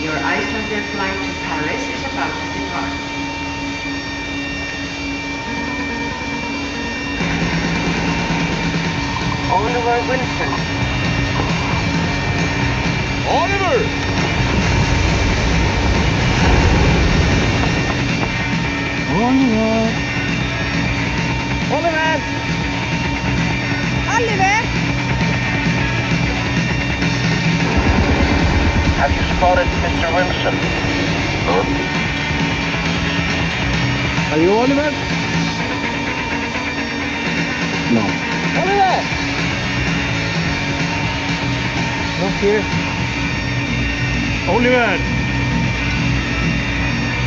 Your Icelandair flight to Paris is about to depart. Oliver Wilson. Oliver! Oliver! Oliver! Oliver! Have you spotted Mr. Wilson? Are you Oliver? No. Oliver! Not here. Oliver!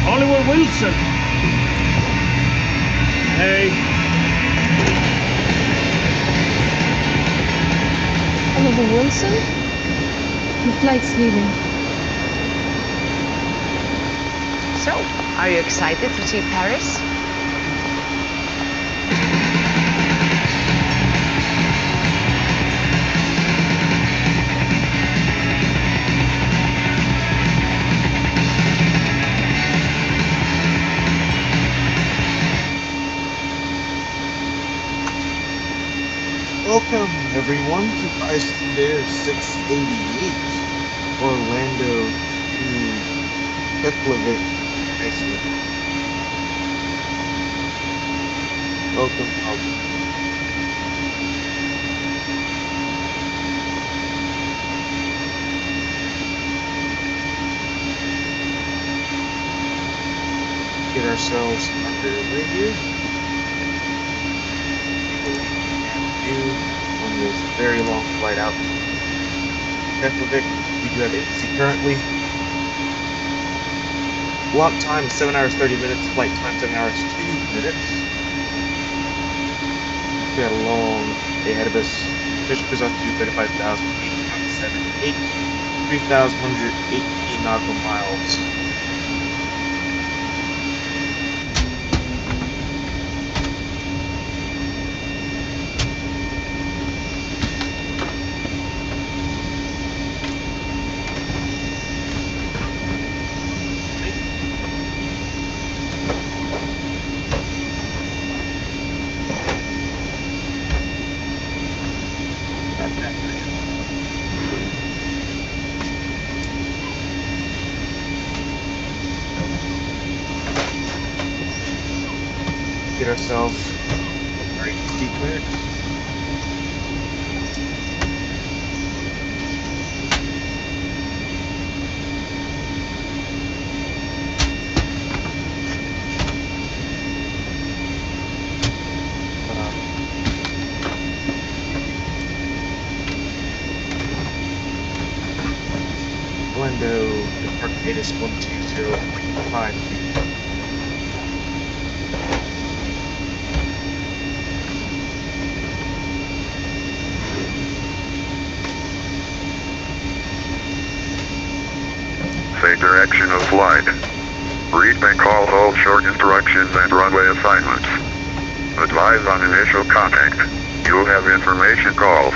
Oliver Wilson! Hey! Oliver Wilson? The flight's leaving. So, are you excited to see Paris? Welcome everyone to Icelandair 688, Orlando-Keflavik, Iceland. Welcome. Get ourselves underway here. On this very long flight out to Keflavik. We do have AC currently. Block time is 7 hours 30 minutes, flight time 7 hours 2 minutes. We got a long day ahead of us. Mission cruise altitude 35,878, 3,118 nautical miles. Get ourselves right sequence. Orlando, departure date is 120.5. Say direction of flight. Read and call hold short instructions and runway assignments. Advise on initial contact. You have information calls.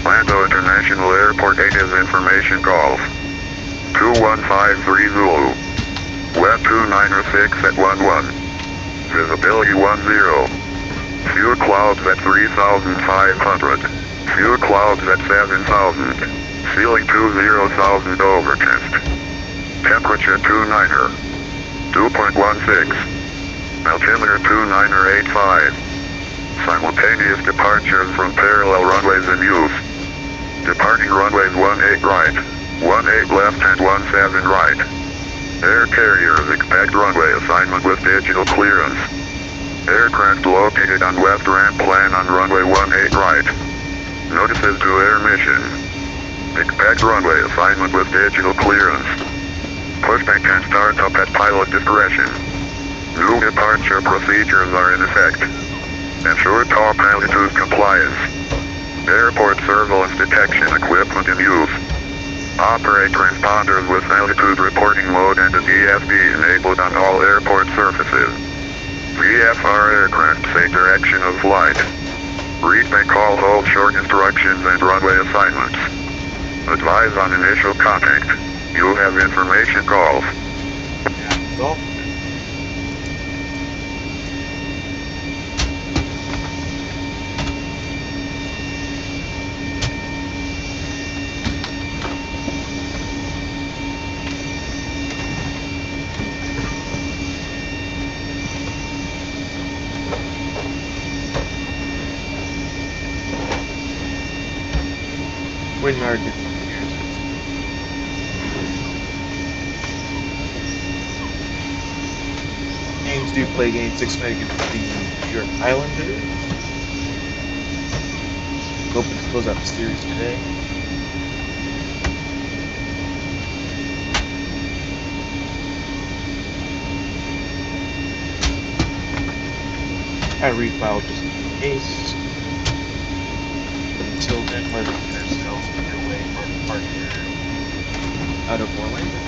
Orlando International Airport 8 is information calls. 2153 Zulu. Web 296 at 11. Visibility 10. Few clouds at 3,500. Few clouds at 7,000. Ceiling 20,000 overcast. Temperature 29er. 2.16. Altimeter 29er85. Simultaneous departures from parallel runways in use. Departing runways 18 right, 18 left and 17 right. Air carriers expect runway assignment with digital clearance. Aircraft located on left ramp plan on runway 18 right. Notices to air mission. Expect runway assignment with digital clearance. Pushback can start up at pilot discretion. New departure procedures are in effect. Ensure top altitude compliance. Airport surveillance detection equipment in use. Operate transponders with altitude reporting mode and a DFB enabled on all airport surfaces. VFR aircraft say direction of flight. Read and call hold short instructions and runway assignments. Advise on initial contact. You have information calls. Yeah, golf. Waiting our different years. Games do play game 6 tonight against the New York Icelandair. Hoping to close out the series today. I refiled just in case. But until then, let's get ourselves underway for our departure out of Orlando.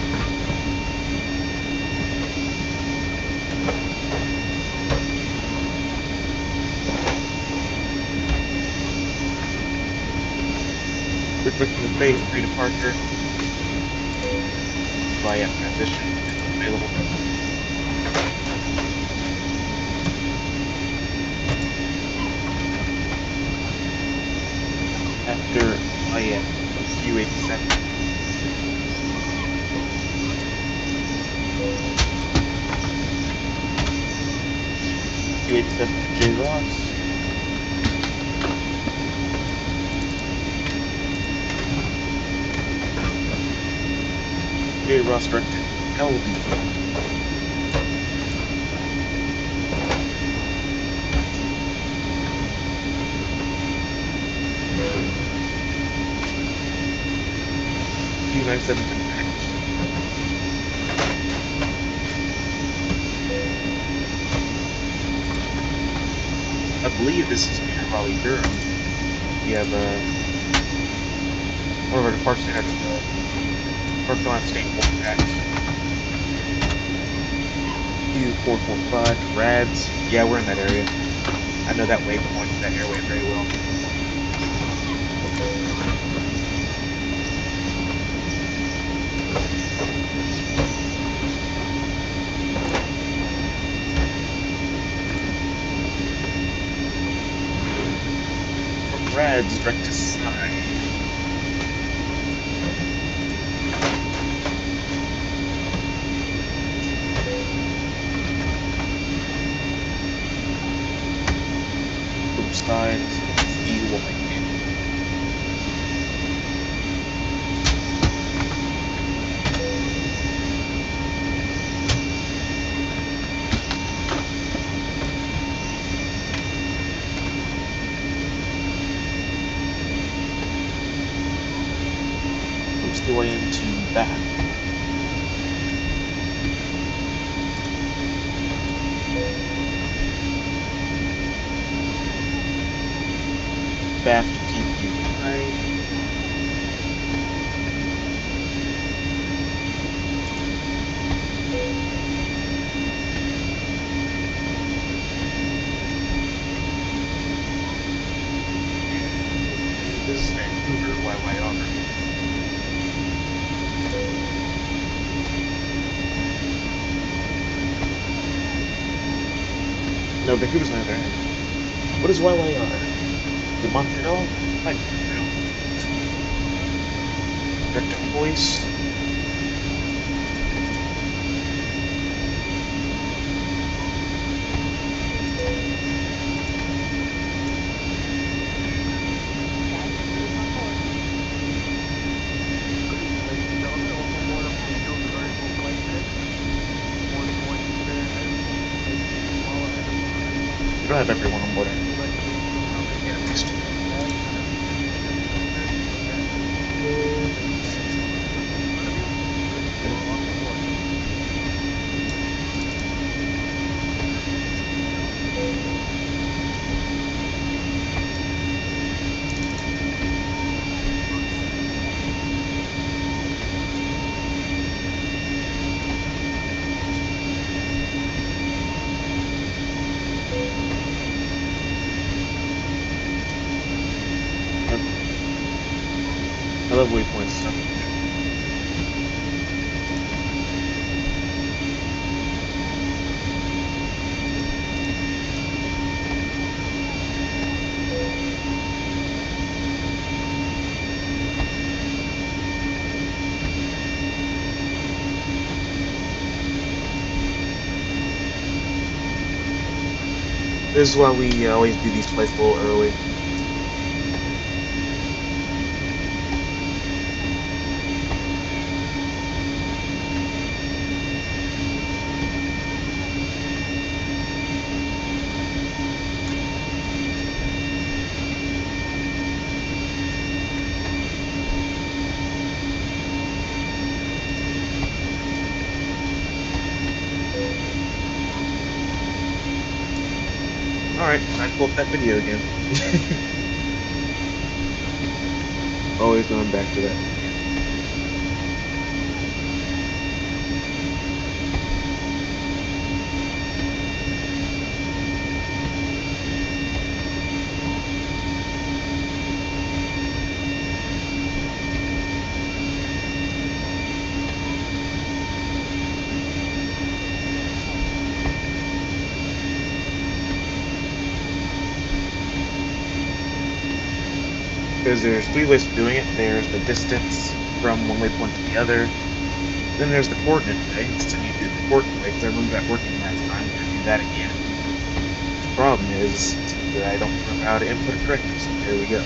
Quick look from the base, pre-departure. Via transition is available. After IM Q87. Q87 J Ross. J Ross directed LD. Q97 impact. I believe this is near Raleigh-Durham. We have one of our departures had North Carolina State Impact. Q445 Rads. Yeah, we're in that area. I know that waypoint, that airway very well. Rads direct to side. From side, speed will make it. Way into that. Back to TQ9. This is Vancouver YYR. No, Vancouver's not there. What is YYR? The Montreal? Like Montreal. Direct to voice. We don't have everyone on board. Yeah, at least. I love waypoints so much. This is why we always do these flights a little early. Alright, time to pull up that video again. Always going back to that video. Because there's three ways of doing it. There's the distance from one waypoint to the other. Then there's the coordinate way. Instead you do the coordinate way, because I remember that working last time. I'm going to do that again. The problem is that I don't remember how to input it correctly, so there we go.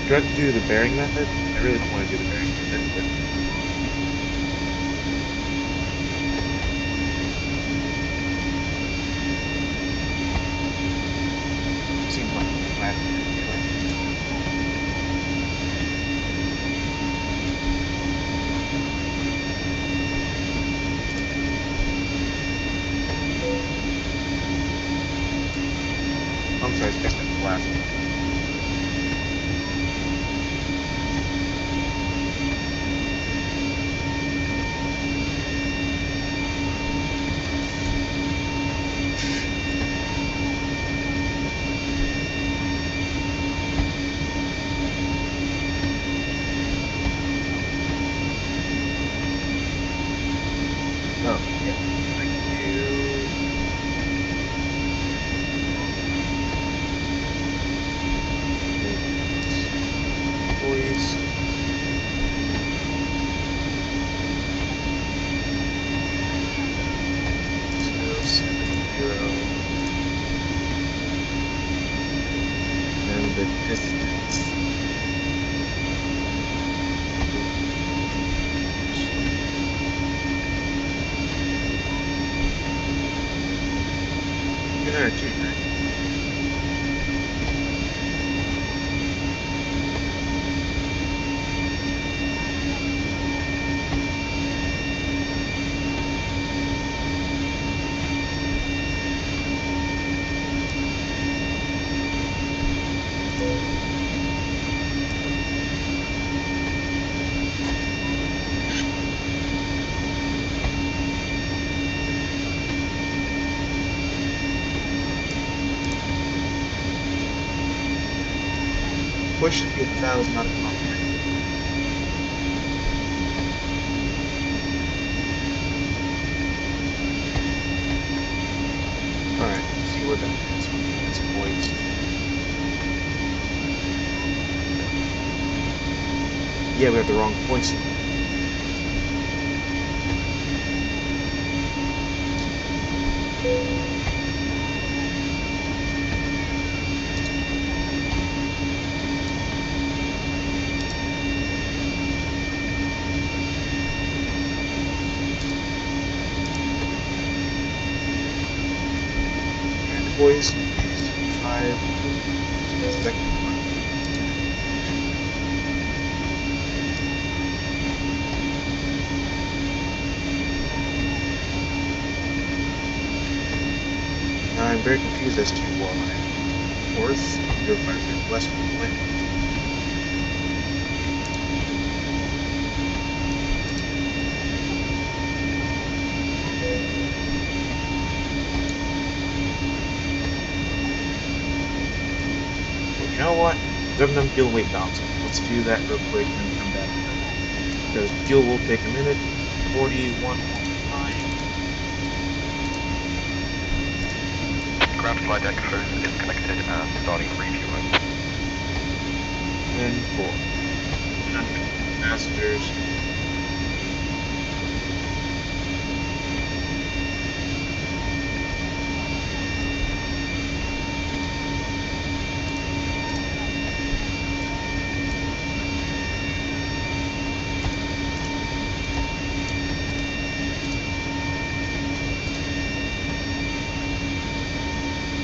Do I have to do the bearing method? I really don't want to do the bearing method, but... seems like I have to do it anyway. I'm sorry, it's picking up the last one. Oh, yeah, I can do... Boys. And the distance. There are two, right? push should be 1,000 out of contact. Alright, let's see where that is. It's poised. Yeah, we have the wrong points. Poised 5 seconds. I'm very confused as to why north, you're west of the wind. You know what? Government fuel weight balance. Let's do that real quick and then come back. Because fuel will take a minute. 41.9. Ground flight deck first is connected and starting refueling. And 4. 100 passengers.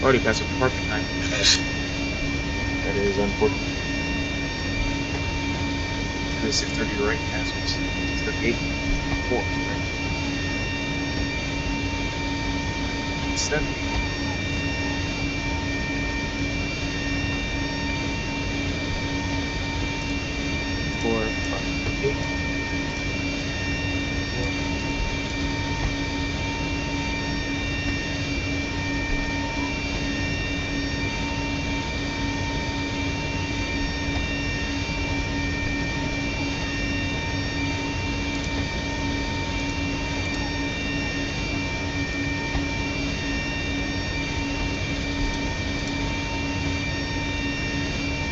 Already passed the parking time. That is unfortunate. To the 6:30 right past us. 6:38. 4, right? 70. 4, 5, 8.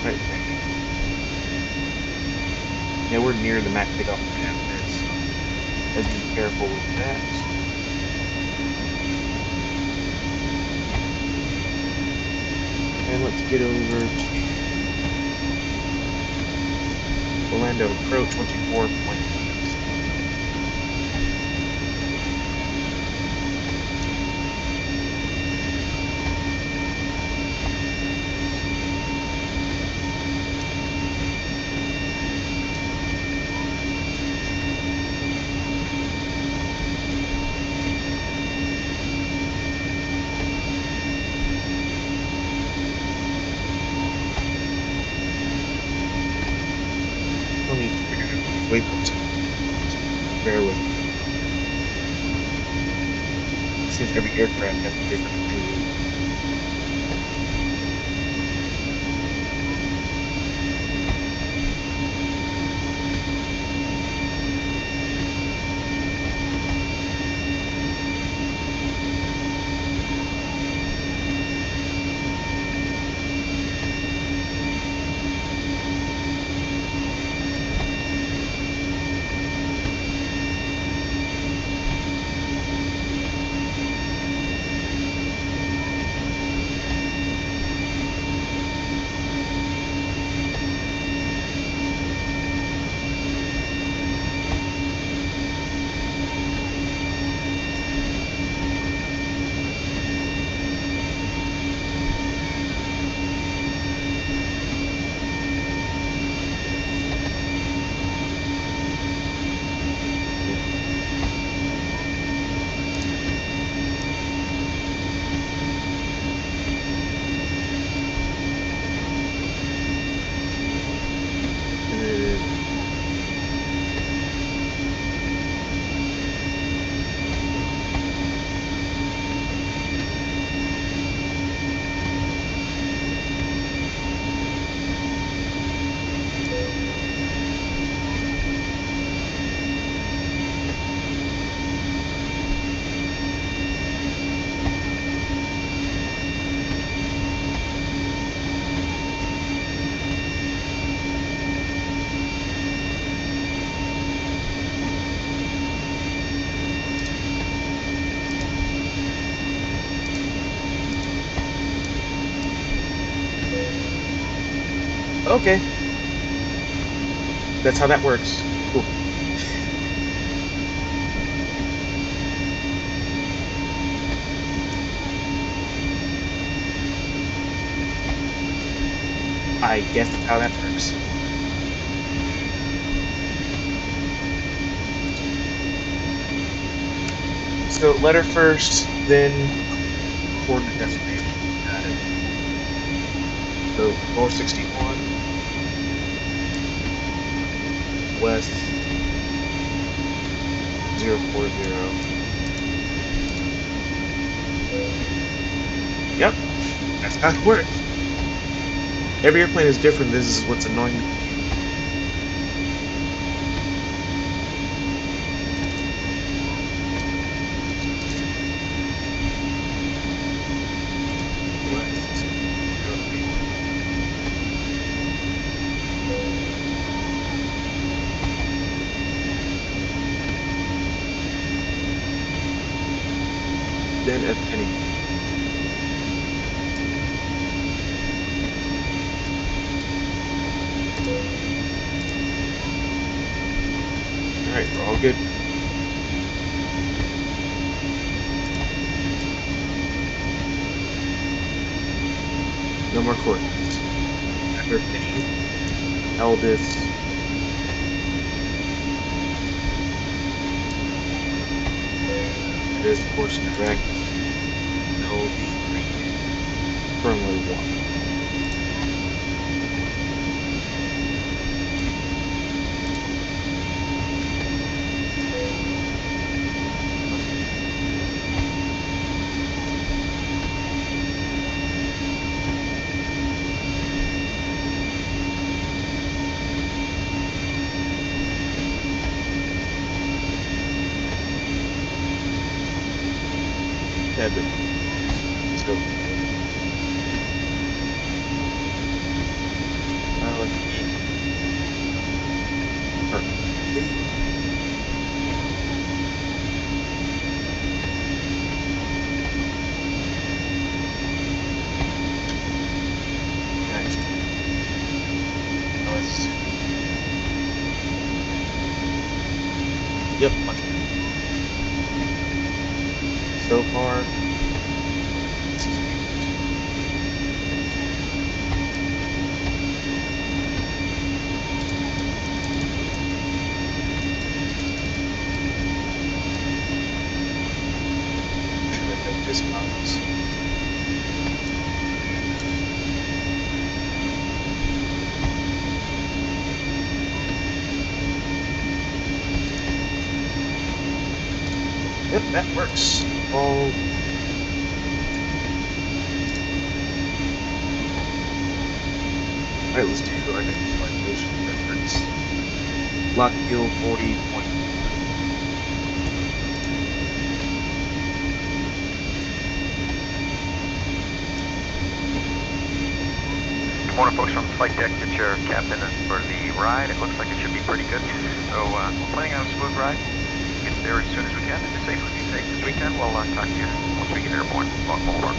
Right there. Yeah, we're near the Mac takeoff ramp there, so let's be careful with that. And let's get over to Orlando Pro 24.8. Still need to figure out waypoints. Bear with me. It seems every aircraft has a different view. Okay. That's how that works. Cool. I guess that's how that works. So letter first, then coordinate destination. Got it. So 461 west 040. Yep, that's how it works. Every airplane is different. This is what's annoying me. Then a penny. Alright, we're all good. No more coordinates. After penny, eldest. It is, of course, correct. LD3, runway 1. Cabin. Let's go. Let's see. Next. Let's see. Yep. So far. Dismounts. Yep, that works. All right, let's do our next navigation reference. Lockgill 40. Morning, folks, from the flight deck. Get your captain for the ride. It looks like it should be pretty good. So we're planning on a smooth ride. Get there as soon as we can. If you're safe, be safe this weekend. We'll talk to you once we get airborne. Over.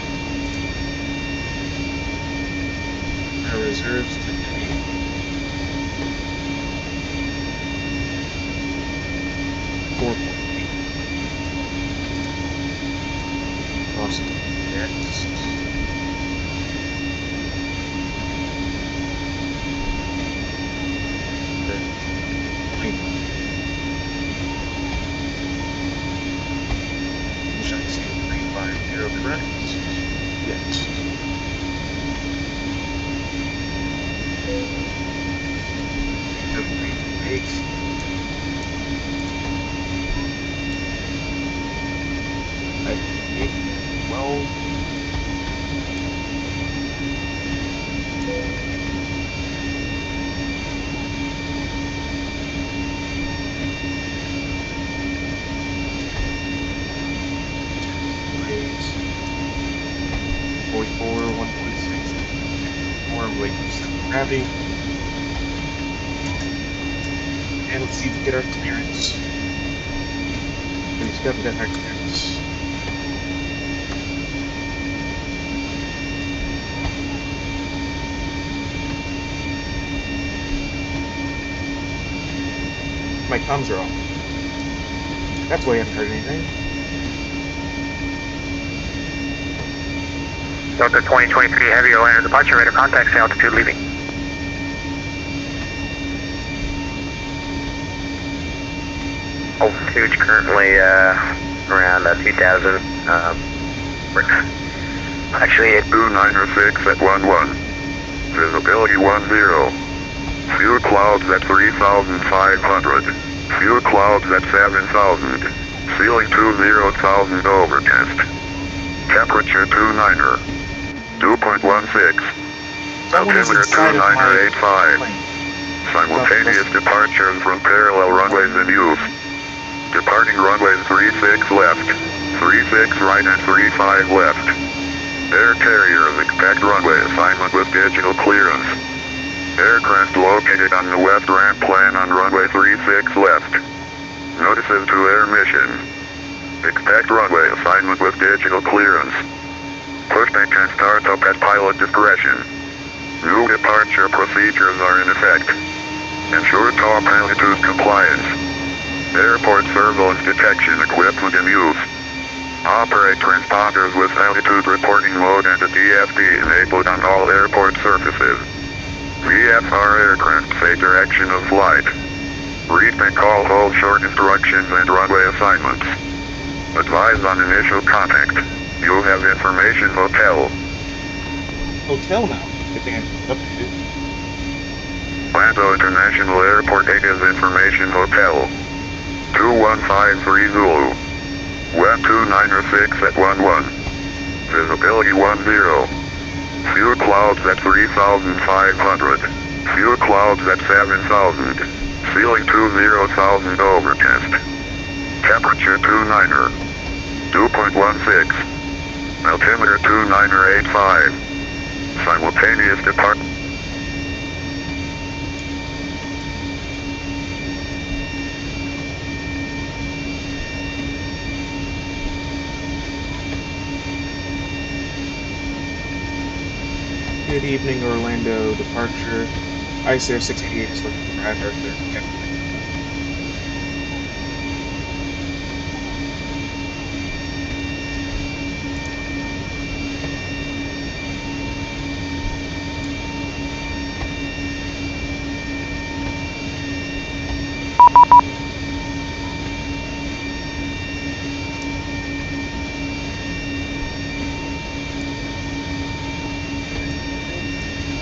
Our reserves today. Awesome. Next. Correct? Yes. Base. Well. Base. 44, 1.6. More weight gravity. And let's see if we get our clearance. Please go get our clearance. my comms are off. That's why I haven't heard anything. Delta 2023 Heavy Orlando departure, radar contact, altitude leaving. Altitude currently around 2,000. Actually, it's 2906 at 11. Visibility 10. Few clouds at 3,500. Few clouds at 7,000. Ceiling 20,000 overcast. Temperature 29er. 2.16. Someone is Altimeter inside of my 2985. plane. Simultaneous departures from parallel runways in use. Departing runways 36 left, 36 right and 35 left. Air carriers expect runway assignment with digital clearance. Aircraft located on the west ramp plan on runway 36 left. Notices to air mission. Expect runway assignment with digital clearance. Pushback can start up at pilot discretion. New departure procedures are in effect. Ensure top altitude compliance. Airport surveillance detection equipment in use. Operate transponders with altitude reporting mode and a DFD enabled on all airport surfaces. VFR aircraft say direction of flight. Read and call hold short instructions and runway assignments. Advise on initial contact. You have information hotel. Hotel now. I think I updated. Orlando International Airport 8 is information hotel. 2153 Zulu. Web 2906 at 11. Visibility 10. Few clouds at 3,500. Few clouds at 7,000. Ceiling 20,000 overcast. Temperature 29er. 2.16. Altimeter 29er85. Simultaneous depart. Good evening, Orlando departure. Icelandair 688 is looking for Icelandair.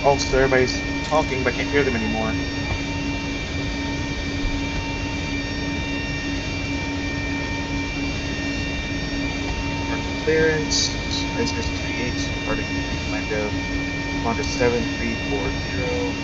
Also, everybody's talking, but I can't hear them anymore. Clearance, Icelandair 688, departing Orlando, Honda 7340.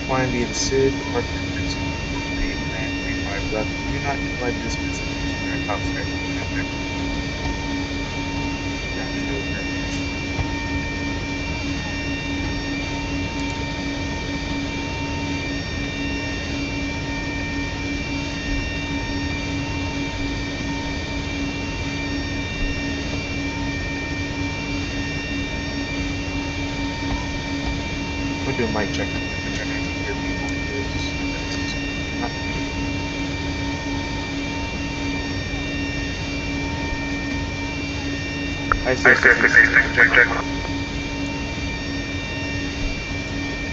Flying via the SID, departure frequency 8 left. Do not utilize this visit to their top side. I'm doing mic check. Check.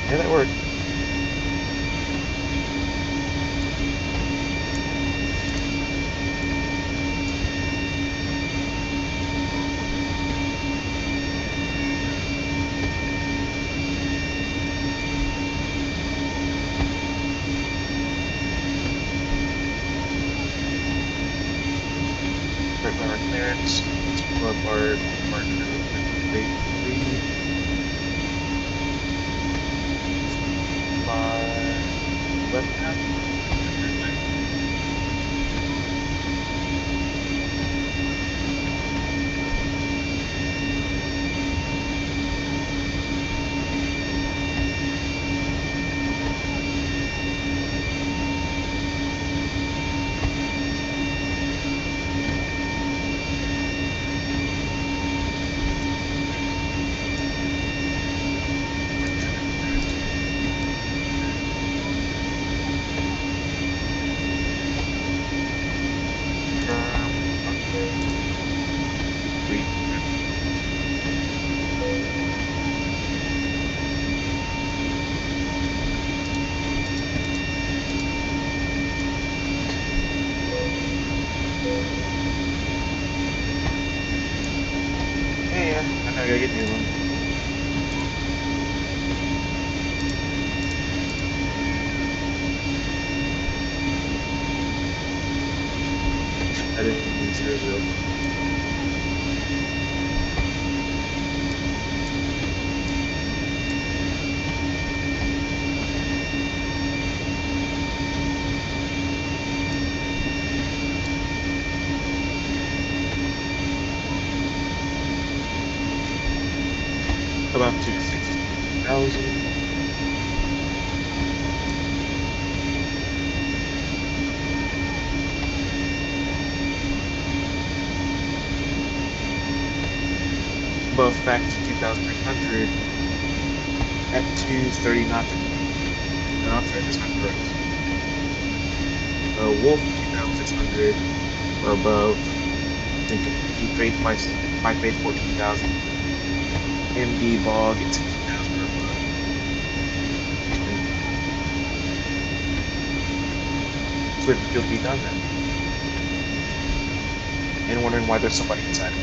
Yeah, that worked. Regular clearance. Club bar, departure, complete. 5 left half. I gotta get new one. Heading 00. About 260,000. Above fact 2,300 at 230 knots. No, I'm sorry, that's not correct. Wolf 2,600 or above. Thinking Keep Faith, my Faith 14,000. MD Bog at 16,000 or above. It's waiting for fuel to be done then. And wondering why there's somebody inside.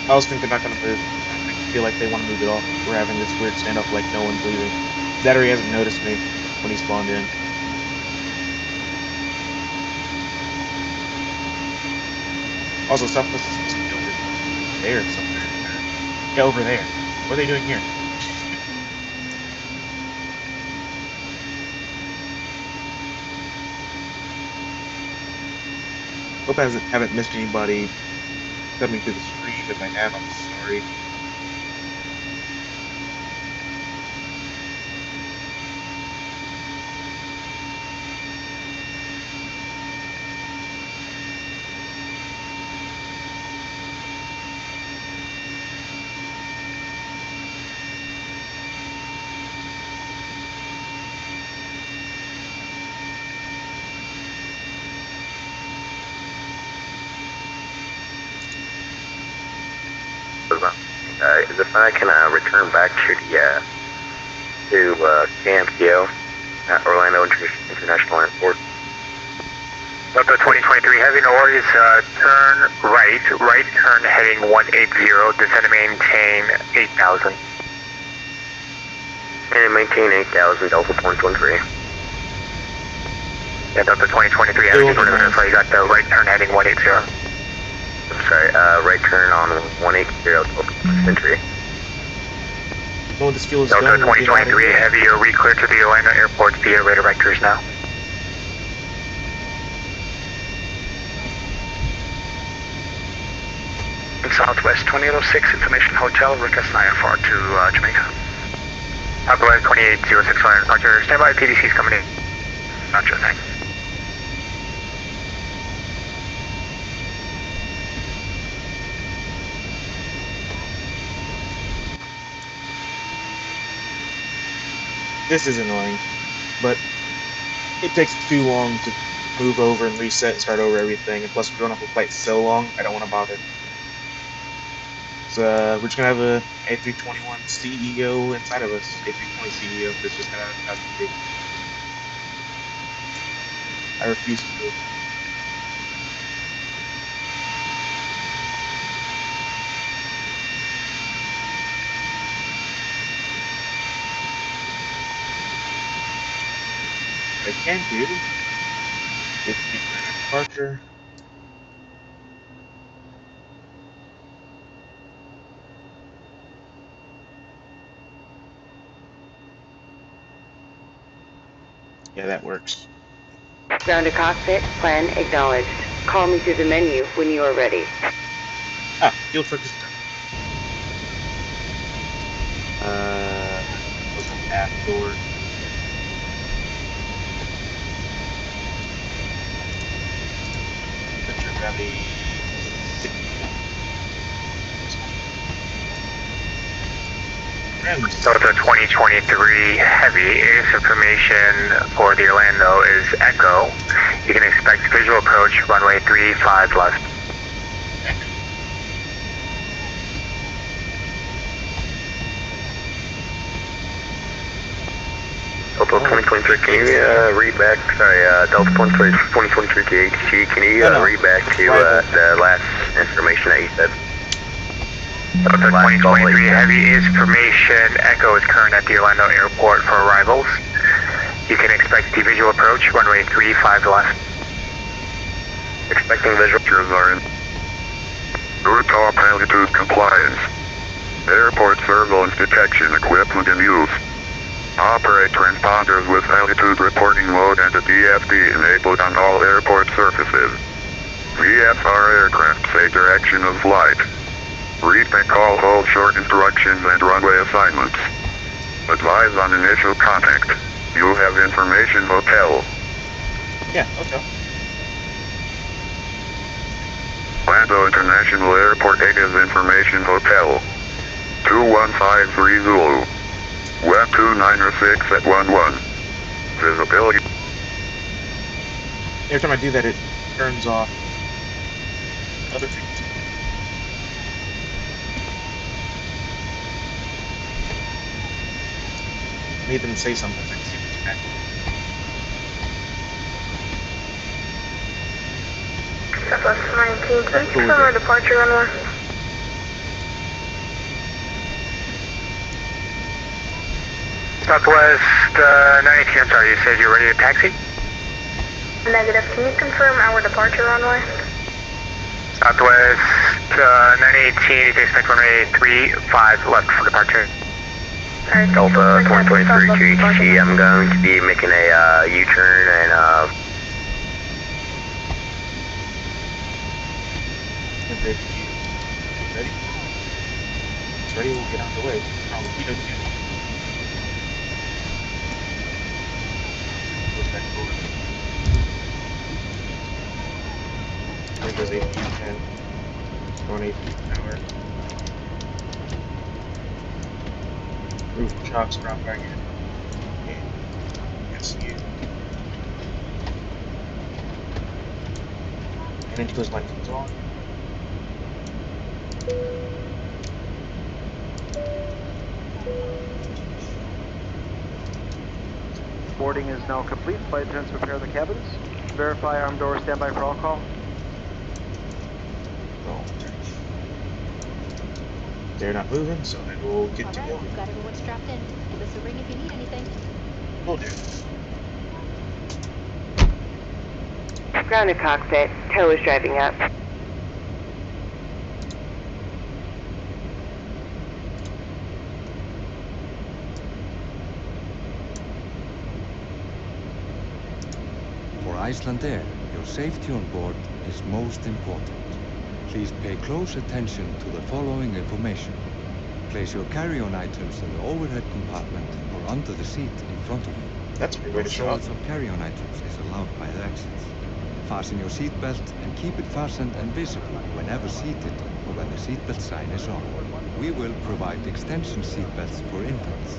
I was thinking they're not gonna move. I feel like they want to move it off. We're having this weird standoff like no one's leaving. That or he hasn't noticed me when he spawned in. Also, Southwest is supposed to be over there somewhere. Yeah, over there. What are they doing here? Hope I haven't missed anybody coming through the stream. If I have, I'm sorry. If I can return back to the KMCO at Orlando International Airport. Delta 2023 Heavy, no worries. Turn right turn heading 180. Descend and maintain 8,000. And maintain 8,000, Delta 2023. Yeah, Delta 2023 Heavy, just wanted to verify you got the right turn heading 180. I'm sorry, right turn on 180, Century. Well, this fuel is Delta done. 2023 Heavy, you're re-cleared to the Orlando Airport via radar vectors now. Southwest 2806, Information Hotel, request IFR to Jamaica. Southwest 2806, Roger, standby, PDC's coming in. Roger, thanks. This is annoying, but it takes too long to move over and reset and start over everything, and plus we're going off a flight so long, I don't want to bother. So we're just going to have a A321 CEO inside of us, A320 CEO, that's just how it be. I refuse to move. What I can do is make my departure. Yeah, that works. Ground to cockpit, plan acknowledged. Call me through the menu when you are ready. Ah, fuel truck is done. Was an aft door. Center gravity 60. Delta 2023 Heavy, AS information for the Orlando is Echo. You can expect visual approach, runway 35 left. Delta 2023, can you read back, Delta 2023 to ATC, can you read back to the last information that you said? Delta 2023, heavy information, Echo is current at the Orlando Airport for arrivals. You can expect the visual approach, runway 35 left. Expecting visual. Are in good top altitude compliance. Airport surveillance detection equipment in use. Operate transponders with altitude reporting mode and a DFD enabled on all airport surfaces. VFR aircraft say direction of flight. Read and call hold short instructions and runway assignments. Advise on initial contact. You have information hotel. Yeah, okay. Orlando International Airport 8 is information hotel. 2153 Zulu. Web 2906 at 11. Visibility. Every time I do that, it turns off other things. I need them to say something. I can see what's back. Southwest 19, can you confirm our departure runway? Southwest 19, I'm sorry, you said you're ready to taxi? Negative, can you confirm our departure runway? Southwest 918, you can expect runway 35 left for departure. Alright, Delta 2023 to ATC, I'm going to be making a U-turn and Okay, ready? It's ready, we'll get out of the way. We don't do. Goes back forward. There goes 8 feet 10. Going 8 feet an hour. Roof chocks drop back in. Yes, you. And then goes light comes on. Boarding is now complete. Flight attendants prepare the cabins. Verify arm door standby for all call. Oh. They're not moving, so I will get to going. We've got everyone strapped in. Give us a ring if you need anything. Will do. Grounded cockpit. Tow is driving up. For Icelandair, your safety on board is most important. Please pay close attention to the following information. Place your carry-on items in the overhead compartment or under the seat in front of you. That's a good way No to show up. storage of carry-on items is allowed by the exits. Fasten your seatbelt and keep it fastened and visible whenever seated or when the seatbelt sign is on. We will provide extension seatbelts for infants.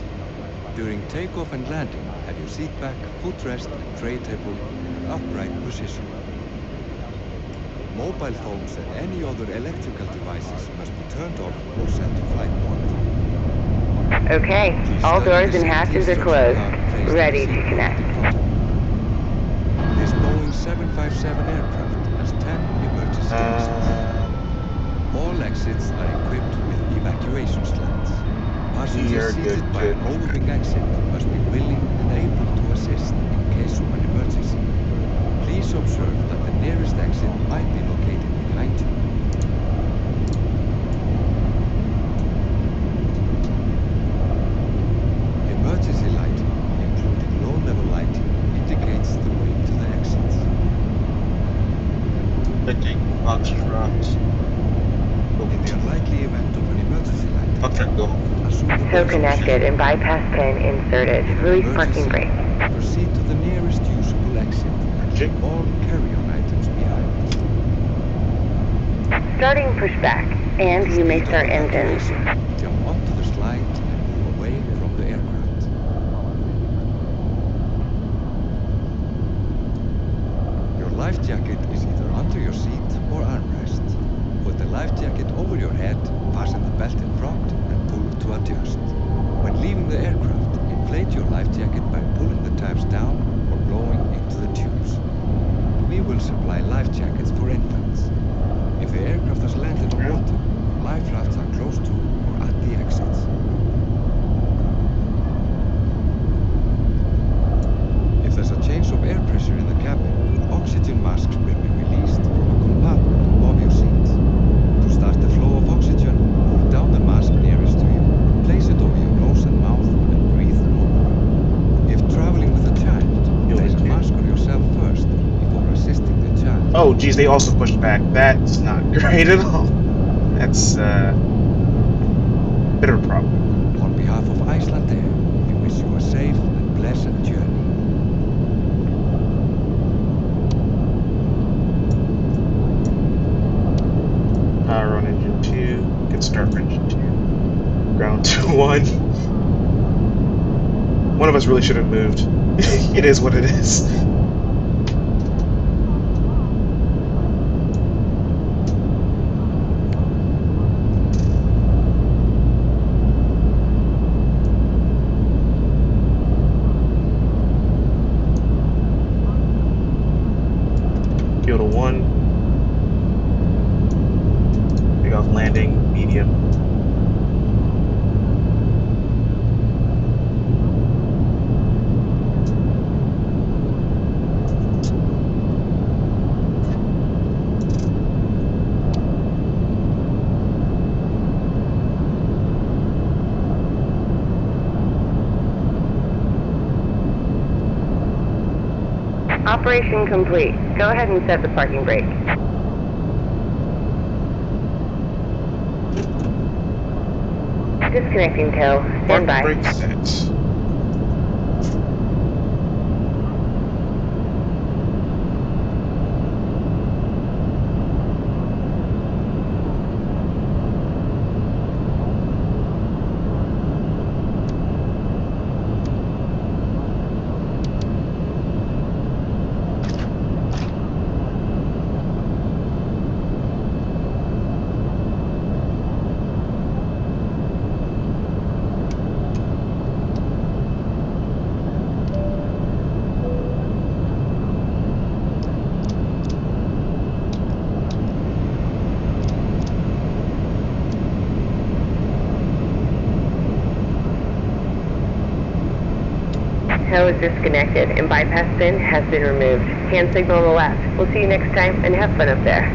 During takeoff and landing, have your seat back, footrest, and tray table in an upright position. Mobile phones and any other electrical devices must be turned off or sent to flight mode. Okay, Please all study doors the and safety hatches are instruction closed. card placed Ready in the to seat connect. in front of you. This Boeing 757 aircraft has 10 emergency exits. All exits are equipped with evacuation slats. Passengers seated by an overwing exit must be willing and able to assist in case of an emergency. Please observe that the nearest exit might be located behind you. Emergency lighting, including low-level lighting, indicates the way to the exits. Clicking obstruct. In the unlikely event of an emergency light, Okay, go. Tow connected and bypass pin inserted. Release parking brake. Proceed to the nearest usable exit and leave all carry-on items behind. Starting pushback, and you may start engines. Jump onto the slide and move away from the aircraft. Your life jacket is either under your seat or armrest. Put the life jacket over your head, fasten the belt in front, and pull to adjust. When leaving the aircraft, inflate your life jacket by pulling the fires down or blowing into the tubes. We will supply life jackets for infants. If the aircraft has landed on water, life rafts are close to or at the exits. If there's a change of air pressure in the cabin, oxygen masks will be released from a compartment above your seat. To start the flow of oxygen, pull down the mask nearest to you, place it over your nose and mouth, and breathe normally. If traveling with a child, place a mask on yourself first before assisting the child. Oh, geez, they also pushed back. That's not great at all. That's, a bit of a problem. On behalf of Icelandair, we wish you a safe and pleasant journey. Power on engine 2. Good start for engine 2. Ground to 1. One of us really should have moved. It is what it is. Fuel to 1. Big off landing, medium. Operation complete. Go ahead and set the parking brake. Disconnecting tow. Stand by. Parking brake set. Tow is disconnected and bypass pin has been removed. Hand signal on the left. We'll see you next time and have fun up there.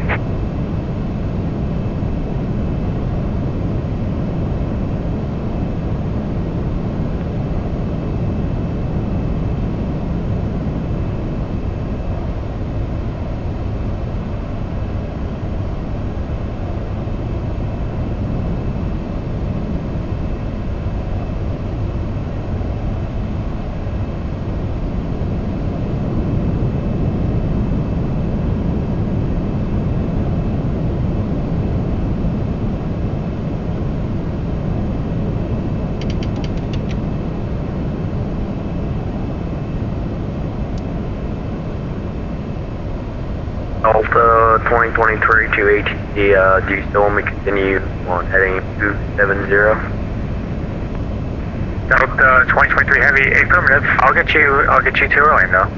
Alpha 2023 to HT, do you still want me to continue on heading 270? Delta 2023 Heavy, affirmative. I'll get you to Orlando.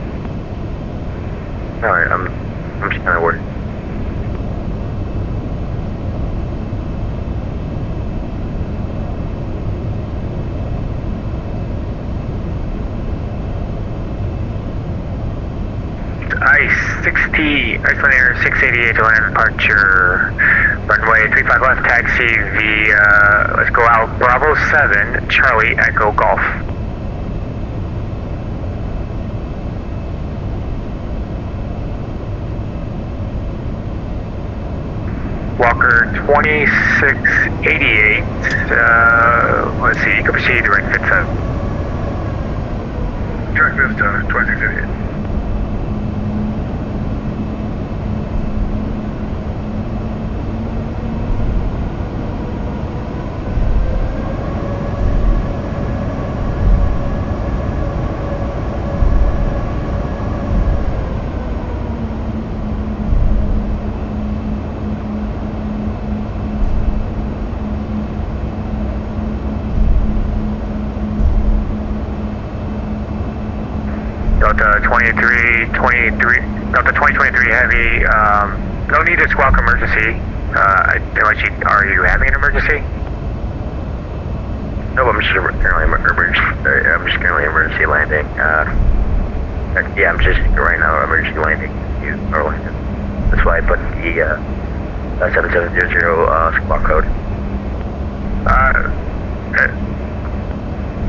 Alright, I'm just kinda worried. Icelandair 688 Orlando departure, runway 35 left, taxi via, let's go out, Bravo 7, Charlie, Echo Golf. Walker 2688, let's see, you can proceed to right fit 7. Track Vista 2688. Delta 2023 Heavy, no need to squawk emergency. Are you having an emergency? No, I'm just currently emergency landing. Yeah, I'm just right now emergency landing in Orlando. That's why I put the 7700 squawk code.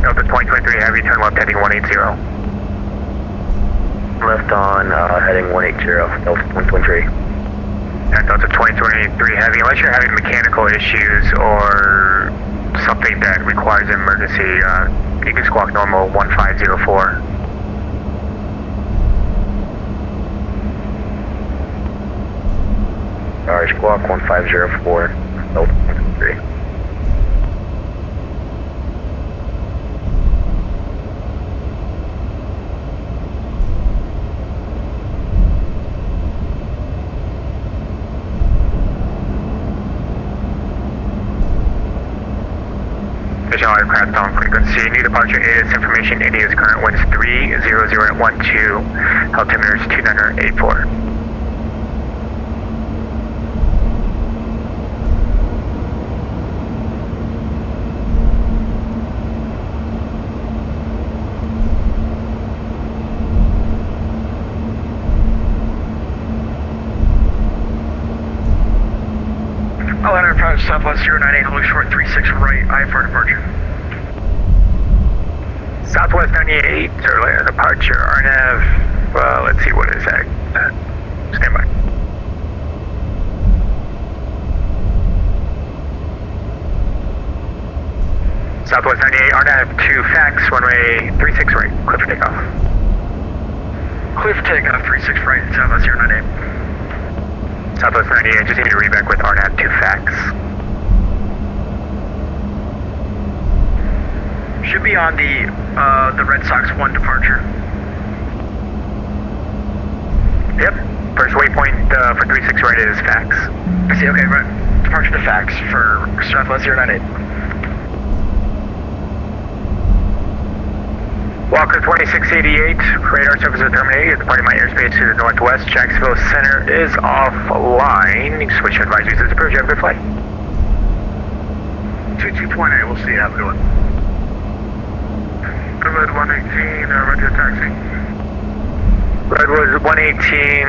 Delta 2023 Heavy, turn left heading 180. Left on heading 180, Delta 2023. And Delta 2023 Heavy, unless you're having mechanical issues or something that requires emergency, you can squawk normal 1504. Alright, squawk 1504, Delta 23. Visual aircraft on frequency. New departure is information. India's current winds 300 at 12. Altimeter is 2984. Orlando approach Southwest 098, hold short 36 right, IFR departure. Southwest 98, Orlando departure, RNAV, let's see, what is that? Stand by. Southwest 98, RNAV 2 fax, runway 36 right, clear for takeoff. Clear for takeoff, 36 right, Southwest 098. Southwest 98, just need to read back with RNAV 2 fax. Should be on the Red Sox 1 departure. Yep, first waypoint for 36 right is fax. I see, okay, right. Departure to fax for Southwest 098. Walker 2688, radar services terminated. Departing my airspace to the northwest. Jacksonville Center is offline. Switch advisories as approved. You have a good flight. 22.8, we'll see. Have a good one. Redwood 118, roger taxi. Redwood 118,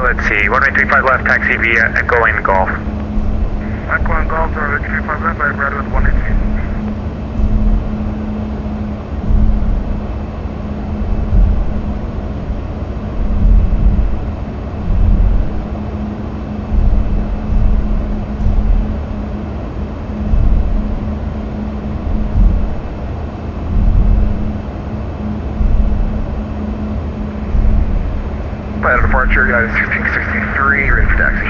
let's see, 1835 left, taxi via Echo and Golf. Echo and Golf, 1835 left by Redwood 118. Final departure, United 1663, ready for taxi.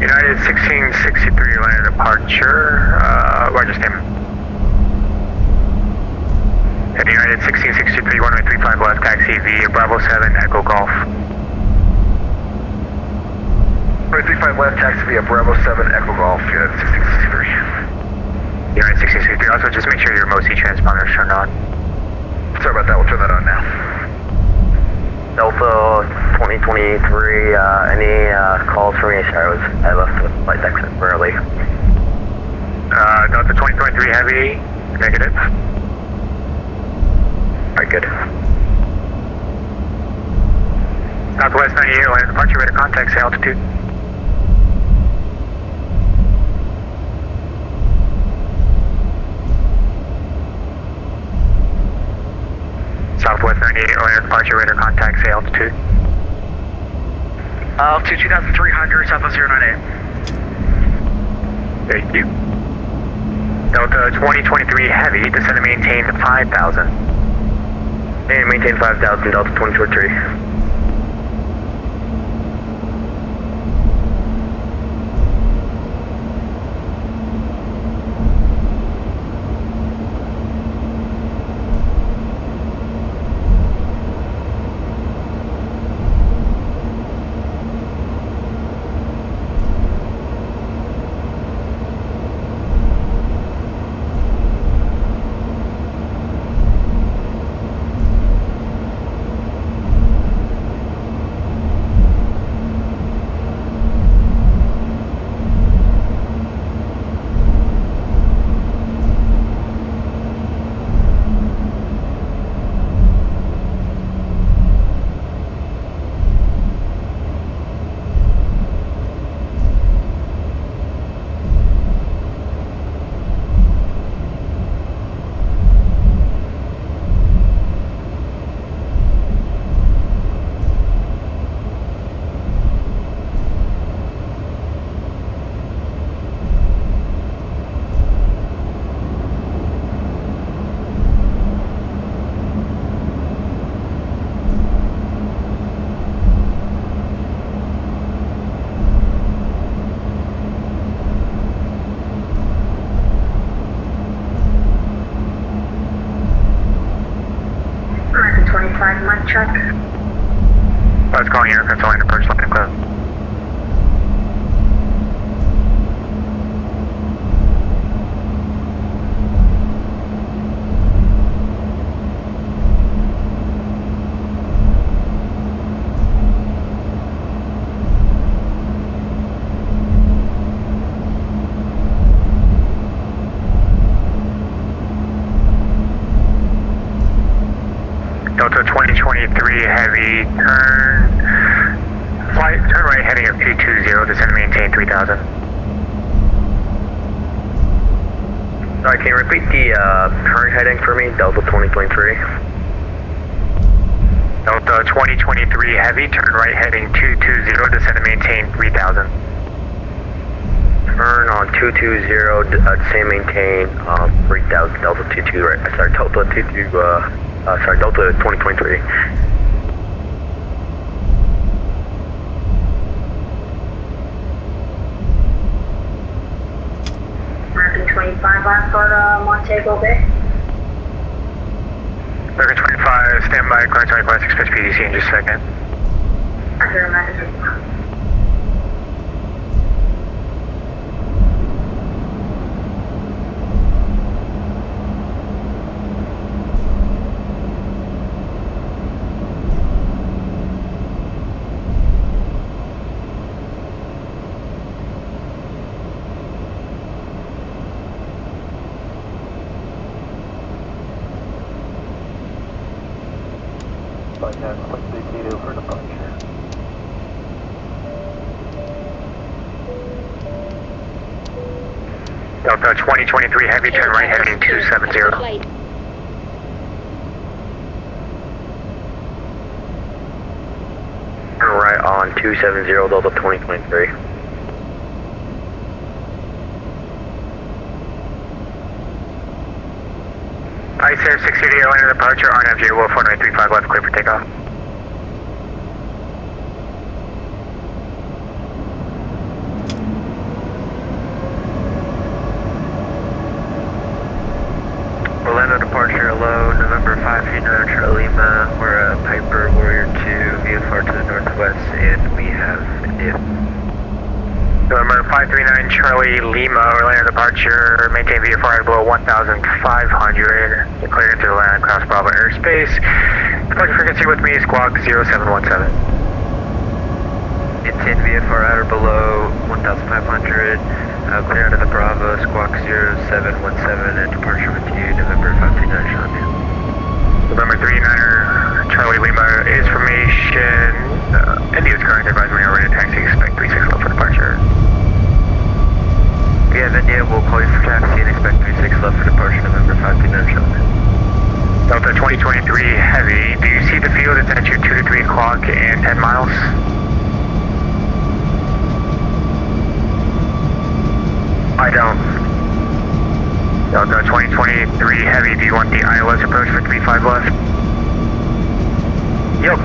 United 1663, landing departure, roger statement. At United 1663, 1835 left, taxi via Bravo 7, Echo Golf. 1835 left, taxi via Bravo 7, Echo Golf, United 1663. United 1663, also just make sure your MOC transponder is turned on. Sorry about that, we'll turn that on now. Delta 2023, any calls for me? Sorry, I left the flight deck early. Delta 2023 Heavy, negative. Alright, good. Southwest 98, landing departure, radar contact, say altitude. Southwest 98, landing departure, radar contact, say altitude. Altitude 2,300, Southwest 098. Thank you. Delta 2023 Heavy, descend and maintain 5,000. And maintain 5,000, Delta 2023. traffic. I was calling aircraft line approach line and clear. Delta 2023 heavy, turn right heading of 220, descend and maintain 3000. Sorry, can you repeat the current heading for me, Delta 2023? Delta 2023 heavy, turn right heading 220, descend and maintain 3000. Turn on 220, descend and maintain 3000, Delta 22, right, sorry, Delta 22, Delta 2023. American 25 on for Montego Bay. American 25, stand by, clearance request, expect PDC in just a second. Roger, American. Delta 2023 heavy, turn right heading 270. Turn right on 270, Delta 2023. Icelandair 680 airliner departure, RNFJ Wolf 1935 left, clear for takeoff. Orlando departure low, November 539 Charlie Lima. We're a Piper Warrior 2, VFR to the northwest, and we have if. November 539 Charlie Lima, Orlando departure, maintain VFR below 1,500. Cleared into the land across Bravo airspace. Departure frequency with me is squawk 0717. Maintain VFR at or below 1,500. Clear out of the Bravo, squawk 0717, and departure with you, November 539 Charlie. November 39er Charlie Lima is formation. India's current advisory already taxi, expect 36 left for departure. We have India, we'll call you for taxi and expect 36 left for departure, November 539 Charlie. Delta 2023 heavy, do you see the field? It's at your 2 to 3 o'clock and 10 miles. I don't. Delta 2023 heavy, do you want the ILS approach for 35 left? Yep.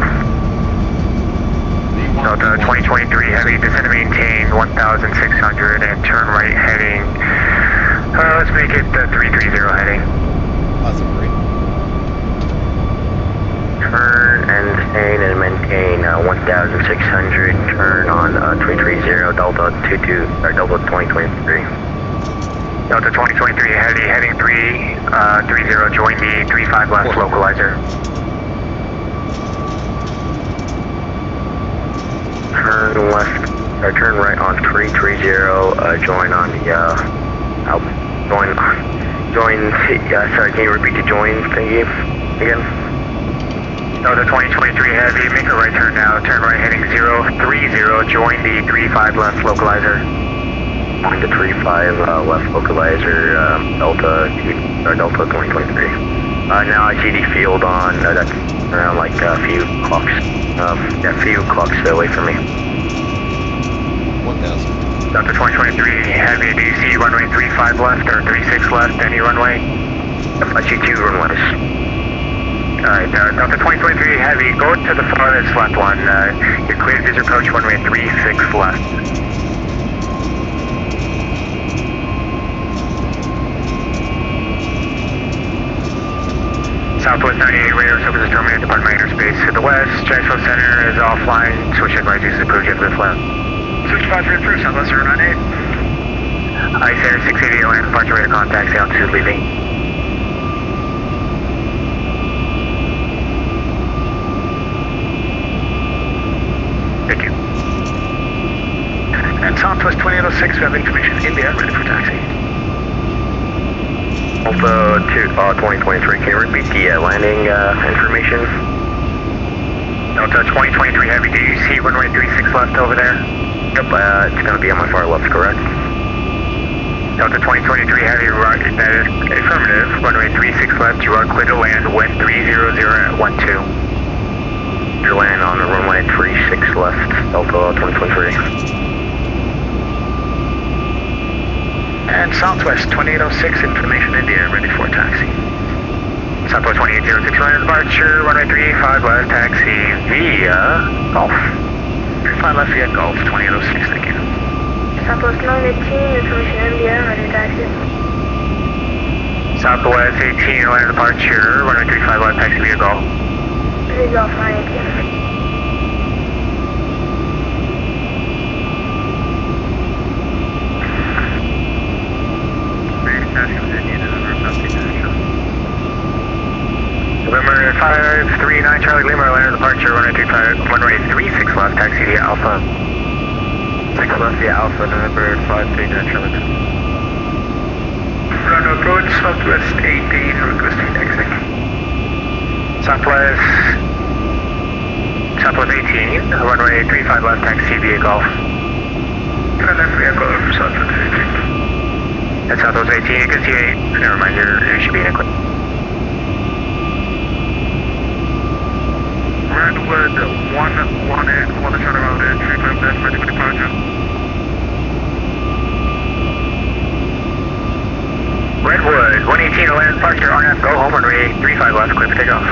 Delta 2023 heavy, descend and maintain 1,600 and turn right heading, let's make it 330 heading. Awesome, great. Turn and sustain and maintain 1,600, turn on 330, Delta 2023. Delta 2023 heavy, heading 330, join the 35 left localizer. Turn left, or turn right on 330, join on the, sorry, can you repeat the join thingy again? Delta 2023 heavy, make a right turn now, turn right heading 030, join the 35 left localizer. Join the 35 left localizer, Delta 2023. Now I see the field on, that's around like a few clocks, away from me. 1,000. Delta 2023 heavy, do you see runway 35 left or 36 left, any runway? I see 2 runways. Alright, Delta 2023 heavy, go to the farthest left one, you're cleared to approach runway 36 left. Southwest 98 radar services terminated, departing my airspace. The Southwest, Jacksonville Center is offline. Switch advice is approved, you have lift left. Switch 53 approved, Southwest 098. Icelandair 688 land departure radar contact, altitude leaving. Thank you. And Southwest 2806, we have information India, ready for taxi. Alpha 2023, can you repeat the landing information? Delta 2023 Heavy, do you see runway 36 left over there? Yep, it's going to be on my far left, correct? Delta 2023 Heavy, that is affirmative. Runway 36 left, you are clear to land, wind 300 at 12. You're landing on the runway 36 left, Delta 2023. And Southwest 2806, information India, ready for taxi. Southwest 2806, land departure, runway 35 left, taxi via Golf. 35 left via Golf, 2806, thank you. Southwest 918, information India, ready for taxi. Southwest 18, land departure, runway 35 left, taxi via Golf. Via Golf 918. November 539 Charlie Lima, land departure, runway 36 left, taxi via Alpha. 6 left via Alpha, November 539 Charlie Lima. Run approach, Southwest 18, requesting exit. Southwest 18, runway 35 left, taxi via Golf. Left via Golf, Southwest 18. At Southwest 18, you can see 8. Never mind, you should be in a quick. Redwood 118, want to turn around at 35 left, ready for departure. Redwood 118, land departure, RNF, go home, runway 35 left, clear for takeoff.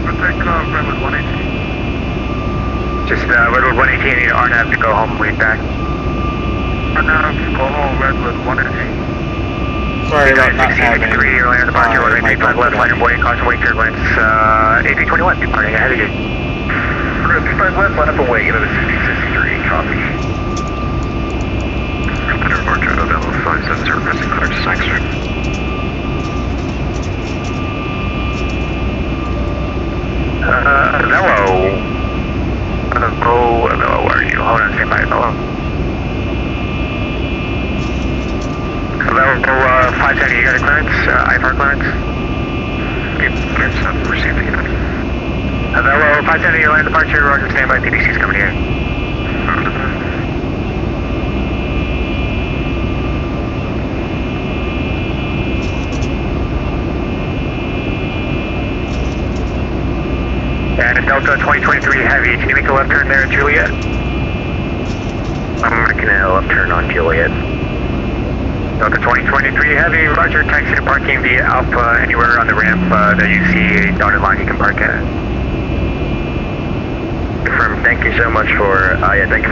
For takeoff, Redwood 118. Just Redwood 118, RNF to go home, lead back. RNF, go home, Redwood 118. Sorry about not having 3, land departure, runway 35 left, line and buoy, caution wake turbulence, AP21, departing ahead of you. 35 left, line up and wait, into the 6063, copy. Departure out of L57, requesting clearance to Saxter. Hello, where are you? Hold on, stand by, hello. Hello, 570, you got a clearance? IFR clearance? Yep, clearance, I've received it, Hello, 570, your land departure, roger, stand by, PBC's coming in. And Delta 2023 Heavy, can you make a left turn there at Juliet? I'm making a left turn on Juliet. Delta 2023 Heavy, roger, taxi to parking via Alpha, anywhere on the ramp that you see a dotted line you can park at. Confirm, thank you so much for, thank you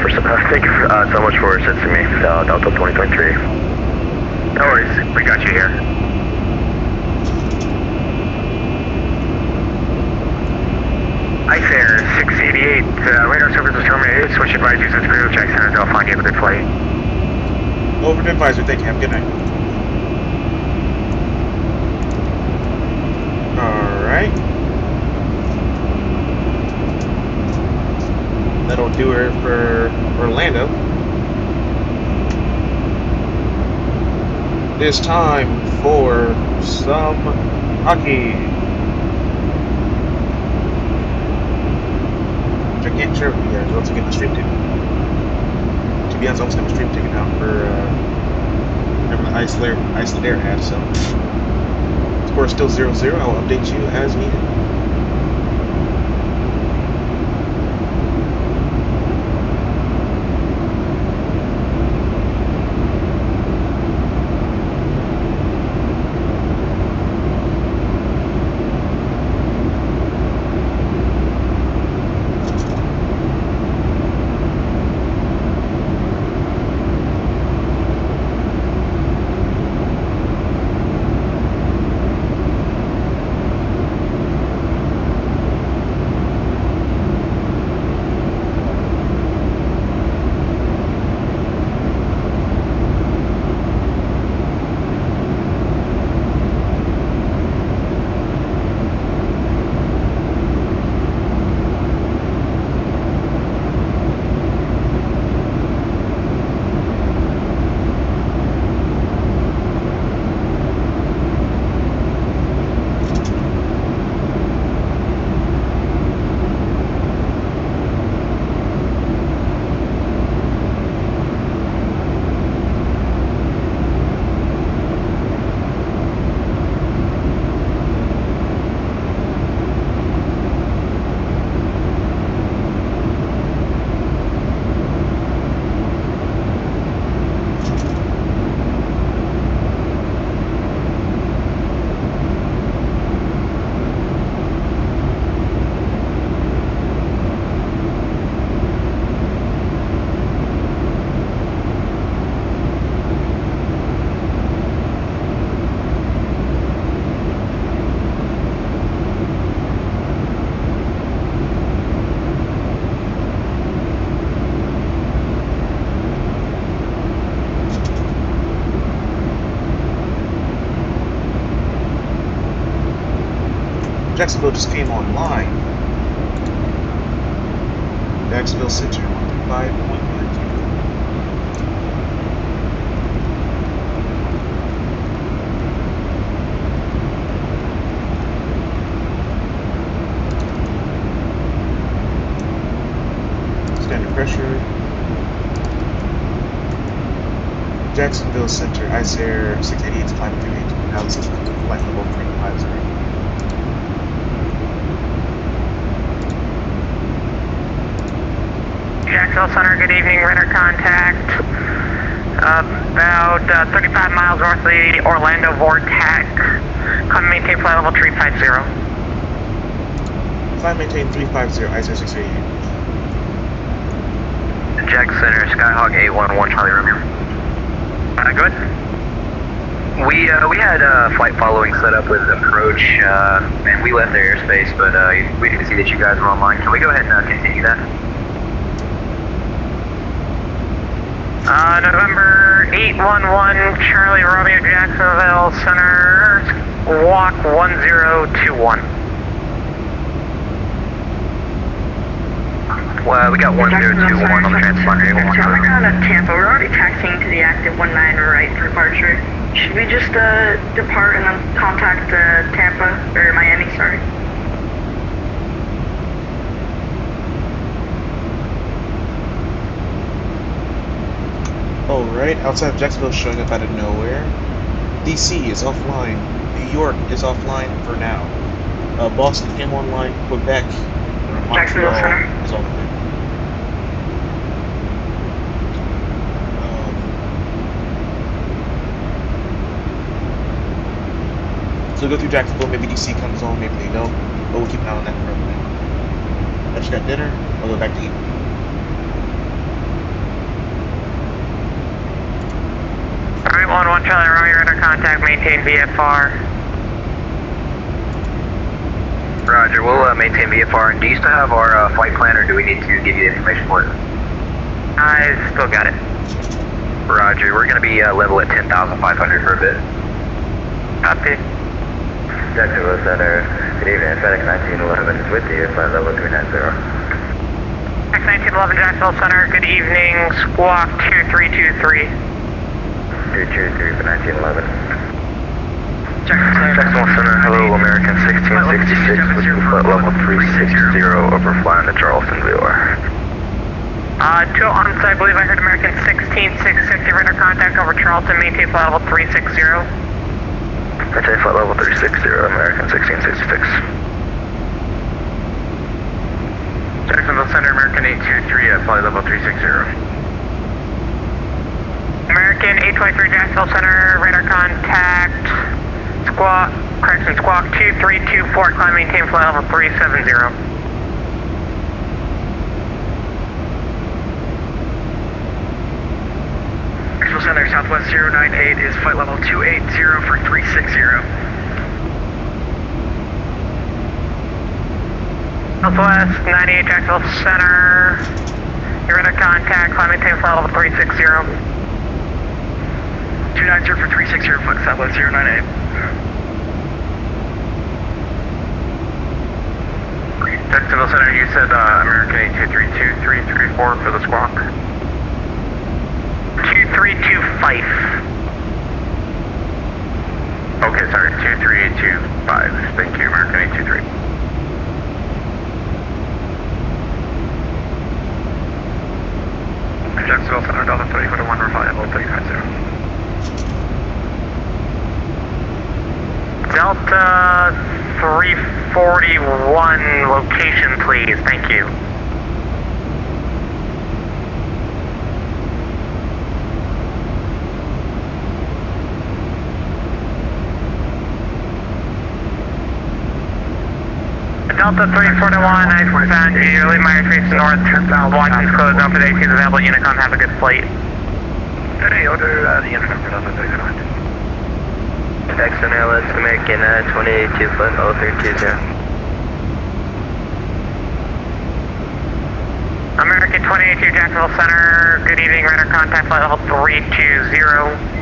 so much for assisting me, Delta 2023. No worries, we got you here. Icelandair 688, radar service is terminated, switch advisories is approved, Jackson is offline, you have a good flight. Over to advisor, thank you, have a good night. Alright. That'll do it for Orlando. It is time for some hockey. I can't share with you guys once I get the stream ticket. To be honest, I almost got my stream ticket out for whatever the Icelandair had, so score is still 0-0. I will update you as needed. Jacksonville just came online. Jacksonville Center, 5.1. Standard pressure. Jacksonville Center, Icelandair 688 to 538, now this is flight level 350. Jacksonville Center, good evening, radar contact. About 35 miles north of the Orlando Vortex. Come maintain flight level 350. Climb maintain 350, Icelandair 688. Jack Center, Skyhawk 811, Charlie Romeo. Good. We had flight following set up with approach, and we left their airspace, but we didn't see that you guys were online. Can we go ahead and continue that? November 811, Charlie Romeo, Jacksonville Center, walk 1021. Well, we got 1021 on the transponder. We're down at Tampa. We're already taxiing to the active 19 right for departure. Should we just depart and then contact Tampa, or Miami, sorry? Alright, outside of Jacksonville showing up out of nowhere. DC is offline. New York is offline for now. Boston came online. Quebec. Jacksonville Center is offline. So go through Jacksonville, maybe DC comes on, maybe they don't, but we'll keep an eye on that for a minute. I just got dinner, I'll go back to eat. Alright, 11 Charlie Romeo, radar contact, maintain VFR. Roger, we'll maintain VFR. And do you still have our flight plan, or do we need to give you the information for it? I still got it. Roger, we're going to be level at 10,500 for a bit. Copy. Jacksonville Center, good evening, FedEx 1911 is with you, flight level 390. FedEx 1911, Jacksonville Center, good evening, squawk 2323. 223 for 1911. Jacksonville Center, hello, American 1666 with flight level 360 over flying to Charlestonville. To on site, I believe I heard American 16660, radar contact over Charleston, maintain flight level 360. Maintain flight level 360, American 1666. Jacksonville Center, American 823 at flight level 360. American 823, Jacksonville Center, radar contact, squawk 2324, climb maintain flight level 370. Center, Southwest 098 is flight level 280 for 360. Southwest 98, Jacksonville Center, you're in a contact, climb maintain flight level 360. 290 for 360, flight Southwest 098. Jacksonville Center, you said American 8232, 334 for the squawk. 2325. Okay, sorry, 23825. Thank you, American 823. Jacksonville Center, Delta 341, reliable 350. Delta 341, location please, thank you. Delta 341, I found you. Early Meyer Street north. Washington's closed down for the ACs available. Unicom, have a good flight. Hey, order the Unicom for Delta 341. Jackson Airlines, American 282 flight level 320. American 282, Jacksonville Center. Good evening, radar contact flight level 320.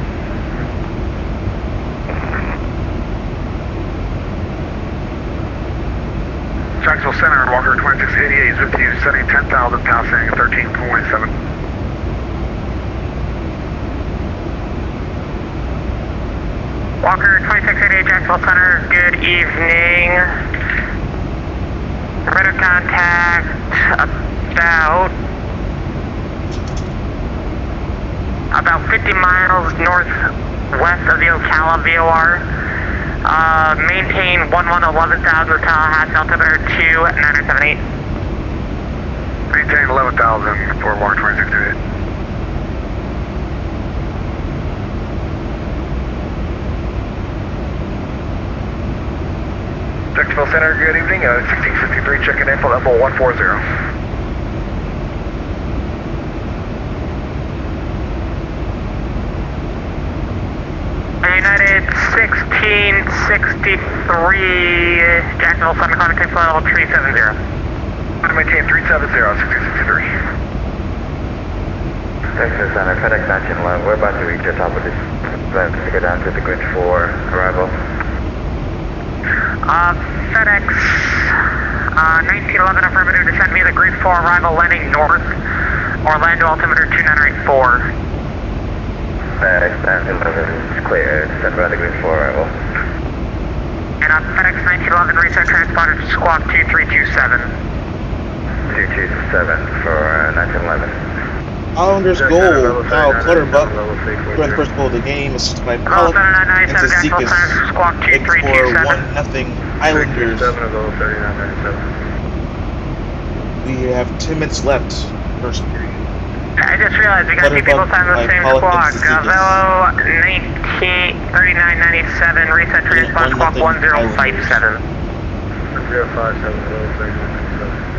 Walker 2688 is with you, setting 10,000, passing 13.7. Walker 2688 Jacksonville Center, good evening. Radar contact about 50 miles northwest of the Ocala VOR. Maintain 11,000 Tallahassee, altimeter 2978. Maintain 11,000 for Walker 2688. Jacksonville Center, good evening. 1663, checking in for level 140. United 1663, Jacksonville Center, contact level 370. Maintain 370, 1663. Texas Center, FedEx 1911, we're about to reach the top of this event to go down to the grid for arrival. FedEx 1911, affirmative, descend via the grid 4, arrival landing north, Orlando, altimeter 2984. FedEx 1911 is clear, descend via the grid 4, arrival. And FedEx 1911, reset transponder to squawk 2327. 227 for 1911. Islanders goal, Kyle Clutterbuck, for the first goal of the game, assisted by Pollock and Zizekas. Score 1-0 Islanders. We have 10 minutes left, first period. I just realized we got two people signed the same squawk. Velo 3997, reset transponder squawk 1057. 057.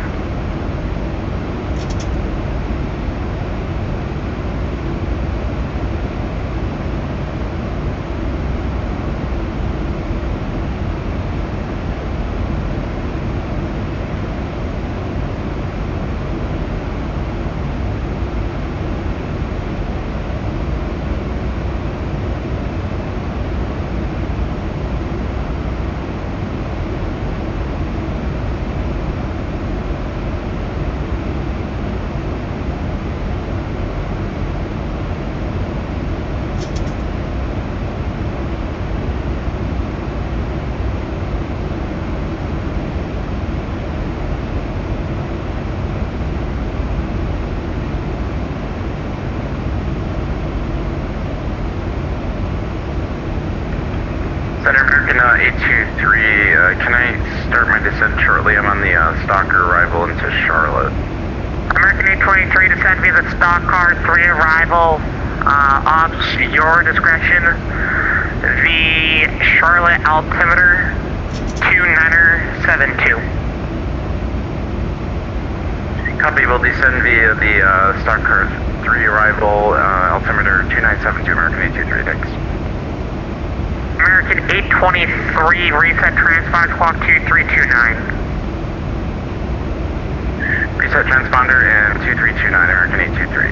Center American 823, can I start my descent shortly? I'm on the Stalker arrival into Charlotte. American 823, descend via the Stalker 3 arrival, ops your discretion. The Charlotte altimeter 2972. Copy, we'll descend via the Stalker 3 arrival, altimeter 2972, American 823, thanks. American 823, reset transponder squawk 2329. Reset transponder and 2329, American 823.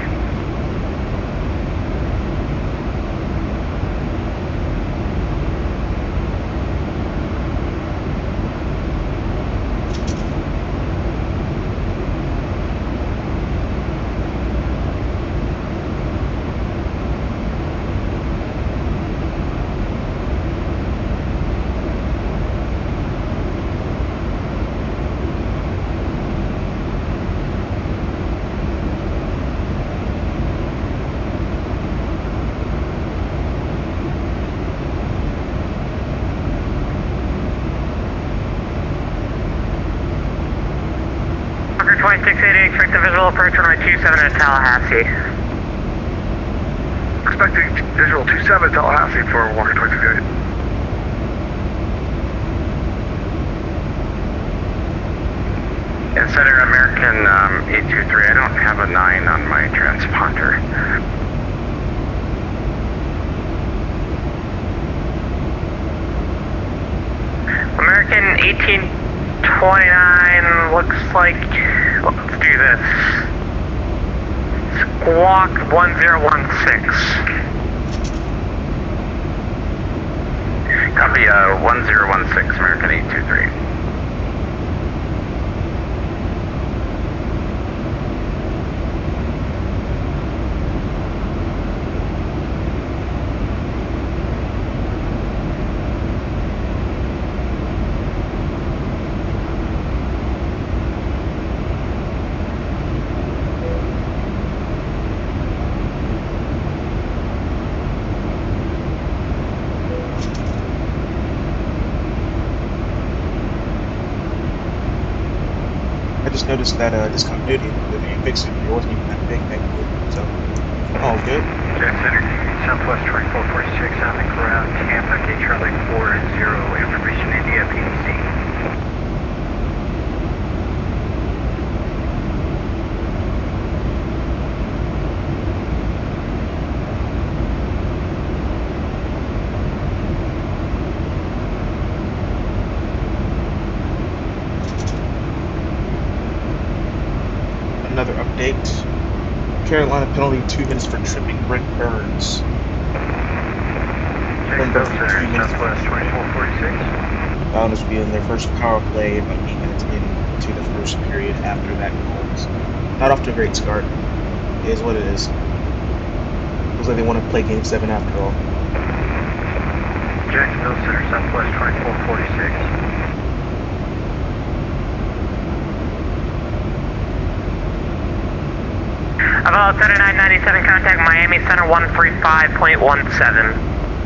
Walker 2688, expect the visual approach runway 27 at Tallahassee. Expecting visual 27 Tallahassee for Walker 2688. And Center American 823, I don't have a 9 on my transponder. American 1829, looks like, let's do this. Squawk 1016. Copy 1016, American 823. just noticed that discontinuity that they fixed it. It wasn't even that big back then. So, all good. Jack Center, Southwest 2446 on the ground, Tampa, K Charlie 40, information India, PDC. Another update. Carolina penalty 2 minutes for tripping Brent Burns. Southwest 2446. Islanders will be in their first power play about 8 minutes into the first period after that goal. Not off to a great start. It is what it is. Looks like they want to play Game 7 after all. Jacksonville Center, Southwest 2446. About 3997, contact Miami Center 135.17.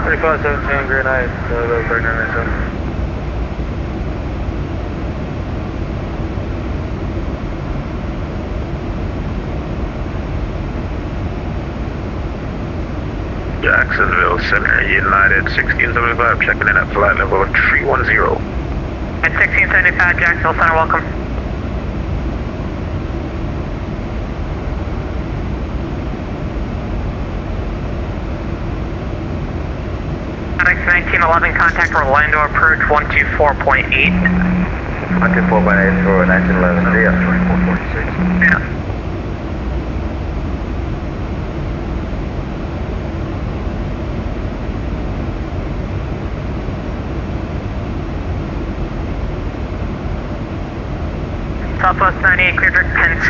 2517, Green Eye, 3997. Jacksonville Center, United 1675, checking in at flight level 310. At 1675, Jacksonville Center, welcome. FedEx 1911, contact Orlando approach 124.8. 124.8 for 1911, see ya. 2446. Yeah. Southwest 98, clear direct Penn C.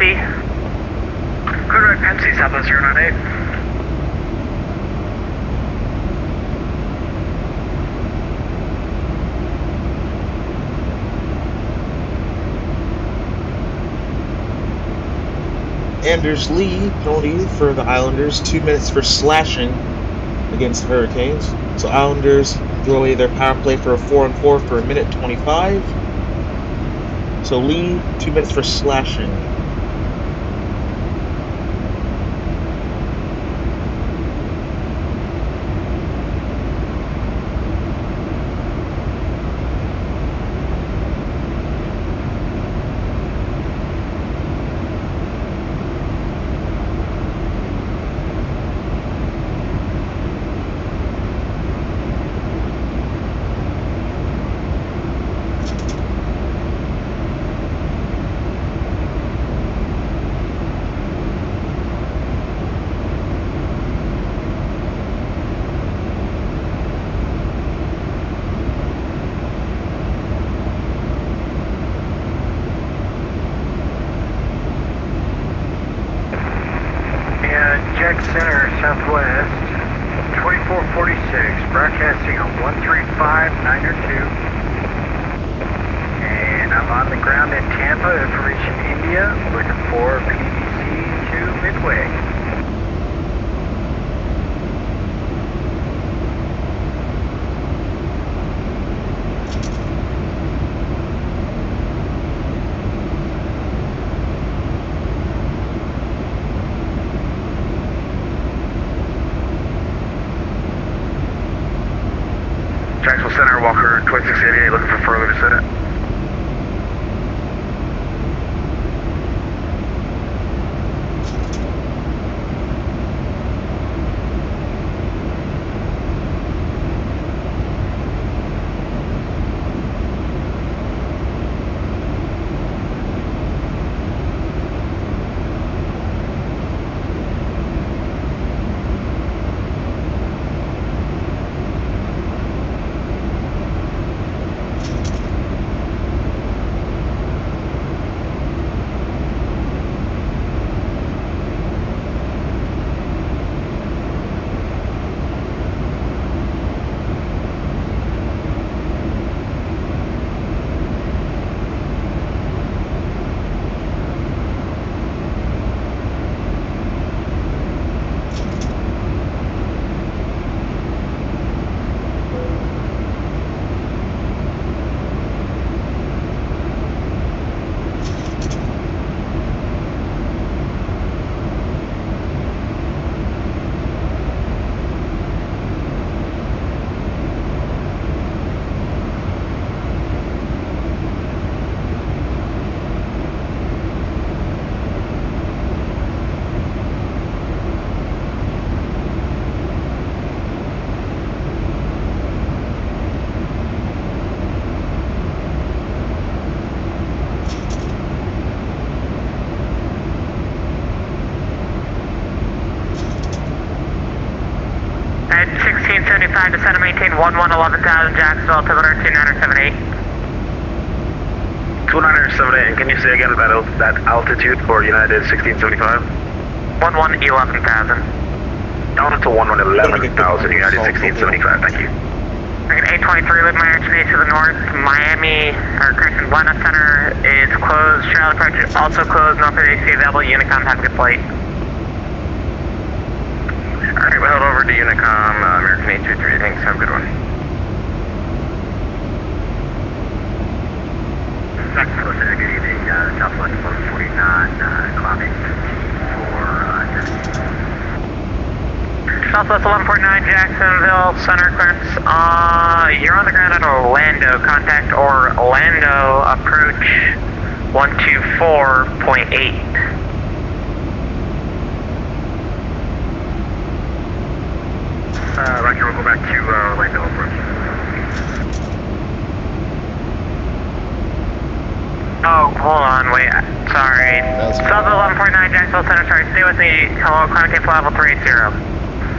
Clear direct Penn C, Southwest 098. Anders Lee penalty for the Islanders, 2 minutes for slashing against the Hurricanes. So Islanders throw away their power play for a 4-on-4 for 1:25. So Lee, 2 minutes for slashing. Jack Center, Southwest, 2446, broadcasting on 135.902. And I'm on the ground in Tampa, information India, looking for PDC to Midway. Jacksonville Center, Walker 2688, looking for further descendant. United 1675, descend and maintain 11,000, Jacksonville, altimeter 2978. 2978, and can you say again that altitude for United 1675? 11,000. Down to 11,000, United 1675, thank you. 823 with my airspace to the north. Miami, or correction, Atlanta Center is closed. Charlotte approach is also closed. North of AC available. Unicom, have a good flight. Alright, we'll head over to Unicom, American 823. Thanks, have a good one. Southwest, good evening. Southwest 149, climbing Southwest 1149, Jacksonville, center clearance. You're on the ground at Orlando. Contact Orlando, approach 124.8. Roger, we'll go back to Orlando approach. Oh, hold on, wait, sorry. Southwest 1149, Jacksonville Center, sorry, stay with me. Hello, climate tape level 380.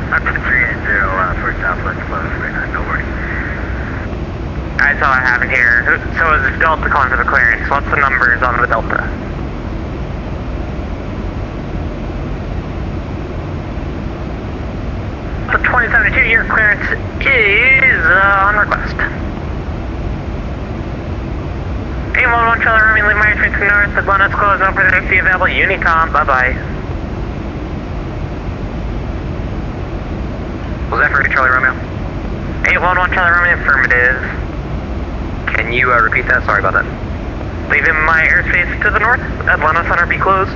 Up to 380 for Southwest 1149, no worries. That's all I have in here. So is Delta calling for the clearance? What's the numbers on the Delta? The 2072, your clearance is on request. 811 Charlie Romeo, leave my airspace to the north. Atlanta's closed, no further AC available. Unicom, bye-bye. Was that for Charlie Romeo? 811 Charlie Romeo, affirmative. Can you repeat that? Sorry about that. Leaving my airspace to the north. Atlanta Center be closed.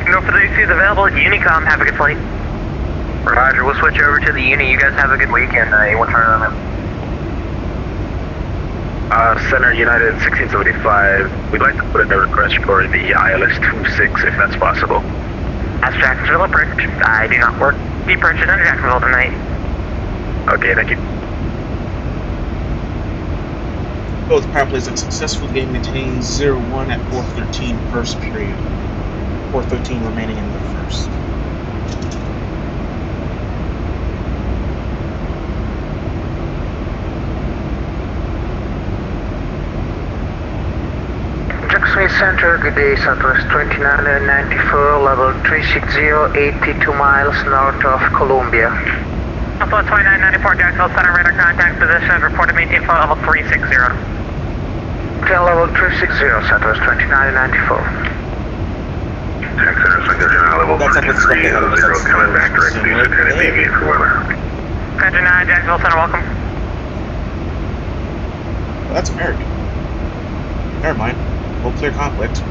No further AC is available. Unicom, have a good flight. Roger, we'll switch over to the Uni. You guys have a good weekend. 8-1 Charlie Romeo. Center United 1675. We'd like to put in a request for the ILS 26 if that's possible. That's Jacksonville approach. I do not work the approaches in Jacksonville tonight. Okay, thank you. Both power plays have successfully been maintained 0-1 at 413 first period. 413 remaining in the first. Jacksonville Center, good day, Southwest 2994, level 360, 82 miles north of Columbia. Southwest 2994, Jacksonville Center, radar contact position, reported maintain flight level 360. Maintain level 360, Southwest 2994. Jackson, level 330, coming back direct to Lieutenant Navy for weather. Country 9, Jacksonville Center, welcome. Well, that's American. Never mind. We'll clear conflict.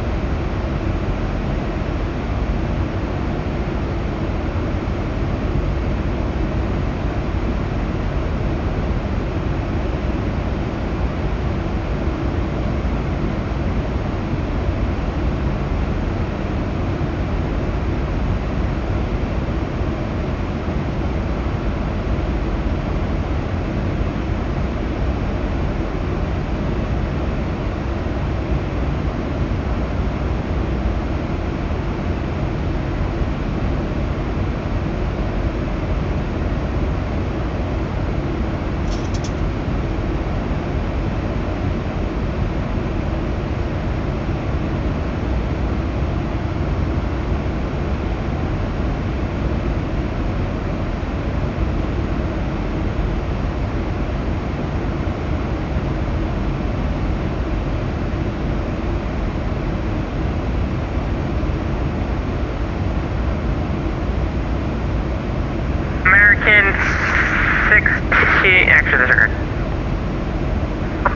Actually, there's a record.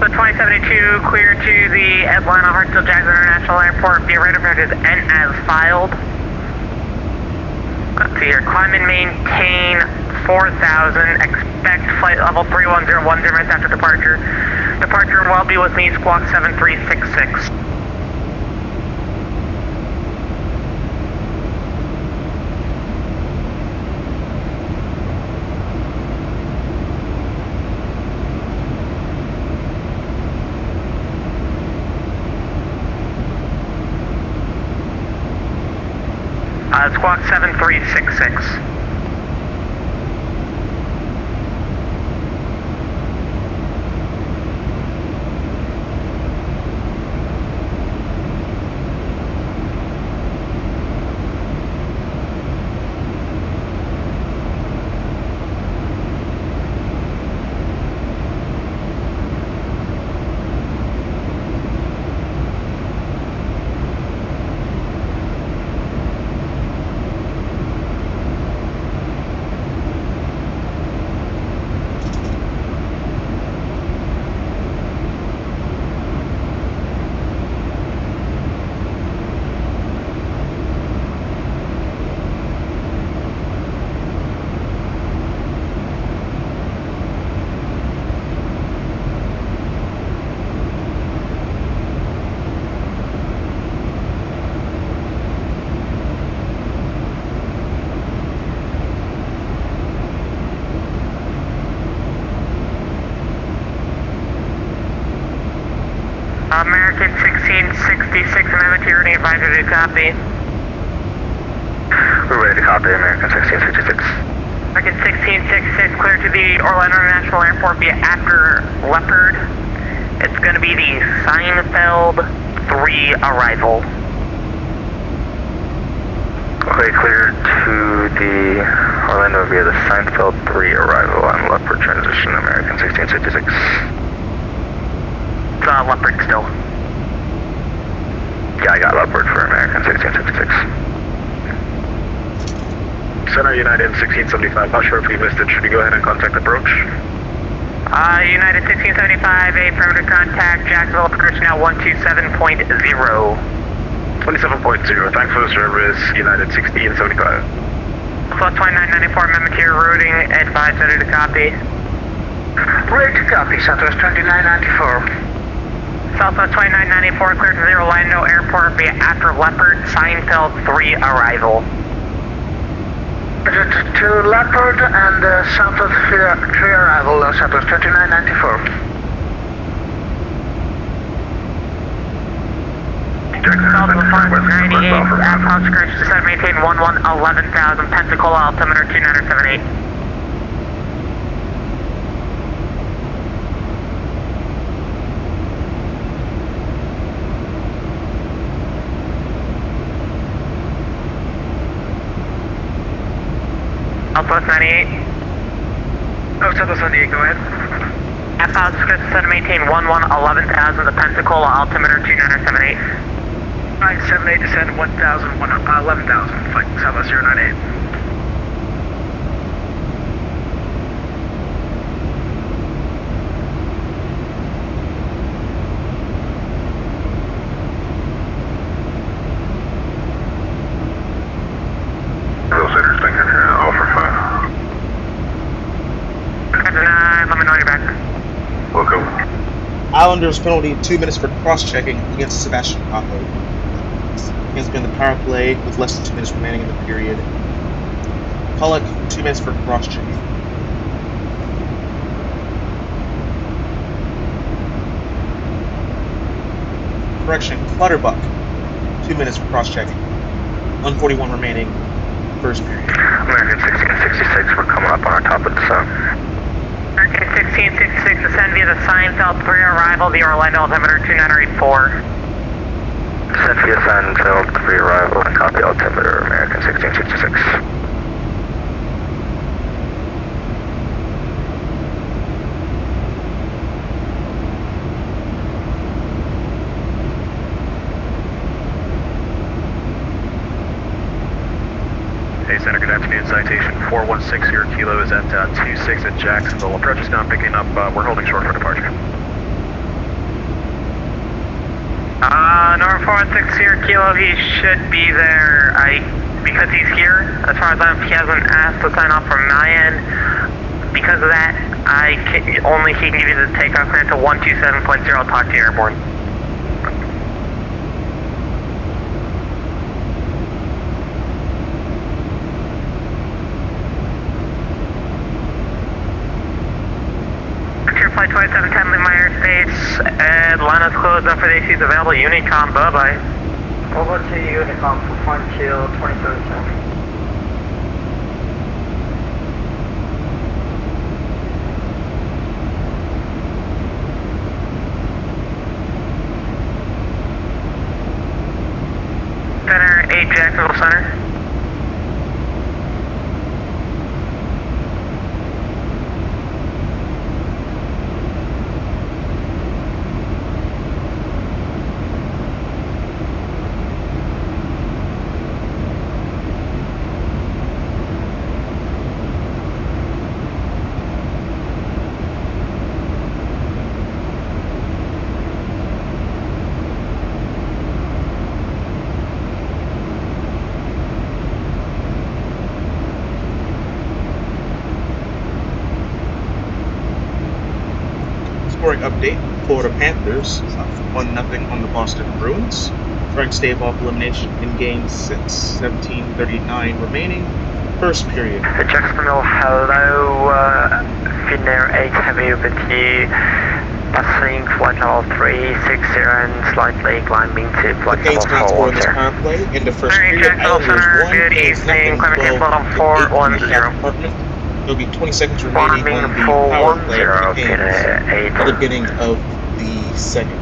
The 2072 clear to the Atlanta Hartsfield Jackson International Airport. Be right approach is N as filed. Let's see here. Climb and maintain 4,000. Expect flight level 310 minutes after departure. Departure will be with me, squawk 7366. Squawk 7366. American 1666, Amendment to your name, advisory to copy. We're ready to copy, American 1666. American 1666, clear to the Orlando International Airport via after Leopard. It's going to be the Seinfeld 3 arrival. Okay, clear to the Orlando via the Seinfeld 3 arrival on Leopard transition, American 1666. It's Leopard still. Yeah, I got Leopard for American 1666. Center United 1675, not sure if we missed it. Should we go ahead and contact approach? United 1675, a perimeter contact, Jacksonville approach now 127.0. 27.0, thanks for the service, United 1675. Plus 2994, amendment to your routing, advise ready to copy. Ready to copy, Southwest 2994. Southwest 2994, clear to the Orlando Airport via after Leopard, Seinfeld 3 arrival. To Leopard and Southwest 3 arrival, Southwest 2994. Southwest 98, Approach correction, descend, maintain 11,000, Pensacola, altimeter 2978. Southwest 98. Oh, Southwest 98, go ahead. Approach correction, descend, maintain 11,000, the Pensacola, altimeter 2978. 978, descend 11,000, flight Southwest 098. Center, thinking here, offer 5. Captain 9, let me know you're back. Welcome. Islanders penalty 2 minutes for cross-checking against Sebastian Capo. He has been in the power play with less than 2 minutes remaining in the period. Pollock, 2 minutes for cross-checking. Correction, Clutterbuck, 2 minutes for cross-checking. 141 remaining, first period. American 1666, we're coming up on our top of the sun. American 1666, descend via the Seinfeld 3 arrival, the Orlando altimeter 2984. Descend via Seinfeld 3 arrival and copy altimeter, American 1666. Hey, Center, good afternoon. Citation 416, your kilo is at 26 at Jacksonville. Approach is now picking up. We're holding short for departure. Number 416 here, kilo, he should be there. Because he's here, as far as I know, he hasn't asked to sign off from my end. Because of that, he can give you the takeoff clearance to 127.0. I'll talk to you airborne. Flight 2710, leave my airspace. Atlanta's closed up for the ACs available. Unicom, bye-bye. Over to Unicom for Frontier 2710. Center 8, Jacksonville Center. Update, Florida Panthers up 1-0 on the Boston Bruins. Frank stave off elimination in Game 6, 17:39 remaining, first period. Jacksonville, hello, Finnair 8 Heavy with you. Passing flight level 360 and slightly climbing to flight Okay, level transport in this 410. pathway. In the first Alright, period, Jacksonville Islanders Center, 1 good is evening, happening climbing to 12 flight to level 8 in the 410. South Department. There will be 20 seconds remaining Climbing on the full power play 10, for the okay, Canes 8. at the beginning of the second.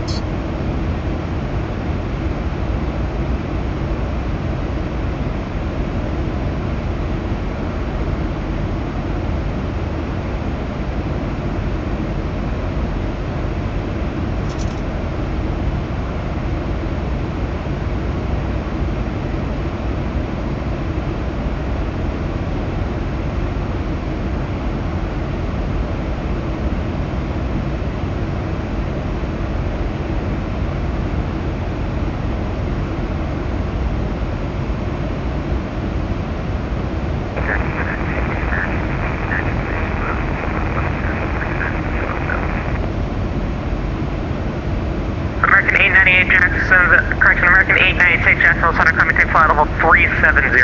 American 898 Jackson, correction, American 896 Jacksonville Center, coming to flight level 370.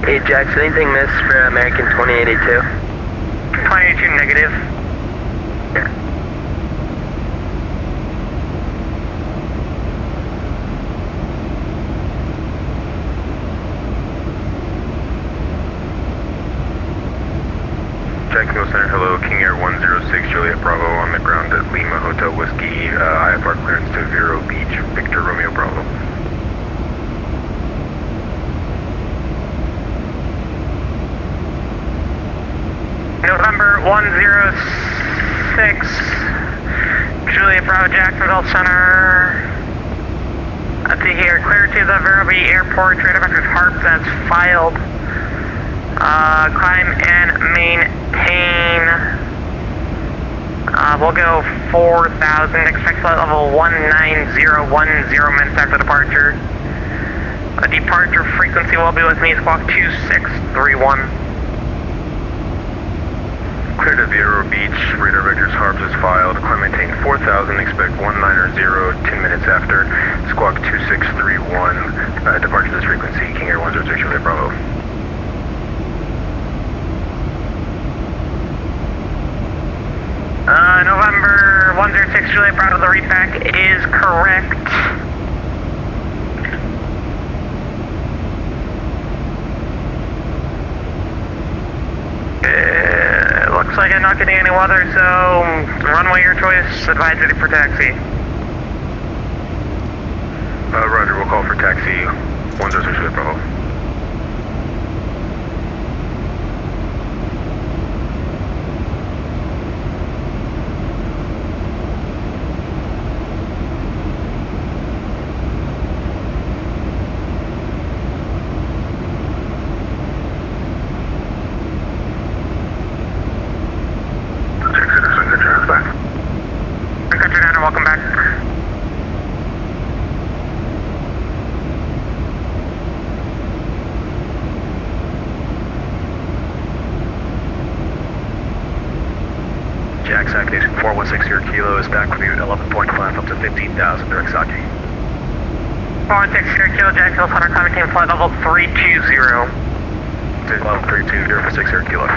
Hey Jackson, anything missed for American 2082? 2082 negative. Yeah. Jacksonville Center, hello, King Air 106, Juliet Bravo on the ground at Lima Hotel Whiskey, IFR clearance to Vero Beach, Victor Romeo Bravo. November 106, Juliet Bravo, Jacksonville Center. Let's see here, clear to the Vero Beach Airport, radar vectors HARPs as filed. Climb and maintain. We'll go 4,000, expect flight level 19010 minutes after departure. Departure frequency will be with me, squawk 2631. Clear to Vero Beach, radar vectors HARPs is filed, climb maintain 4,000, expect 190, 10 minutes after, squawk 2631, departure this frequency, King Air 106, Juliet Bravo. November 106, Juliet Bravo, the repack is correct. Looks like I'm not getting any weather, so runway your choice, advise ready for taxi. Roger, we'll call for taxi 106 Juliet Bravo. Welcome back. Jax Activation 4160 Kilo is back with you at 11.5 up to 15,000 direct Saki. 4160 Kilo, Jacksonville Center, climbing team flight level 320. Level 320 for 60 Kilo.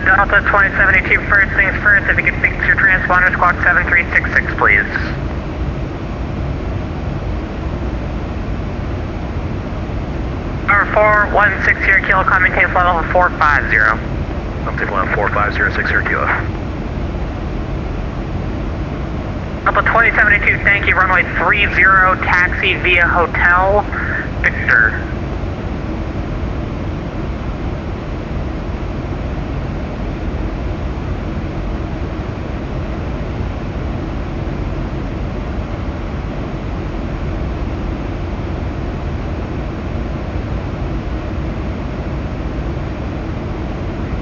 Delta 2072, first things first, if you could fix your transponder, squawk 7366, please. Number 416 here, kilo, climb maintain flight level 450. Something level 450, 60 kilo. Delta 2072, thank you, runway 30, taxi via Hotel Victor.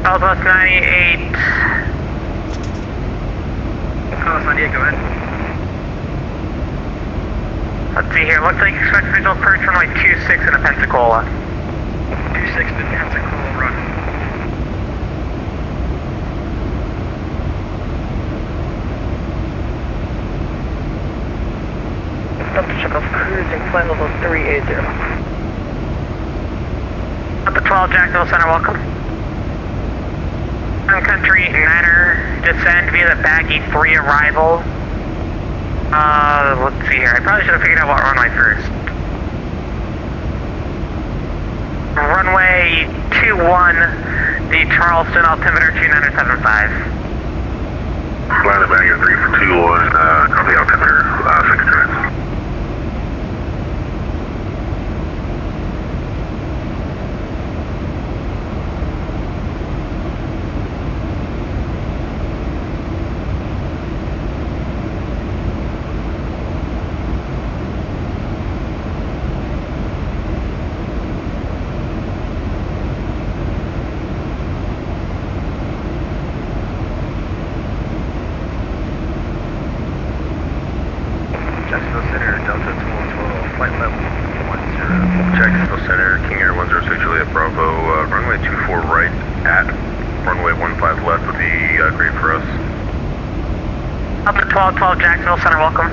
Southwest 98. Southwest 98, go ahead. Let's see here, looks like expect visual approach runway 26 in a Pensacola. 26 in Pensacola, run. Delta check off cruising, flight level 380. Delta 12, Jacksonville Center, welcome. Country Manor, descend via the Baggy 3 arrival. Let's see here. I probably should have figured out what runway first. Runway 21, the Charleston altimeter 2975. Flying the Baggy 3 for 21, copy altimeter, 6 minutes. Delta 12, Jacksonville Center, welcome.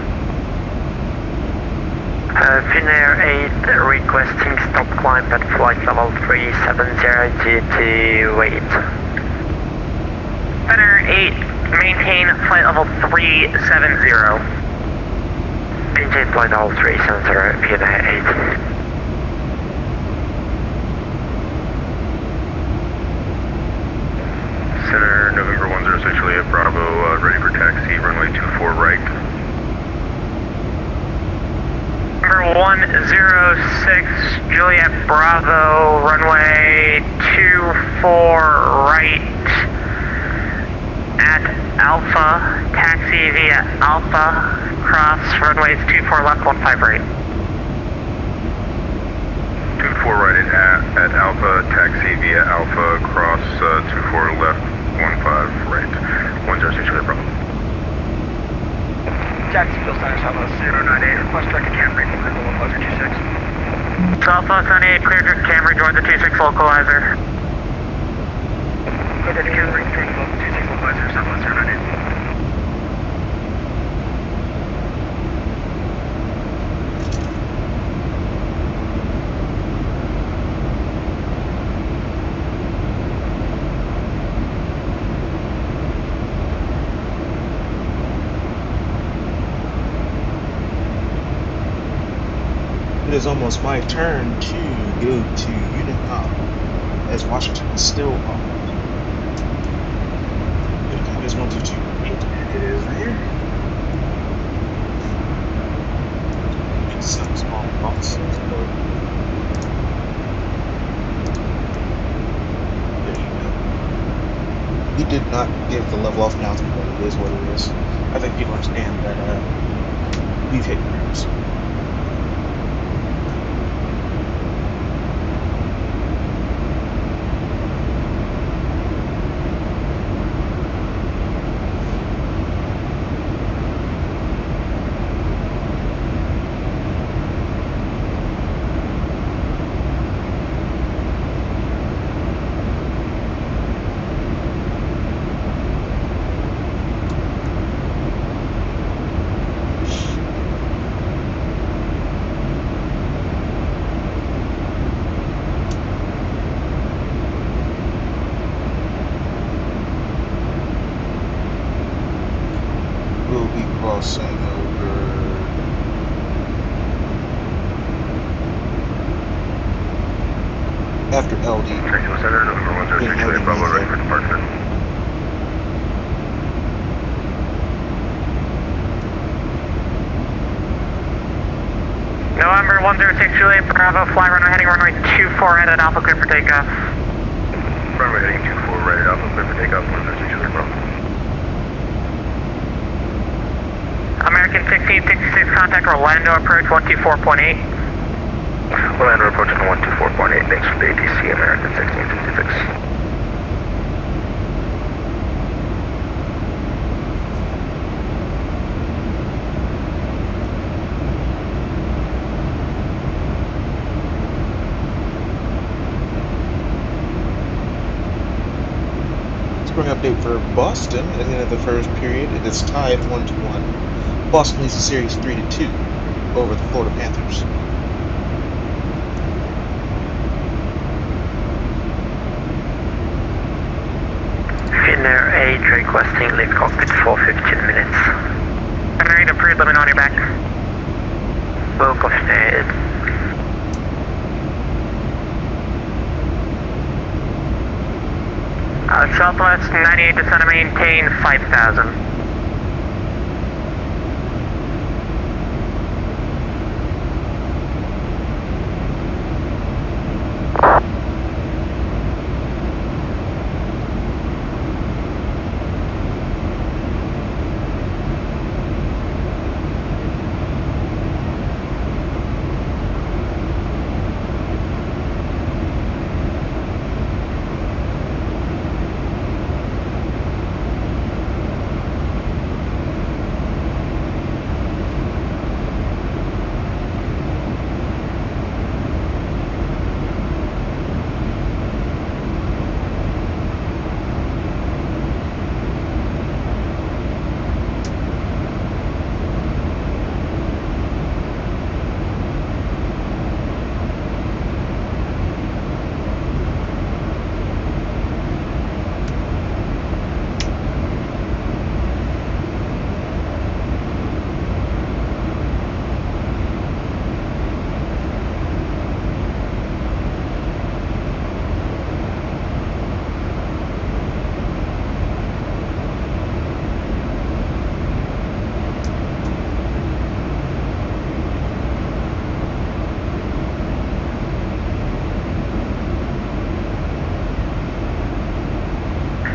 Finnair 8 requesting stop climb at flight level 370 due to wait. Finnair 8, maintain flight level 370. Maintain flight level 370, Finnair 8. Center, November 106 Juliet Bravo, ready for taxi, runway 24 right. Number 106 Juliet Bravo, runway 24 right at Alpha, taxi via Alpha, cross runways 24 left, 15 right. 24 right at Alpha, taxi via Alpha, cross 24 left, 15 right, 106 Juliet Bravo. Jacksonville Center, Southwest 098, request direct to Camry, clear localizer 26. Southwest 98, clear direct Camry, join the 26 localizer. Clear direct Camry, join the 26 localizer, Southwest 098. It is almost my turn to go to Unicom, as Washington is still on. Unicom is 122. It is right here. It's some small boxes. There you go. He did not give the level off announcement, but it is what it is. I think people understand that we've hit cruise. after LD. Tranquil Center, November 103, Juliet Bravo, ready for departure. November 106, Juliet Bravo, fly runway heading runway 24, headed Alpha, clear for takeoff. Runway heading 24, right at Alpha, clear for takeoff, 106, Juliet Bravo. American 1666, contact Orlando, approach 124.8. Orlando approaching 124.8, thanks for the ATC, American 1666. Spring update for Boston at the end of the first period. It is tied 1-1. Boston leads the series 3-2 over the Florida Panthers. Finnair 8 requesting lift cockpit for 15 minutes. Finnair 8 approved, let me know on your back. Will copy Finnair 8. Southwest 98 descent, maintain 5,000.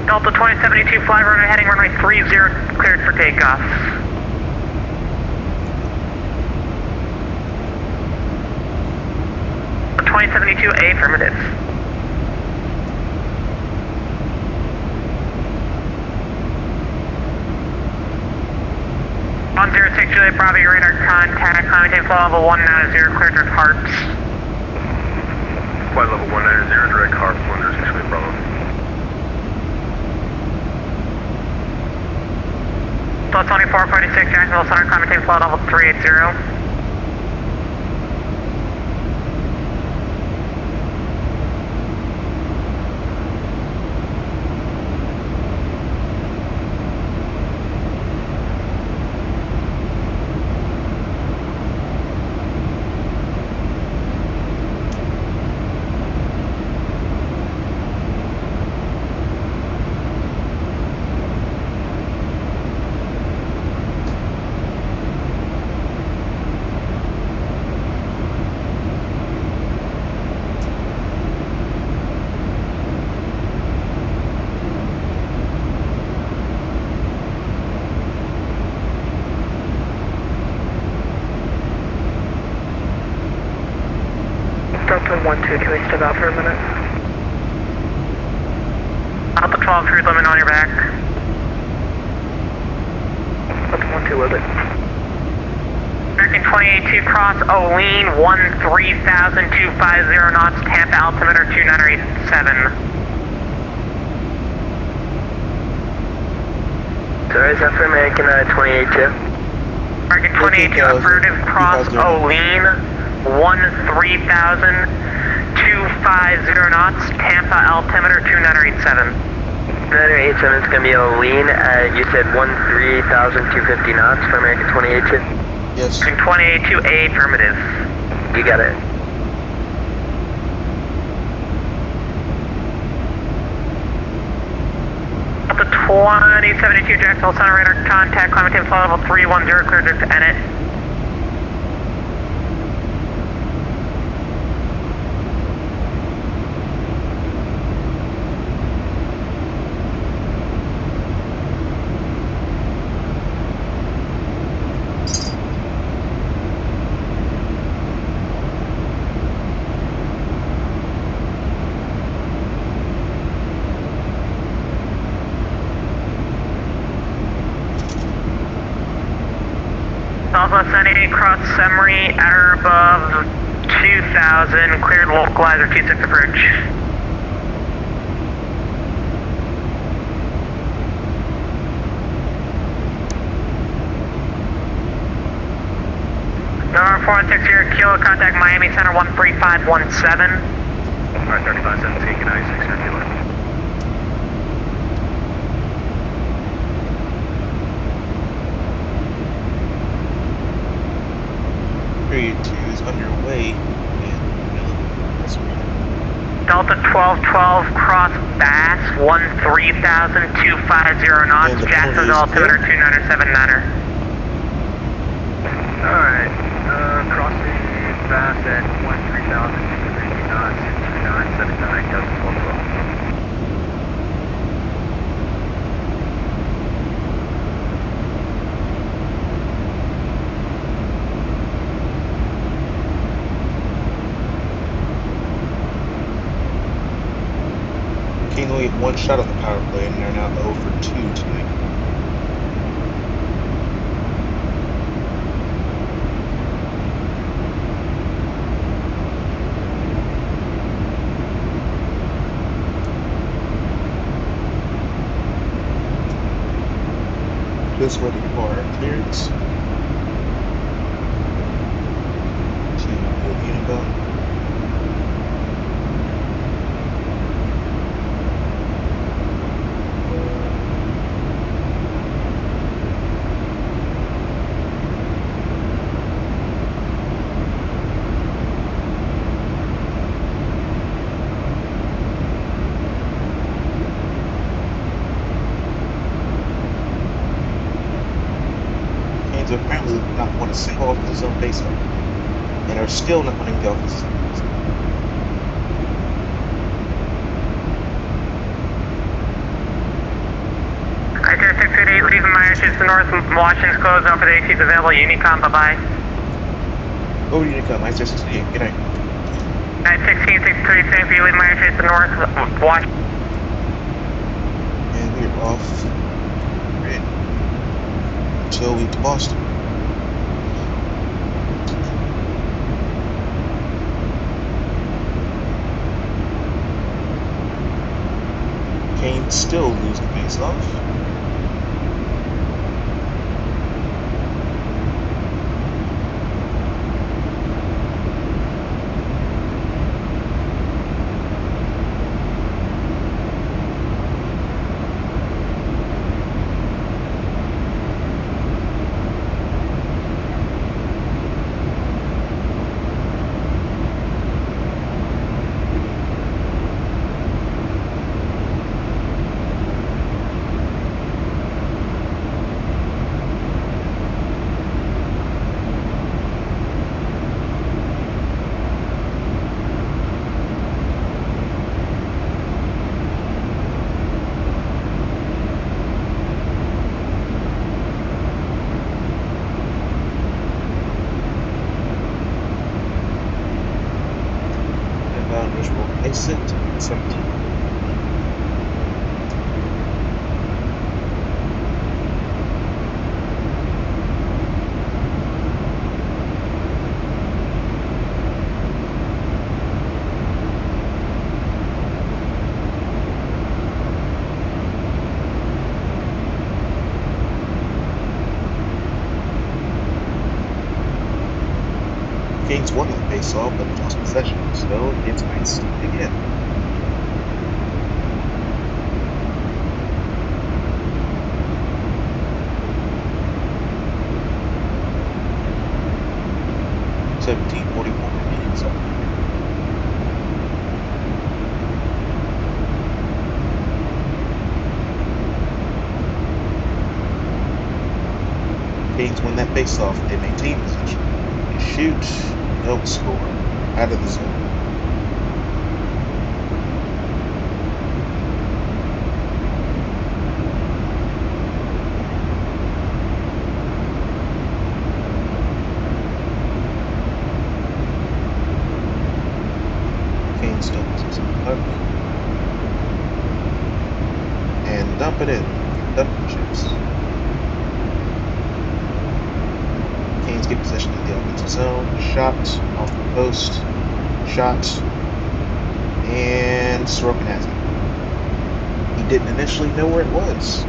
Delta 2072, fly runway heading runway 30, cleared for takeoff. The 2072A, affirmative. On 06, Juliet Bravo, your radar contact, maintain flight level 190, cleared for harps. Flight level 190, direct harps, 106, Juliet Bravo. Plus 2446, Jacksonville Center, maintain flight level 380. Delta 12, can we step out for a minute? Delta 12, cruise limit on your back. Delta 12 with it. American 282, cross Olean, 13,250 knots, Tampa altimeter 2987. Sorry, is that for American 282? American 282, affirmative, cross Olean, 13,250 knots, Tampa altimeter 2987. 2987 is going to be Olean. You said 13,250 knots for American 282? Yes. 282A, affirmative. You got it. Delta 2072, Jacksonville Center radar contact, climate team flight level 310, cleared to end it. Southwest 98, cross Semory at or above 2000, cleared localizer 26 approach. Number 460 Kilo, contact Miami Center 13517. Alright, 3517, good night, 6 Kilo. Period 2 is underway in Delta 1212, cross Bass 13000, 250 knots, Jacksonville altimeter 2979er. Alright, crossing Bass at 13000, 230 knots, 2979, Delta 1212. King only had one shot on the power play, and they're now 0 for 2 tonight. Just ready for clearance to Unibel. Apparently not want to single off the zone base up, and are still not wanting to go off the zone. Itinerary 688, leaving my airspace to the north, Washington's closed, over the AT's available, Unicom, bye-bye. Over Unicom, ISR 68, good night. Night 16, 630, same for you, leaving my airspace to the north, Washington. And we are off grid until we get to Boston. Kane still lose the base off. Exit 17. Gains one on the base off, but lost possession, so it's nice again. Minutes up. Canes win that face-off. They maintain position. They shoot, don't score. Out of the zone. Canes don't possess the puck. And dump it in. Dump chips. Canes get possession of the offensive zone. Shot off the post. Shot. And Sorokin has it. He didn't initially know where it was.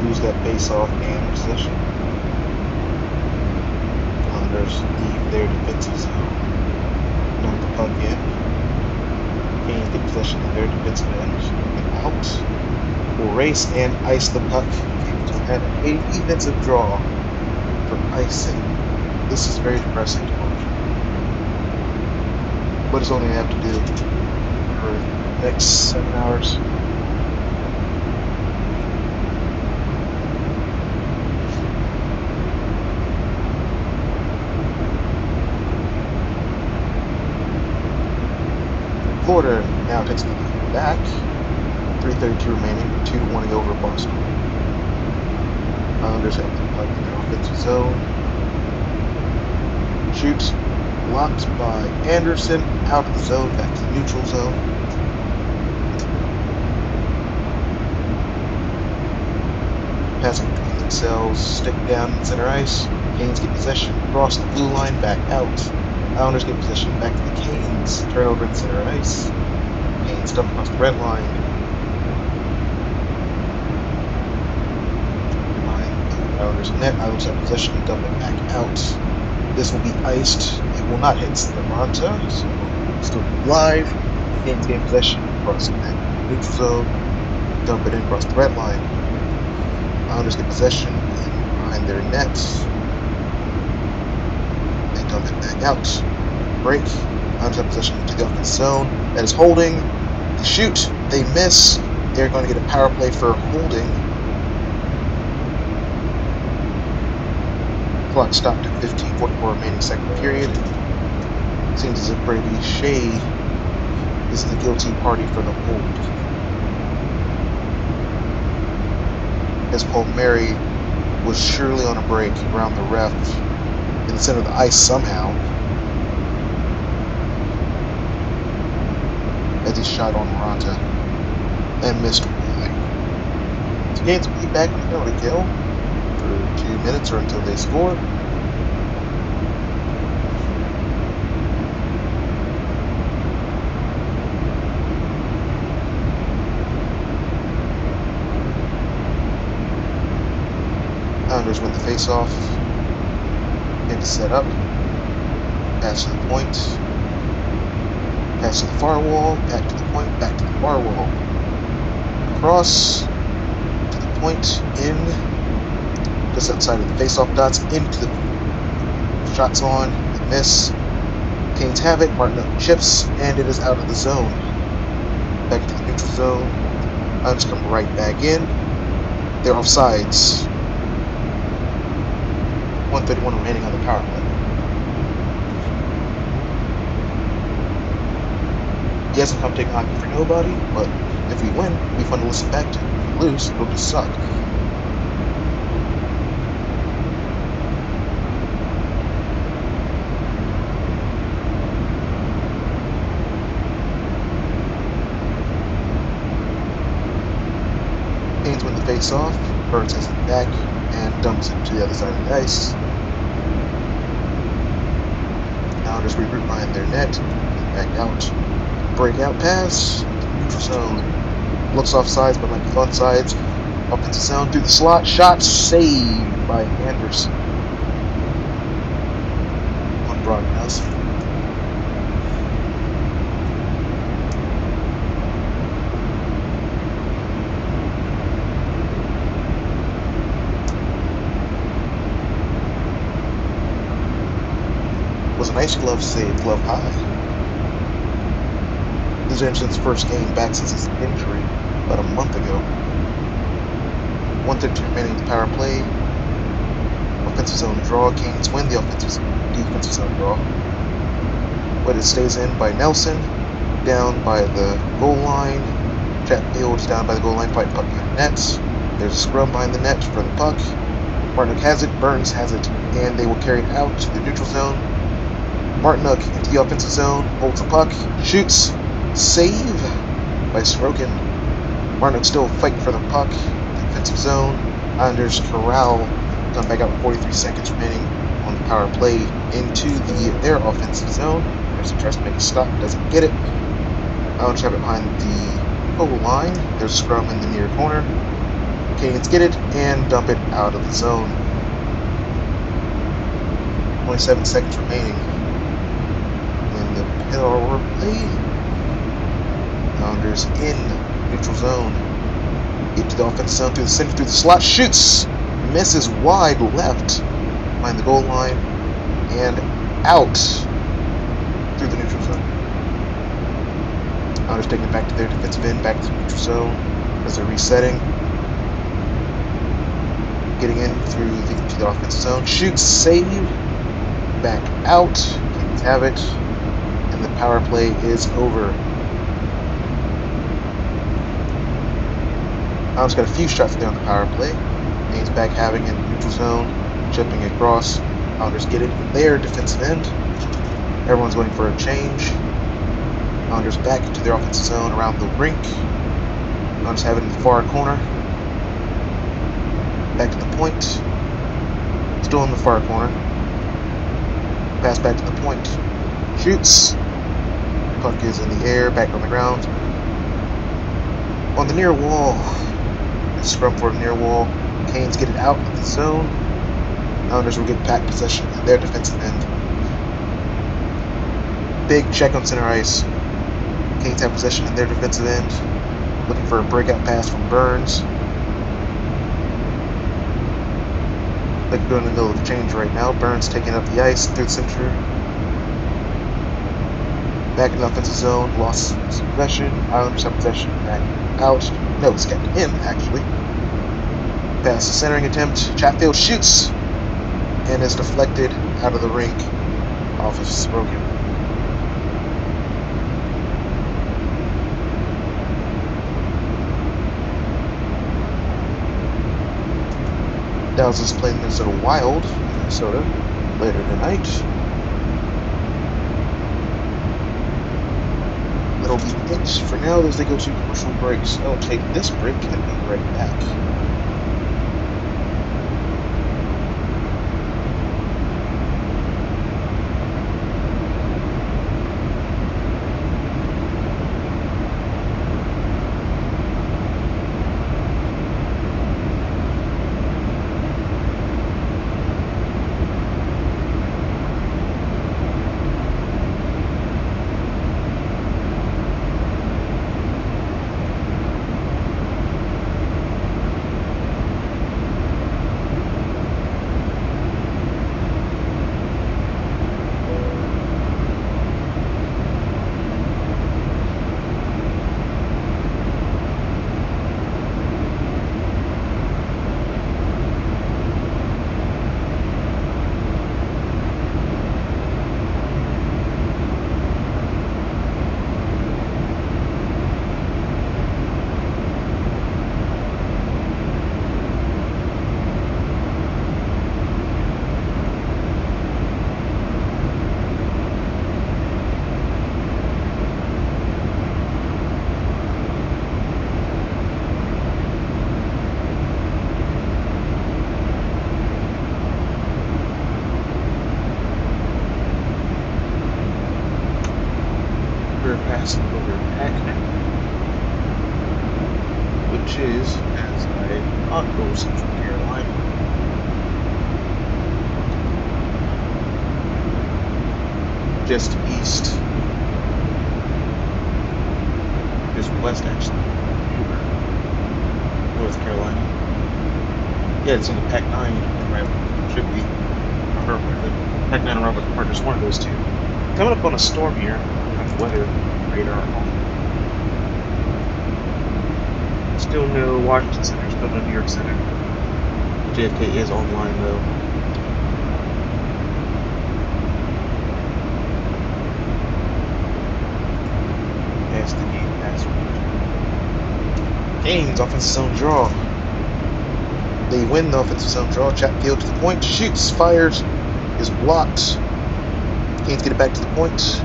Lose that face-off and possession. Islanders leave their defensive zone. Dump the puck in. Canes get possession of their defensive end. Get out. Will race and ice the puck. Canes will have a defensive draw for icing. This is very depressing to watch. What is all they have to do for the next 7 hours? Florida now takes the lead back. 3:32 remaining, 2-1 to go over Boston. Islanders have the puck in their offensive zone. Shoots, blocked by Anderson, out of the zone, back to the neutral zone. Passing between themselves, stick down in center ice. Canes get possession, cross the blue line, back out. Islanders get possession back to the Canes. Turnover in center ice. Canes dump across the red line. Islanders net. Islanders have possession and dump it back out. This will be iced. It will not hit the Ronta, so still live. Canes gain possession across the net. Neutral zone. Dump it in across the red line. Islanders get possession behind their nets. Dump it back out. Break. Islanders have possession to the offensive zone. That is holding. They shoot. They miss. They're going to get a power play for holding. Clock stopped at 15:44 remaining second period. Seems as if Brady Shea is the guilty party for the hold. As Palmieri was surely on a break around the ref in the center of the ice somehow, as he shot on Moranta and missed wide. So Canes will be back in the penalty kill for 2 minutes or until they score. Islanders win the face-off. And to set up. Pass to the point. Pass to the far wall. Back to the point. Back to the far wall. Cross to the point. In. Just outside of the face-off dots. Into the shots on. They miss. Canes have it. Martin up chips. And it is out of the zone. Back to the neutral zone. Islanders come right back in. They're offsides. 1:31 remaining on the power play. He hasn't come taking hockey for nobody, but if we win, it'll be fun to listen back to. If we lose, it'll just suck. Canes win the face-off. Burns has it back and dumps it to the other side of the ice. Islanders regroup behind their net, back out. Breakout pass. Neutral zone. Looks off sides, but might be on sides. Offensive zone through the slot. Shot saved by Anderson. On broadcast. Was a nice glove save, glove high. This is Anderson's first game back since his injury about a month ago. 1:32 remaining in the power play. Offensive zone draw. Canes win the defensive zone draw. But it stays in by Nelson. Down by the goal line. Chatfield's down by the goal line, fighting puck behind the nets. There's a scrum behind the net for the puck. Martinook has it, Burns has it, and they will carry it out to the neutral zone. Martinook into the offensive zone, holds the puck, shoots, save by Sorokin. Martinook still fighting for the puck. Defensive zone. Islanders corral. Come back out with 43 seconds remaining on the power play into their offensive zone. Anderson tries to make a stop, doesn't get it. Islanders have it behind the goal line. There's a scrum in the near corner. Canadians get it and dump it out of the zone. 27 seconds remaining in the power play. Islanders in neutral zone. Into the offensive zone through the center, through the slot, shoots, misses wide left behind the goal line, and out through the neutral zone. Islanders taking it back to their defensive end, back to the neutral zone as they're resetting. Getting in through to the offensive zone, shoots, save, back out. Canadians have it, and the power play is over. Islanders got a few shots there on the power play. Canadians back having it in the neutral zone, chipping across. Islanders get it from their defensive end. Everyone's waiting for a change. Islanders back into their offensive zone around the rink. Islanders have it in the far corner. Back to the point. Still in the far corner. Pass back to the point. Shoots. Puck is in the air, back on the ground. On the near wall. Scrum for the near wall. Canes get it out of the zone. Islanders will get back possession in their defensive end. Big check on center ice. Canes have possession in their defensive end. Looking for a breakout pass from Burns. They could go in the middle of the change right now. Burns taking up the ice through the center. Back in the offensive zone. Lost possession. Islanders have possession. Back out. No, it's kept in, actually. Pass the centering attempt. Chatfield shoots and is deflected out of the rink off of Sorokin. Dallas is playing Minnesota Wild in Minnesota later tonight. That'll be it for now as they go to commercial breaks. I'll take this break and be right back. which is, as I thought, over Central Carolina. Just east. Just west, actually. North Carolina. Yeah, it's on the Pac-9, right? Should be. Or the Pac-9 or Robert Partners, one of those two. Coming up on a storm here. Got the weather radar on. Still no Washington Center, still no New York Center. JFK is online though. That's the game password. Gaines, offensive zone draw. They win the offensive zone draw. Chatfield to the point, shoots, fires, is blocked. Gaines get it back to the point.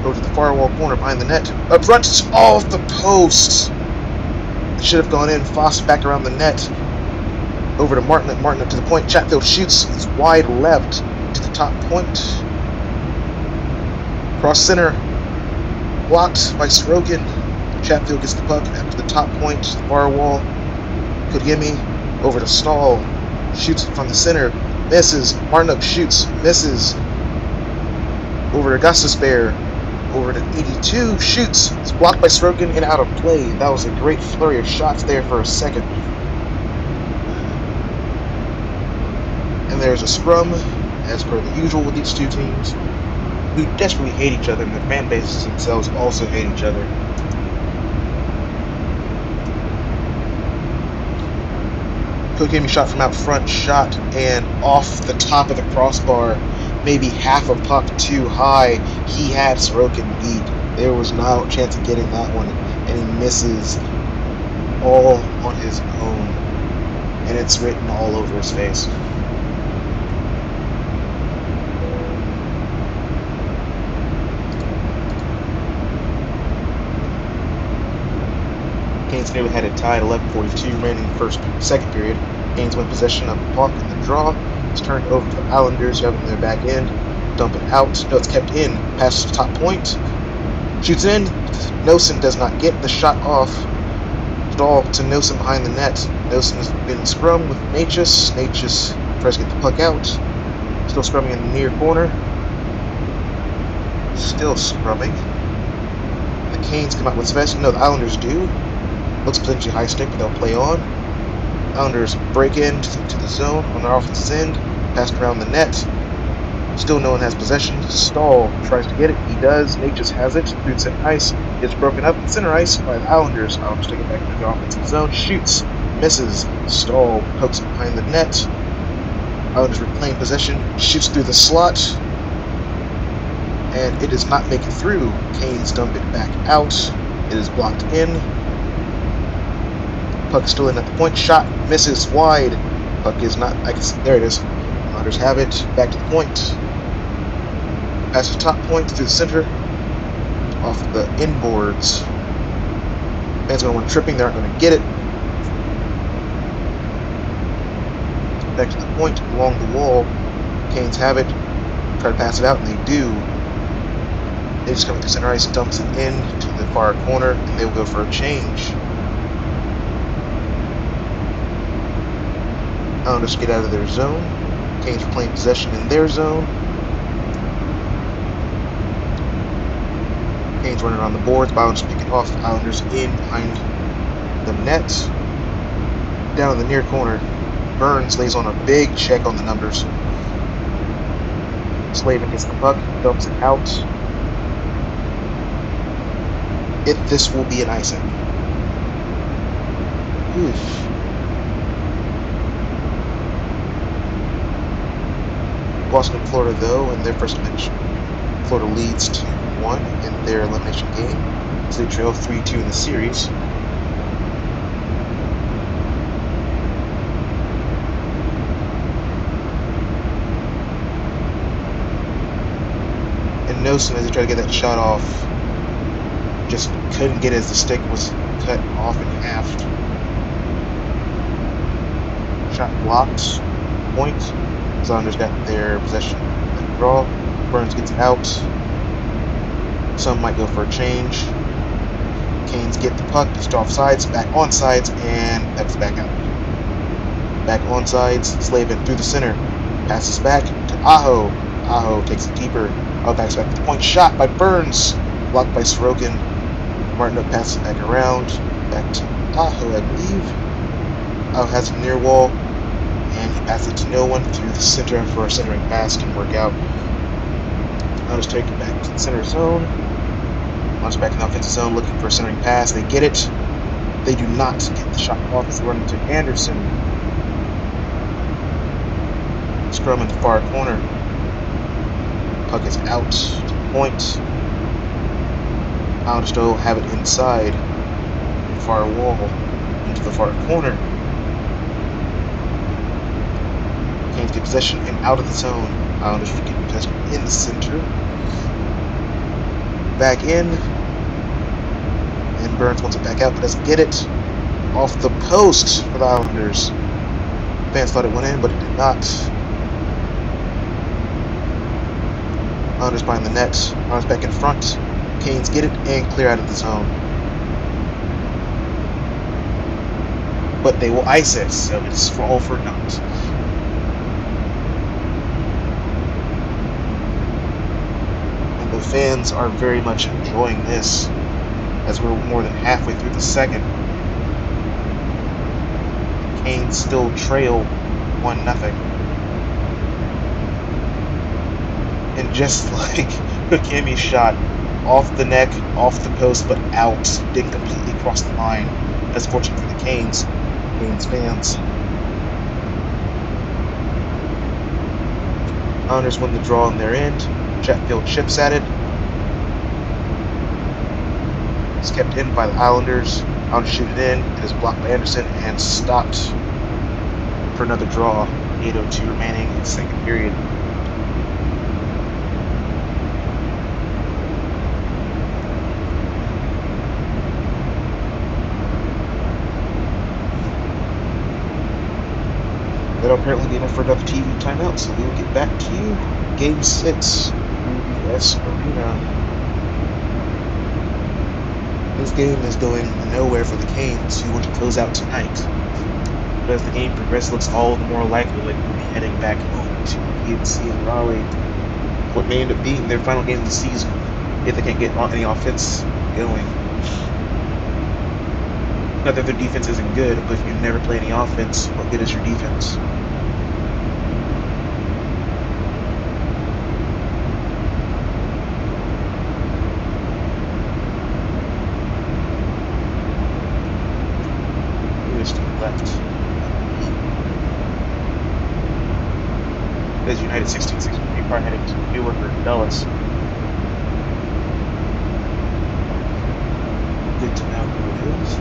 Go to the far wall corner behind the net. Up front, off the post. It should have gone in. Foss back around the net. Over to Martin. Martin up to the point. Chatfield shoots. It's wide left to the top point. Cross center. Blocked by Strogan. Chatfield gets the puck up to the top point. Far wall. Kodiemi over to Stahl. Shoots from the center. Misses. Martin up shoots. Misses. Over to Augustus Bear. Over to 82, shoots, it's blocked by Strogan and out of play. That was a great flurry of shots there for a second. And there's a scrum, as per the usual with these two teams, who desperately hate each other, and the fan bases themselves also hate each other. Kokemi shot from out front, shot, and off the top of the crossbar. Maybe half a puck too high. He had Sorokin beat. There was no chance of getting that one, and he misses all on his own, and it's written all over his face. Canes nearly had it tied. 11:42 remaining in the second period. Canes win possession of the puck in the draw. It's turned over to the Islanders, who have it in their back end. Dump it out. No, it's kept in. Passes to the top point. Shoots in. Nosen does not get the shot off. Stahl to Nosen behind the net. Nosen has been scrum with Natchez. Natchez tries to get the puck out. Still scrumming in the near corner. Still scrumming. The Canes come out with possession. No, the Islanders do. Looks potentially high stick, but they'll play on. Islanders break into the zone on their offensive end, passed around the net. Still no one has possession. Stahl tries to get it. He does. Natchez has it. Through center ice. It's broken up in center ice by the Islanders. Islanders take it back into the offensive zone. Shoots. Misses. Stahl pokes it behind the net. Islanders reclaim possession. Shoots through the slot. And it does not make it through. Canes dump it back out. It is blocked in. Puck still in at the point. Shot misses wide. Puck is not. There it is. Islanders have it. Back to the point. Pass to top point through the center. Off the inboards. Fans going to want tripping. They aren't going to get it. Back to the point along the wall. Canes have it. Try to pass it out, and they do. They just come to center ice, dumps it in to the far corner, and they will go for a change. Islanders get out of their zone. Canes are playing possession in their zone. Canes running around the boards. Islanders pick it off. Islanders in behind the net. Down in the near corner, Burns lays on a big check on the numbers. Slavin gets the puck, dumps it out. This will be an icing. Oof. Boston and Florida, though, in their first match, Florida leads 2-1 in their elimination game, so they trail 3-2 in the series. And Nosen, as he tried to get that shot off, just couldn't get it as the stick was cut off in half. Shot blocked. Point. Islanders got their possession at the draw. Burns gets it out. Some might go for a change. Canes get the puck, just off sides, back on sides, and that's back out. Back on sides, Slavin through the center, passes back to Aho. Aho takes it deeper. Oh, backs back to the point. Shot by Burns, blocked by Sorokin. Martin passes it back around, back to Aho, I believe. Aho has a near wall, and he passes it to no one through the center for a centering pass. Can work out. I'll just take it back to the center zone. Launch back in the offensive zone, looking for a centering pass. They get it. They do not get the shot off. It's running to Anderson. Scrum in the far corner. Puck is out to the point. Poundstow have it inside. Far wall. Into the far corner. Canes get possession and out of the zone. Islanders get possession in the center. Back in. And Burns wants it back out, but doesn't get it. Off the post for the Islanders. Fans thought it went in, but it did not. Islanders behind the net. Islanders back in front. Canes get it and clear out of the zone. But they will ice it, so it's for all for naught. And the fans are very much enjoying this, as we're more than halfway through the second. Canes still trail 1-0. And just like Hakimi's shot, off the neck, off the post, but out, didn't completely cross the line. That's fortunate for the Canes fans. Islanders win the draw on their end. Chatfield chips at it. It's kept in by the Islanders. Islanders shoot it in. It is blocked by Anderson and stopped for another draw. 8:02 remaining in the second period. That'll apparently be enough for another TV timeout, so we will get back to you. Game 6, UBS Arena. This game is going nowhere for the Canes, who want to close out tonight. But as the game progresses, it looks all the more likely like we'll be heading back home to PNC in Raleigh. What may end up being their final game of the season, if they can't get any offense going. Not that their defense isn't good, but if you never play any offense, what good is your defense? Who's to the left? There's United 16-6 car heading to Newark or Dulles. Good to know who it is.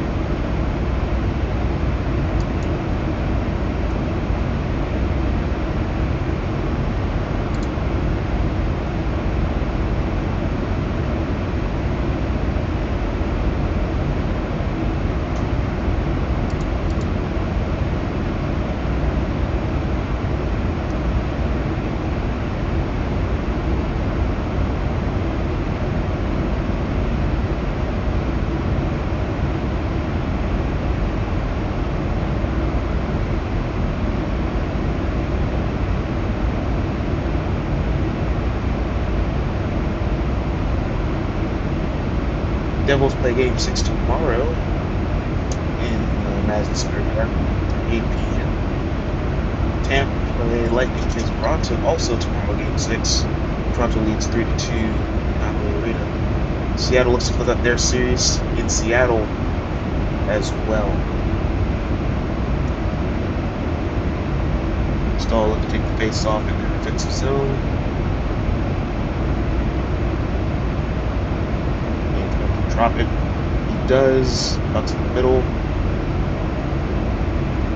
Devils play Game 6 tomorrow in Madison Square Garden at 8 p.m. Tampa play Lightning against Toronto also tomorrow, Game 6. Toronto leads 3-2 in Apple Arena. Seattle looks to close out their series in Seattle as well. Stahl looking to take the face off in their defensive zone. Drop it. He does. Bucks in the middle.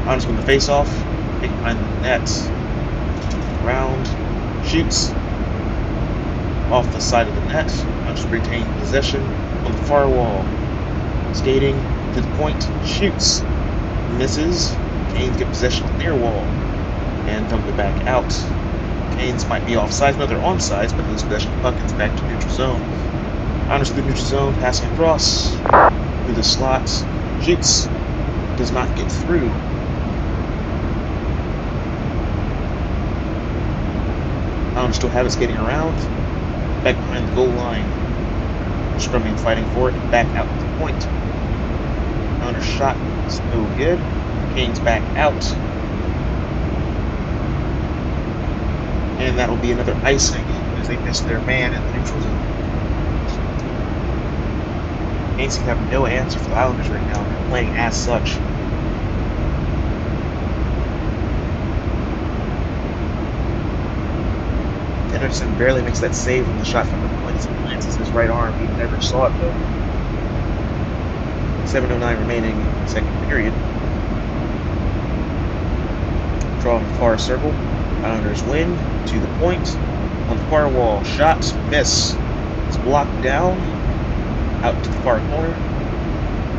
Honest with the face off. Big behind the net. Round. Shoots. Off the side of the net. Honest retaining possession on the far wall. Skating to the point. Shoots. Misses. Canes get possession on their wall. And dump it back out. Canes might be offsides. No, they're onsides, but lose possession of the puck. It's back to neutral zone. Honors the neutral zone, passing across. through the slots, shoots, does not get through. Islander still have it skating around, back behind the goal line. Scrumming, fighting for it, back out to the point. Islander shot is no good. Kane's back out. And that will be another icing as they miss their man in the neutral zone. Kane's have no answer for the Islanders right now. They're playing as such. Henderson barely makes that save when the shot from the point lances his right arm. He never saw it though. 7:09 remaining in the second period. Draw in the far circle. Islanders win to the point. On the far wall, shot, miss. It's blocked down. Out to the far corner.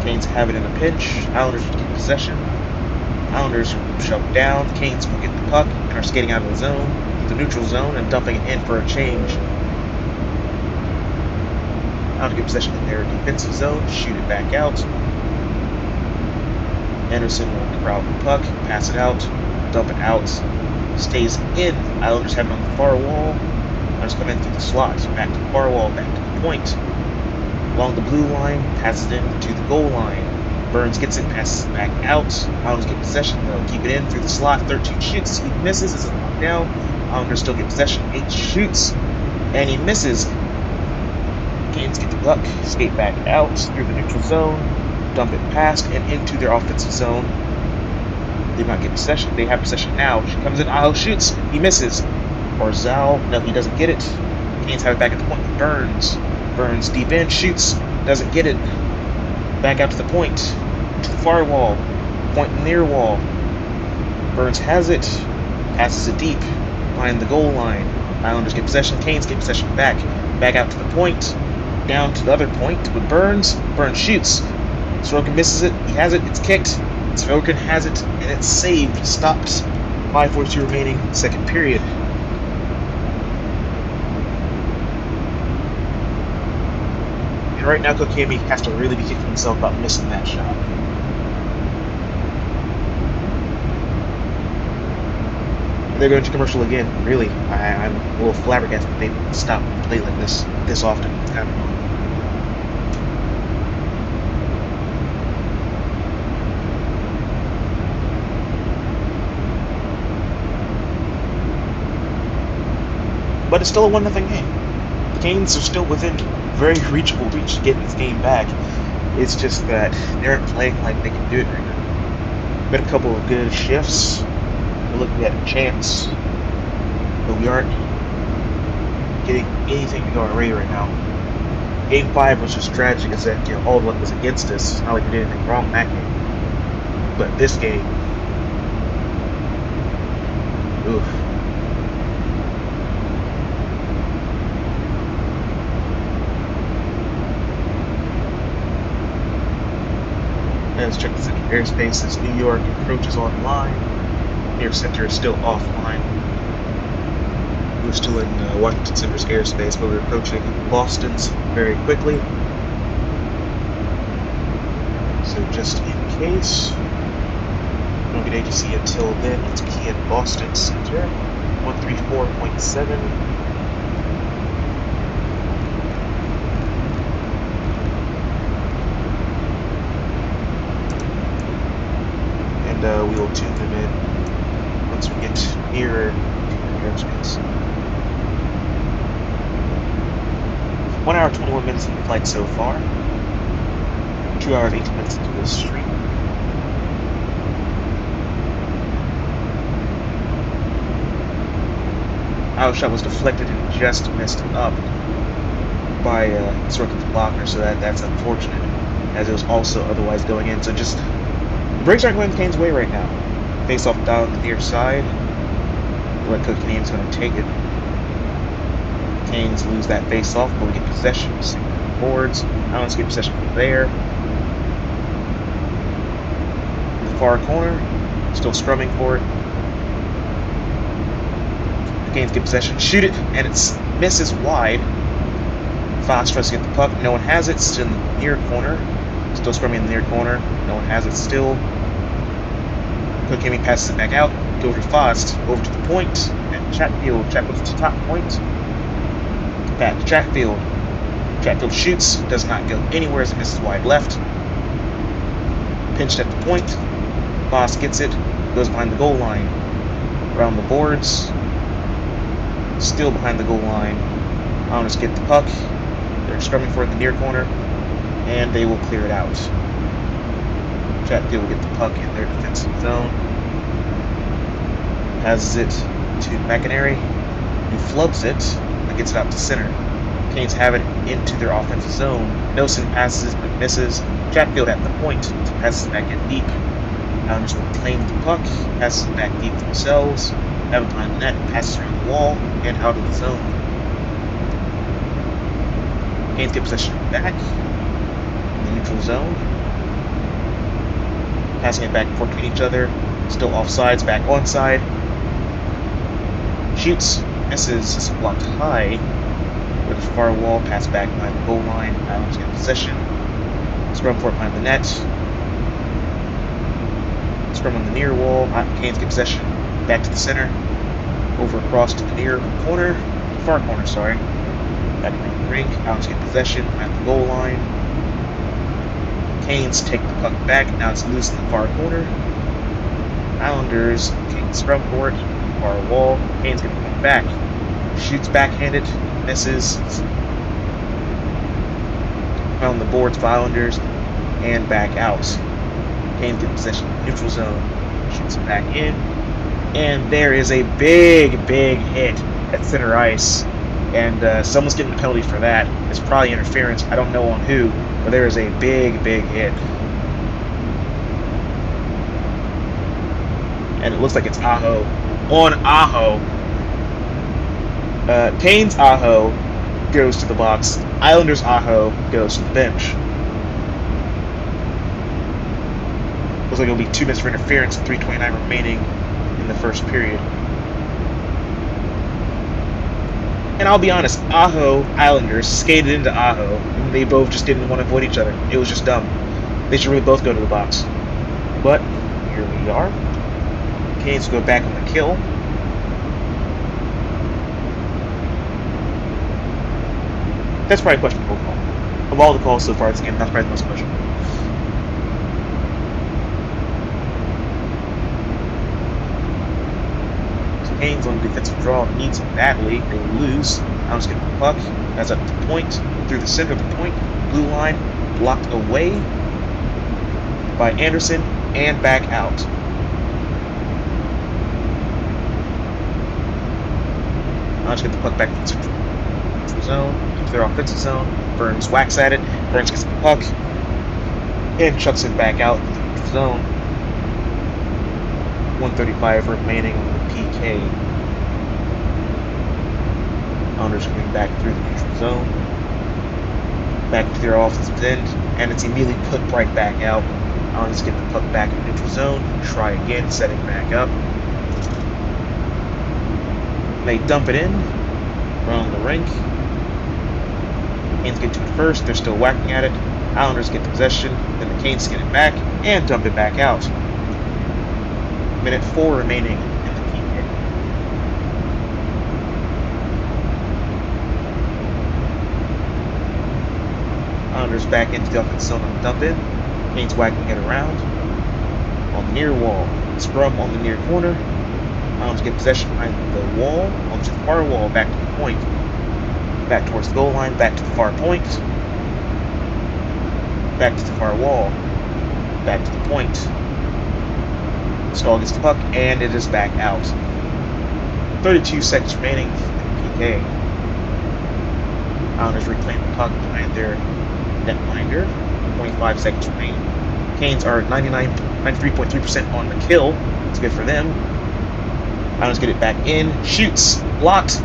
Canes have it in a pinch. Islanders keep possession. Islanders shove down. Canes will get the puck and are skating out of the zone, the neutral zone, and dumping it in for a change. Islanders get possession in their defensive zone. Shoot it back out. Anderson will corral the puck, pass it out, dump it out. Stays in. Islanders have it on the far wall. Islanders come in through the slot. Back to the far wall, back to the point. Along the blue line, passes it in to the goal line. Burns gets it, passes it back out. Islanders get possession though. Keep it in through the slot. 13 shoots. He misses. It's knocked down. Islanders still get possession. 8 shoots. And he misses. Canes get the puck. Skate back out through the neutral zone. Dump it past and into their offensive zone. They do not get possession. They have possession now. She comes in. Aho shoots. He misses. Barzal. No, he doesn't get it. Canes have it back at the point. Burns. Burns deep in. Shoots. Doesn't get it. Back out to the point. To the far wall. Point near wall. Burns has it. Passes it deep. Behind the goal line. Islanders get possession. Canes get possession back. Back out to the point. Down to the other point with Burns. Burns shoots. Sorokin misses it. He has it. It's kicked. Sorokin has it, and it's saved. Stopped. 5:42 remaining, second period. And right now, Kokemi has to really be kicking himself about missing that shot. And they're going to commercial again. Really, I'm a little flabbergasted that they stop play like this often. It's kind of annoying. But it's still a 1-0 game. The Canes are still within very reachable reach to get this game back. It's just that they aren't playing like they can do it right now. Been a couple of good shifts. We're looking at a chance, but we aren't getting anything to go our way right now. Game 5 was just tragic, as that all of luck was against us. It's not like we did anything wrong in that game. But this game, oof. Let's check the center airspace as New York approaches online. Near center is still offline. We're still in Washington Center's airspace, but we're approaching Boston's very quickly. So just in case, we don't get ATC until then. Let's key in Boston Center, 134.7. We will tune them in once we get nearer to the airspace. 1 hour 21 minutes into the flight so far. 2 hours 18 minutes into this stream. Our shot was deflected and just missed up by Sorokin's blocker, so that's unfortunate, as it was also otherwise going in. So just the breaks aren't going the Canes' way right now. Face off down the near side. But Kokenian's going to take it. Canes lose that face off, but we get possession. Boards. Islanders get possession from there. In the far corner. Still scrumming for it. The Canes get possession. Shoot it, and it misses wide. Fox tries to get the puck. No one has it. It's in the near corner. Still scrumming in the near corner. No one has it still. Kokemi passes it back out. Goes to Fost. Over to the point. At Chatfield. Chatfield to the top point. Back to Chatfield. Chatfield shoots. Does not go anywhere as it misses wide left. Pinched at the point. Fost gets it. Goes behind the goal line. Around the boards. Still behind the goal line. Islanders get the puck. They're scrumming for it in the near corner. And they will clear it out. Chatfield will get the puck in their defensive zone. Passes it to McInerney, who flubs it and gets it out to center. Canes have it into their offensive zone. Nelson passes but misses. Chatfield at the point passes back in deep. Islanders will claim the puck, passes it back deep themselves. Have it behind the net, passes around the wall and out of the zone. Canes get possession back in the neutral zone. Passing it back and forth between each other. Still offsides, back onside. Shoots, misses, is blocked high. With the far wall, pass back behind the goal line. Islanders get possession. Scrum for it behind the net. Scrum on the near wall. Canes get possession. Back to the center. Over across to the near corner. Far corner, sorry. Back around the rink. Islanders get possession behind the goal line. Canes take the puck back. Now it's loose in the far corner. Islanders take scrum for it. Far wall. Canes get the puck back. Shoots backhanded. Misses. On the boards for Islanders. And back out. Canes get possession in the neutral zone. Shoots it back in. And there is a big hit at center ice. And someone's getting a penalty for that. It's probably interference. I don't know on who. But there is a big hit. And it looks like it's Aho. On Aho. Canes Aho goes to the box. Islanders Aho goes to the bench. Looks like it'll be 2 minutes for interference and 3:29 remaining in the first period. And I'll be honest, Aho, Islanders, skated into Aho, and they both just didn't want to avoid each other. It was just dumb. They should really both go to the box. But, here we are. Canes go back on the kill. That's probably a questionable call. Of all the calls so far this game, that's probably the most questionable. Canes on the defensive draw needs it badly. They lose. Islanders get the puck. That's up the point. Through the center of the point. Blue line. Blocked away by Anderson. And back out. Islanders get the puck back to the central zone. Into their offensive zone. Burns whacks at it. Burns gets the puck. And chucks it back out to the zone. 1:35 remaining on the PK. Islanders coming back through the neutral zone. Back to their offensive end, and it's immediately put right back out. Islanders get the puck back in the neutral zone. Try again, setting back up. They dump it in around the rink. Canes get to it first. They're still whacking at it. Islanders get the possession. Then the Canes get it back and dump it back out. Minute 4 remaining in the PK. Islanders back into the offensive zone on the dump in. Canes whacking it around. On the near wall. Scrum on the near corner. Islanders get possession behind the wall. Onto the far wall. Back to the point. Back towards the goal line. Back to the far point. Back to the far wall. Back to the point. Stall gets the puck, and it is back out. 32 seconds remaining in the PK. Islanders reclaim the puck behind their netminder. 25 seconds remaining. Canes are 93.3% on the kill. It's good for them. Islanders get it back in. Shoots. Blocked.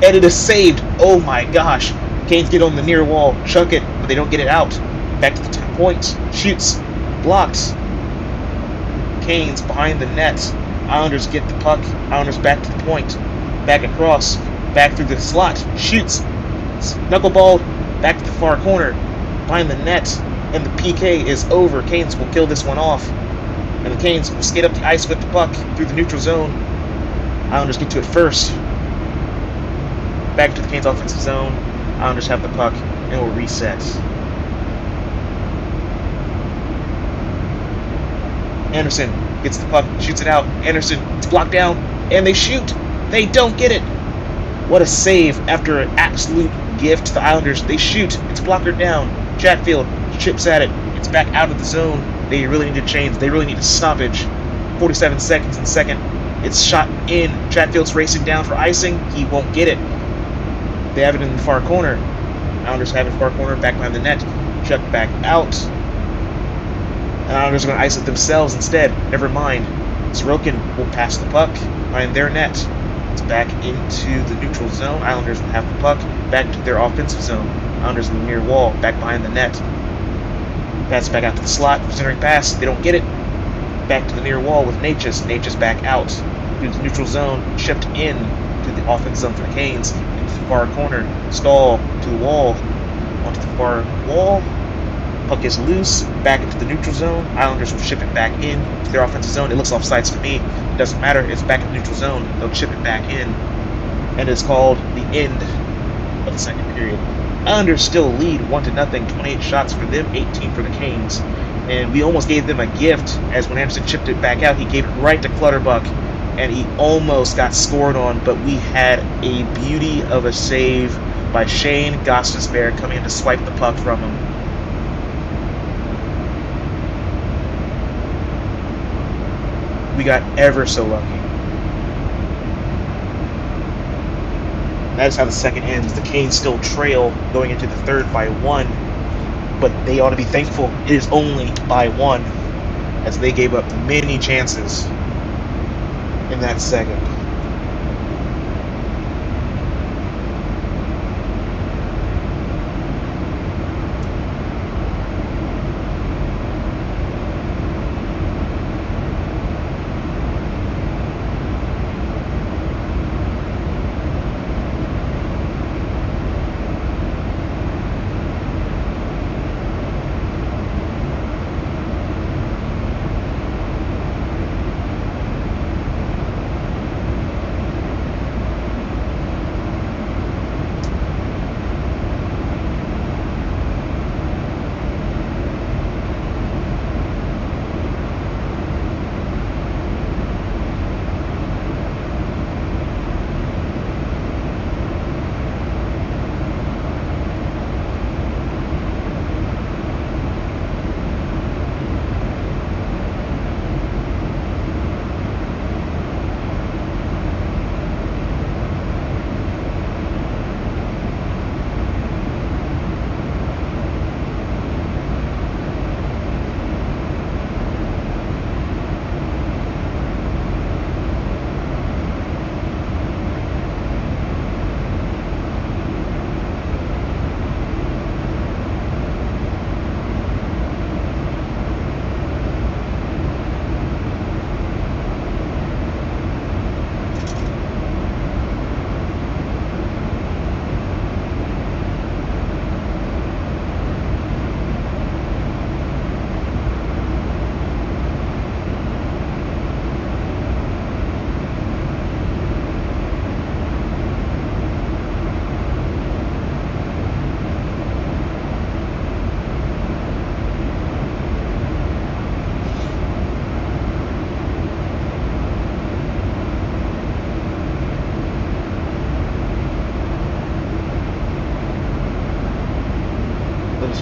And it is saved. Oh my gosh. Canes get on the near wall. Chuck it, but they don't get it out. Back to the 10 points. Shoots. Blocked. Canes behind the net. Islanders get the puck. Islanders back to the point. Back across. Back through the slot. Shoots. Knuckleball. Back to the far corner. behind the net, and the PK is over. Canes will kill this one off, and the Canes will skate up the ice with the puck through the neutral zone. Islanders get to it first. Back to the Canes' offensive zone. Islanders have the puck, and will reset. Anderson gets the puck, shoots it out. Anderson, it's blocked down, and they shoot. They don't get it. What a save after an absolute gift to the Islanders. They shoot. It's blockered down. Chatfield chips at it. It's back out of the zone. They really need to change. They really need a stoppage. 47 seconds in second. It's shot in. Chatfield's racing down for icing. He won't get it. They have it in the far corner. Islanders have it far corner, back behind the net. Chuck back out. And Islanders are going to ice it themselves instead. Never mind. Sorokin will pass the puck behind their net. It's back into the neutral zone. Islanders will have the puck back to their offensive zone. Islanders in the near wall, back behind the net. Pass back out to the slot. Centering pass. They don't get it. Back to the near wall with Natchez. Natchez back out to the neutral zone. Shipped in to the offensive zone for the Canes. Into the far corner. Stall to the wall. Onto the far wall. Puck is loose. Back into the neutral zone. Islanders will ship it back in to their offensive zone. It looks offsides to me. It doesn't matter. It's back in the neutral zone. They'll chip it back in. And it's called the end of the second period. Islanders still lead 1-0. 28 shots for them, 18 for the Canes. And we almost gave them a gift, as when Anderson chipped it back out, he gave it right to Clutterbuck, and he almost got scored on, but we had a beauty of a save by Shane Gostisbehere coming in to swipe the puck from him. We got ever so lucky. That's how the second ends. The Canes still trail going into the third by 1, but they ought to be thankful it is only by 1, as they gave up many chances in that second.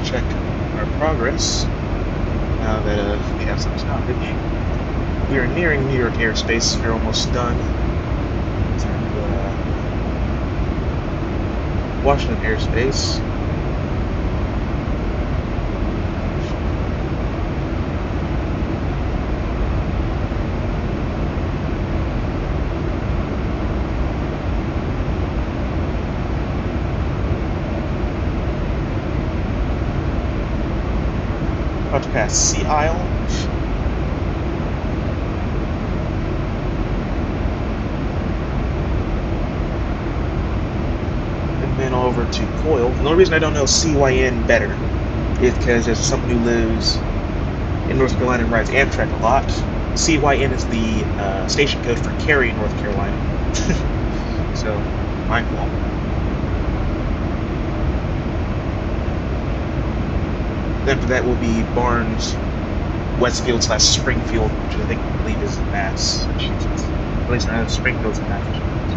Check our progress now that we have some stoppage. We are nearing New York airspace. We're almost done. And Washington airspace. About to pass Sea Isle. And then over to Coyle. The only reason I don't know CYN better is because as someone who lives in North Carolina and rides Amtrak a lot, CYN is the station code for Cary, North Carolina. So, my fault. After that will be Barnes, Westfield / Springfield, which I believe is Massachusetts. At least not Springfield's in Massachusetts.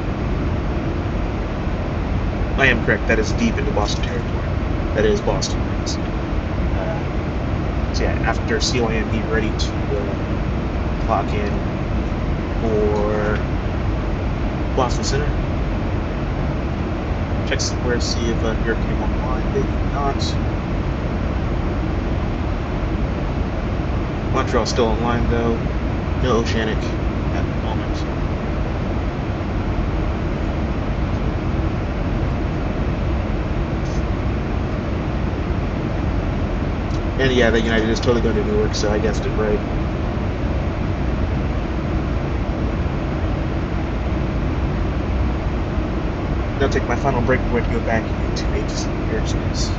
I am correct, that is deep into Boston territory. That is Boston. So yeah, after CYN, be ready to clock in for Boston Center. Check somewhere to see if Europe came online. They did not. Montreal's still online though. No Oceanic at the moment. And yeah, the United is totally going to Newark, so I guessed it right. Now take my final break. I'm going to go back into airspace.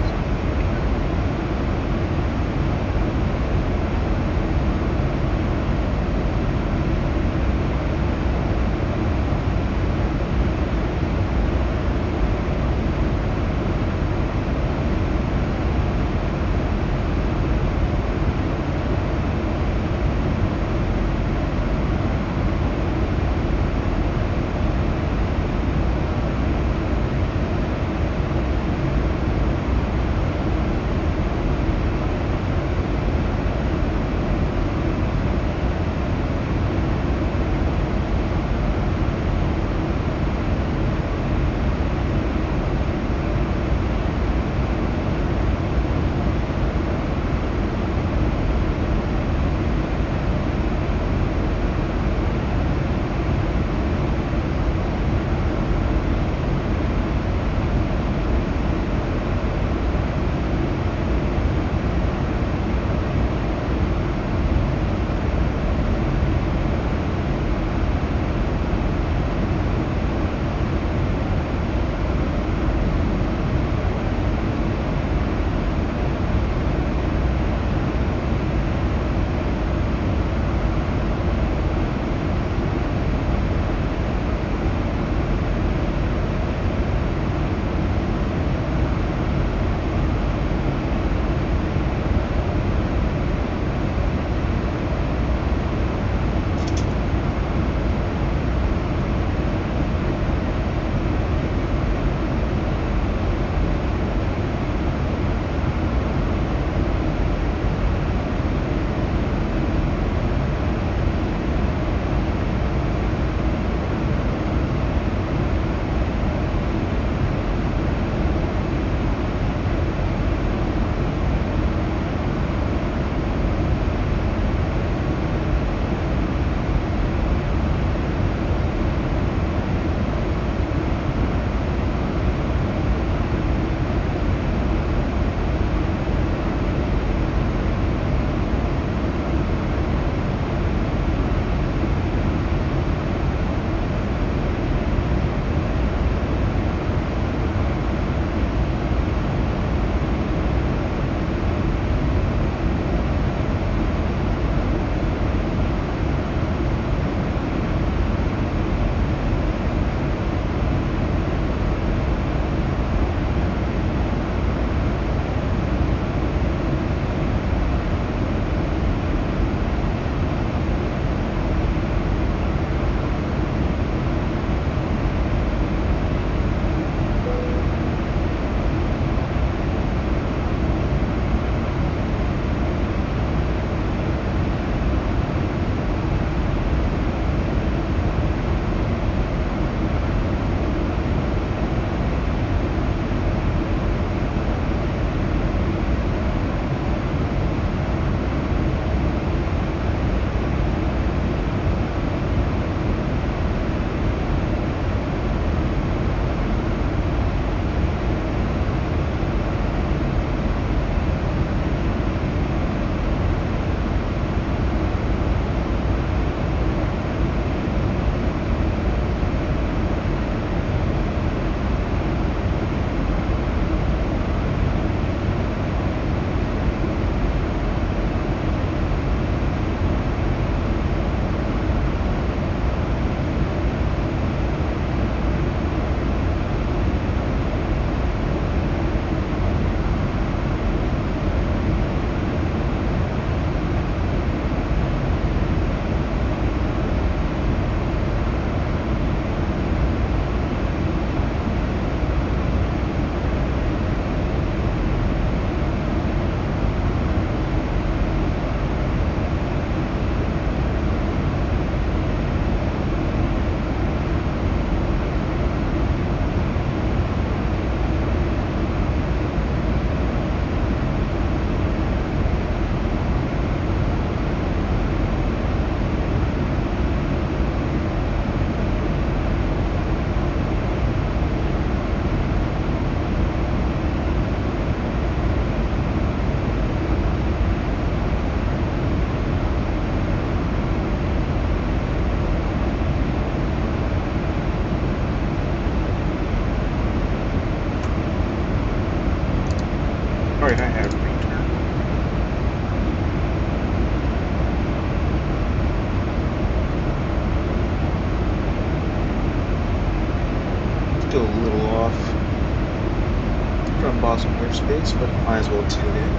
airspace, but might as well tune in,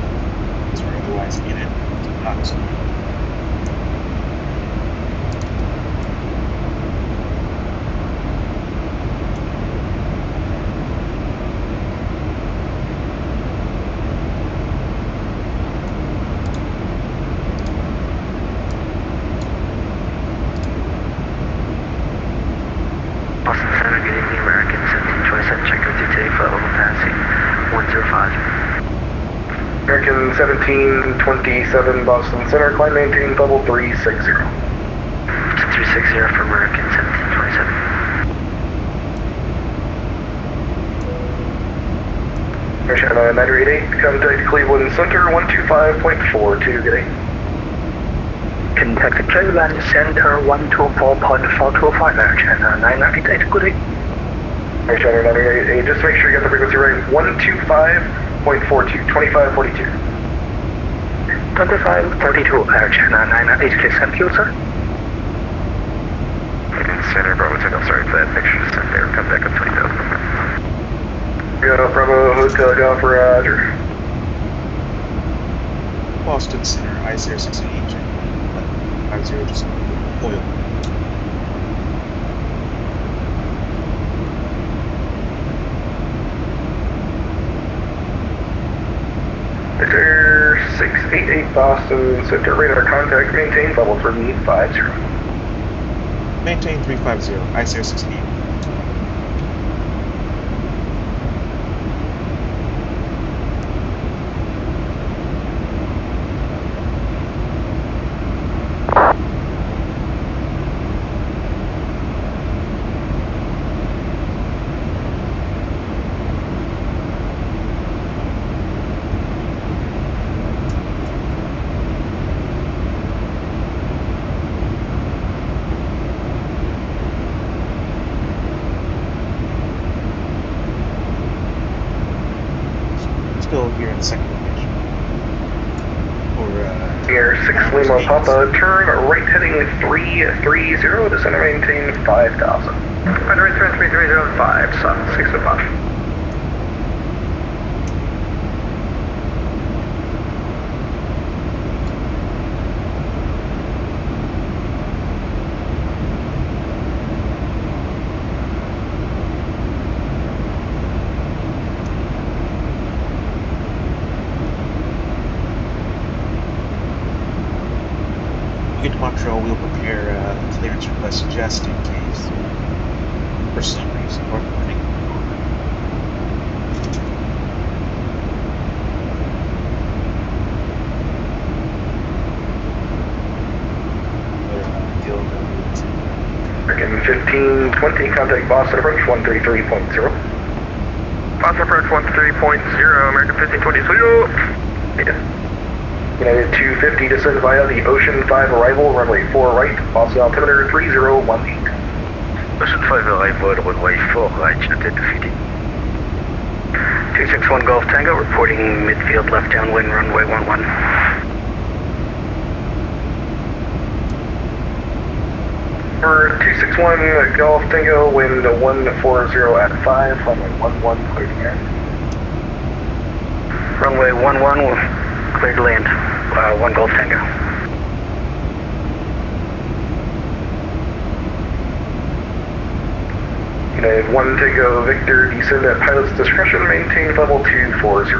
because we're otherwise in it. Boston Center, good evening, American 1727, check with ETA for level passing 105. American 1727, Boston Center, climb maintain level 360. 360 for American 1727. American 988, contact Cleveland Center, 125.42, good day. Contact Cleveland Center 124.425, American 988, good day. American 988, just make sure you get the frequency right, 125.42, 2542. 2542, American 988, please, thank you, sir. Center, Bravo Hotel, sorry for that picture just sent there, come back up 20,000. Yeah, Bravo Hotel, Golf, Roger. Boston Center, Icelandair 680, 50, just oil. Victor 688 Boston Center, radar contact, maintain level 350. Maintain 350, Icelandair 680. Still here in the second location. Or, Air 6 Lima Papa, turn right heading 330, descend and maintain 5,000. Right, turn 3305, sun, 6 o'clock. get to Montreal, we'll prepare clearance request just in case, for some reason, or running. American 1520, contact Boston approach 133.0. Boston approach 133.0, American 1520, yeah. United 250, descend via the Ocean 5 arrival, runway 4 right, Boston altimeter 3018. Ocean 5 arrival, runway 4 right, United 250. 261 Golf Tango, reporting midfield left downwind, runway 11. For 261 Golf Tango, wind 140 at 5, runway 11, clear to land. Runway 11, clear to land, 1 Golf Tango. United 1 Tango Victor, descend at pilot's discretion, maintain level 240.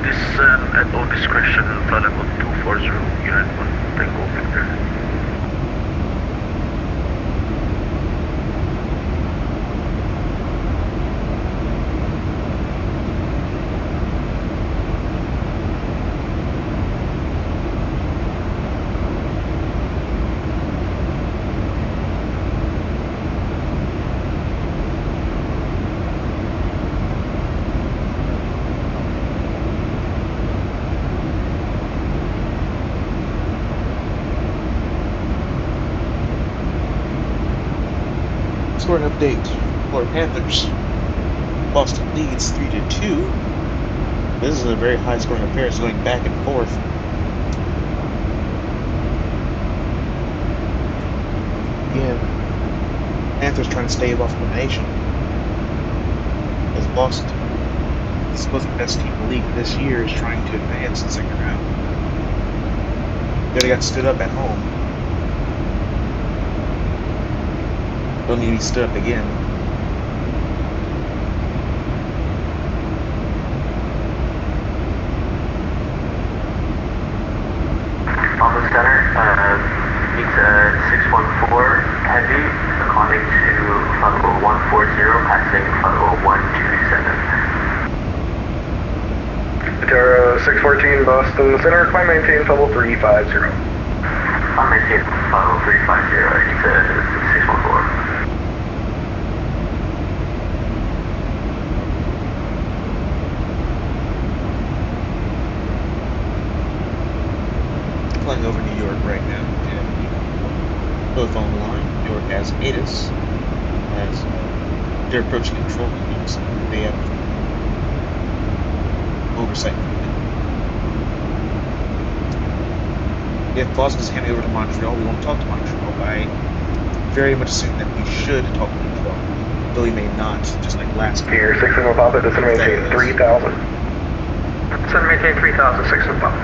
Descend at all discretion, flight level 240, United 1 Tango Victor. Scoring update for Panthers. Boston leads 3-2. This is a very high scoring affair. It's going back and forth. Again, Panthers trying to stave off elimination. As Boston supposed to be the best team in the league this year, is trying to advance the second round. They got stood up at home. Don't need to be stood up again. Office Center, it's 614 Heavy, climbing to flight level 140, passing flight level 127. Tara 614 Boston Center, climb maintain level 350. Climb maintain flight level 350, it's 614. Flying over New York right now, and telephone line. New York has ATIS as their approach control units. They have oversight. If Boston's handing over to Montreal, we won't talk to Montreal. I very much assume that we should talk to Montreal, though we may not, just like last year. Here, 6 Sigma Papa, descend maintain 3000. Descend maintain 3000, 6 Sigma Papa.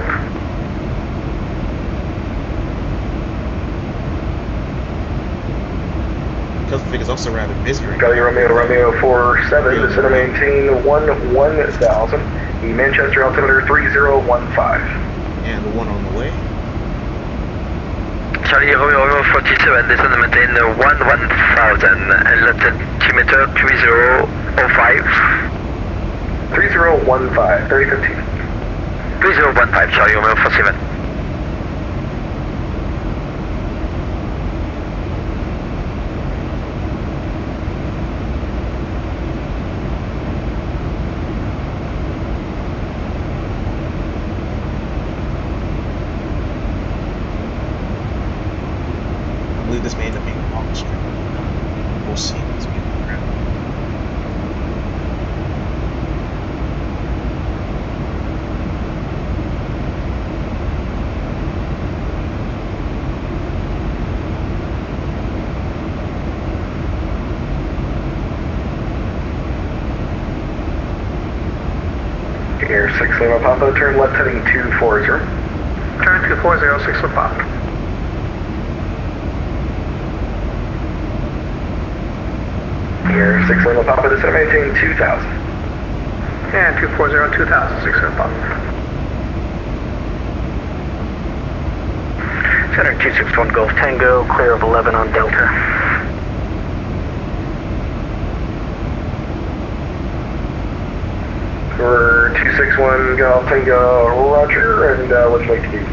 Keflavik is also rather busy right Charlie now. Romeo 47, descend maintain 1000. The Manchester altimeter 3015. And the one on the way. Charlie Romeo 47, descend and maintain 1000, and altimeter 3005. 3015, 3015. 3015, Charlie Romeo 47. This may end up being a long stream. We'll see as we get on the ground. Air 6 Lima Papa, turn left heading 240. Turn 240, 6 Lima Papa. Air 6 Lima Papa, descend maintain 2000. And 240, 2000, 6 Lima Papa. Center 261 Golf Tango, clear of 11 on Delta. For 261 Golf Tango, Roger, and what would you like to do?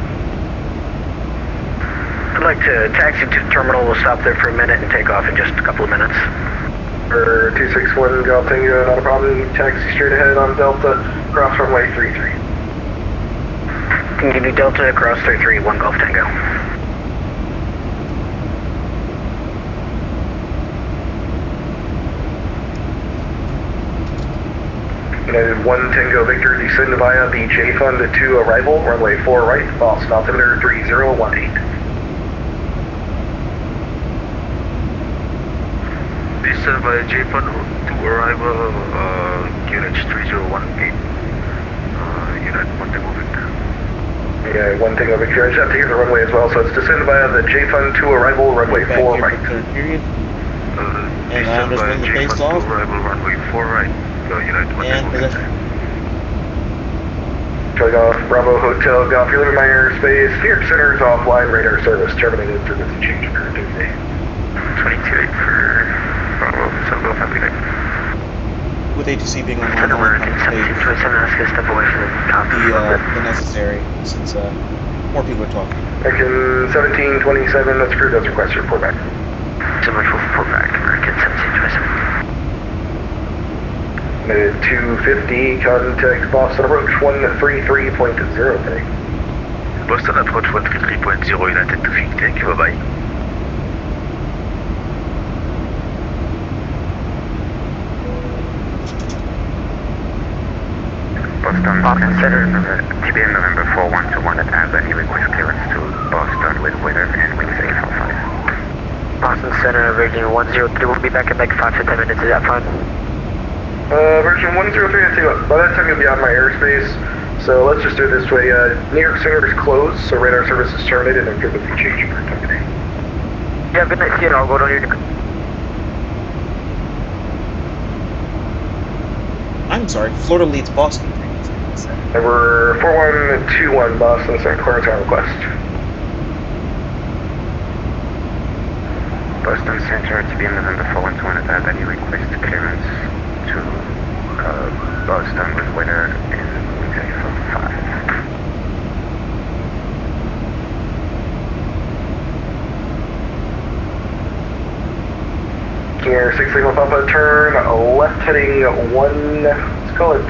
I'd like to taxi to the terminal. We'll stop there for a minute and take off in just a couple of minutes. For 261 Golf Tango, not a problem. Taxi straight ahead on Delta, cross runway 33. Continue Delta, across 33, 1 Golf Tango. United 1 Tango Victor, descend via the J Fund to arrival, runway 4 right, Boston altimeter 3018. Descend via J Fund to arrival, QNH 3018. United 1 Tango Victor. Yeah, 1 Tango Victor, I just have to hear the runway as well, so it's descend via the J Fund to arrival, runway 4 right. Period. And I'm just bring the pace off. Arrival, runway 4 right. United 1 Tango Victor. Charlie Golf, Bravo Hotel Golf, you're leaving my airspace. Phoenix Center is offline, radar service terminated, frequency change occurred Tuesday. 22.8 for Bravo Hotel Golf, have a good night. With ATC being online, Center American 1727, ask us to step away from the top. the necessary, since more people are talking. American 1727, that's crew does request your report back. So much for report back, American 1727. 250, contact Boston approach 133.0K. Boston approach 133.0, United 250, thank you, bye-bye. Boston Center, TBM November 4121 at Albany, request clearance to Boston with weather and wind safe for 5. Boston Center, Virginia 103, we'll be back in like 5 to 10 minutes, is that fine? Version 103, I'd say by that time you'll be out of my airspace. So let's just do it this way. New York Center is closed, so radar service is terminated and frequency change for time today. Yeah, good night, see you. I'll go down here. I'm sorry, Florida leads Boston. Number 4121 Boston Center, clearance on request. Boston Center, to be in November 412 at that, you request clearance to Boston with weather in Windsor 5. King Air 6 Lima Papa, turn left heading 1, let's call it,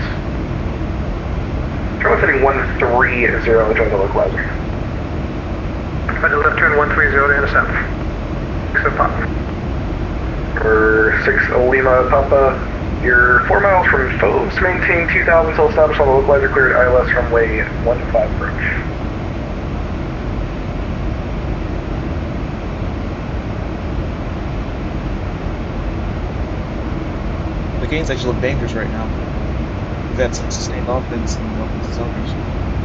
turn left heading 130, join the localizer. Roger, left turn 130 to intercept. 6 Papa. For 6 Lima Papa, you're 4 miles from Phobes, maintain 2000 until established on the localizer, cleared ILS runway 15 approach. The games actually look dangerous right now. We've had some sustained offense and offensive zones.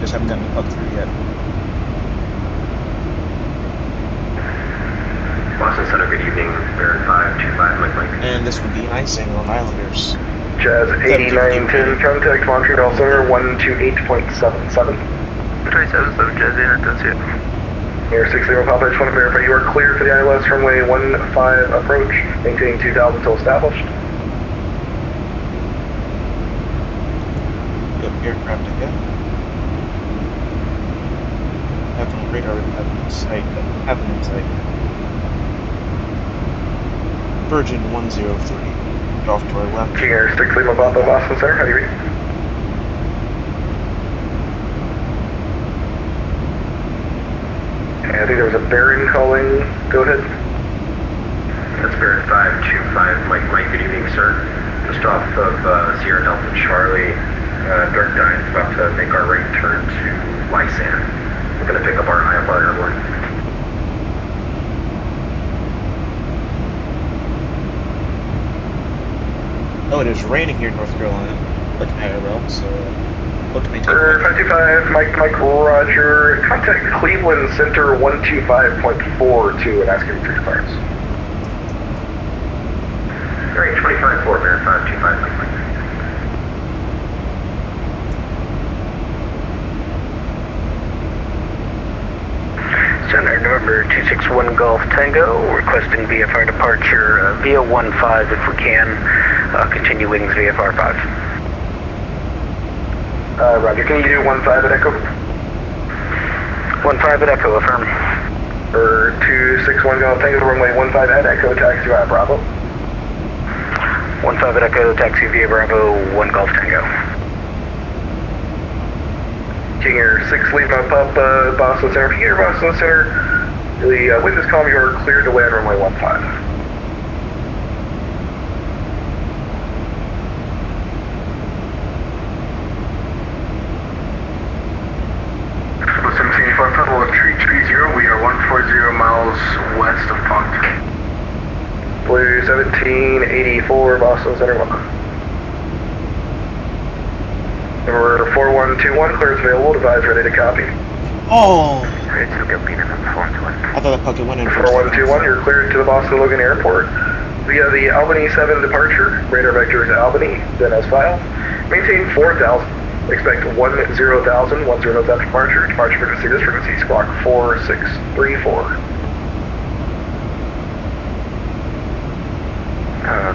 Just haven't gotten the puck through yet. Boston Center, good evening. Bear 525, Mike. And this would be icing on Islanders. Jazz 8910, contact Montreal Center 128.77. 27 Jazz 8910. Air 6 Lima Papa, I just want to verify you are clear for the ILS runway 15 approach, maintaining 2000 until established. Good aircraft again. Have no radar in sight. Have them in sight. Virgin 103. Off to our left. King Air 6 Lima Papa, Boston Center, how do you read? I think there was a Baron calling. Go ahead. That's Baron 525, Mike. Good evening, sir. Just off of Sierra Delta Charlie. Dark Dine's about to make our right turn to Lysan. We're going to pick up our IFR airborne. Oh, it is raining here in North Carolina, like IRL, so look to maintain. 525, Mike Roger, contact Cleveland Center 125.42 and ask him for cars. Range 25-4, Bear 525, Mike. Center November 261 Golf Tango, requesting VFR departure via 15 if we can. Continue wings VFR 5. Roger, can you do 15 at Echo? 15 at Echo, affirm. For 261 Golf Tango, runway 15 at Echo, taxi via Bravo. 15 at Echo, taxi via Bravo, 1 Golf Tango. King Air 6 Lima Papa, Boston Center. If you get Boston Center, the wind is calm, you are cleared to land runway 15. We are 140 miles west of Pont. Blue 1784, Boston Center, welcome. Number 4121, clearance available, device ready to copy. Oh! Ready to go, Peter, number 421. I thought that puck went in first. 4121, you're cleared to the Boston Logan Airport via the Albany 7 departure. Radar vector is Albany, then as filed. Maintain 4000. Expect 10,000 after departure. Departure frequency, this frequency, squawk 4634.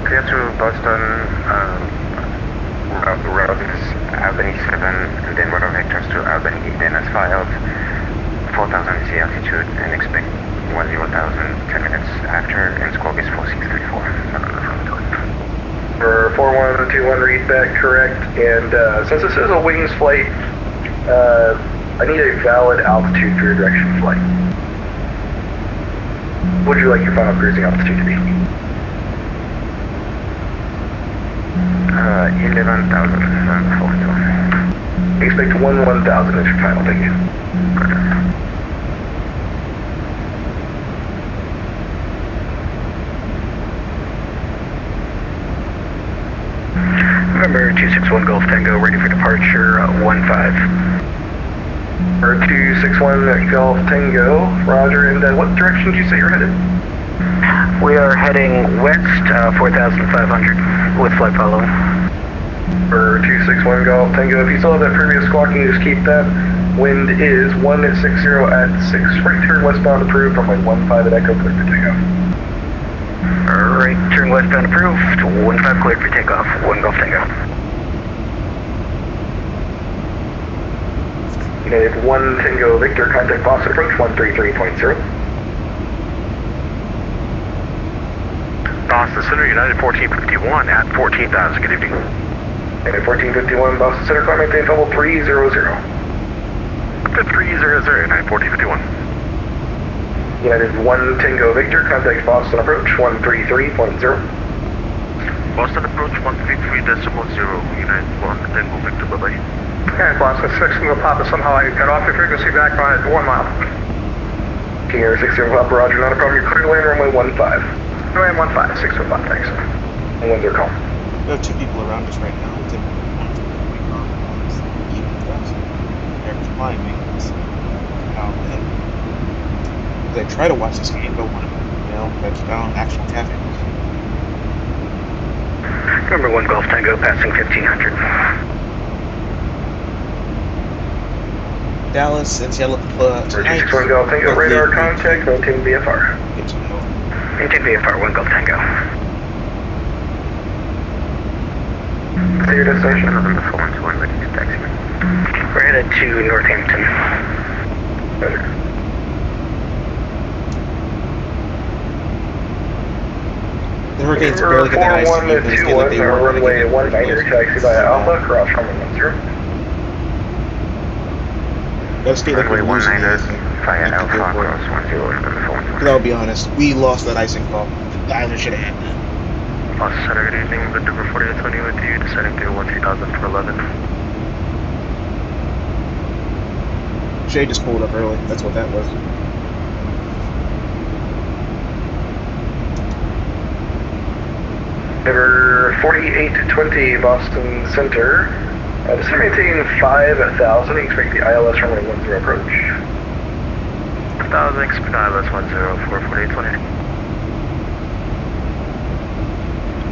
Clear to Boston, route is Albany 7, and then radar vectors to Albany, then as filed. 4,000 is the altitude, and expect 10,000 10 minutes after, and squawk is 4634. For 4121, read back correct, and since this is a wings flight, I need a valid altitude for your direction flight. What would you like your final cruising altitude to be? 11,000, 421. Expect 11,000 as your final, thank you. 261 Golf Tango, ready for departure, 15. For 261 Golf Tango, roger, and what direction did you say you're headed? We are heading west, 4,500 with flight follow. For 261 Golf Tango, if you still have that previous squawking, just keep that. Wind is 160 at 6. Right turn westbound approved, runway 15 at Echo, clear for takeoff. Right turn westbound approved, 15 cleared for takeoff, 1 Golf Tango. United 1 Tango Victor, contact Boston approach 133.0. Boston Center, United 1451 at 14,000. Good evening. United 1451, Boston Center, climb maintain level 300. Up to 300, United 1451. United 1 Tango Victor, contact Boston approach 133.0. Boston approach 133.0, United 1 Tango Victor, bye-bye. And Boston 6 Lima Papa, somehow I got off your frequency back on at 1 mile. King Air 6 Lima Papa, roger, not a problem. You're clear to land runway 15. Runway 15, 6 Lima Papa, thanks. And winds are calm. We have 2 people around us right now. One's they're flying maintenance. They try to watch this game, but one of them, that's down actual traffic. Number 1 Golf Tango, passing 1500. Dallas and Seattle tonight. 261 Golf Tango, radar contact, maintain VFR. Maintain VFR, 1 Golf Tango. Say your destination. We're headed to Northampton. Better. The Hurricanes barely get their eyes to me, they feel like they were runway 19, taxi by Alpha, cross runway 10. Let's feel like we're losing it. Via Alpha, cross 10. Because I'll be honest, we lost that icing call. The Island should have had that. Boston Center, good evening. The Dover 4820 with you, descending to 13,000 for 11. Shay just pulled up early, that's what that was. Number 4820 Boston Center. Descend maintain 5,000. Expect the ILS runway 10 approach. 5,000, expect ILS 10 for 4820.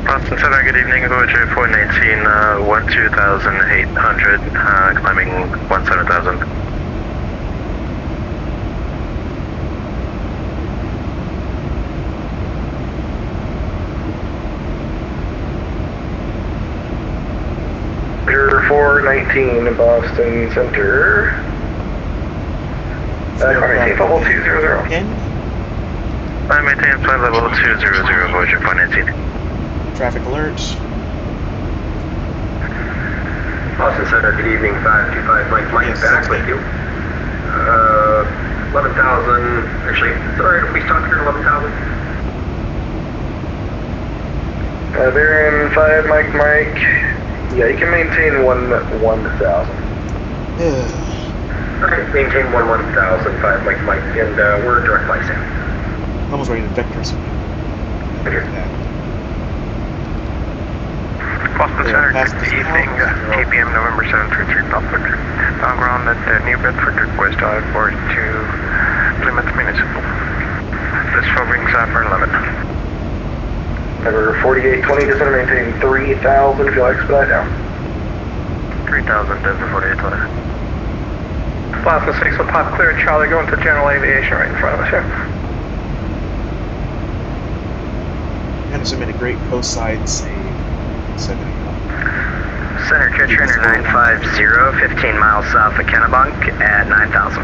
Boston Center, good evening. Voyager 419, 12,800, climbing 17,000. Voyager 419 Boston Center. Maintain level 200. I maintain flight level 200, Voyager 419. Traffic alerts. Boston Center, good evening, 525 Mike yes, back with you. 11,000, actually, it's alright if we stop here at 11,000. They're in 5 Mike. Yeah, you can maintain 1,000. Alright, maintain 1,000, 5 Mike, and we're direct flight stand. Almost ready to vector some. Boston Center, good evening, KPM November 733 Public. Ground at New Bedford, request for to Plymouth Municipal. This phone rings out for 11. Number 4820, descend maintain 3,000 if you'll expedite down. 3,000, Denver 4820. Boston 6 will pop clear, Charlie, going to general aviation right in front of us here. Henderson made a great post side save. Center Kitchener 950, 15 miles south of Kennebunk at 9,000.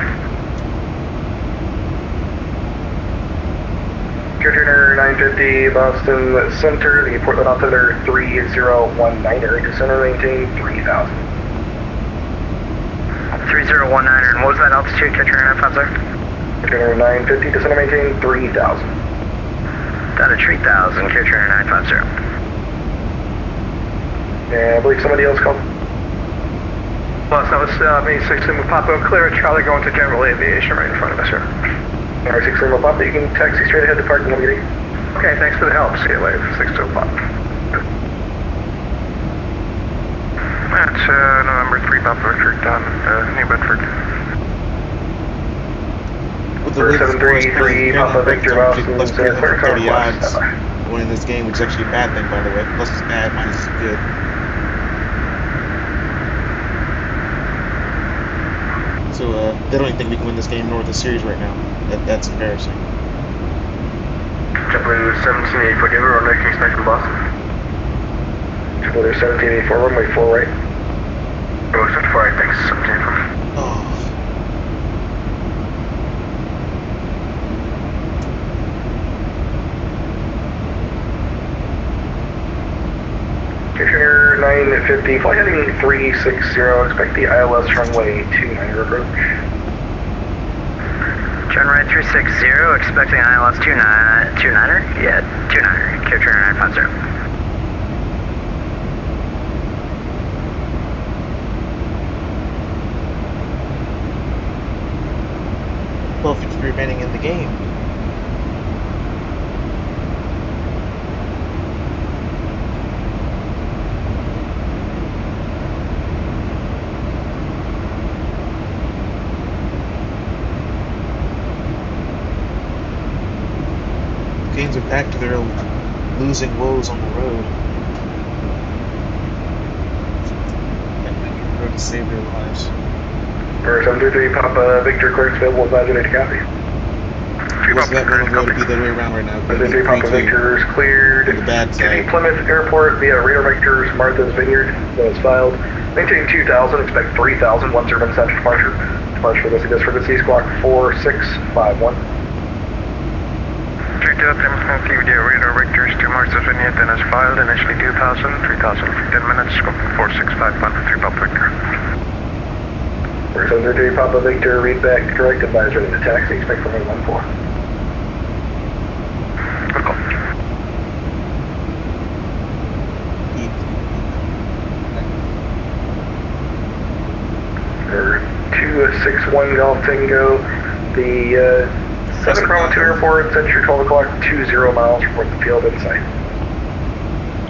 Kitchener 950 Boston Center, the Portland Altimeter 3019er, descend and maintain 3,000. 3019er, and what was that altitude, Kitchener 950? Kitchener 950, descend and maintain 3,000. Down to 3,000, Kitchener 950. Yeah, I believe somebody else called. Boston, that was me, 6 Lima Papa, clear, Charlie, going to general aviation right in front of us here. Alright, 6 Lima Papa, you can taxi straight ahead to parking number 8. Okay, thanks for the help. See you later, 6 Lima Papa. That's November 3 Papa Victor down New Bedford. With the way the score is playing, Papa Victor Boston, plus 330 odds Northwest. winning this game, which is actually a bad thing, by the way. Plus it's bad, minus is good. So they don't even think we can win this game nor the series right now. That's embarrassing. JetBlue 1784, give her runway expect from Boston. JetBlue 1784, runway 4 right. Oh, 74 right, thanks, 1784. Oh. Kitchener 950, flight heading 360, expect the ILS runway 29 approach. Turn right 360, expecting ILS 29er? Yeah, 29er, Kitchener 950. 12:53 remaining in the game. Games are back to their losing woes on the road. And making the road to save their lives. For 733 Papa Victor, clearance available, advisory to copy. What's that one on the road to be the other way around right now? 733 Papa Victor is cleared the bad to side. the Plymouth Airport via radar vectors, Martha's Vineyard, that was filed. Maintain 2,000, expect 3,000, 107 center departure. Departure for this frequency, squawk 4651. 3,000 via radar vectors to Martha's Vineyard, then as filed, initially 2,000, 3,000 for 10 minutes, squawking 4651 for 3 Papa Victor. For 733 Papa Victor, read back correct, advise ready to taxi, expect from 814. Good call. For 261 Golf Tango, the 7 Bravo 2 Airport, Century 12 o'clock, 20 miles, report the field in sight.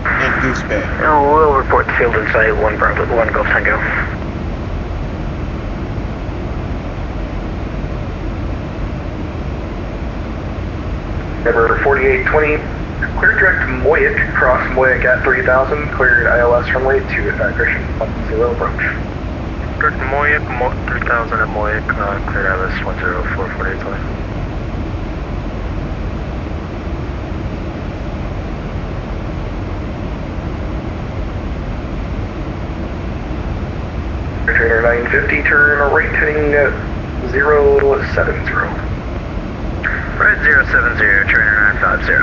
And Goose Bay. Oh, we'll report the field in sight, 1 Bravo, 1 Golf Tango. Number 4820, clear direct Moyak, cross Moyak at 3000, cleared ILS runway to Christian 10 approach. Direct Moyak, 3000 at Moyak, cleared ILS 1044820. Trainer 950, turn right heading 070. Right 070, trainer 950.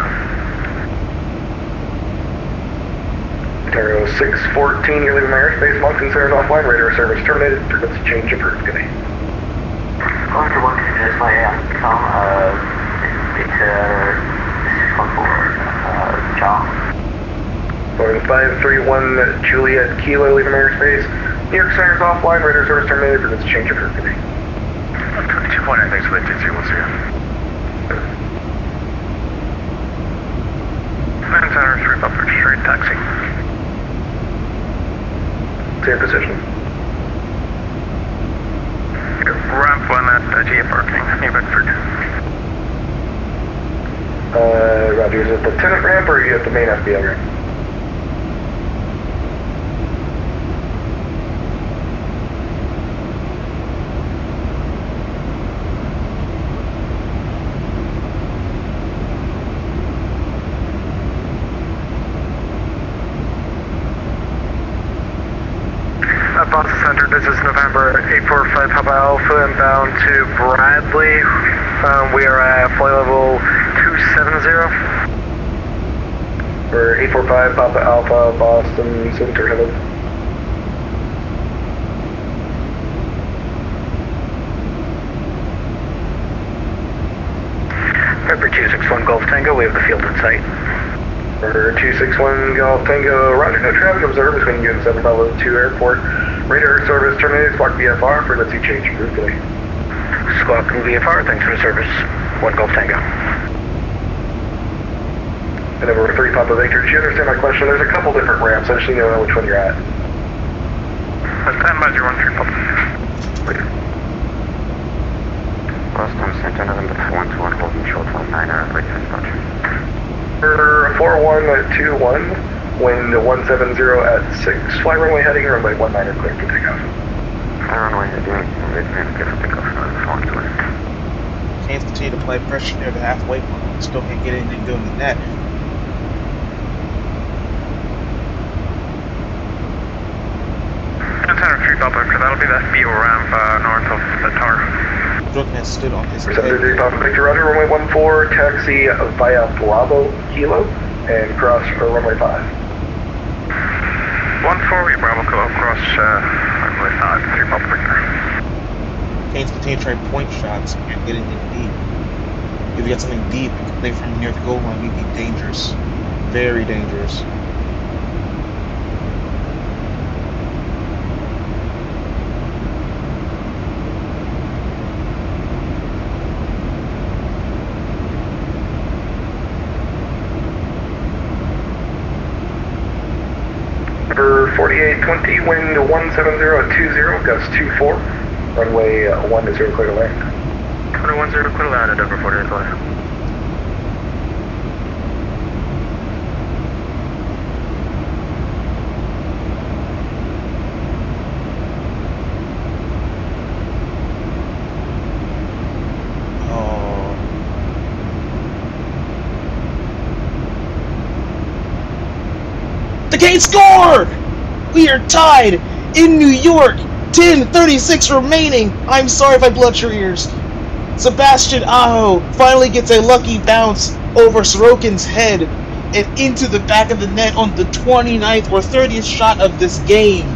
Ontario 614, you're leaving my airspace, Moncton Center's offline, radar service terminated, frequency change approved, good day. Going to 1 is my it's 614, John. Going 531 Juliet Kilo, leaving my airspace, New York Center's offline, radar service terminated, frequency change approved, good day. 22.9, thanks for the TC, we'll see you. And center 3 Papa straight taxi. Clear position. Ramp 1 at GA parking, New Bedford. Roger, is it the tenant ramp or are you at the main FBL ramp? Boston Center, this is November 845 Papa Alpha inbound to Bradley. We are at flight level 270. For 845 Papa Alpha, Boston Center, hello. November 261 Golf Tango, we have the field in sight. For 261 Golf Tango, roger, no traffic observed between you and 7 Bravo 2 Airport. Radar service terminated, squawk VFR, frequency change approved today. Squawk VFR, thanks for the service. 1 Golf Tango. And over 3 Papa Victor, do you understand my question? There's a couple different ramps, I just need to know which one you're at. Stand by 013 Papa. Later. Boston Center, November 121, holding short 19er, ready for departure. 4121, wind 170 at 6, fly runway heading, runway 19er, clear for takeoff. Runway heading, clear for takeoff, 421. Can't continue to apply pressure near the halfway point. Still can't get anything doing the net. Center 3 Papa, that'll be that FBO ramp north of the tower. Brookness stood on his Center 3 Papa, Victor Roger, runway 14, taxi via Bravo Kilo, and cross runway 5. 14, we Bravo Kilo, cross runway 5, 3 Papa Victor. Canes continue to try point shots and get anything deep. If you get something deep, you can play from near the goal line, you'd be dangerous. Very dangerous. For 4820, wind 170 at 20, gust 24, runway 10, clear to land. Runway 10, clear to land at over 4820. The Canes score! We are tied in New York. 10:36 remaining. I'm sorry if I blood your ears. Sebastian Aho finally gets a lucky bounce over Sorokin's head and into the back of the net on the 29th or 30th shot of this game.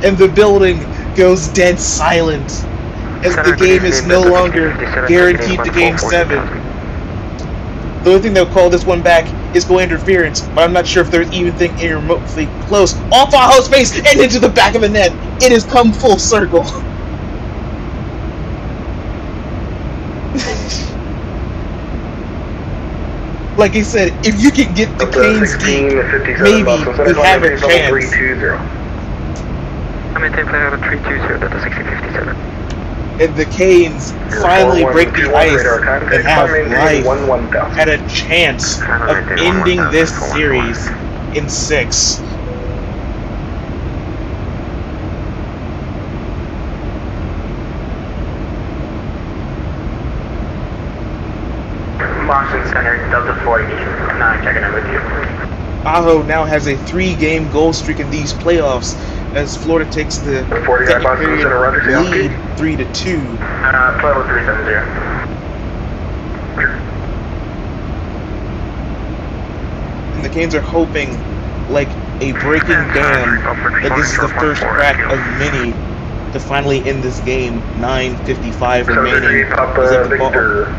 And the building goes dead silent as the game is no longer guaranteed to Game 7. The only thing they'll call this one back is goal interference, but I'm not sure if there's anything remotely close. Off Aho's face and into the back of the net. It has come full circle. Like I said, if you can get the Canes deep, maybe we have a chance. I'm in play over 320, that's a 1657. And the Canes finally break the ice and have life at a chance of ending this series in 6. Boston Center, Delta 40, 9, checking in with you. Aho now has a 3-game goal streak in these playoffs as Florida takes the second period lead 3-2. Level 370. And the Canes are hoping, like a breaking dam, that this is the first crack of many to finally end this game. 9:55 remaining.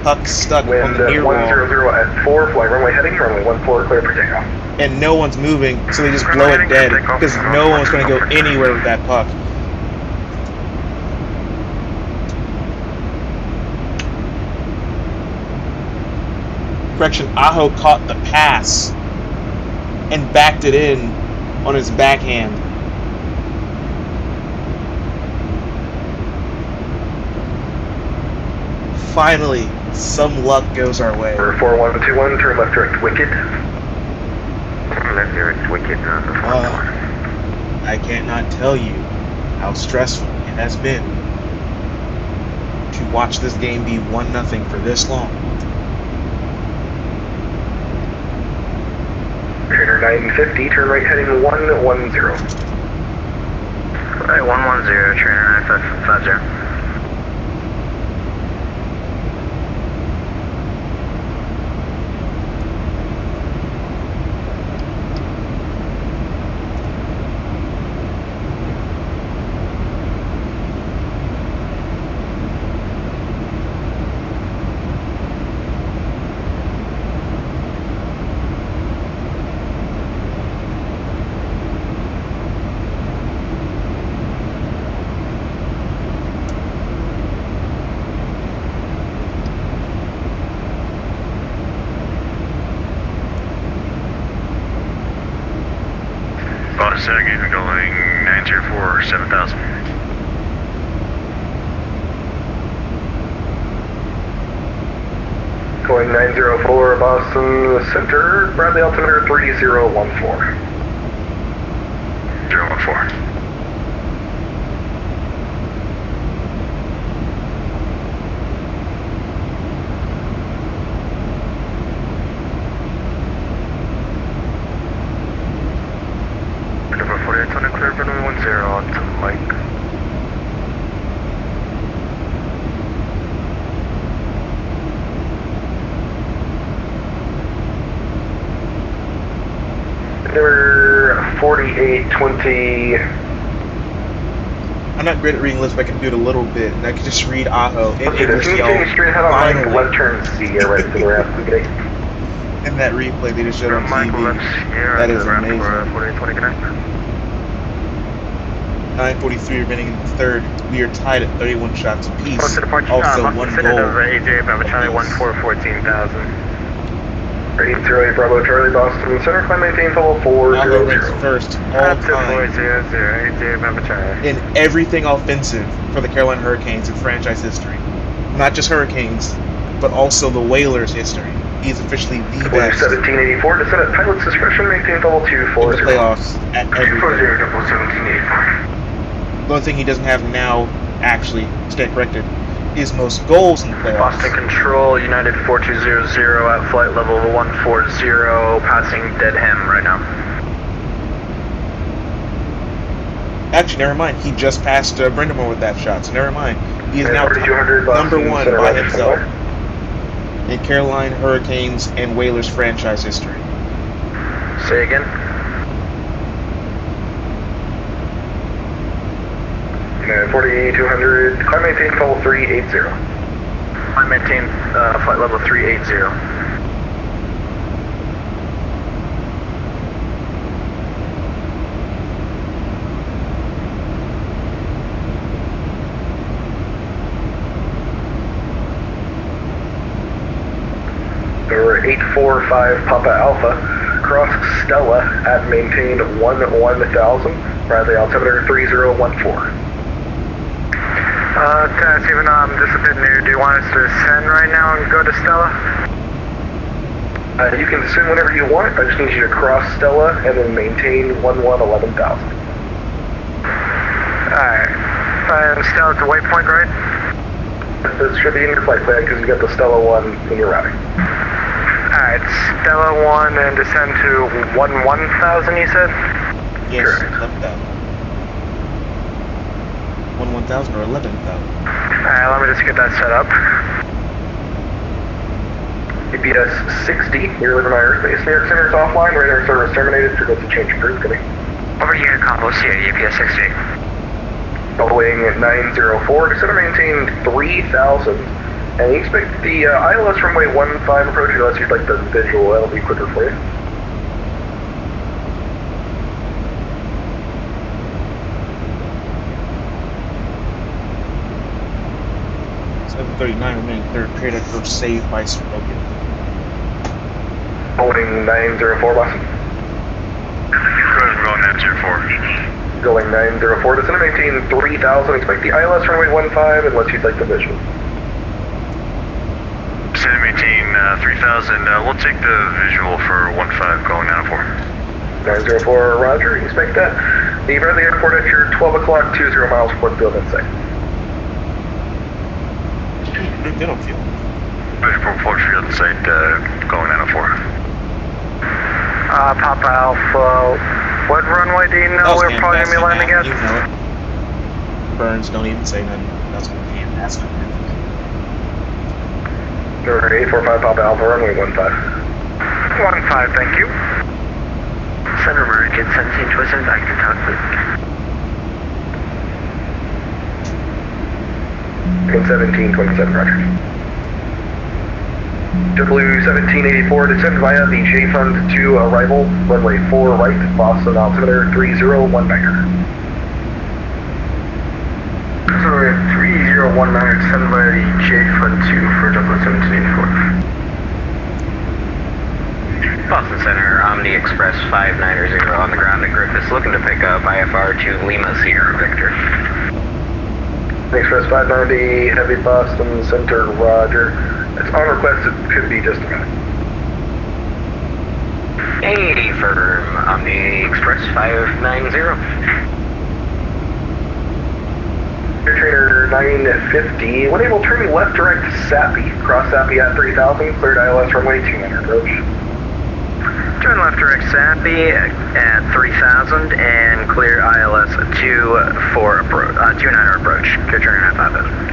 Puck stuck on the near wall. 100 at 4, fly runway heading, runway 14, clear for takeoff. And no one's moving, so they just blow it dead because no one's going to go anywhere with that puck. Correction, Aho caught the pass and backed it in on his backhand. Finally, some luck goes our way. 4121, turn left direct wicked. Left direct wicked, I cannot tell you how stressful it has been to watch this game be 1-0 for this long. Trainer 950, turn right heading 110. Right, 110, trainer 950. Second going 905 7000. Going 904 Boston Center, Bradley altimeter 3014. 014. Number 48 on a clear, runway 10 on to Mike. Number 4820. I'm not great at reading lists, but I can do it a little bit, and I can just read Aho in Okay, English, can you y'all. change straight ahead on Mike, Finally. left turn C, right to the ramp, okay? In that replay they just showed on Mike, TV. left Sierra, That is ramp amazing. for 4820 connect. 9:43 remaining in the third. We are tied at 31 shots apiece. Close to the departure, Also Boston one Center goal. over AJ, Bravo Charlie, 14,000. 808 Bravo Charlie, Boston Center, climb maintain level Aho ranks 400. first all time 400, AJ, Bravo Charlie. in everything offensive for the Carolina Hurricanes in franchise history. Not just Hurricanes, but also the Whalers' history. He is officially the best 1784, descend at pilot's discretion, maintain level in the 240. playoffs at everything. 1784. The only thing he doesn't have now, actually, stand corrected, is most goals in the playoffs. Boston Control, United 4200 at flight level 140, passing dead hem right now. Actually, never mind. He just passed Brendamore with that shot, so never mind. He is now 4200 number Boston one Center, by right himself somewhere. in Carolina Hurricanes and Whalers franchise history. Say again? 4200, climb maintain level 380. I maintain flight level 380. Number 845 Papa Alpha, cross Stella at maintained 1000, Bradley altimeter 3014. Even though I'm just a bit new, do you want us to descend right now and go to Stella? You can descend whenever you want, I just need you to cross Stella and then maintain 11,000. Alright. Stella's the waypoint, right? This should be in your flight plan because you got the Stella 1 in your routing. Alright, Stella 1 and descend to 1,000, you said? Yes, Correct. 11,000. 1,000 or 11,000. Alright, let me just get that set up. EPS 60, you're leaving my airspace. New York Center is offline, radar service terminated, so go to change crew, coming. Over here, combo Sierra, UPS 60. Following at 904, descend and maintain 3,000. And you expect the ILS runway 15 approach, unless you'd like the visual, that'll be quicker for you. Remaining third period for save by Smokin. Holding 904 Boston. Cruise, we're going 904. Going 904, descend and maintain 3,000. Expect the ILS runway 15 unless you'd like the visual. Descend and maintain 3000. We'll take the visual for 15 going 904. 904, roger, expect that. The Bradley Airport at your 12 o'clock, 20 miles port field in sight. They don't feel. Visual port field site going 904. Papa Alpha, what runway do you know we're probably going to be landing at? You know it. Burns, don't even say nothing. That's what I can't ask him. Number 845 Papa Alpha, runway 15. 15, thank you. Center American 1727 back to cockpit. In 1727, roger. W1784, descend via the J Fund to arrival, runway 4 right, Boston altimeter 3019. Sorry, 3019, descend via the J Fund 2 for W1784. Boston Center, Omni Express 590 on the ground at Griffiths, looking to pick up IFR to Lima Sierra Victor. Express 590, Heavy Boston Center, roger. It's on request, it could be just a minute. 80 firm, Omni Express 590. Air Trainer 950, when able, turning left direct Sappy. Cross Sappy at 3000, cleared ILS runway 29 approach. Turn left direct Sappy at 3000 and clear ILS 29 approach. Air Trainer 950.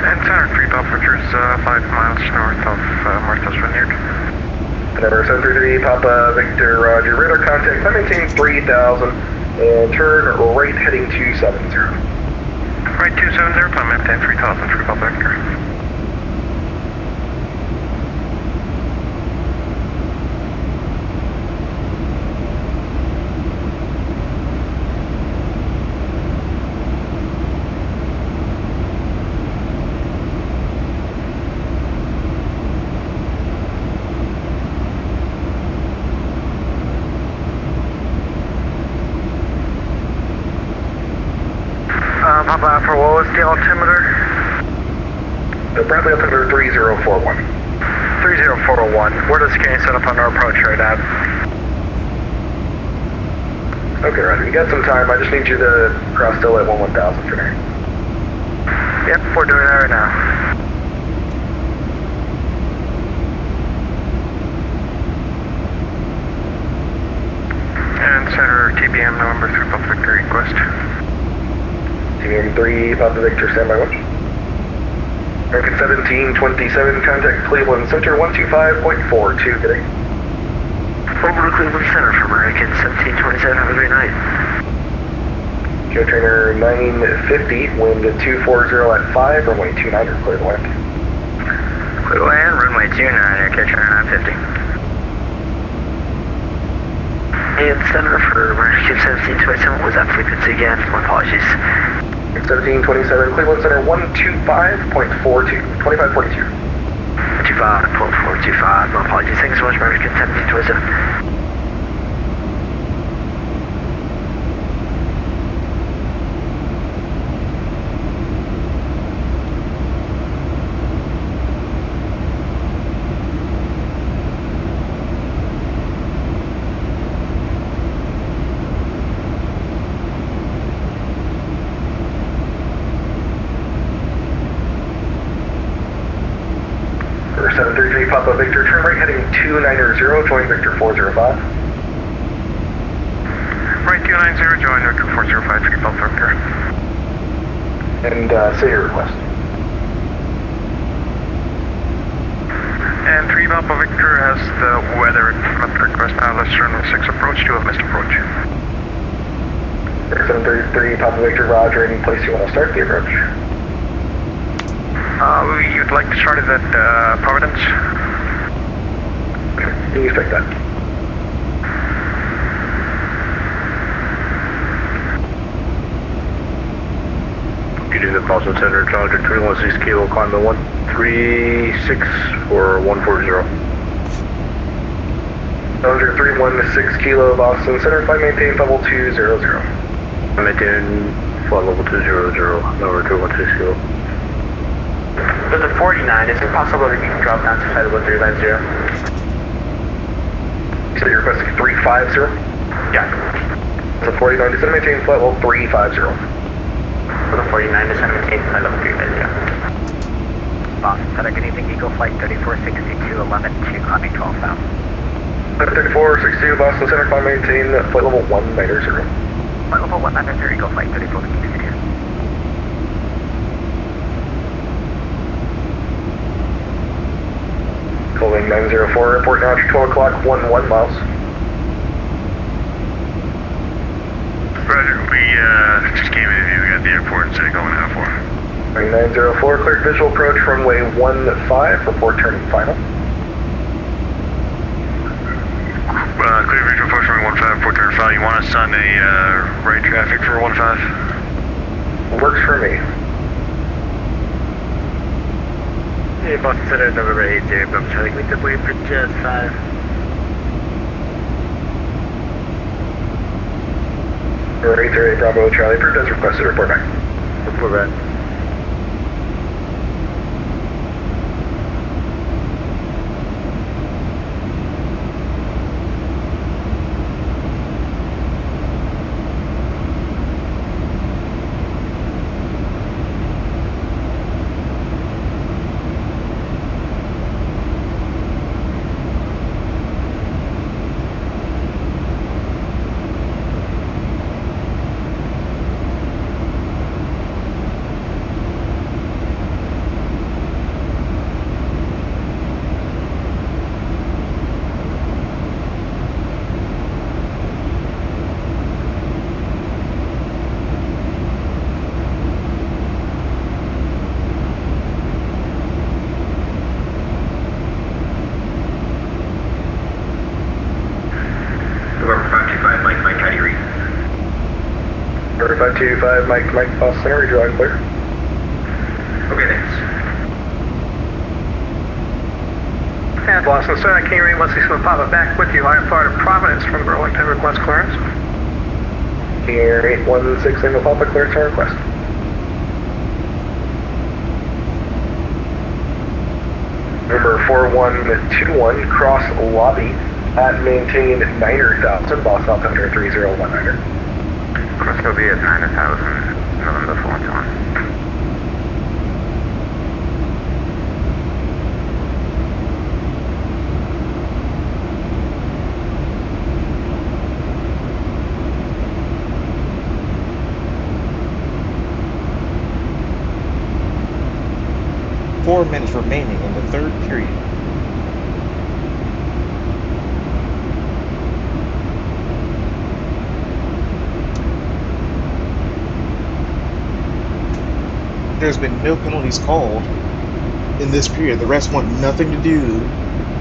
And center 3 Victor's 5 miles north of Martha's Vineyard. Number 733, Papa Victor, roger. Radar contact, I maintain 3000 and turn right heading 270. Right 270, climb maintain 3000 for Papa Victor. Papa, for what was the altimeter? The Bradley altimeter 3041. 3041. Where does Kenny set up on our approach right now? Okay, roger. You got some time. I just need you to cross still at 1000 for now. Yep, we're doing that right now. And center TBM November 3 Papa Victor request. TBM 3 Papa Victor, standby watch. American 1727, contact Cleveland Center 125.42 today. Over to Cleveland Center for American 1727, have a great night. Air Trainer 950, wind 240 at 5, runway 29, clear the land. Clear the land, runway 29, Air Trainer 950. And center for American 1727, what was that frequency again? My apologies. 1727, Cleveland Center 125.42, 2542. 25.425, my apologies. Thanks so much, American 1727. Number 733 Papa Victor, turn right heading 290, join Victor 405. Right 290, join Victor 405, 3 Papa Victor. And say your request. And 3 Papa Victor has the weather request now. Let's turn 6 approach to a missed approach. 733 Papa Victor, roger. Any place you want to start the approach? You'd like to start it at Providence? Okay, you expect that. Getting the Boston Center, Challenger 316 Kilo, climb to 136 or 140. Challenger 316 Kilo, Boston Center, flight maintain level 200. Maintain flight level 200, number 216 Kilo. There's a 49, is it possible that you can drop down to flight level 390? You said you're requesting 350? Yeah. It's a 49, descend maintain flight level 350. For the 49, descend maintain flight level 350. Boston Center, good evening, Eagle Flight 3462, 11 to climbing 12,000. 3462, Boston Center, climb maintain flight level 190. Flight level 190, Eagle Flight 3462. Holding 904, airport now, 12 o'clock, 11 miles. Roger, we just came in and we got the airport instead of going out for. 904, cleared visual approach, runway 15, report turning final. Clear visual approach, runway 15, report turning final. You want us on a right traffic for 15? Works for me. Hey, Boston Center, November 80, Bravo Charlie, we could wait for just 5. Number 838, Bravo Charlie, approved as requested, report back. Report back. Number 525, Mike, Boston Center, read your line clear. Okay, thanks. And Boston Center, King Ring 161 Papa back with you. I am part of Providence from Burlington, request clearance. King Air 816 will Papa, clearance on request. Number 4121, cross lobby at maintain 9,000, Boston Altimeter 3019. Cross lobby at 9,000, November 421. Four minutes remaining in the third period. There's been no penalties called in this period. The refs want nothing to do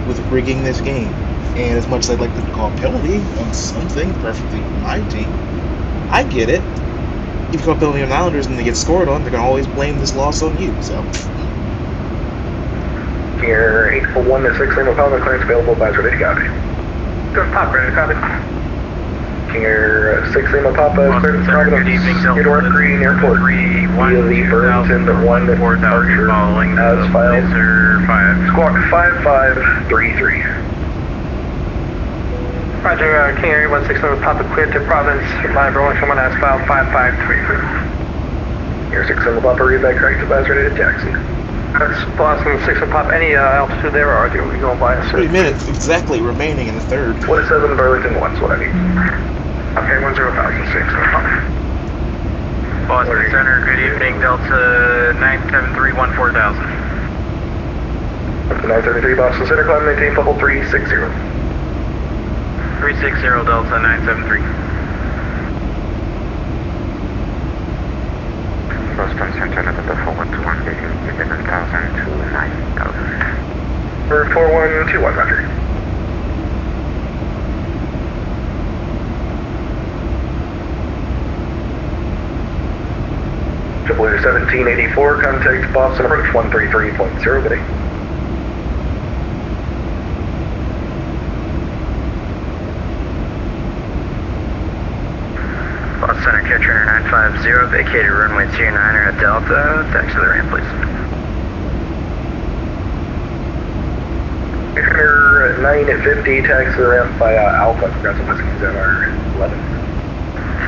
with rigging this game. And as much as I'd like them to call a penalty on something, preferably my team, I get it. If you call a penalty on Islanders and they get scored on, they're going to always blame this loss on you, so... King Air 816 will Papa, clearance available, advisor ready to copy. Good Papa, ready to copy. King Air 16 will Papa, clearance Providence, Theodore Green Airport, via the Burlington 1 departure, as filed, squawk 5533. Roger, King Air 161 will Papa cleared to Providence, live Burlington 1 as filed 5533. Air 16 will Papa, read that correct, advisor ready to taxi. That's Boston 6 will Papa, any altitude there, or are we going by a 3 minutes exactly remaining in the third. 27 Burlington 1's what I need. Okay, 10,006. Boston Center, good evening, Delta 973 4000. Up to 973 Boston Center, climb maintain level 360. 360 Delta 973. Boston Center, November 4121, getting 11,000 to 9,000. For 4121, roger. JetBlue 1784, contact Boston approach 133.0, bidding. Boston Center, Catcher 950, vacated runway 29er at Delta, taxi to the ramp, please. Catcher 950, taxi to the ramp via Alpha, congrats on Whiskey's MR 11.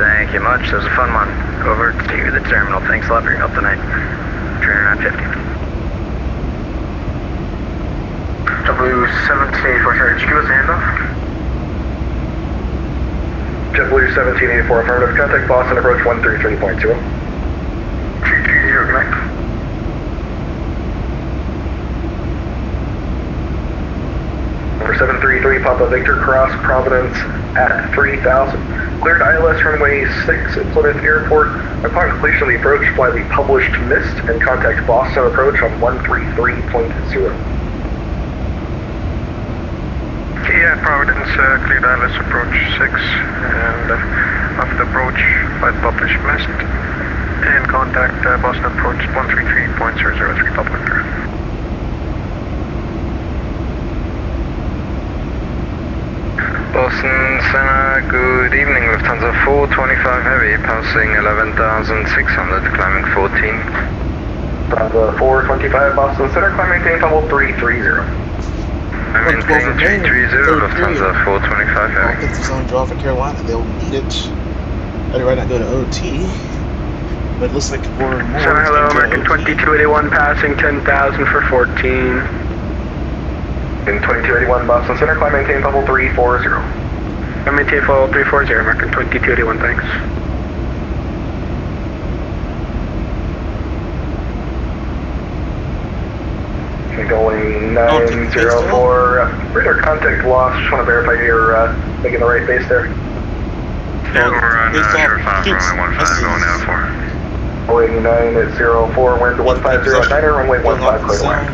Thank you much, that was a fun one. Over to the terminal, thanks a lot for your help tonight. Trainer 950. JetBlue 1784, sorry, did you give us a handoff? JetBlue 1784, affirmative, contact Boston approach 133.0. 330, good night. Number 733, Papa Victor, cross Providence at 3000. Cleared ILS runway 6 at Plymouth Airport. Upon completion of the approach, fly the published mist and contact Boston approach on 133.0. Yeah, Providence, cleared ILS approach 6, and after approach, flight published mist, and contact Boston approach 133.003 Papa Victor. Boston Center, good evening, Lufthansa 425 Heavy, passing 11,600, climbing 14. Lufthansa 425 Boston Center, climb maintain level 330. I maintain 330, Lufthansa 425 Heavy. Offensive zone draw for Carolina, they'll need it. I'd rather not go to OT, but it looks like more and more. Center, hello, American 2281 passing 10,000 for 14. In 2281 Boston Center, climb maintain level 340. Climb maintain level 340, American 2281, thanks. Going 904, radar contact lost, just want to verify you're making the right base there. Yeah, we're on short 5, runway 15 going out for. Going 904, wind 1509er, runway 15 clear to land.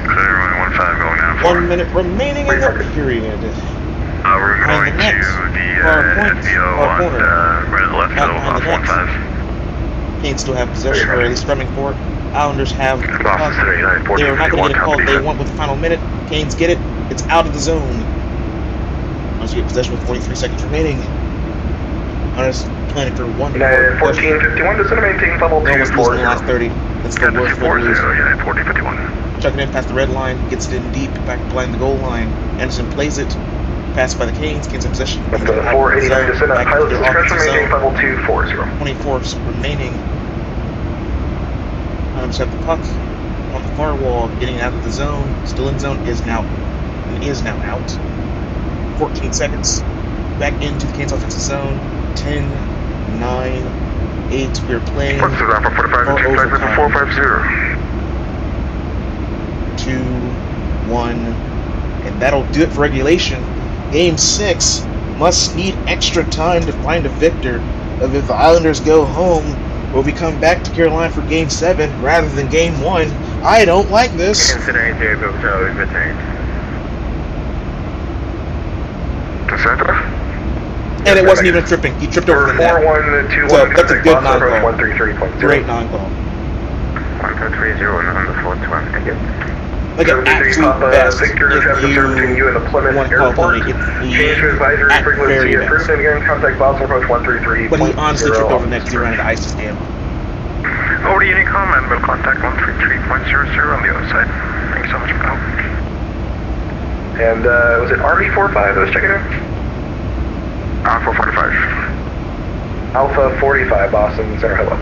Clear, runway 15 going out for. 1 minute remaining in the period. We're going to the FBO on right to the left, so off 15. Canes still have possession, or at least scrumming for it. Islanders have the puck. They're not going to get a call they want with the final minute. Canes get it. It's out of the zone. Once you get possession with 43 seconds remaining. Islanders planning for 1 United 1451 to center maintain level 240. Almost losing the last 30. That's the worst way to lose. United 1451. Chucking in past the red line, gets it in deep, back behind the goal line. Anderson plays it. Passed by the Canes. Canes in possession. That's the 489 to center. Pilot discretion maintain level 240. 24 remaining. Just have the puck on the far wall, getting out of the zone. Still in zone, is now out. 14 seconds. Back into the Canes offensive zone. 10, 9, 8. We're playing. What's the ground for 45 and 2 seconds for 450? 2, 1, and that'll do it for regulation. Game 6 must need extra time to find a victor. If the Islanders go home, will we come back to Carolina for Game 7 rather than Game 1? I don't like this. Considering their moves are always returned. To center? And it wasn't even tripping. He tripped over the net. 4121. So that's a good non-call. 133.0. Great non-call. 1230 on the 412. Thank you. Like an absolute best Victor, if you in the Plymouth want to call Airport. Tony. Change to advisory frequency approved and again contact Boston approach 133. But he honestly tripped over the net because he ran into ice to scam. Over to Unicom and we'll contact 133.00 on the other side. Thanks so much for the help. And was it Army 45 that was checking in? Alpha 45. Alpha 45, Boston Center, hello.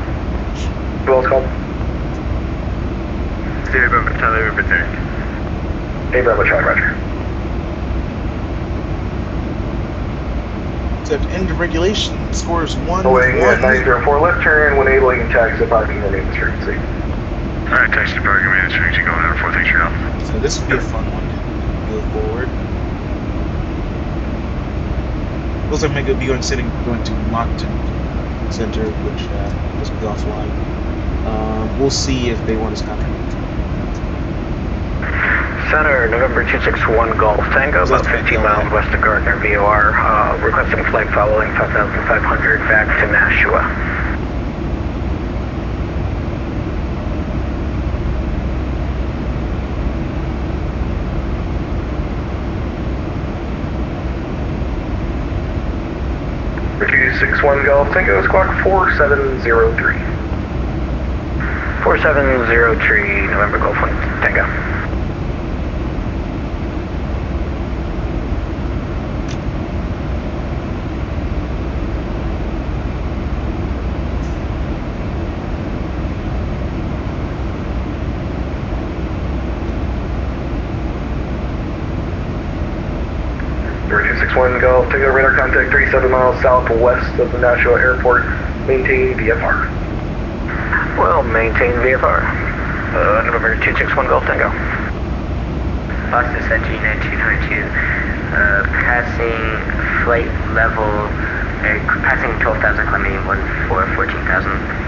Who else called? Zero Bravo returned. Hey, Bravo, try, roger. So at the end of regulation, scores 1-1. Awaiting 904 left turn, when enabling taxi parking remain the street. Alright, taxi parking remain the street, going out for, thanks for your help. So this would be a fun one to go forward. Looks like Mega be going to Moncton Center, which must be offline. We'll see if they want his contract. Center, November 261 Golf Tango, about 15 miles west of Gardner, VOR, requesting flight following 5,500 back to Nashua. For 261 Golf Tango, squawk 4703. 4703, November Golf Tango. Number 261 Golf Tango, radar contact 37 miles southwest of the Nashua Airport. Maintain VFR. Well, maintain VFR. November 261 Golf Tango. Boston Center, United 292. Passing flight level, passing 12,000, climbing 14,000.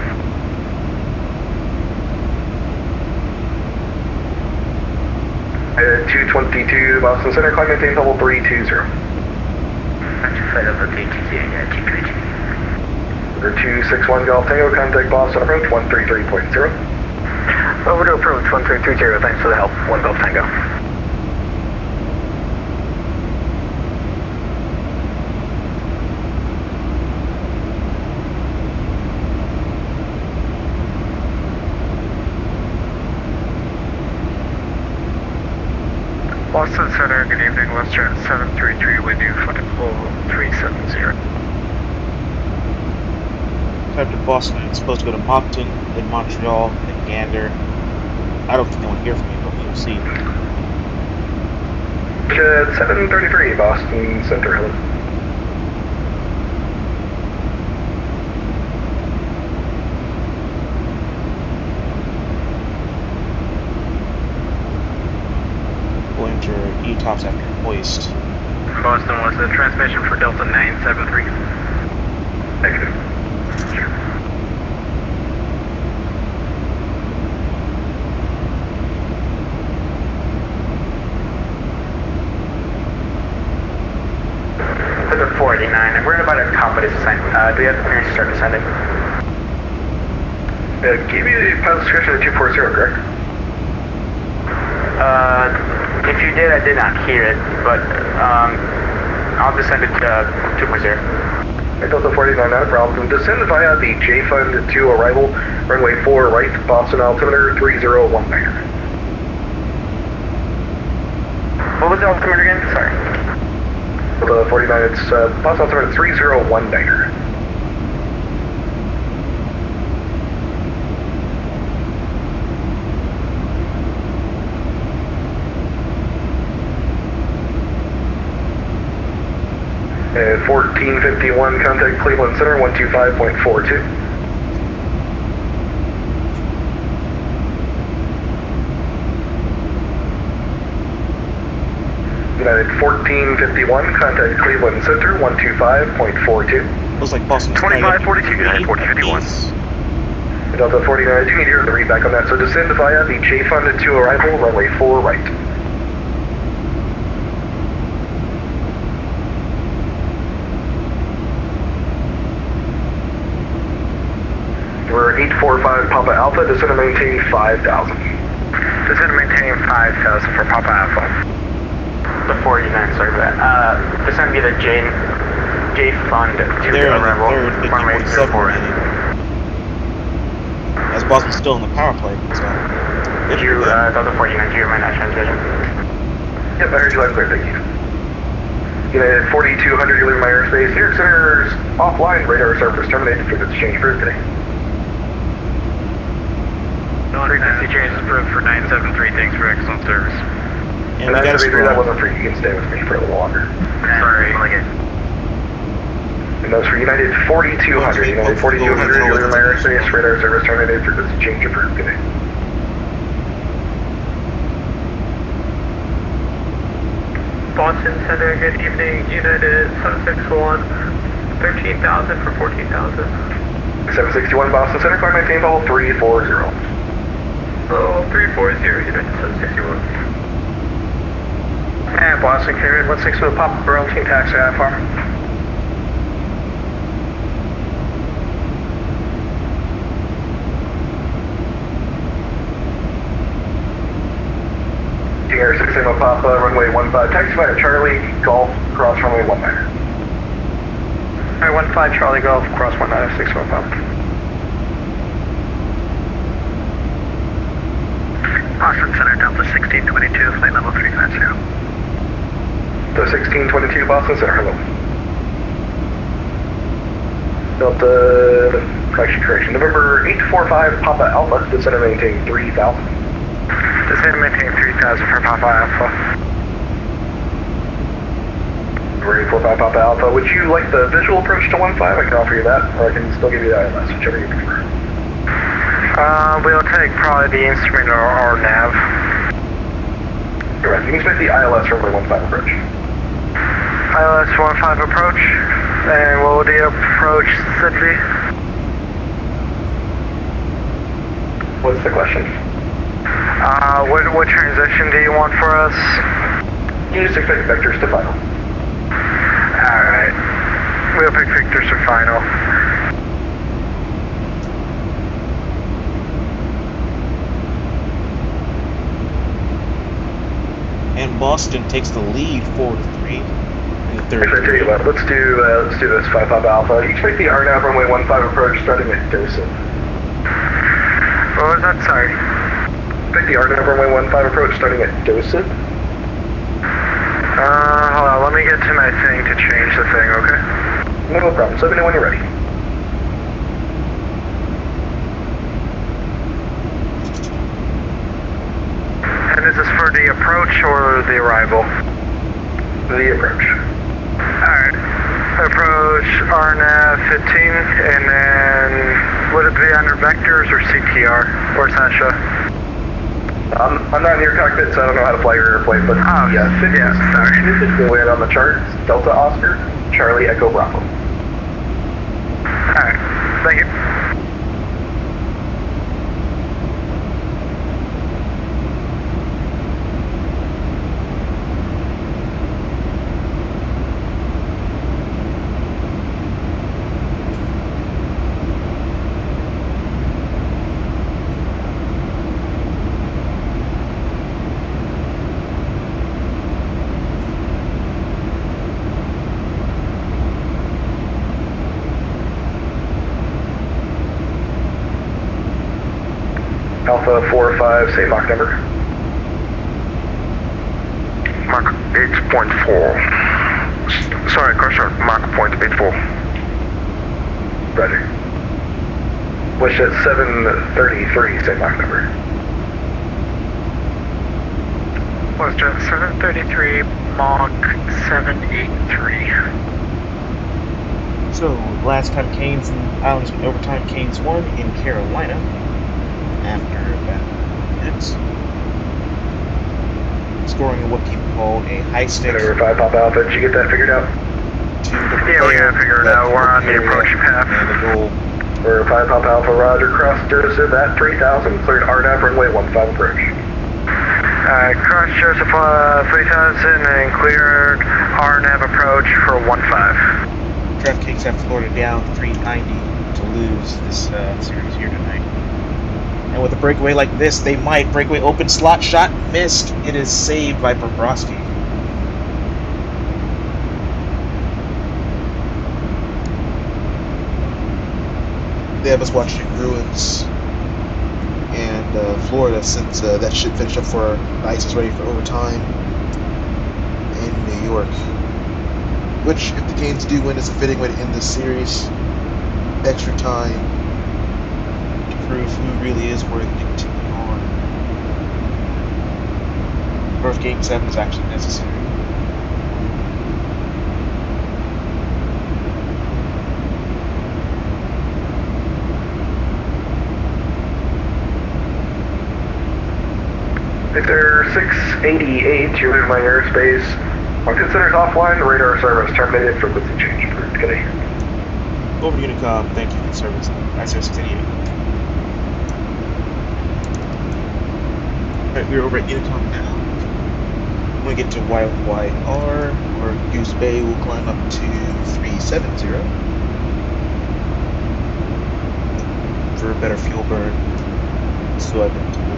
222 Boston Center, climb maintain level 320. Flight level 320, yeah, 220. Number 261 Golf Tango, contact Boston approach 133.0. Over to approach 1330, thanks for the help, 1 Golf Tango. Boston Center, good evening, Western 733 with you, flight level 370. Type to Boston, it's supposed to go to Moncton, then Montreal, then Gander. I don't think they want to hear from me, but we'll see. 733, Boston Center, hello. We'll enter ETOPS after hoist. Boston, was the transmission for Delta 973? Negative. Delta 489, we're about to top of this descent. Do you have the clearance to start descending? Give me the pilot description of 240, correct? If you did, I did not hear it, but I'll descend it to 2.0. Delta 49, not a problem. Descend via the J-Fund to arrival, runway 4 right, Boston altimeter 3019. What was the altimeter again? Sorry. Delta 49, it's Boston altimeter 3019. And 1451, contact Cleveland Center, 125.42. United 1451, contact Cleveland Center, 125.42. Looks like Boston. 2542, United 1451. Delta 49, I do need to hear the read back on that, so descend via the J-Fund to arrival, runway 4 right. We're 845 Papa Alpha, descend and maintain 5,000. Descend and maintain 5,000 for Papa Alpha. The 49, sorry for that. Descend via the J-Fund to arrival, runway 04. As Boston's still in the power play, so. Did you, Delta 49, do you mind that transmission? Yep, I heard you loud and clear, thank you. United 4200, you're leaving my airspace. New York Center's offline, radar service terminated for this change for today. Frequency change is approved for 973, thanks for excellent service. And we got a that wasn't free, you can stay with me for a little longer. Sorry. And those for United 4200, United 4200, you're leaving my airspace, radar service terminated for this change approved today. Boston Center, good evening, United 761, 13,000 for 14,000. 761 Boston Center, climb maintain level 340. Level 340, United 761. And Boston Canadian 160 with Papa Burlington taxi IFR. Air 6 Lima Papa, runway 15, taxi via Charlie, Golf, cross runway 19. Runway 15, Charlie, Golf, cross 19, 6 Lima Papa. Boston Center, Delta 1622, flight level 350. Delta 1622, Boston Center, hello. Delta, correction, November 845, Papa Alpha, descend and maintain 3,000. Descend and maintain 3,000 for Papa Alpha. November 845, Papa Alpha, would you like the visual approach to 15? I can offer you that, or I can still give you the ILS, whichever you prefer. We'll take probably the instrument or nav. Correct, you can expect the ILS runway 15 approach. ILS 15 approach, and what will the approach be? What's the question? What transition do you want for us? You just expect vectors to final. Alright. We'll pick vectors to final. And Boston takes the lead 4-3 in the third. Actually, I tell you what, let's do this 5 Papa Alpha. You expect the RNAV runway 15 approach starting at Dosen. What was that? Sorry. Expect the RNAV runway 15 approach starting at Dosen. let me get to my thing to change the thing, okay? No problem. So let me know when you're ready. And is this for the approach or the arrival? The approach. Alright. Approach RNAV 15, and then would it be under vectors or CTR or Sasha? I'm not in your cockpit, so I don't know how to fly your airplane, but sorry. The way on the chart is Delta Oscar, Charlie Echo Bravo. Alright, thank you. Alpha 45, say Mach number. Mach 8.4. Sorry, Crusher, Mach 0.84. Roger. Wish at 733, say Mach number. Was just 733, Mach 783. So, last time Canes and Islands went overtime, Canes won in Carolina. After about minutes, scoring what people call a high stakes. Number 5 Pop Alpha, did you get that figured out? Yeah, we gotta figure it out. We're on the approach path. And the goal. We're 5 Pop Alpha, Roger, cross Joseph at 3000, cleared RNAV runway 15 approach. Cross Joseph 3000 and cleared RNAV approach for 15. DraftKings have Florida down 390 to lose this series here tonight. And with a breakaway like this, they might. Breakaway open, slot shot, missed. It is saved by Bobrovsky. They have us watching Bruins and Florida since that shit finished up for the Ice is ready for overtime in New York. Which, if the Canes do win, is a fitting way to end this series. Extra time. Prove who really is worth continuing on. Or if Game 7 is actually necessary. Victor 688, you're leaving my airspace. On considers offline, the radar service terminated, frequency change. Good day. Over to Unicom, thank you for the service. ISO 688. Alright, we're over at Unicom now. When we get to YYR, or Goose Bay, we'll climb up to 370 for a better fuel burn. So I've been told.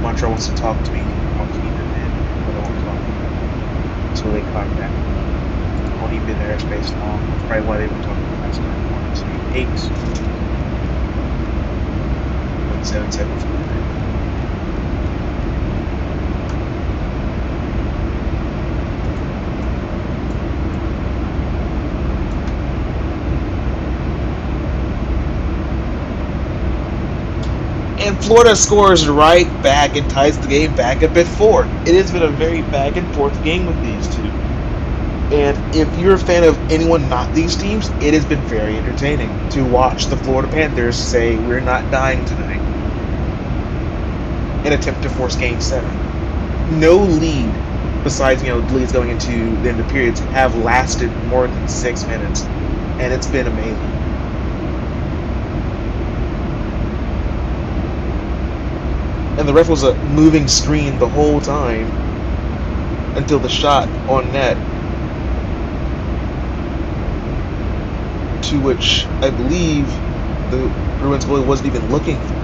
Montreal wants to talk to me. I'll keep them in, but I won't talk until they contact me. I won't even be in their airspace long. That's probably why they were talking last time. 178. 177. And Florida scores right back and ties the game back up at 4. It has been a very back and forth game with these two. And if you're a fan of anyone not these teams, it has been very entertaining to watch the Florida Panthers say, we're not dying tonight, and attempt to force Game 7. No lead, besides, leads going into the end of periods, have lasted more than 6 minutes. And it's been amazing. And the ref was a moving screen the whole time until the shot on net, to which I believe the Bruins goalie wasn't even looking for.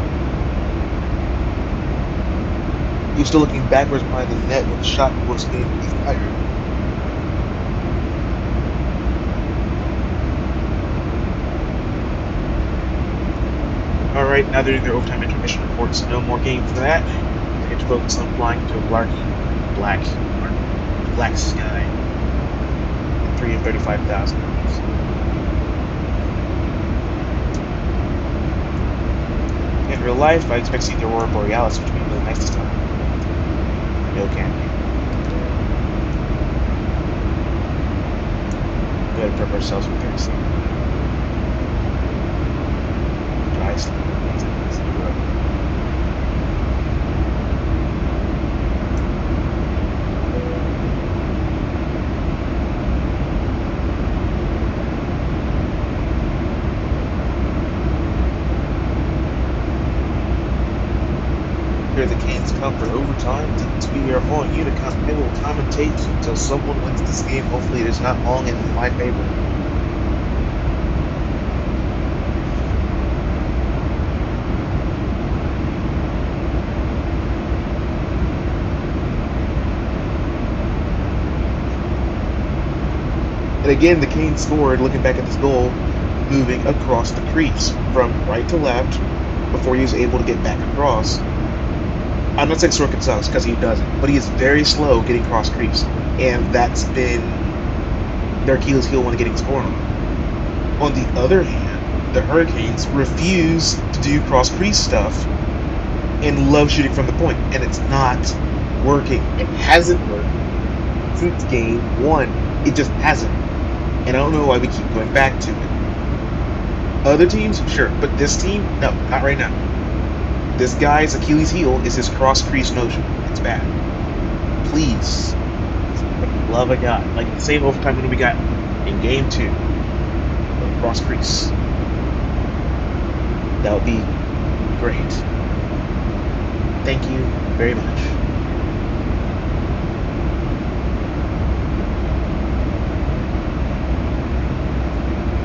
He was still looking backwards behind the net when the shot was going to be fired. Alright, now they're doing their overtime intermission reports. No more game for that. They to focus on flying to a black sky. 335,000. In real life, I expect to see the Aurora Borealis, which would be really nice this time. No camping. Go ahead and prep ourselves for Thursday. To Iceland. The Canes come for overtime. We are on you to they will commentate until someone wins this game. Hopefully it is not long in my favor. And again, the Canes scored, looking back at this goal, moving across the crease from right to left before he was able to get back across. I'm not saying Sorkin sucks, because he doesn't, but he is very slow getting cross crease, and that's been their Achilles heel when getting scored on. On the other hand, the Hurricanes refuse to do cross crease stuff and love shooting from the point, and it's not working. It hasn't worked since game 1. It just hasn't, and I don't know why we keep going back to it. Other teams, sure, but this team, no, not right now. This guy's Achilles heel is his cross crease notion. It's bad. Please, for the love of God, like the same overtime when we got in game 2, cross crease. That would be great. Thank you very much.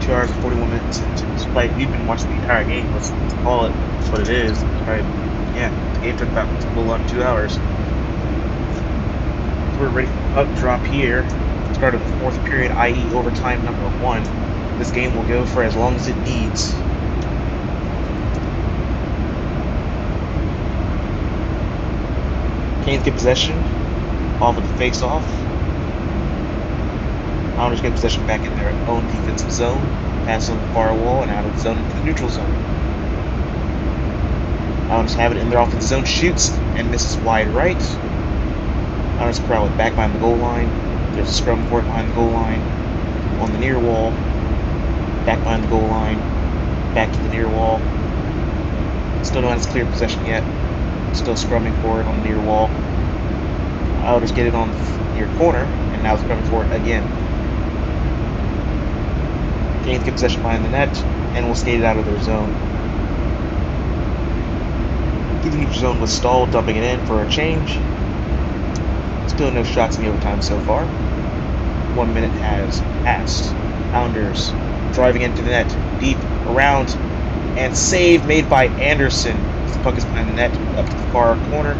Two hours and 41 minutes. Despite we've been watching the entire game, let's call it what it is. Right? Yeah, the game took about a little under 2 hours. We're ready for up drop here. Start of the 4th period, i.e. overtime number 1. This game will go for as long as it needs. Canes get possession off of the face-off. Islanders get possession back in their own defensive zone, pass on the far wall and out of the zone into the neutral zone. Islanders have it in their offensive zone, shoots and misses wide right. Islanders corral it back behind the goal line. There's a scrum for it behind the goal line, on the near wall, back behind the goal line, back to the near wall. Still no one has clear possession yet. Still scrumming for it on the near wall. Islanders get it on the near corner, and now scrumming for it again. Canes get possession behind the net, and will skate it out of their zone. The neutral zone was stalled, dumping it in for a change. Still no shots in the overtime so far. 1 minute has passed. Islanders driving into the net, deep, around, and save made by Anderson. The puck is behind the net, up to the far corner,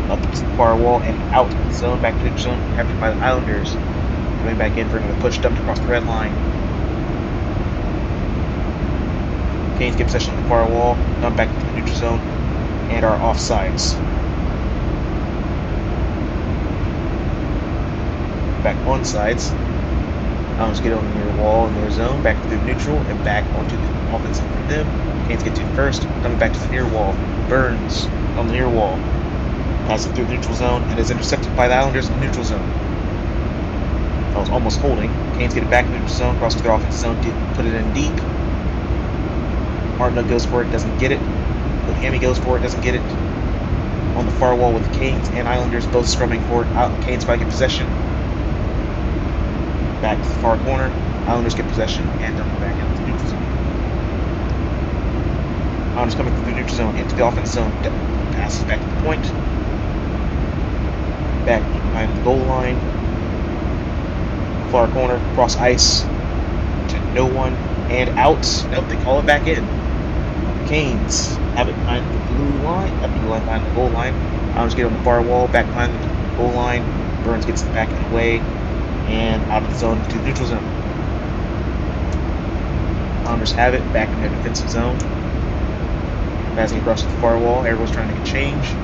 up to the far wall, and out of the zone, back to the zone, captured by the Islanders. Coming back in for another push, dumped across the red line. Canes get possession on the far wall, dumped back to the neutral zone, and are offsides. Back on sides. Islanders get on the near wall in their zone, back to the neutral, and back onto the offensive for them. Canes get to first, coming back to the near wall. Burns on the near wall. Passing through the neutral zone, and is intercepted by the Islanders in the neutral zone. I was almost holding. Canes get it back in the neutral zone, cross to their offensive zone to put it in deep. Martin goes for it, doesn't get it. Hammy goes for it, doesn't get it. On the far wall with the Canes and Islanders both scrumming for it. Canes finally get possession. Back to the far corner. Islanders get possession and dump it back into the neutral zone. Islanders coming through the neutral zone into the offense zone. Passes back to the point. Back behind the goal line. Far corner, cross ice to no one and out. Nope, they call it back in. Canes have it behind the blue line, behind the goal line. Islanders get on the far wall, back behind the goal line. Burns gets it back and away, and out of the zone to the neutral zone. Islanders have it back in their defensive zone. Passing across the far wall, everyone's trying to make a change.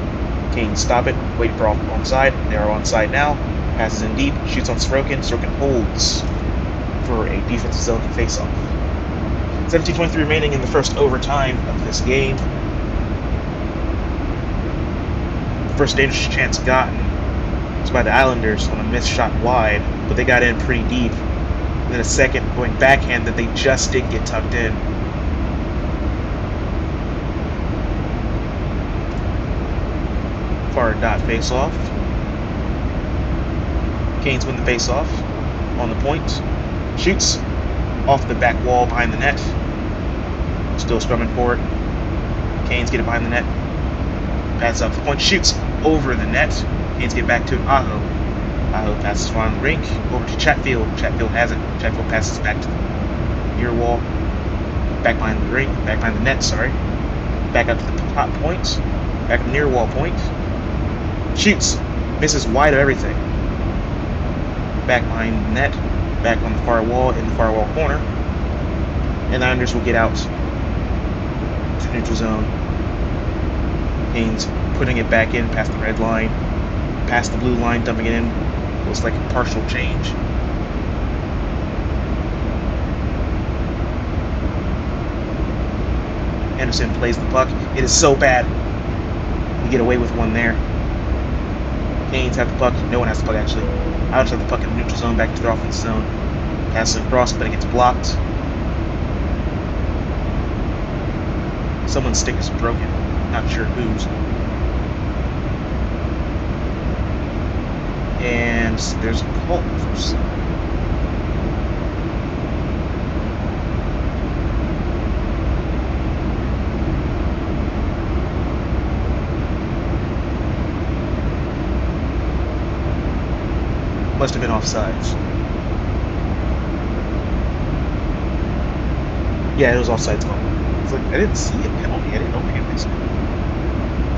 Canes stop it, wait for onside. They are onside now. Passes in deep, shoots on Sorokin. Sorokin holds for a defensive zone face-off. 17:23 remaining in the first overtime of this game. The first dangerous chance gotten was by the Islanders on a missed shot wide, but they got in pretty deep. And then a second going backhand that they just did get tucked in. Far dot face-off. Canes win the face-off on the point. Shoots off the back wall behind the net. Still scrumming for it. Canes get it behind the net. Passes up the point. Shoots over the net. Canes get back to Aho. Aho passes around the rink. Over to Chatfield. Chatfield has it. Chatfield passes back to the near wall. Back behind the rink. Back behind the net, sorry. Back up to the top point. Back to the near wall point. Shoots. Misses wide of everything. Back behind the net. Back on the far wall, in the far wall corner. And the Islanders will get out to neutral zone. Canes putting it back in past the red line. Past the blue line, dumping it in. Looks like a partial change. Anderson plays the puck. It is so bad. We get away with one there. Canes have the puck. No one has the puck, actually. Islanders have the puck in the neutral zone, back to their offense zone. Passes across, but it gets blocked. Someone's stick is broken. Not sure whose. And there's a call for some. Must have been offsides. Yeah, it was offsides call. It's like, I didn't see it penalty. I didn't know they missed it.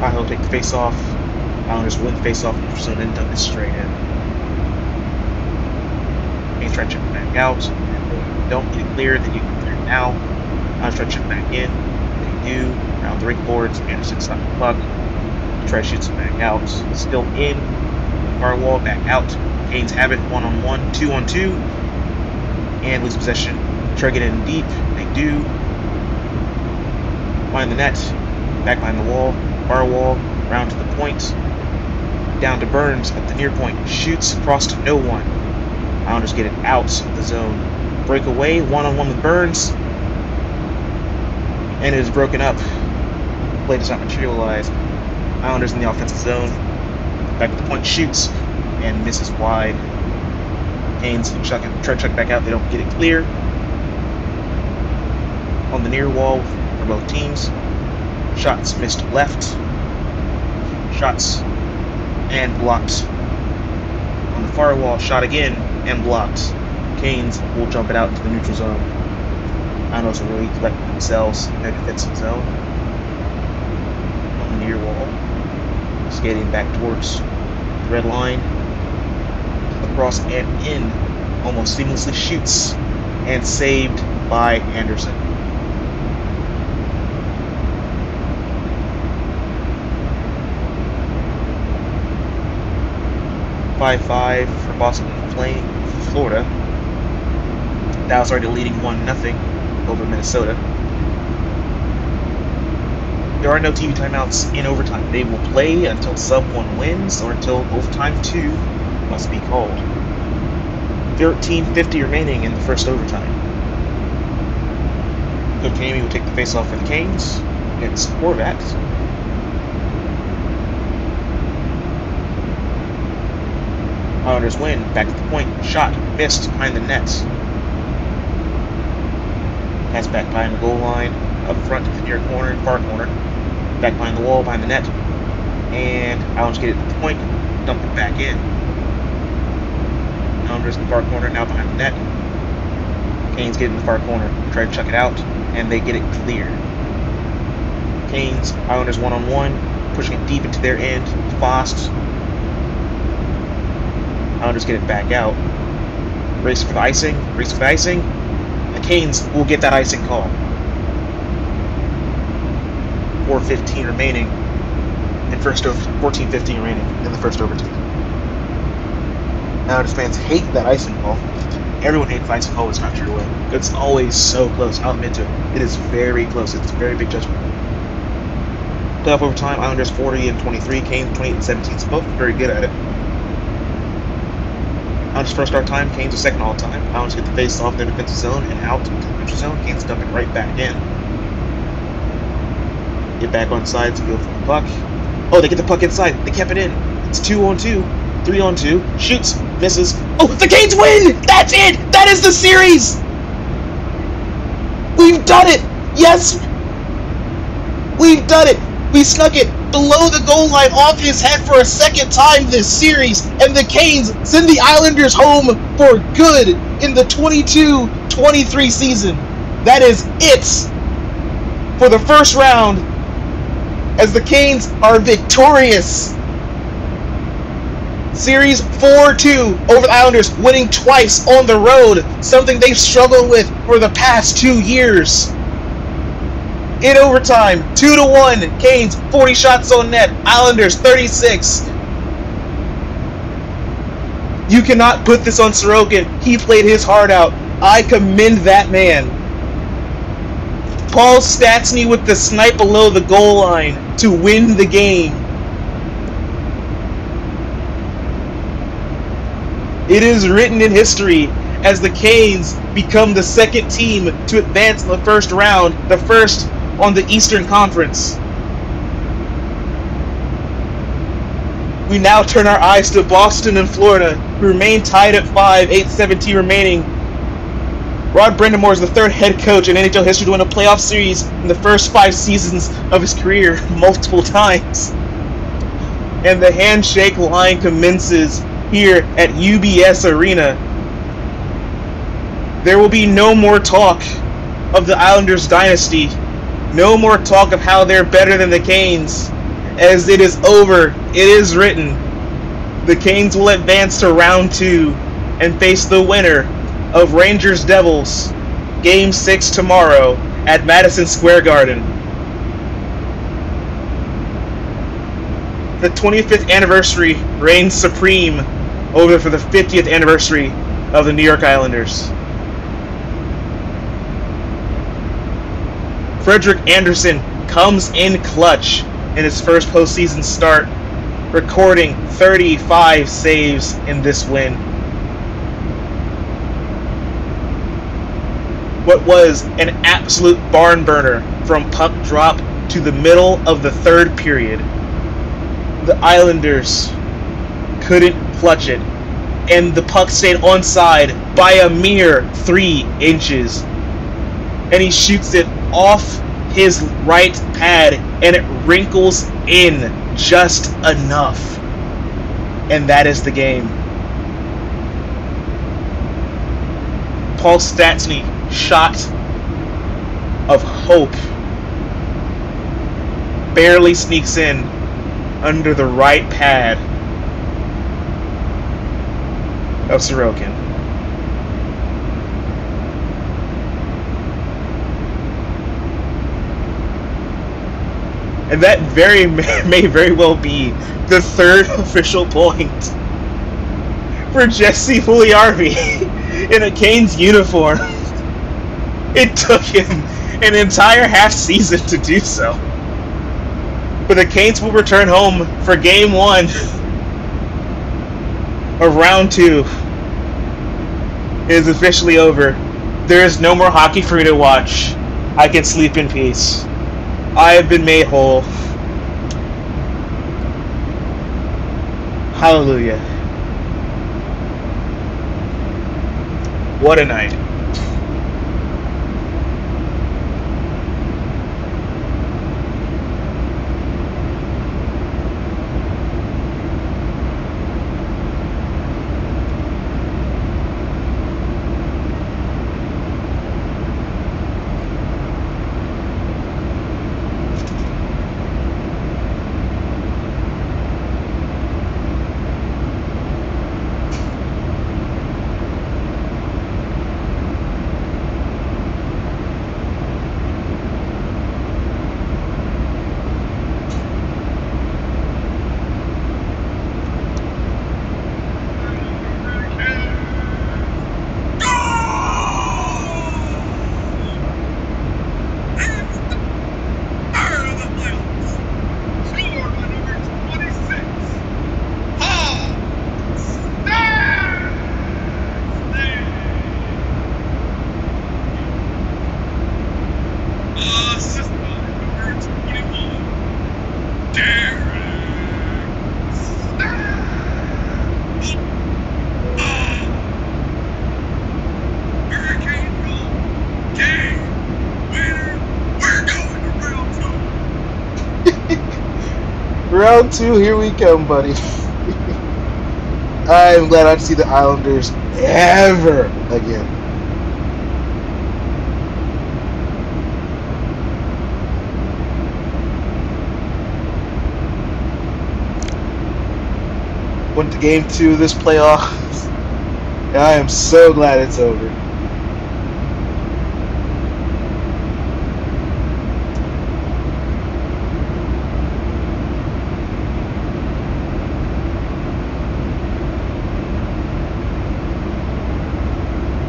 Aho take the face off. Islanders win the face off, so then dump it straight in. Canes try to chip it back out. If they don't get it cleared, then you can clear it now. Islanders try to chip it back in. They do. Around the rink boards. Anderson stops the puck. Try to shoot it back out. Still in. Far wall, back out. Canes have it 1-on-1, 2-on-2, and lose possession. Try to get in deep. They do. Behind the net. Back behind the wall. Far wall. Round to the point. Down to Burns at the near point. Shoots across to no one. Islanders get it out of the zone. Breakaway. 1-on-1 with Burns. And it is broken up. Play does not materialize. Islanders in the offensive zone. Back at the point. Shoots. And misses wide. Canes try to chuck it back out. They don't get it clear. On the near wall for both teams. Shots missed left. Shots and blocked. On the far wall, shot again and blocked. Canes will jump it out into the neutral zone. Islanders will really collect themselves in their defensive zone. On the near wall. Skating back towards the red line. Across and in. Almost seamlessly shoots. And saved by Anderson. .55 for Boston playing Florida. Dallas already leading 1-0 over Minnesota. There are no TV timeouts in overtime. They will play until someone wins or until overtime 2 must be called. 13:50 remaining in the first overtime. Coach Amy will take the face-off for the Canes against Horvat. Islanders win. Back to the point. Shot. Missed behind the net. Pass back behind the goal line. Up front to the near corner and far corner. Back behind the wall, behind the net. And Islanders get it at the point. Dump it back in. Islanders in the far corner, now behind the net. Canes get it in the far corner. Try to chuck it out. And they get it clear. Canes, Islanders 1-on-1. Pushing it deep into their end. Fast. Islanders get it back out. Race for the icing. Race for the icing. The Canes will get that icing call. 4:15 remaining and first over 14-15 remaining in the first overtime. Islanders fans hate that icing call. Everyone hates icing call. It's not true way. It's always so close. I'll admit to it. It is very close. It's a very big judgment. Playoff overtime. Islanders 40-23. Canes 28-17. So both very good at it. Islanders first start time. Canes are second all time. Islanders get the face off their defensive zone and out to the neutral zone. Canes dump it right back in. Get back on sides to go for the puck. Oh, they get the puck inside. They kept it in. It's 2-on-2. 3-on-2. Shoots. Misses. Oh, the Canes win! That's it! That is the series! We've done it! Yes! We've done it! We snuck it below the goal line off his head for a second time this series, and the Canes send the Islanders home for good in the 22-23 season. That is it for the first round, as the Canes are victorious. Series 4-2 over the Islanders, winning twice on the road, something they've struggled with for the past 2 years. In overtime, 2-1, Canes 40 shots on net, Islanders 36. You cannot put this on Sorokin. He played his heart out. I commend that man. Paul Stastny with the snipe below the goal line to win the game. It is written in history as the Canes become the second team to advance in the first round, the first on the Eastern Conference. We now turn our eyes to Boston and Florida, who remain tied at 5, 8-17 remaining. Rod Brind'Amour is the third head coach in NHL history to win a playoff series in the first 5 seasons of his career multiple times. And the handshake line commences here at UBS Arena. There will be no more talk of the Islanders dynasty. No more talk of how they're better than the Canes. As it is over, it is written. The Canes will advance to round 2 and face the winner of Rangers Devils, Game 6 tomorrow at Madison Square Garden. The 25th anniversary reigns supreme over for the 50th anniversary of the New York Islanders. Frederik Andersen comes in clutch in his first postseason start, recording 35 saves in this win. What was an absolute barn burner from puck drop to the middle of the third period. The Islanders couldn't clutch it, and the puck stayed onside by a mere 3 inches. And he shoots it off his right pad, and it wrinkles in just enough. And that is the game. Paul Stastny, shot of hope, barely sneaks in under the right pad of Sorokin. And that may very well be the third official point for Jesse Puljujarvi in a Canes uniform. It took him an entire half season to do so. But the Canes will return home for Game 1 of Round 2. It is officially over. There is no more hockey for me to watch. I can sleep in peace. I have been made whole. Hallelujah. What a night. Round 2, here we come, buddy. I'm glad I see the Islanders ever again. Went to game 2 of this playoff. I am so glad it's over.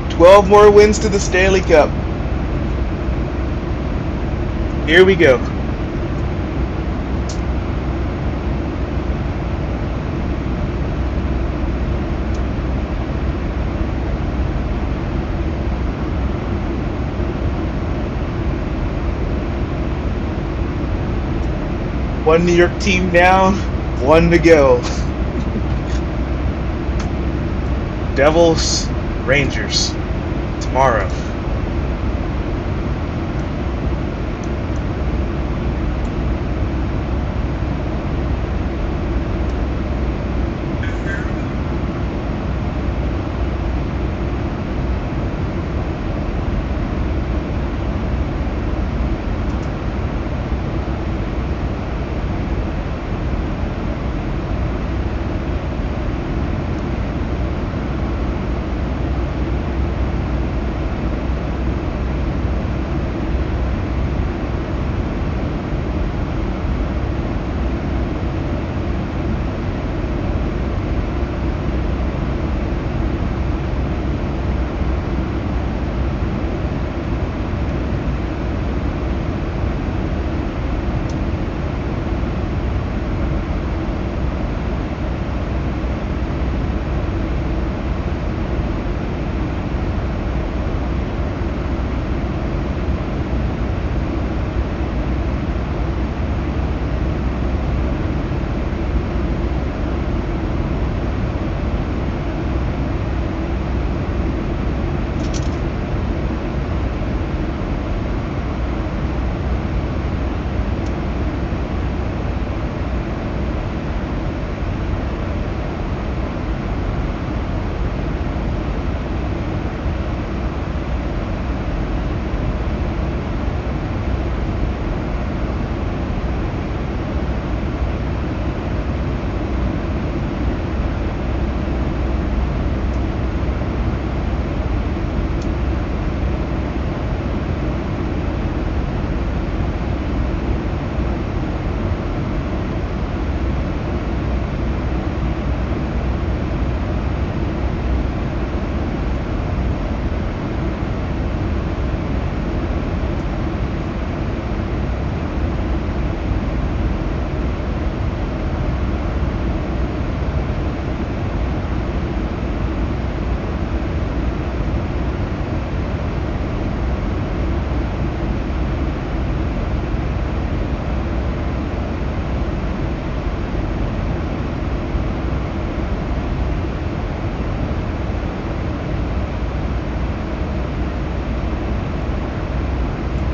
$12 more wins to the Stanley Cup. Here we go. One New York team down, 1 to go. Devils, Rangers, tomorrow.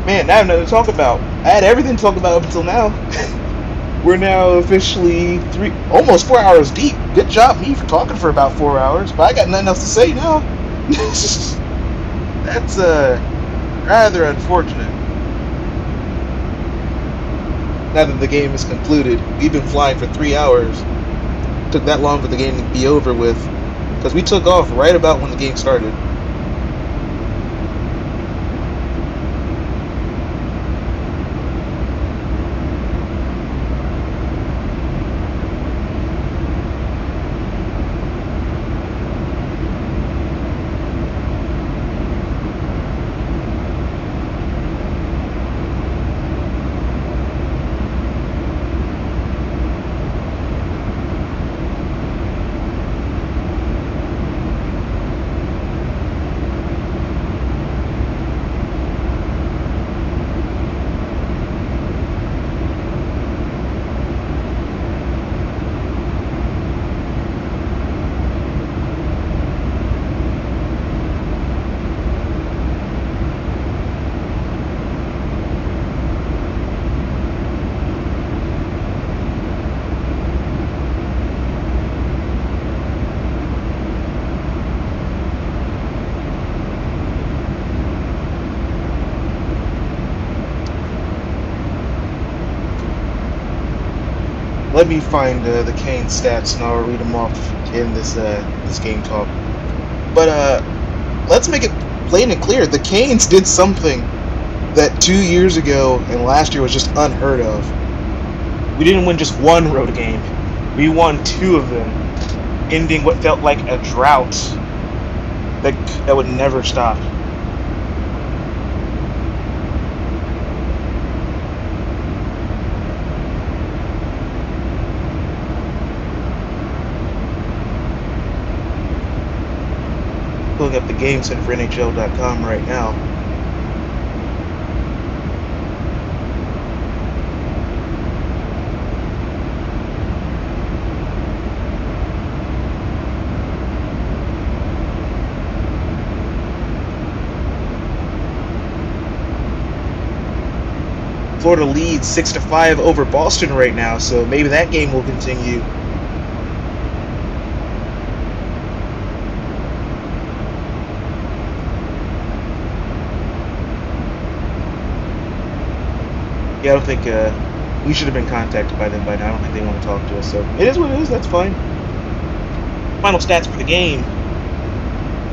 Man, I have nothing to talk about. I had everything to talk about up until now. We're now officially almost 4 hours deep. Good job me for talking for about 4 hours, but I got nothing else to say now. That's rather unfortunate. Now that the game is concluded, we've been flying for 3 hours. It took that long for the game to be over with, because we took off right about when the game started. let me find the Kane stats and I'll read them off in this this game talk. But let's make it plain and clear. The Canes did something that 2 years ago and last year was just unheard of. We didn't win just one road game. We won 2 of them, ending what felt like a drought that would never stop. Pulling up the game center for NHL.com right now. Florida leads 6-5 over Boston right now, so maybe that game will continue. Yeah, I don't think we should have been contacted by them by now. I don't think they want to talk to us, so it is what it is. That's fine. Final stats for the game.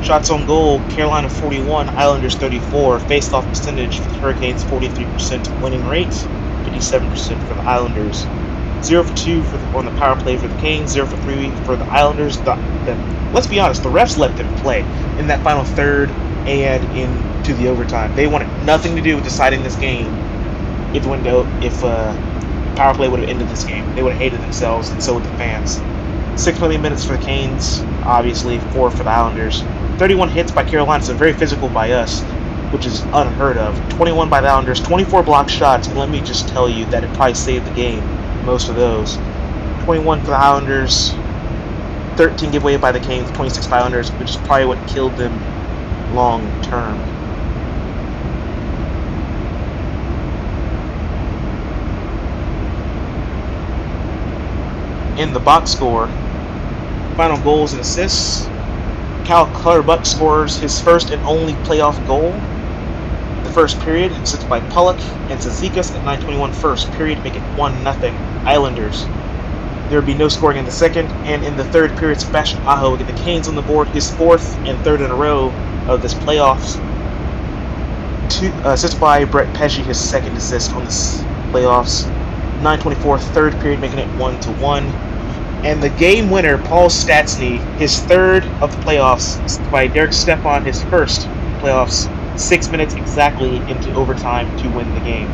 Shots on goal, Carolina 41, Islanders 34. Face-off percentage for the Hurricanes, 43%. Winning rate, 57% for the Islanders. 0 for 2 on the power play for the Canes, 0 for 3 for the Islanders. Let's be honest, the refs let them play in that final third and into the overtime. They wanted nothing to do with deciding this game. If power play would have ended this game, they would have hated themselves, and so would the fans. 6 million minutes for the Canes, obviously 4 for the Islanders. 31 hits by Carolina, so very physical by us, which is unheard of. 21 by the Islanders, 24 blocked shots, and let me just tell you that it probably saved the game, most of those. 21 for the Islanders, 13 giveaway by the Canes, 26 by Islanders, which is probably what killed them long term. In the box score, final goals and assists. Cal Clutterbuck scores his first and only playoff goal. The first period, assisted by Pollock and Zizekas at 9:21 first period, make it 1-0 Islanders. There would be no scoring in the second, and in the third period, Sebastian Aho would get the Canes on the board, his 4th and 3rd in a row of this playoffs. Assisted by Brett Pesce, his 2nd assist on this playoffs. 9:24 third period, making it 1-1. And the game winner, Paul Stastny, his 3rd of the playoffs, by Derek Stepan, his 1st playoffs, 6 minutes exactly into overtime to win the game.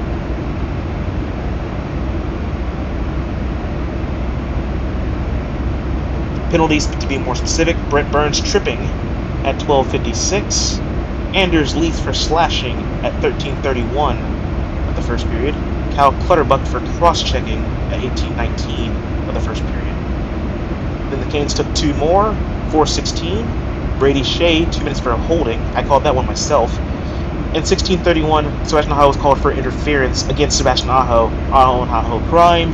Penalties, to be more specific, Brent Burns tripping at 12:56, Anders Leith for slashing at 13:31 of the first period, Cal Clutterbuck for cross-checking at 18:19 of the first period. Then the Canes took 2 more, 4:16. Brady Shea, 2 minutes for a holding. I called that one myself. And 16:31, Sebastian Aho was called for interference against Sebastian Aho. Aho and Aho crime.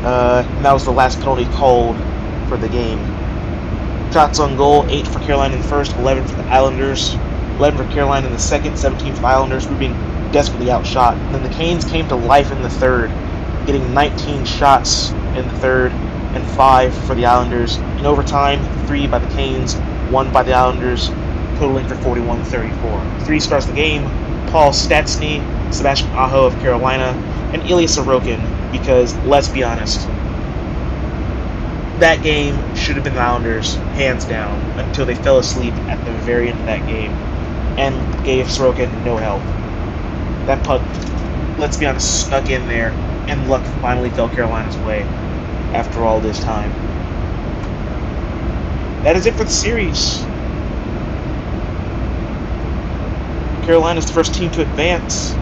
And that was the last penalty called for the game. Shots on goal, 8 for Carolina in the first, 11 for the Islanders. 11 for Carolina in the second, 17 for the Islanders. We were being desperately outshot. And then the Canes came to life in the third, getting 19 shots in the third and 5 for the Islanders. In overtime, 3 by the Canes, 1 by the Islanders, totaling for 41-34. 3 stars of the game, Paul Stastny, Sebastian Aho of Carolina, and Ilya Sorokin, because let's be honest, that game should have been the Islanders, hands down, until they fell asleep at the very end of that game and gave Sorokin no help. That puck, let's be honest, snuck in there, and luck finally fell Carolina's way after all this time. That is it for the series. Carolina's the first team to advance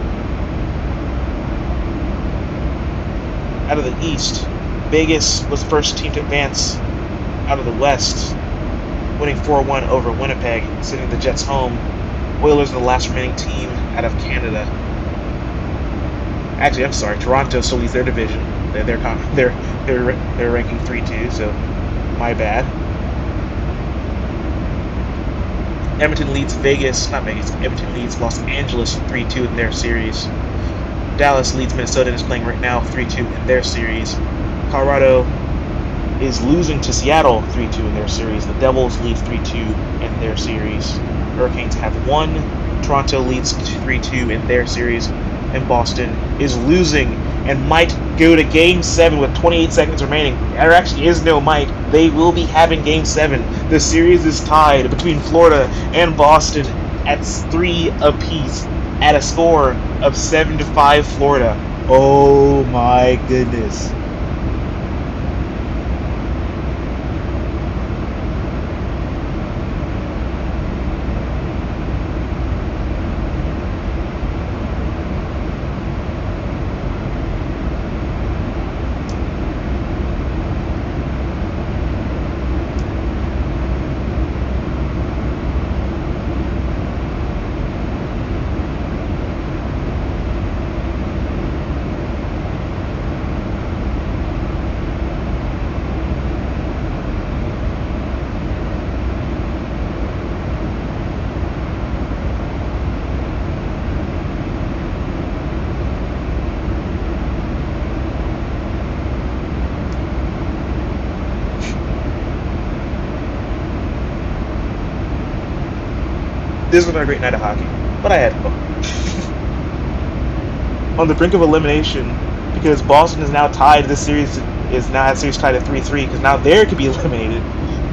out of the East. Vegas was the first team to advance out of the West, winning 4-1 over Winnipeg, sending the Jets home. Oilers are the last remaining team out of Canada. Actually, I'm sorry, Toronto still leads their division. They're ranking 3-2, so my bad. Edmonton leads Edmonton leads Los Angeles 3-2 in their series. Dallas leads Minnesota and is playing right now 3-2 in their series. Colorado is losing to Seattle 3-2 in their series. The Devils lead 3-2 in their series. Hurricanes have won. Toronto leads 3-2 in their series. And Boston is losing and might go to Game 7 with 28 seconds remaining. There actually is no might. They will be having Game 7. The series is tied between Florida and Boston at 3 apiece at a score of 7-5 Florida. Oh my goodness. This was not a great night of hockey, but I had fun. On the brink of elimination, because Boston is now tied. This series is now tied at 3-3, because now they could be eliminated.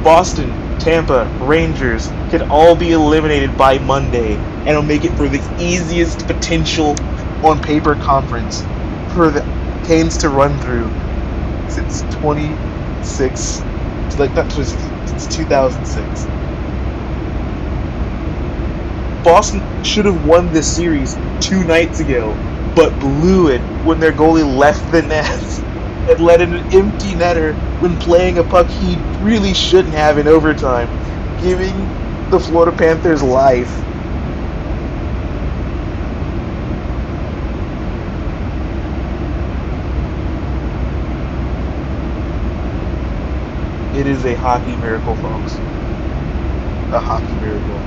Boston, Tampa, Rangers could all be eliminated by Monday, and it'll make it for the easiest potential on paper conference for the Canes to run through since 2006. Boston should have won this series 2 nights ago, but blew it when their goalie left the net and let in an empty netter when playing a puck he really shouldn't have in overtime, giving the Florida Panthers life. It is a hockey miracle, folks. A hockey miracle.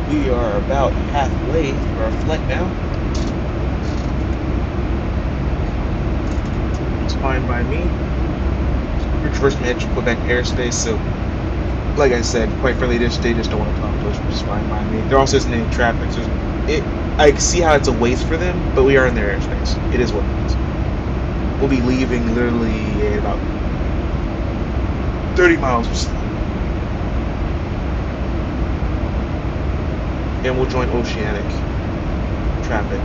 We are about halfway through our flight now. It's fine by me. We're traversing the edge of Quebec airspace, so like I said, quite frankly, they just don't want to talk to us, which is fine by me. There also isn't any traffic, so I see how it's a waste for them, but we are in their airspace. It is what it is. We'll be leaving literally at about 30 miles or so. And we'll join oceanic traffic.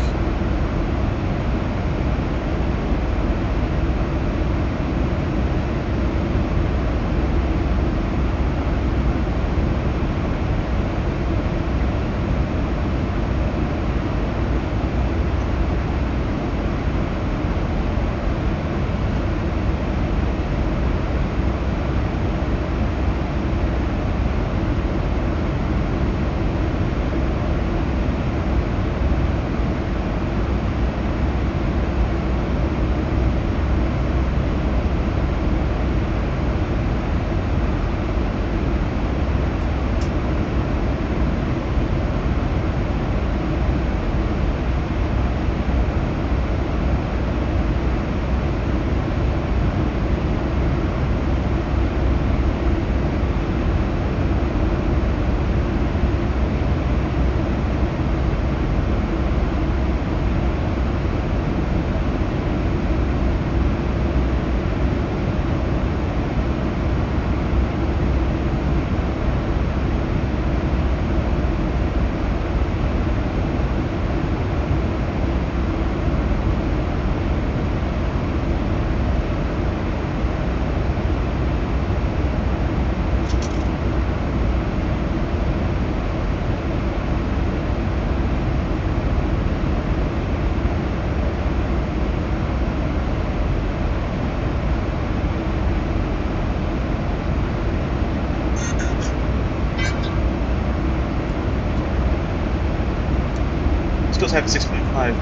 also have 6.5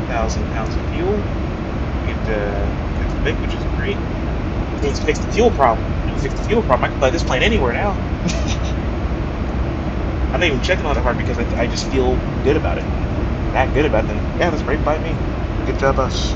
thousand pounds of fuel. Get Keflavik, which is great. It means fix the fuel problem. If we fix the fuel problem, I can fly this plane anywhere now. I'm not even checking on it hard because I just feel good about it. That good about it, then yeah, that's great by me. Good job, us.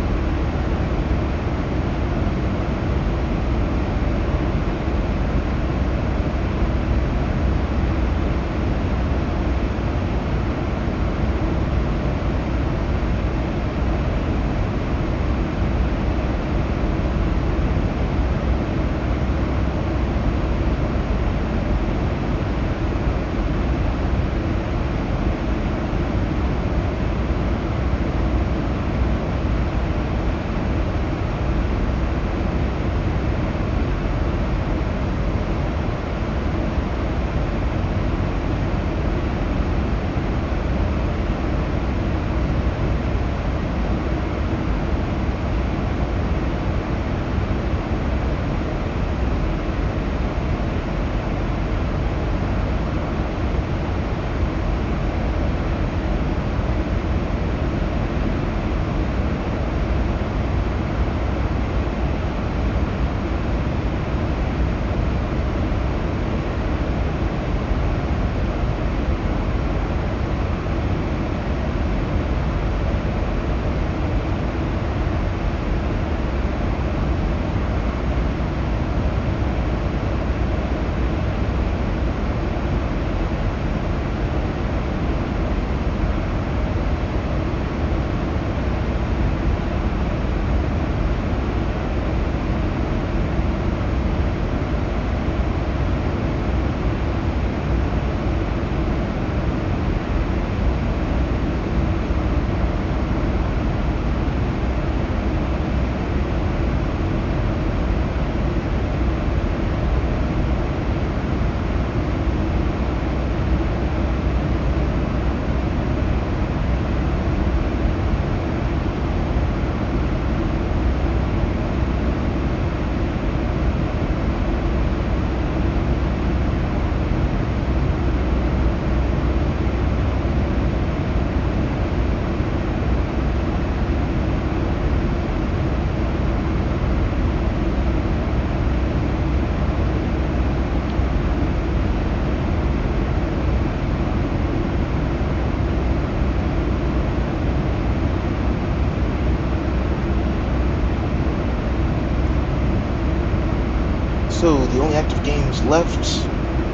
So the only active games left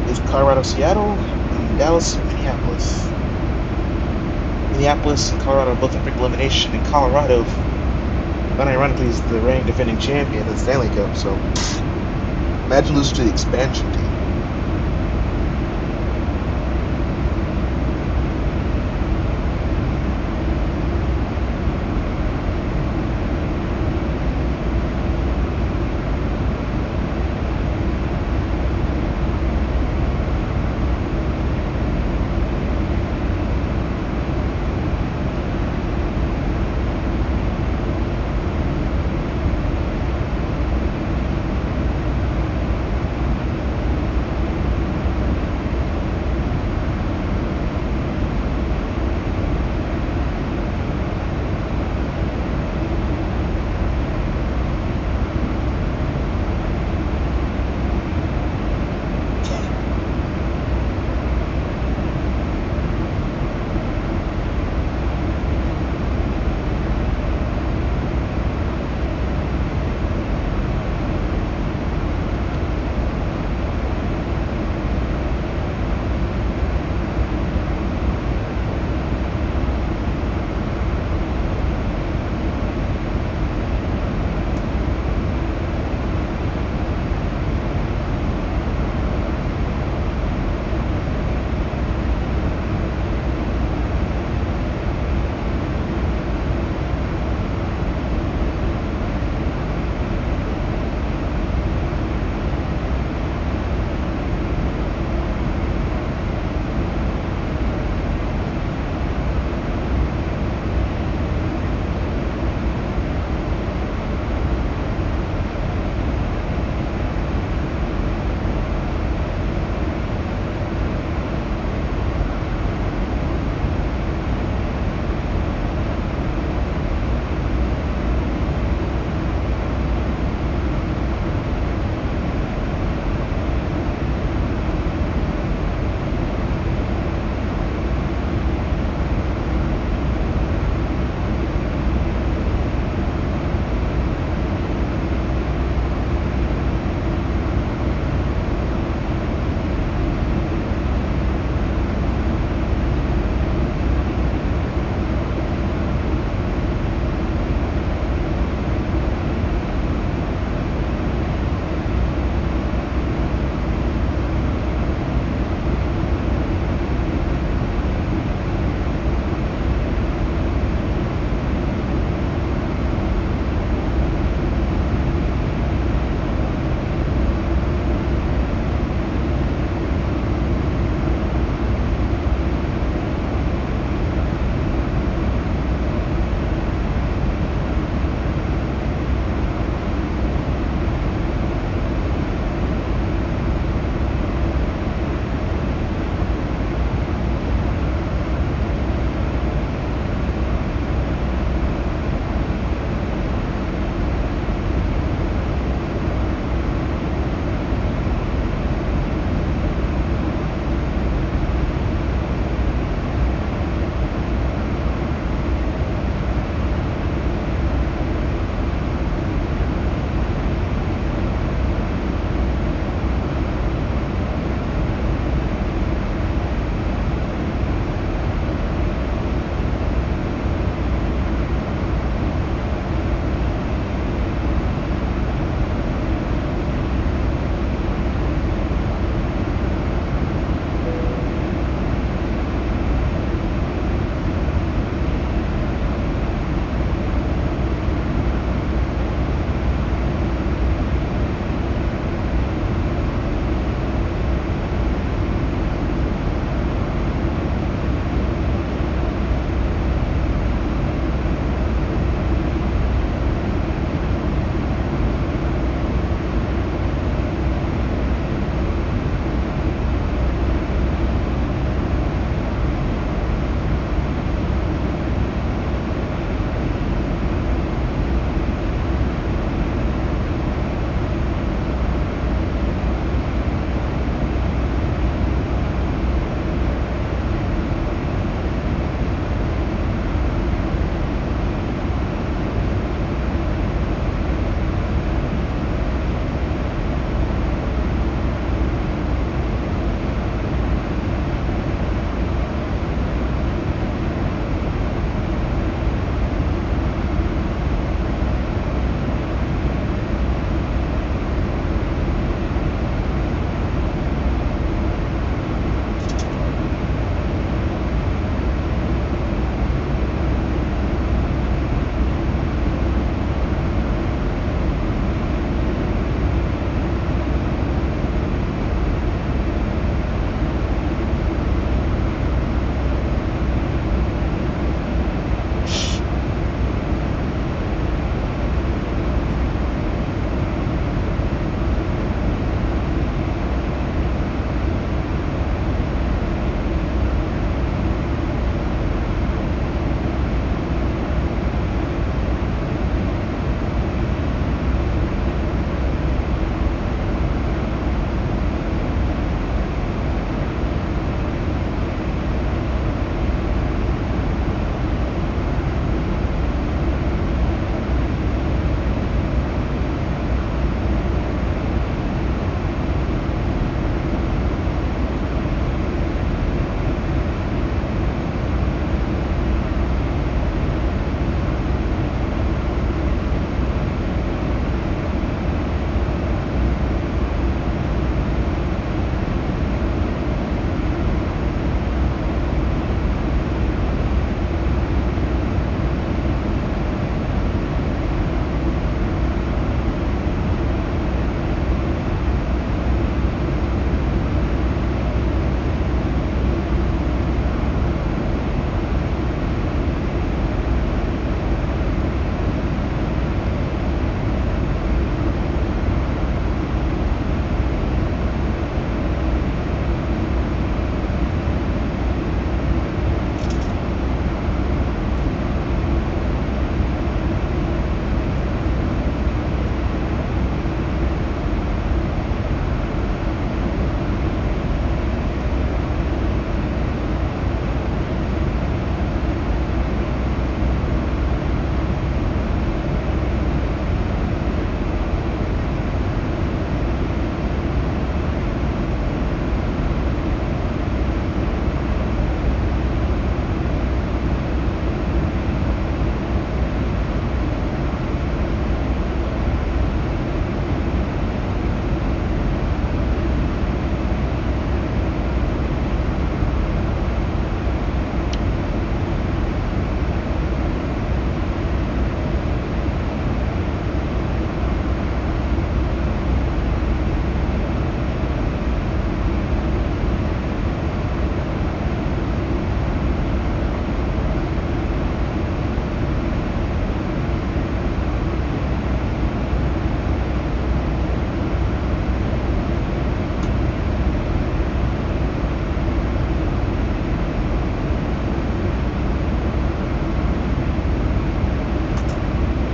is Colorado-Seattle and Dallas-Minneapolis. Minneapolis and Colorado are both in big elimination, and Colorado, unironically, is the reigning defending champion of the Stanley Cup, so imagine losing to the expansion team.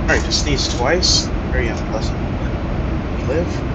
Alright, just sneeze twice. Very unpleasant, but we live.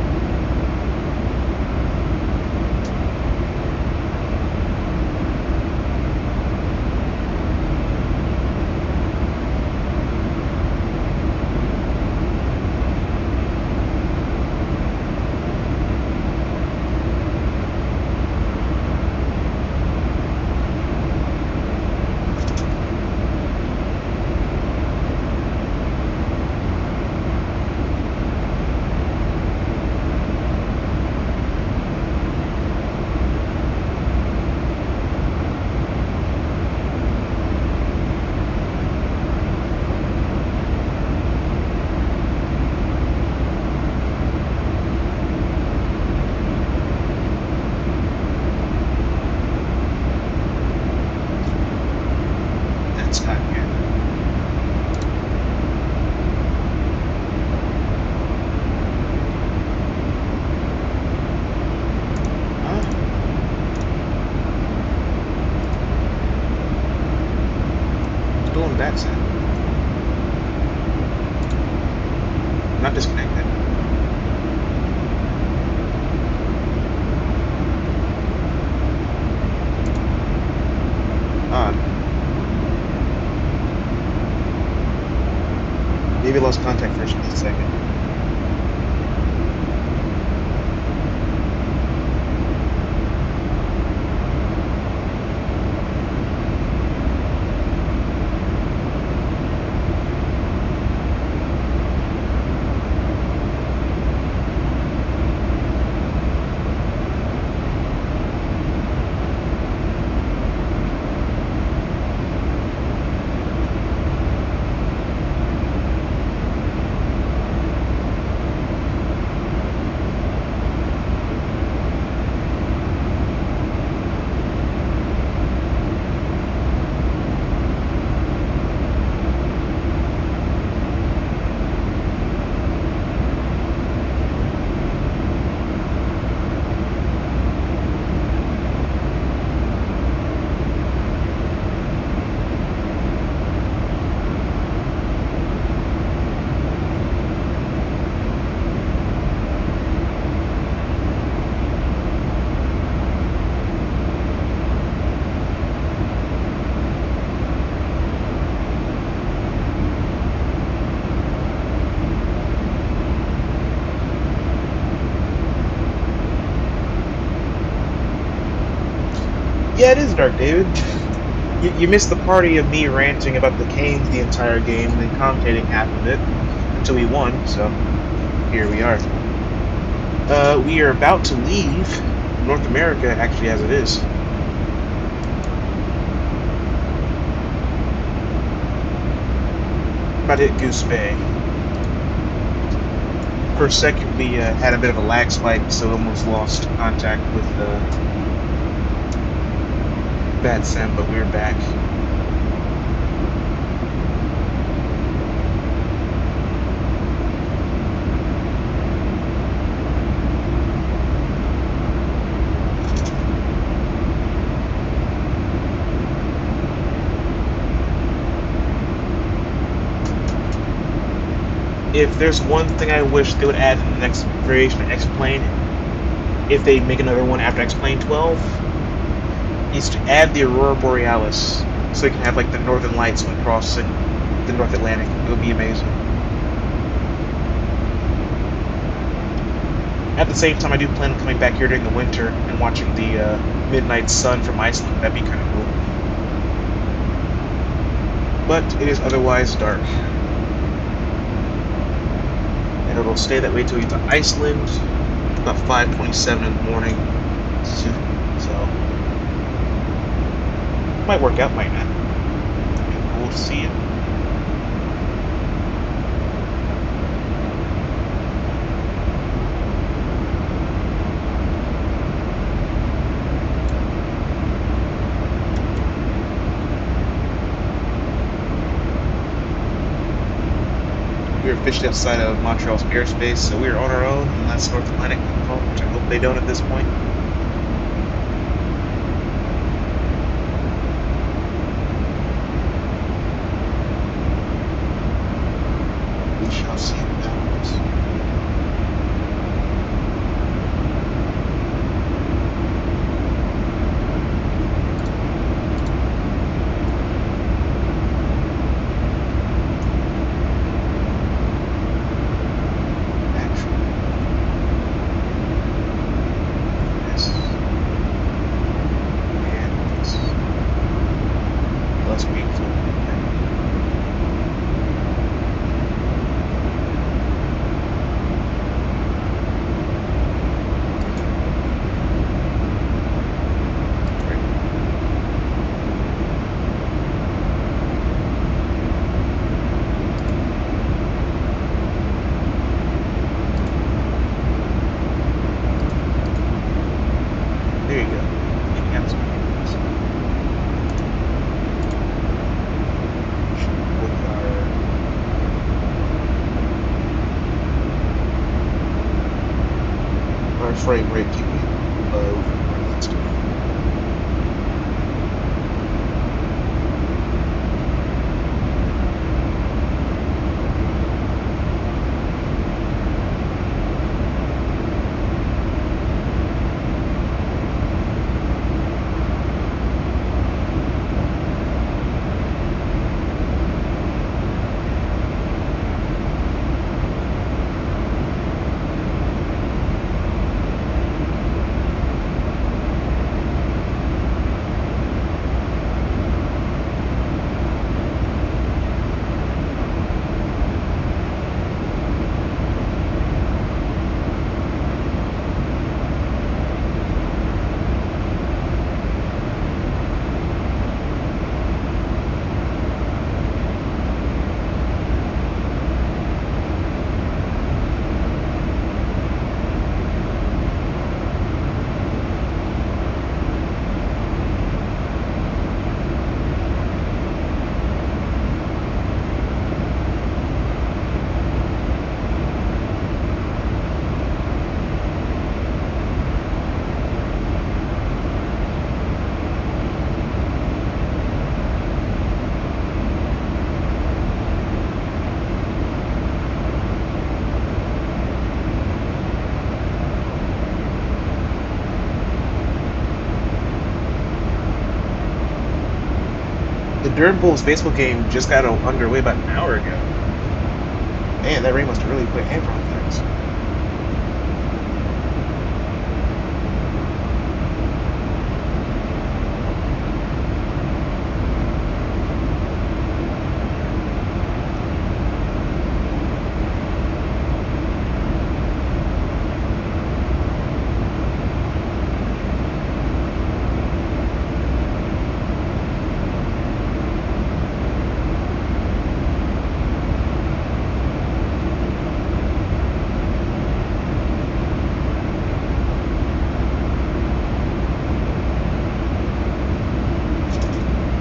Not disconnected. Odd. Maybe lost contact for just a second. Yeah, it is dark, David. You missed the party of me ranting about the Canes the entire game and then commentating half of it until we won, so here we are. We are about to leave North America, actually, as it is. About to hit Goose Bay. For a second, we had a bit of a lag spike, so almost lost contact with bad sim, but we're back. If there's one thing I wish they would add in the next variation of X-Plane, if they make another one after X-Plane 12, is to add the Aurora Borealis, so they can have like the Northern Lights when crossing the North Atlantic. It would be amazing. At the same time, I do plan on coming back here during the winter and watching the midnight sun from Iceland. That'd be kind of cool. But it is otherwise dark. And it'll stay that way till we get to Iceland, about 5:27 in the morning. So, might work out, might not. Cool to see you. We are officially outside of Montreal's airspace, so we are on our own, and that's North Atlantic, which I hope they don't at this point. We shall see what happens. Let's wait for it. There you go. Our frame rate keeping it low. The Dirt Bulls baseball game just got underway about an hour ago. Man, that rain must have really put a hamper on things.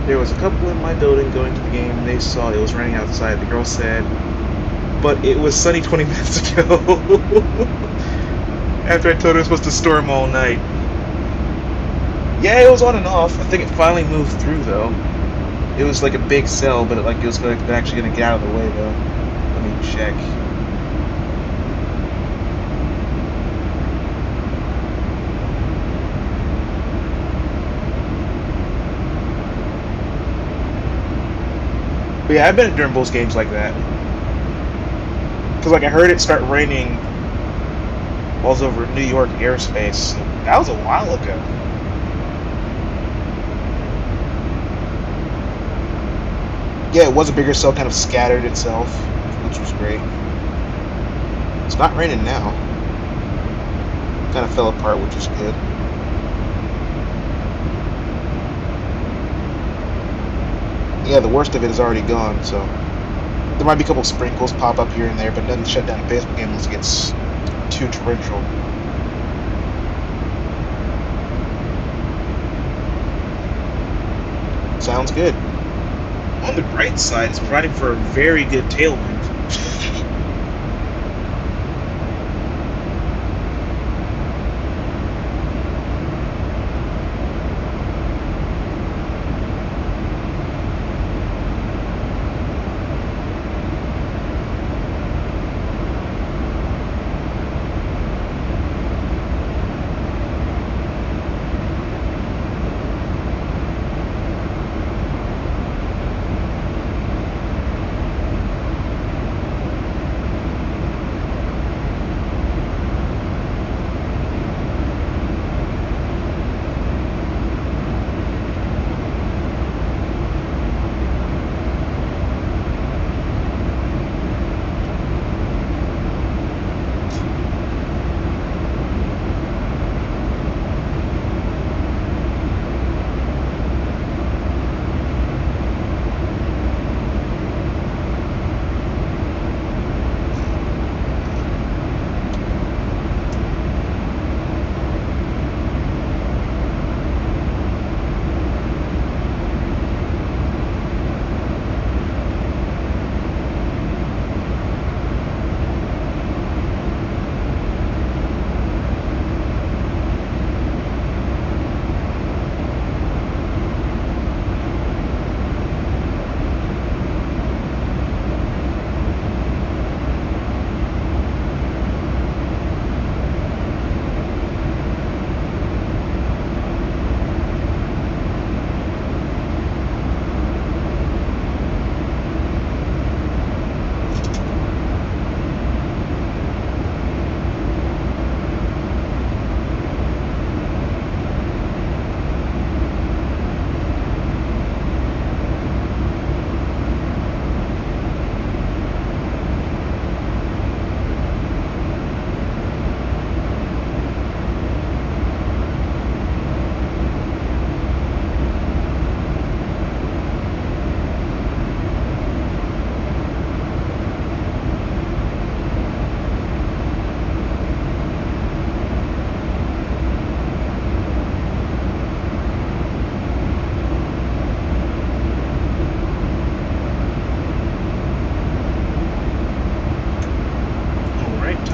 There was a couple in my building going to the game, and they saw it was raining outside. The girl said, but it was sunny 20 minutes ago. After I told her it was supposed to storm all night. Yeah, it was on and off. I think it finally moved through, though. It was like a big cell, but it was actually going to get out of the way, though. Let me check. But yeah, I've been at Durham Bulls games like that. Because I heard it start raining all over New York airspace. That was a while ago. Yeah, it was a bigger cell, kind of scattered itself, which was great. It's not raining now. Kind of fell apart, which is good. Yeah, the worst of it is already gone, so there might be a couple sprinkles pop up here and there, but it doesn't shut down a baseball game unless it gets too torrential. Sounds good. On the bright side, it's providing for a very good tailwind.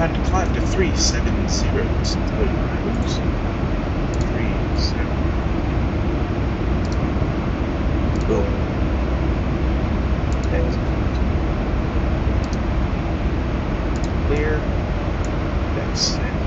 time to climb to 370. Oops. 37. Boom. Excellent. Clear. That's it.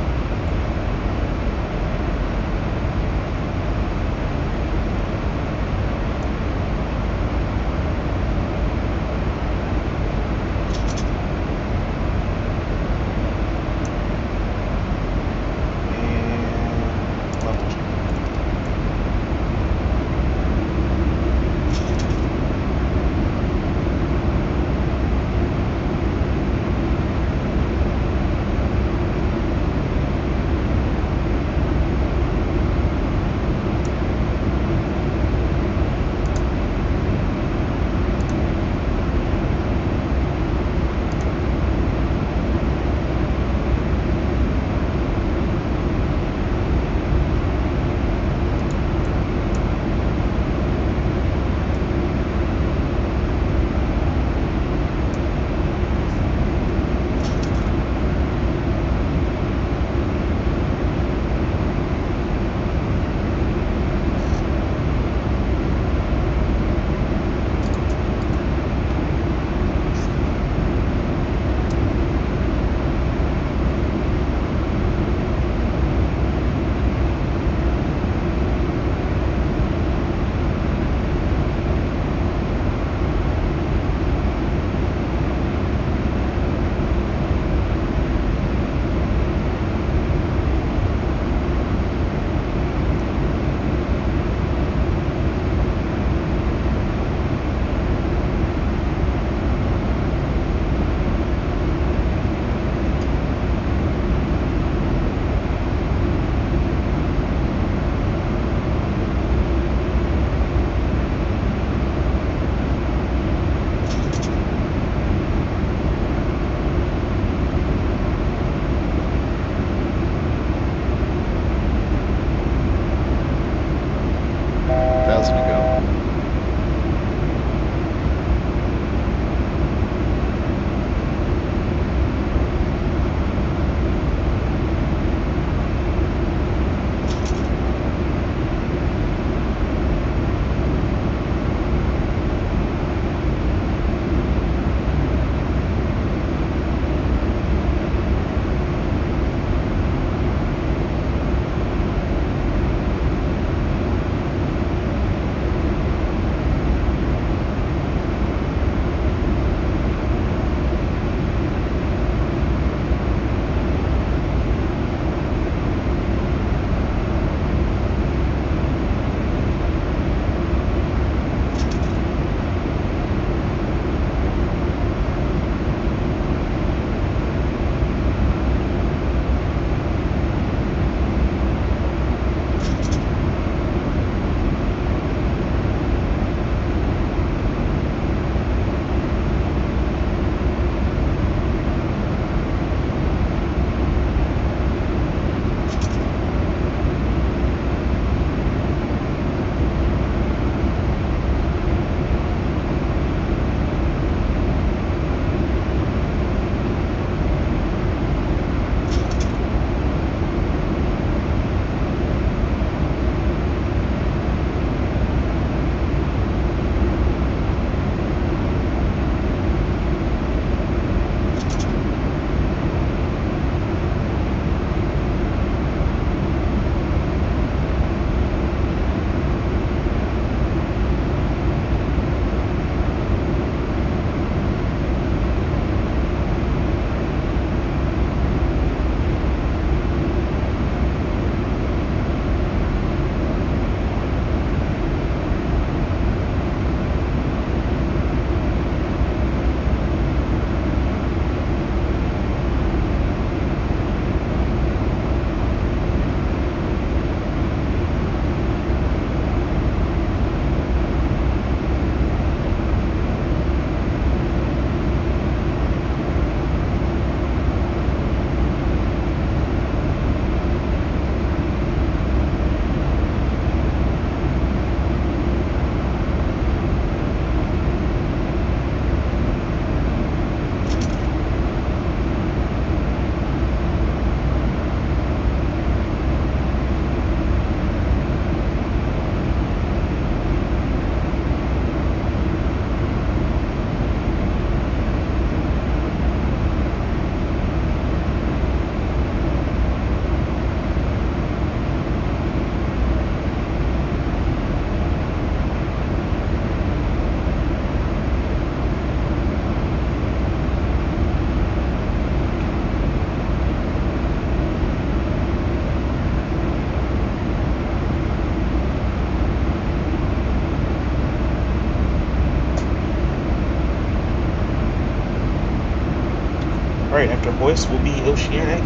Alright, after hoist, we'll be oceanic,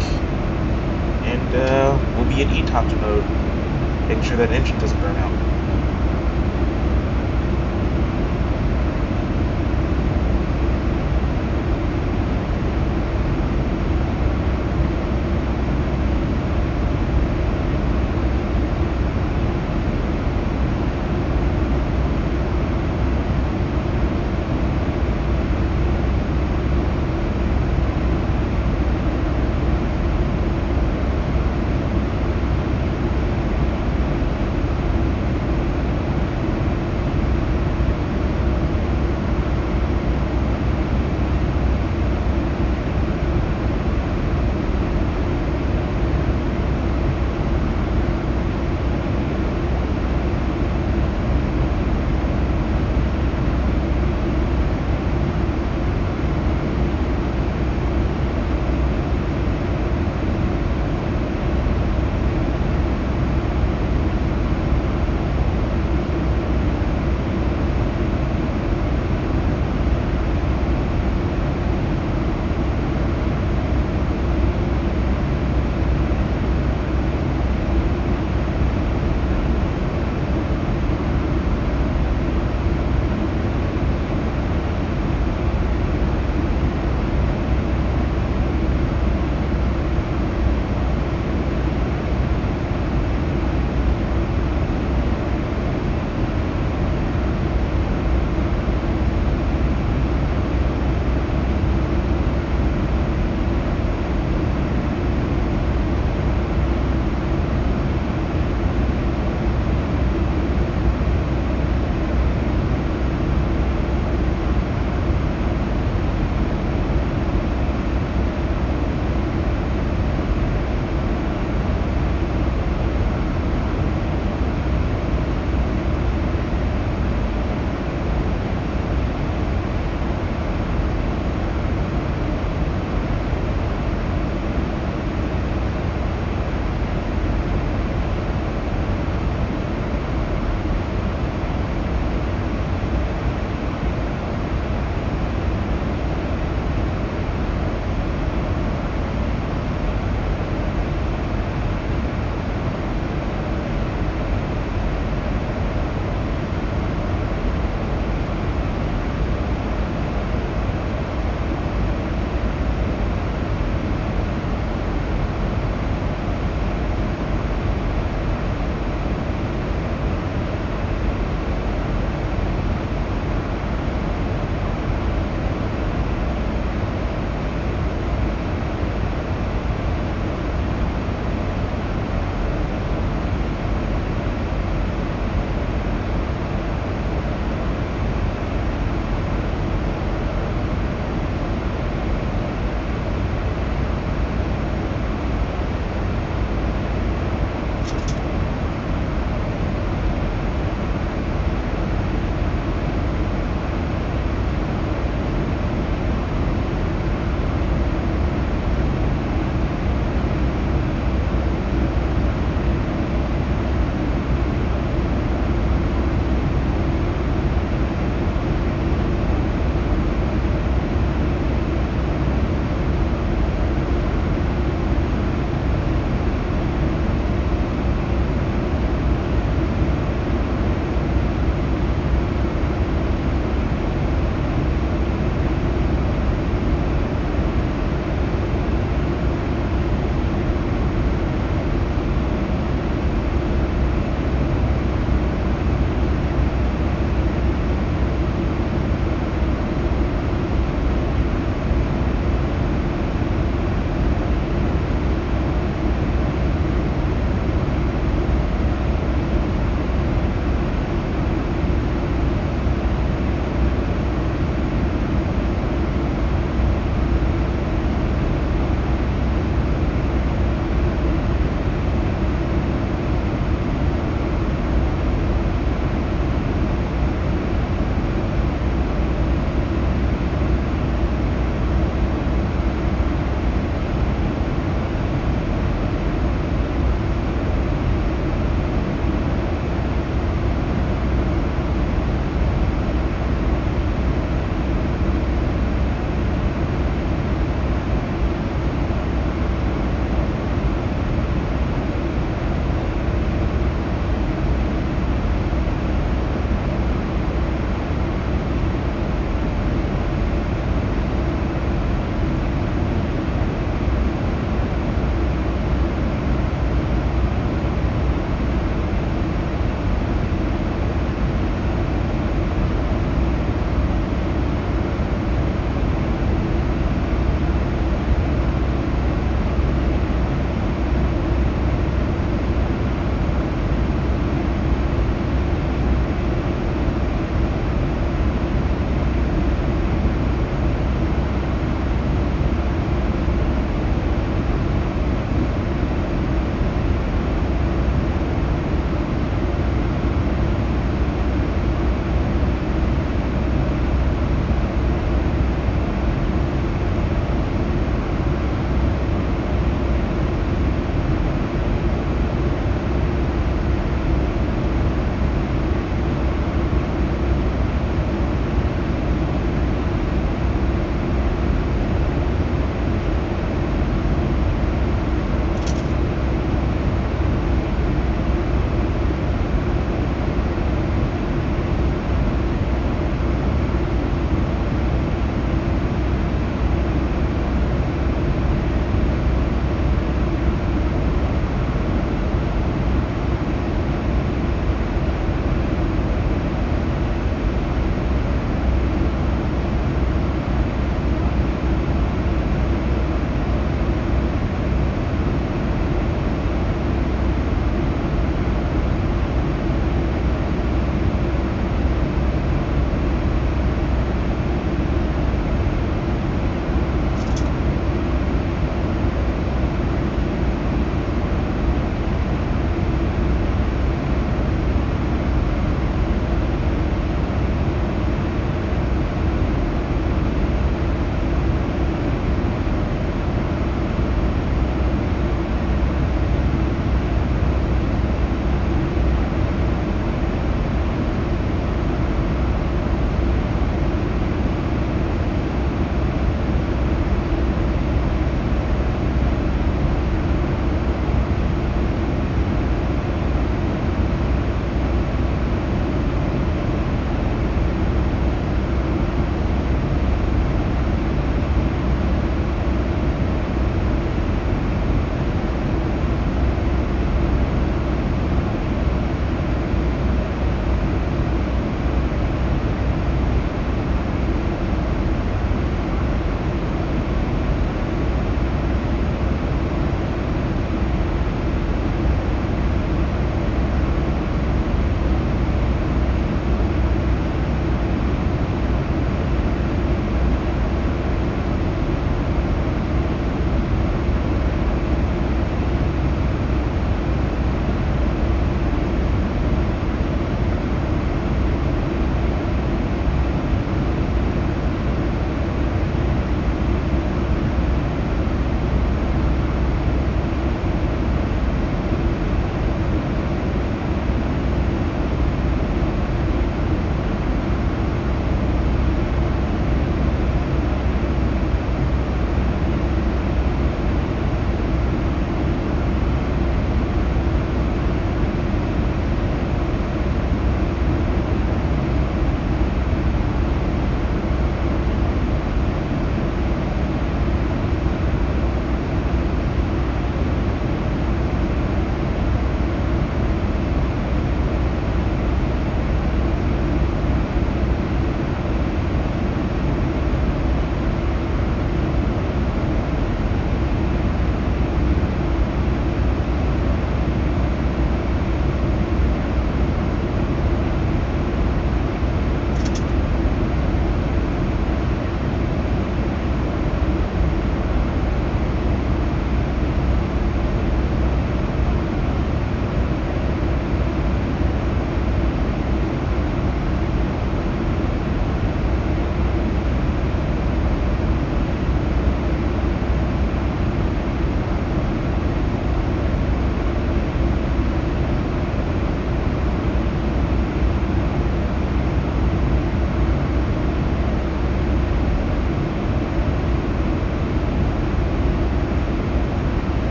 and we'll be in ETOPS mode, making sure that engine doesn't burn out.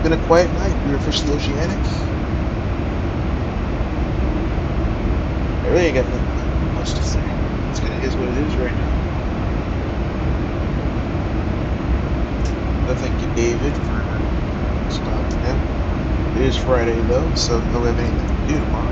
been a quiet night. We were fishing the Oceanic. I really ain't got nothing much to say. It's kind of is what it is right now. But thank you, David, for stopping in. It is Friday though, so no have anything to do tomorrow.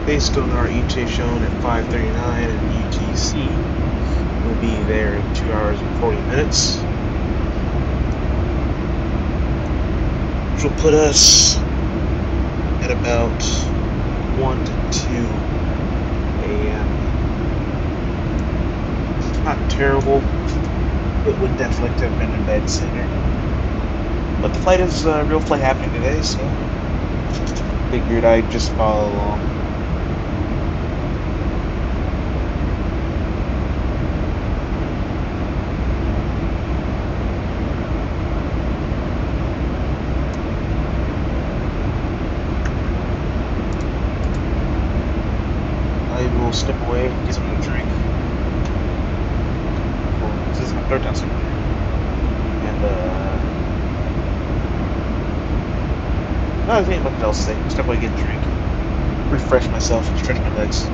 Based on our ETA shown at 5:39 and UTC, we'll be there in 2 hours and 40 minutes. Which will put us at about 1 to 2 a.m. Not terrible. It would definitely have been in bed sooner. But the flight is a real flight happening today, so figured I'd just follow along. Step away, get something to drink. Cool. This is my third time sleeping here. And, no, I think nothing else to say. Step away, get a drink. Refresh myself, stretch my legs.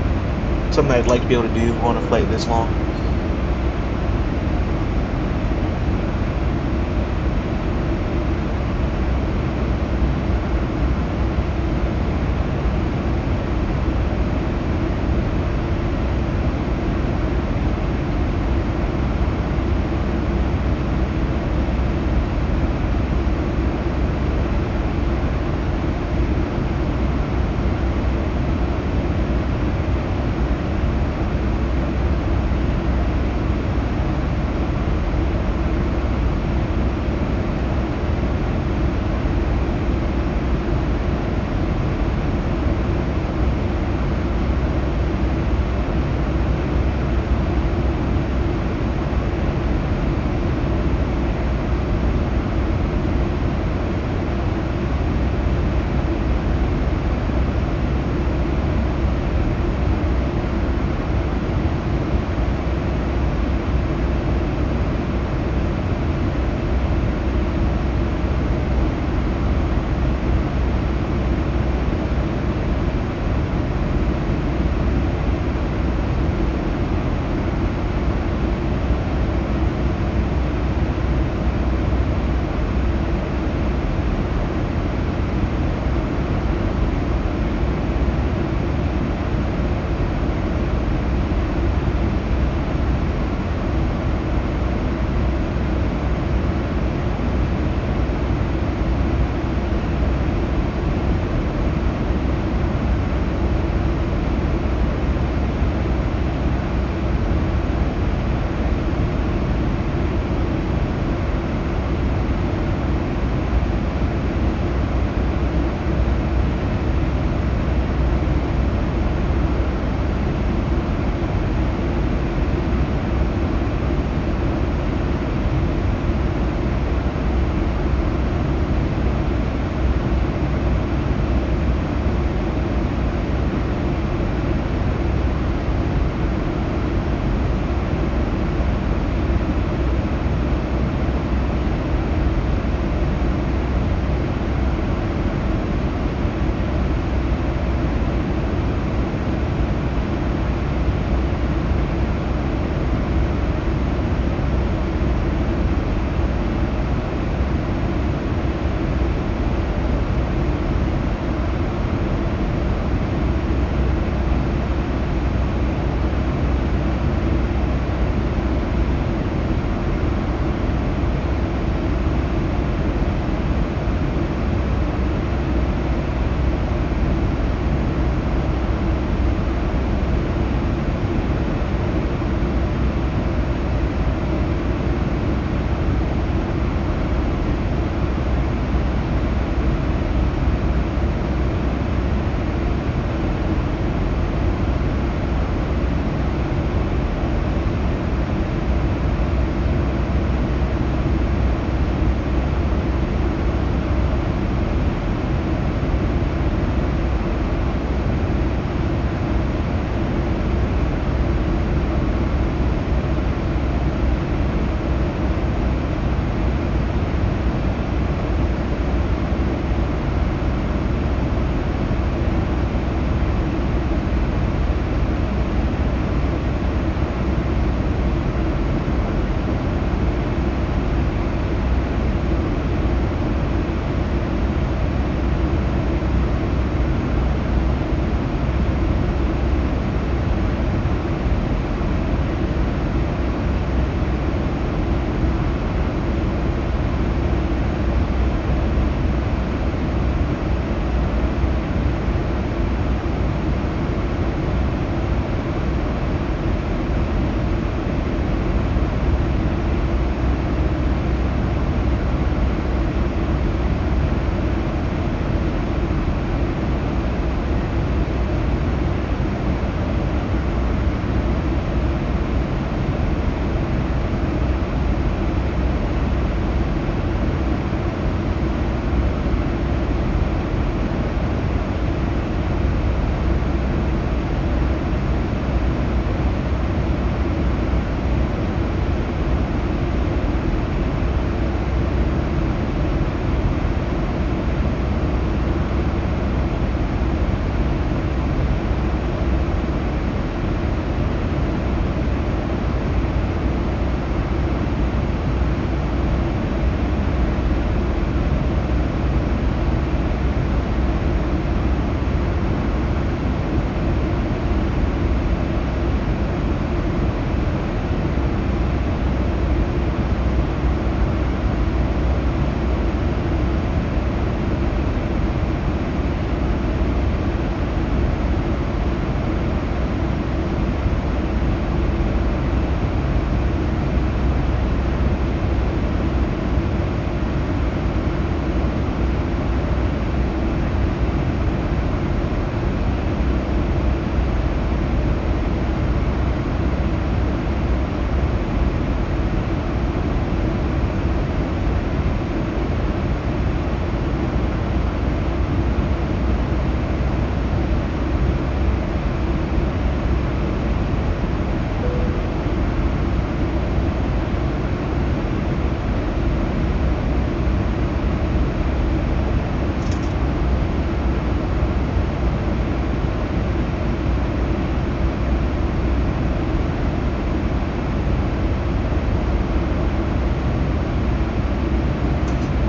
Something I'd like to be able to do on a flight this long.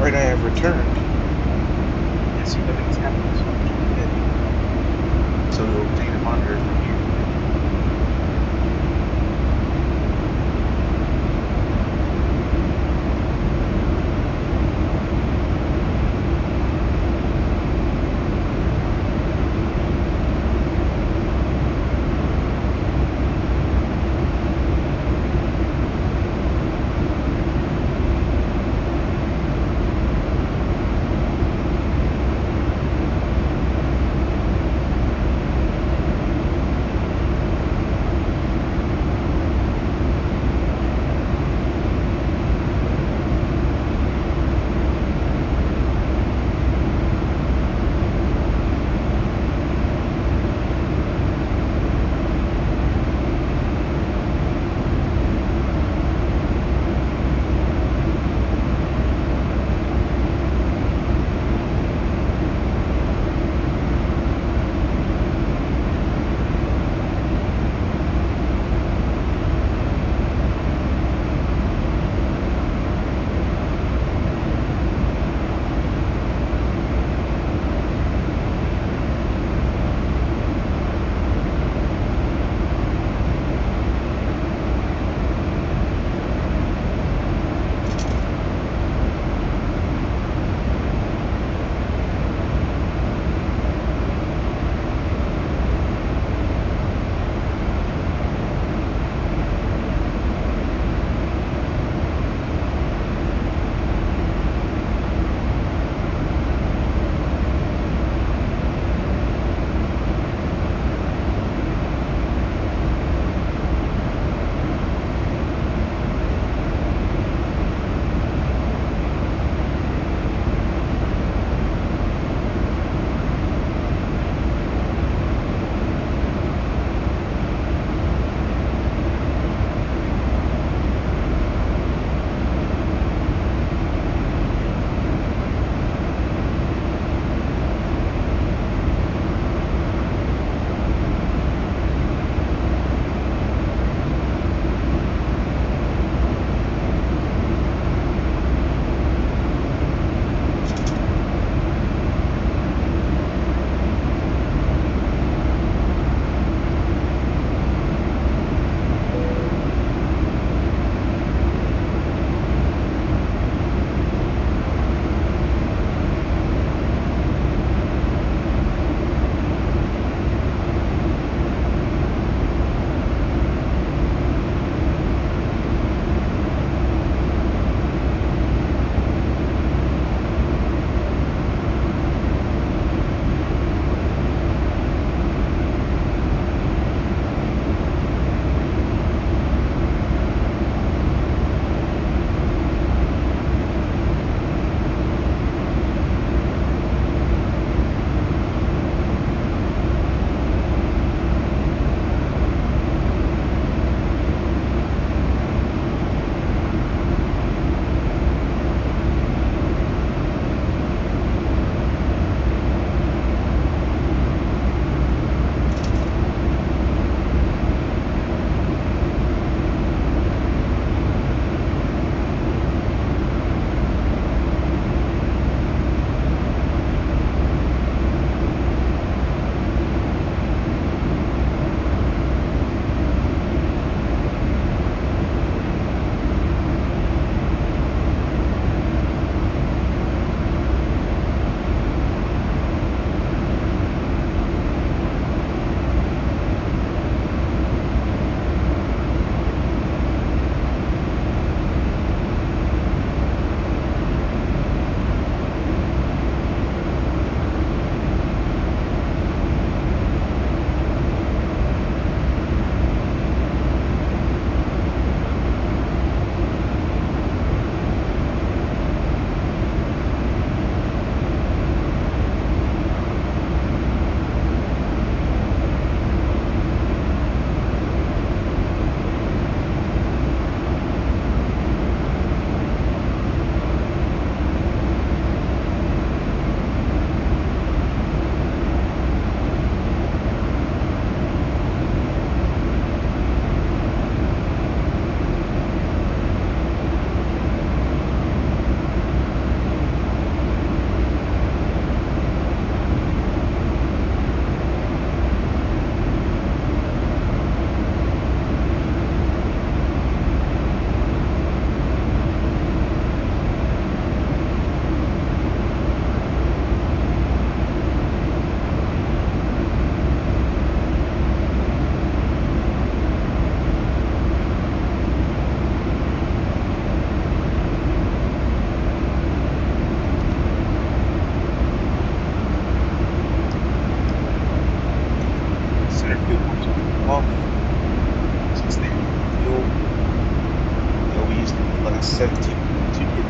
Alright, I have returned. I see nothing's happened, so I'm good. So we'll data monitor from here.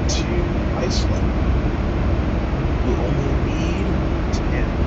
to Iceland. We only need 10.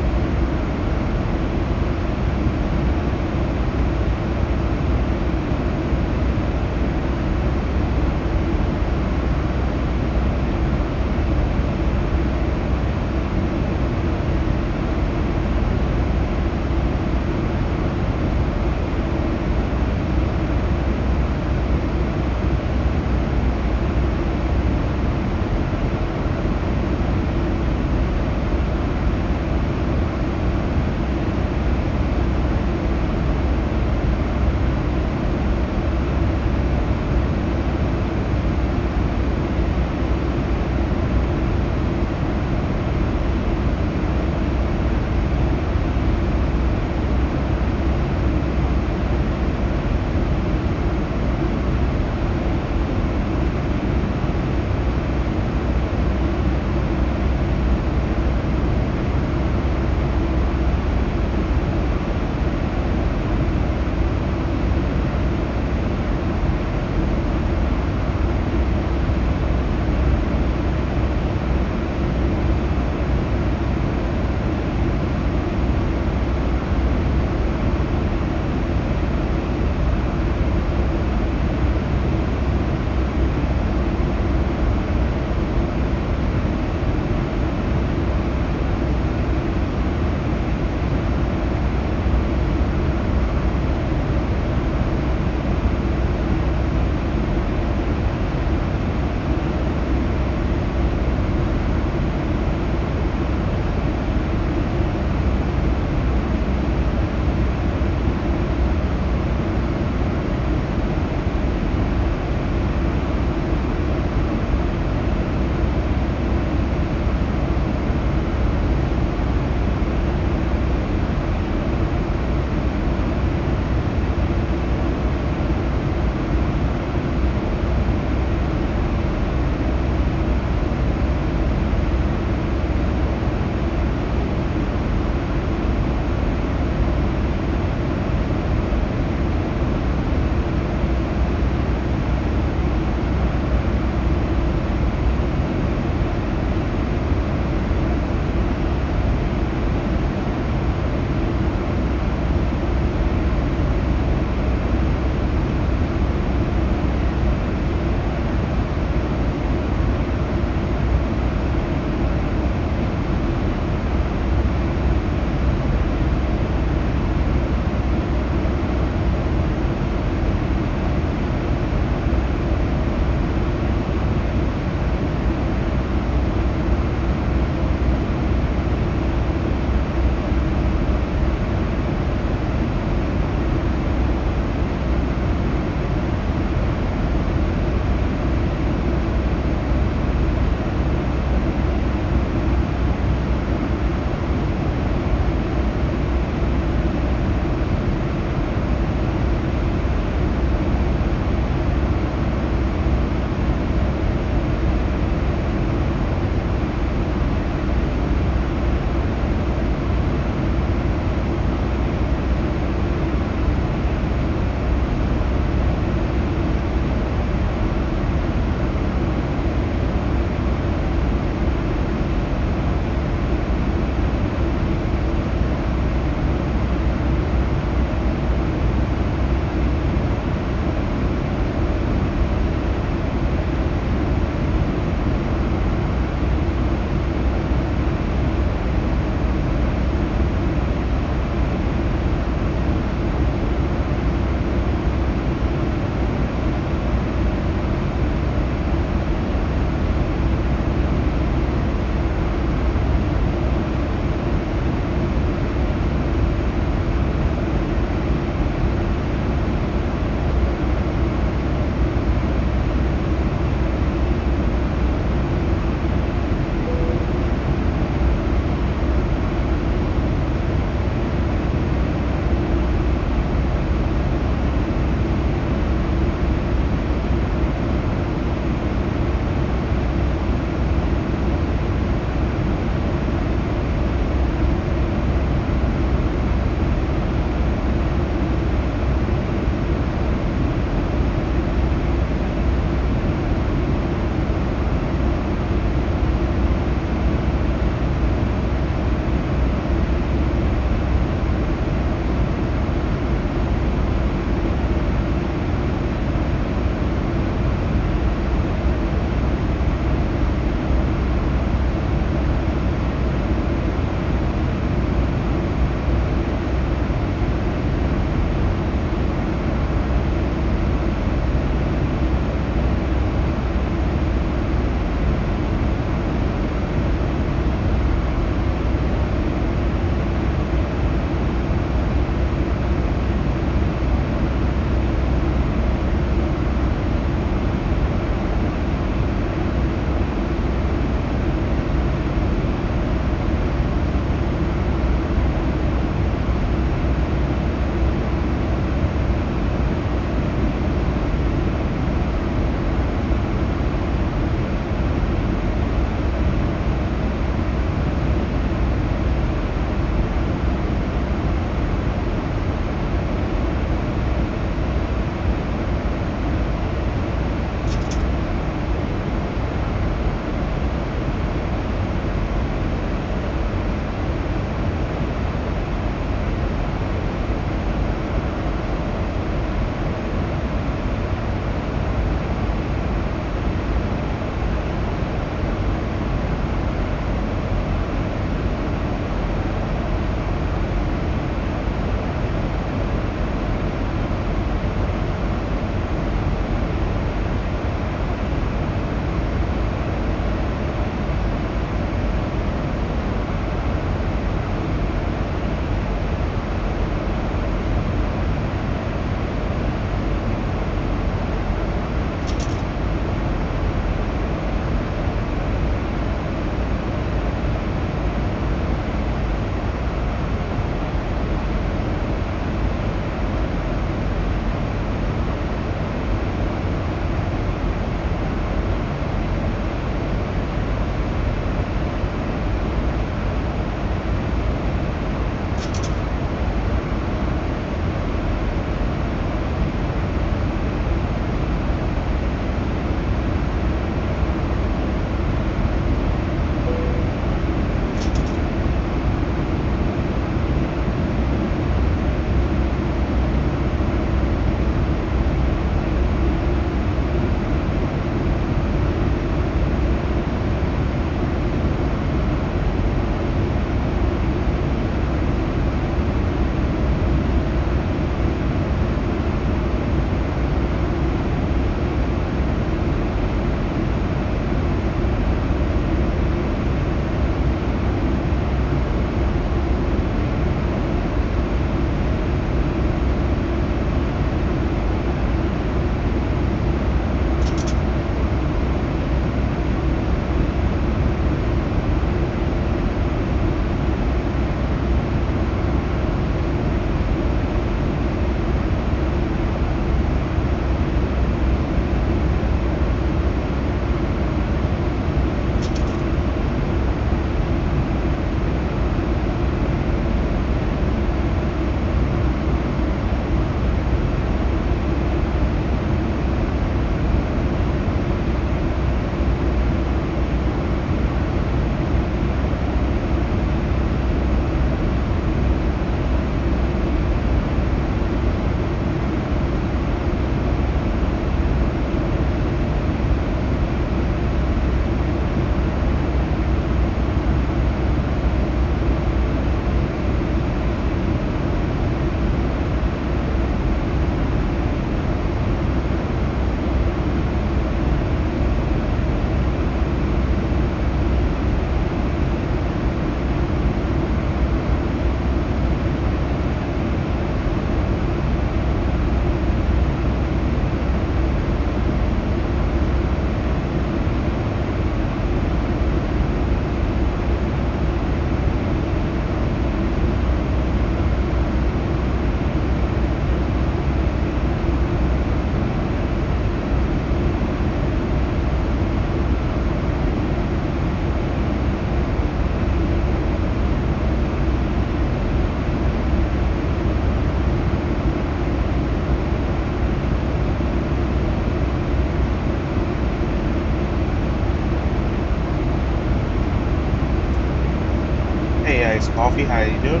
Coffee, how you doing?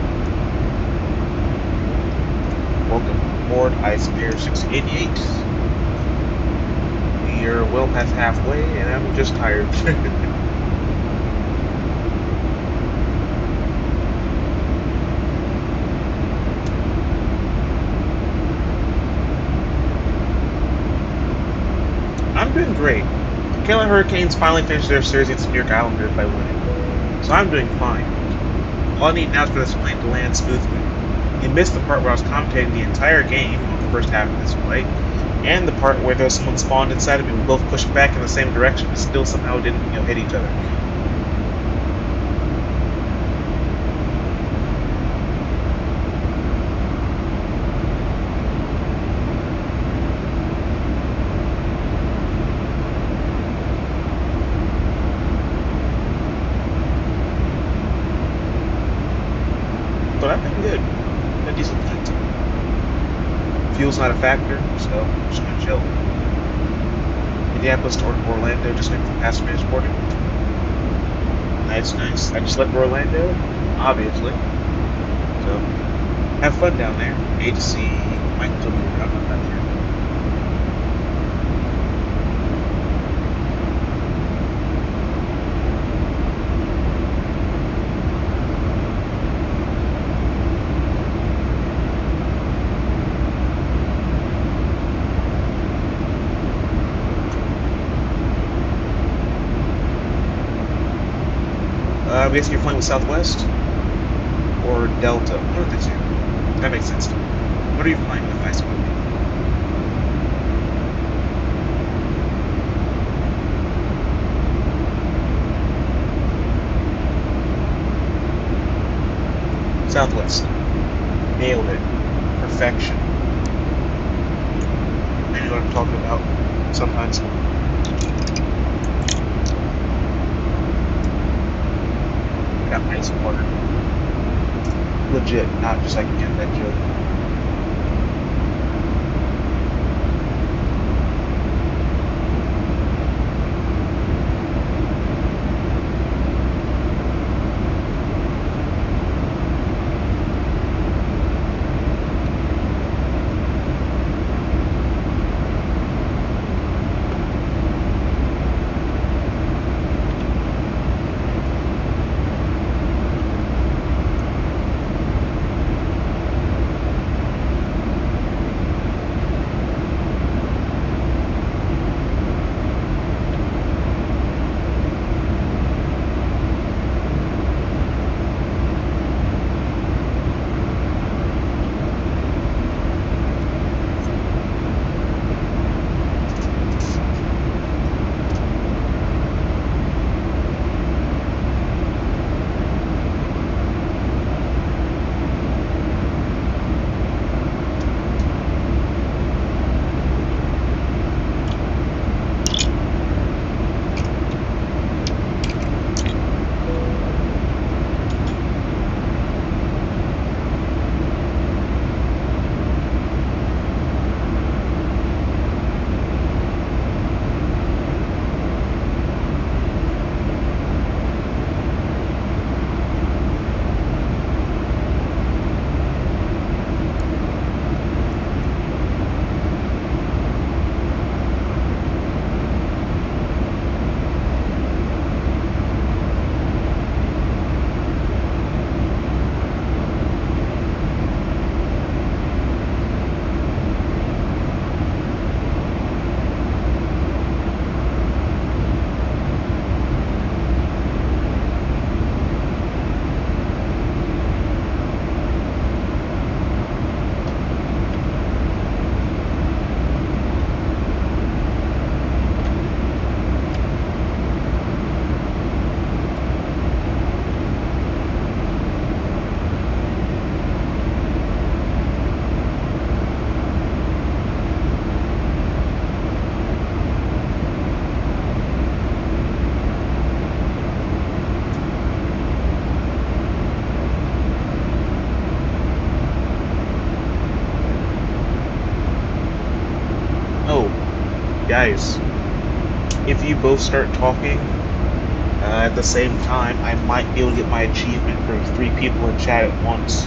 Welcome aboard Icelandair 688. We are well past halfway, and I'm just tired. I'm doing great. Carolina Hurricanes finally finished their series against the New York Islanders by winning, so I'm doing fine. All I need now is for this plane to land smoothly. You missed the part where I was commentating the entire game on the first half of this flight, and the part where there was someone spawned inside of me. We both pushed back in the same direction, but still somehow didn't, hit each other. But I've been good. A decent flight. Fuel's not a factor, so I'm just gonna chill. Minneapolis to Orlando, just waiting for passenger boarding. Nice. I just left Orlando, obviously. So, have fun down there. Hate to see Michael Toby around on that here. I guess you're flying with Southwest or Delta. One of the two. That makes sense to me. What are you flying with, Ice Queen? Southwest. Nailed it. Perfection. You know what I'm talking about sometimes. Got nice water. Legit, not just like again that joke. Guys, if you both start talking, At the same time, I might be able to get my achievement for 3 people in chat at once.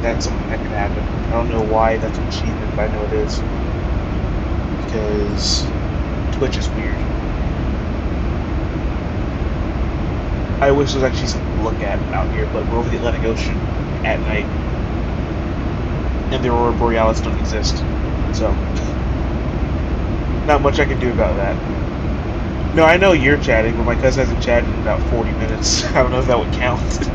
That's something that could happen. I don't know why that's an achievement, but I know it is. Because Twitch is weird. I wish there was actually something to look at out here, but we're over the Atlantic Ocean at night. And the Aurora Borealis don't exist. So, not much I can do about that. No, I know you're chatting, but my cousin hasn't chatted in about 40 minutes. I don't know if that would count.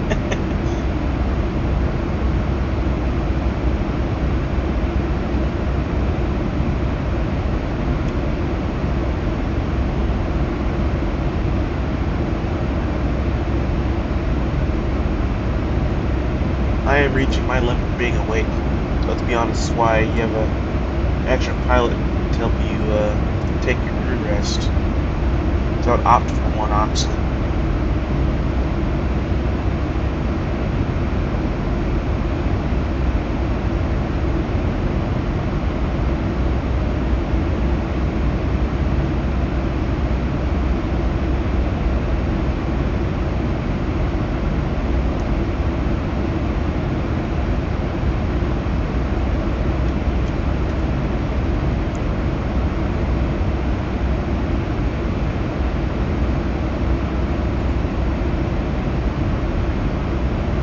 I am reaching my limit of being awake. Let's be honest, this is why you have an extra pilot to help you take your crew rest. So I would opt for one, honestly.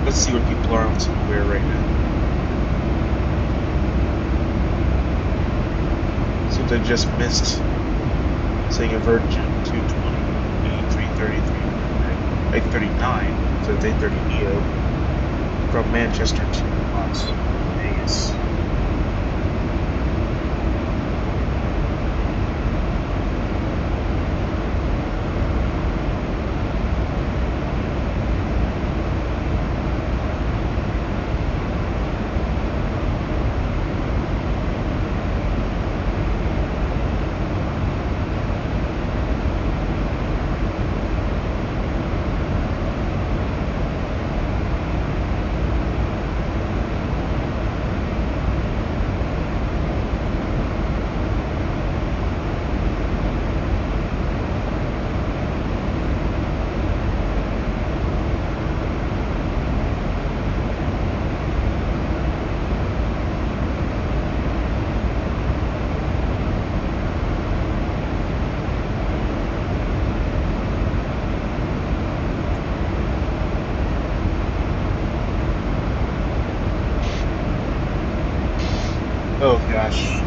Let's see what people are on somewhere right now. Seems I just missed saying a Virgin 220, 333, 839, so it's 830 Neo from Manchester to Las Vegas. Oh gosh.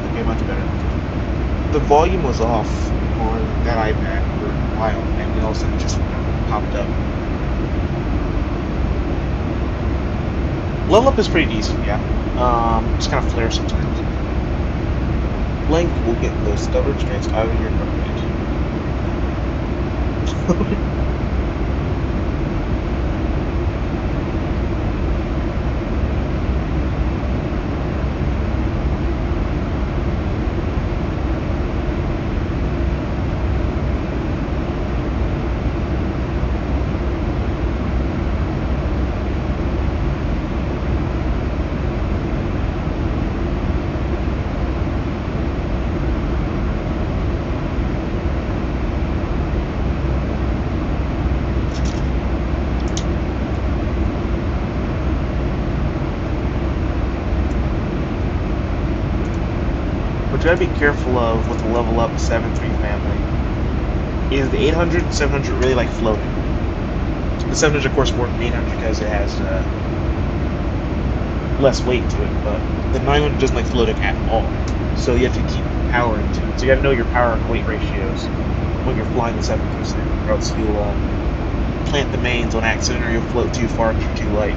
Okay, much better. The volume was off on that iPad for a while, and then all of a sudden it just popped up. Level up is pretty decent, yeah. Just kind of flare sometimes. Length will get the stubborn strengths out of your cockpit. What you gotta be careful of with the level up 7.3 family is the 800 and 700 really like floating. The 700 of course more than 800 because it has less weight to it, but the 900 doesn't like floating at all. So you have to keep power into it. So you gotta know your power and weight ratios when you're flying the 737, or else you'll plant the mains on accident, or you'll float too far and you're too light.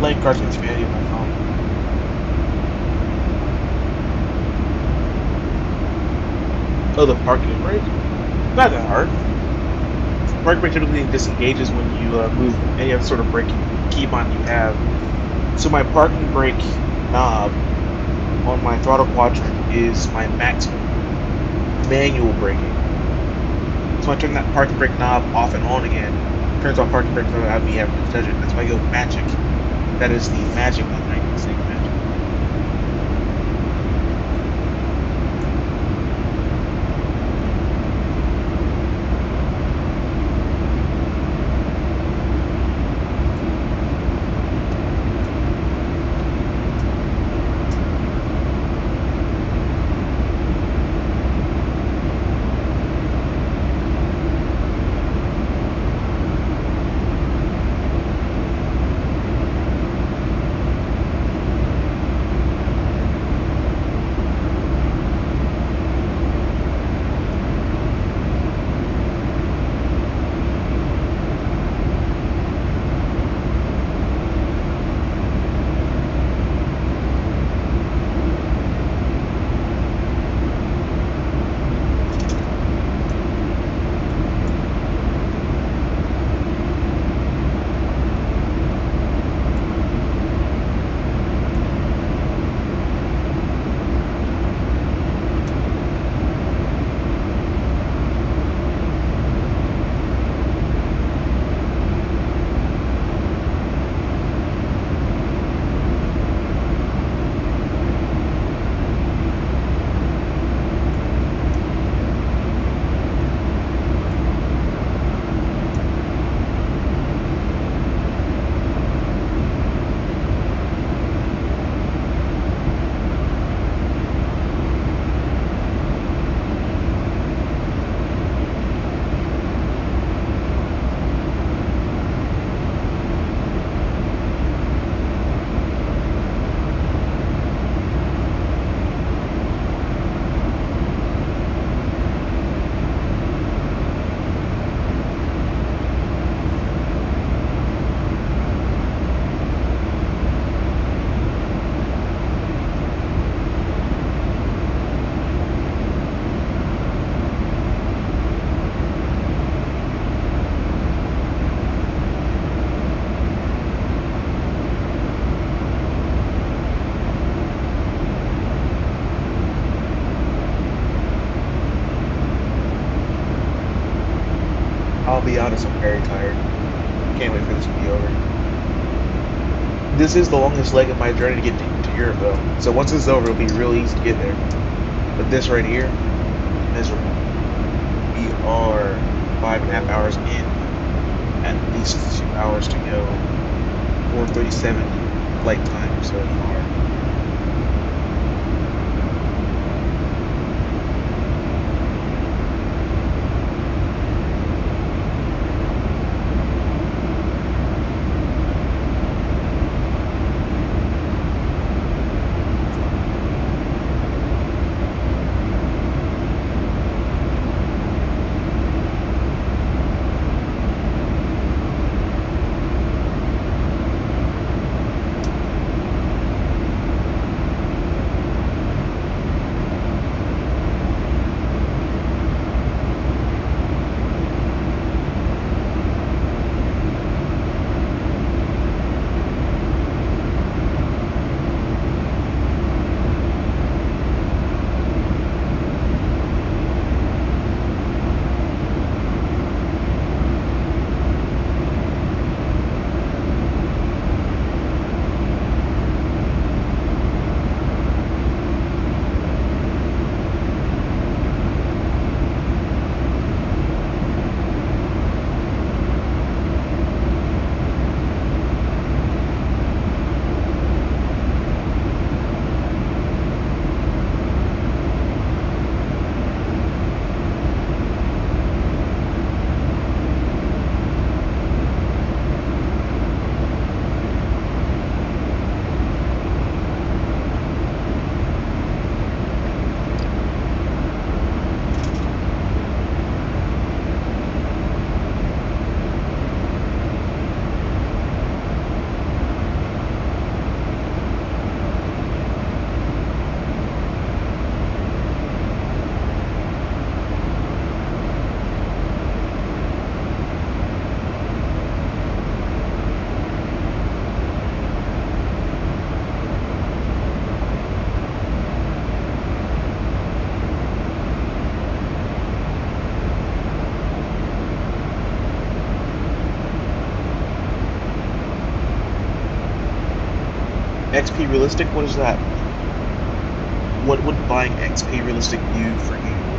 playing Cartoon Spaghetti on my phone. Oh, the parking brake? Not that hard. Parking brake typically disengages when you move any other sort of braking key bind you have. So my parking brake knob on my throttle quadrant is my maximum manual braking. So I turn that parking brake knob off and on again. Turns off parking brake without me having to touch it. That's why I go magic. That is the magic button. I can say magic. I'll be honest, I'm very tired. Can't wait for this to be over. This is the longest leg of my journey to get to Europe, though. So once this is over, it'll be real easy to get there. But this right here, miserable. We are 5.5 hours in, at least 2 hours to go. 4:37 flight time so far. XP realistic? What is that? What would buying XP realistic do for you?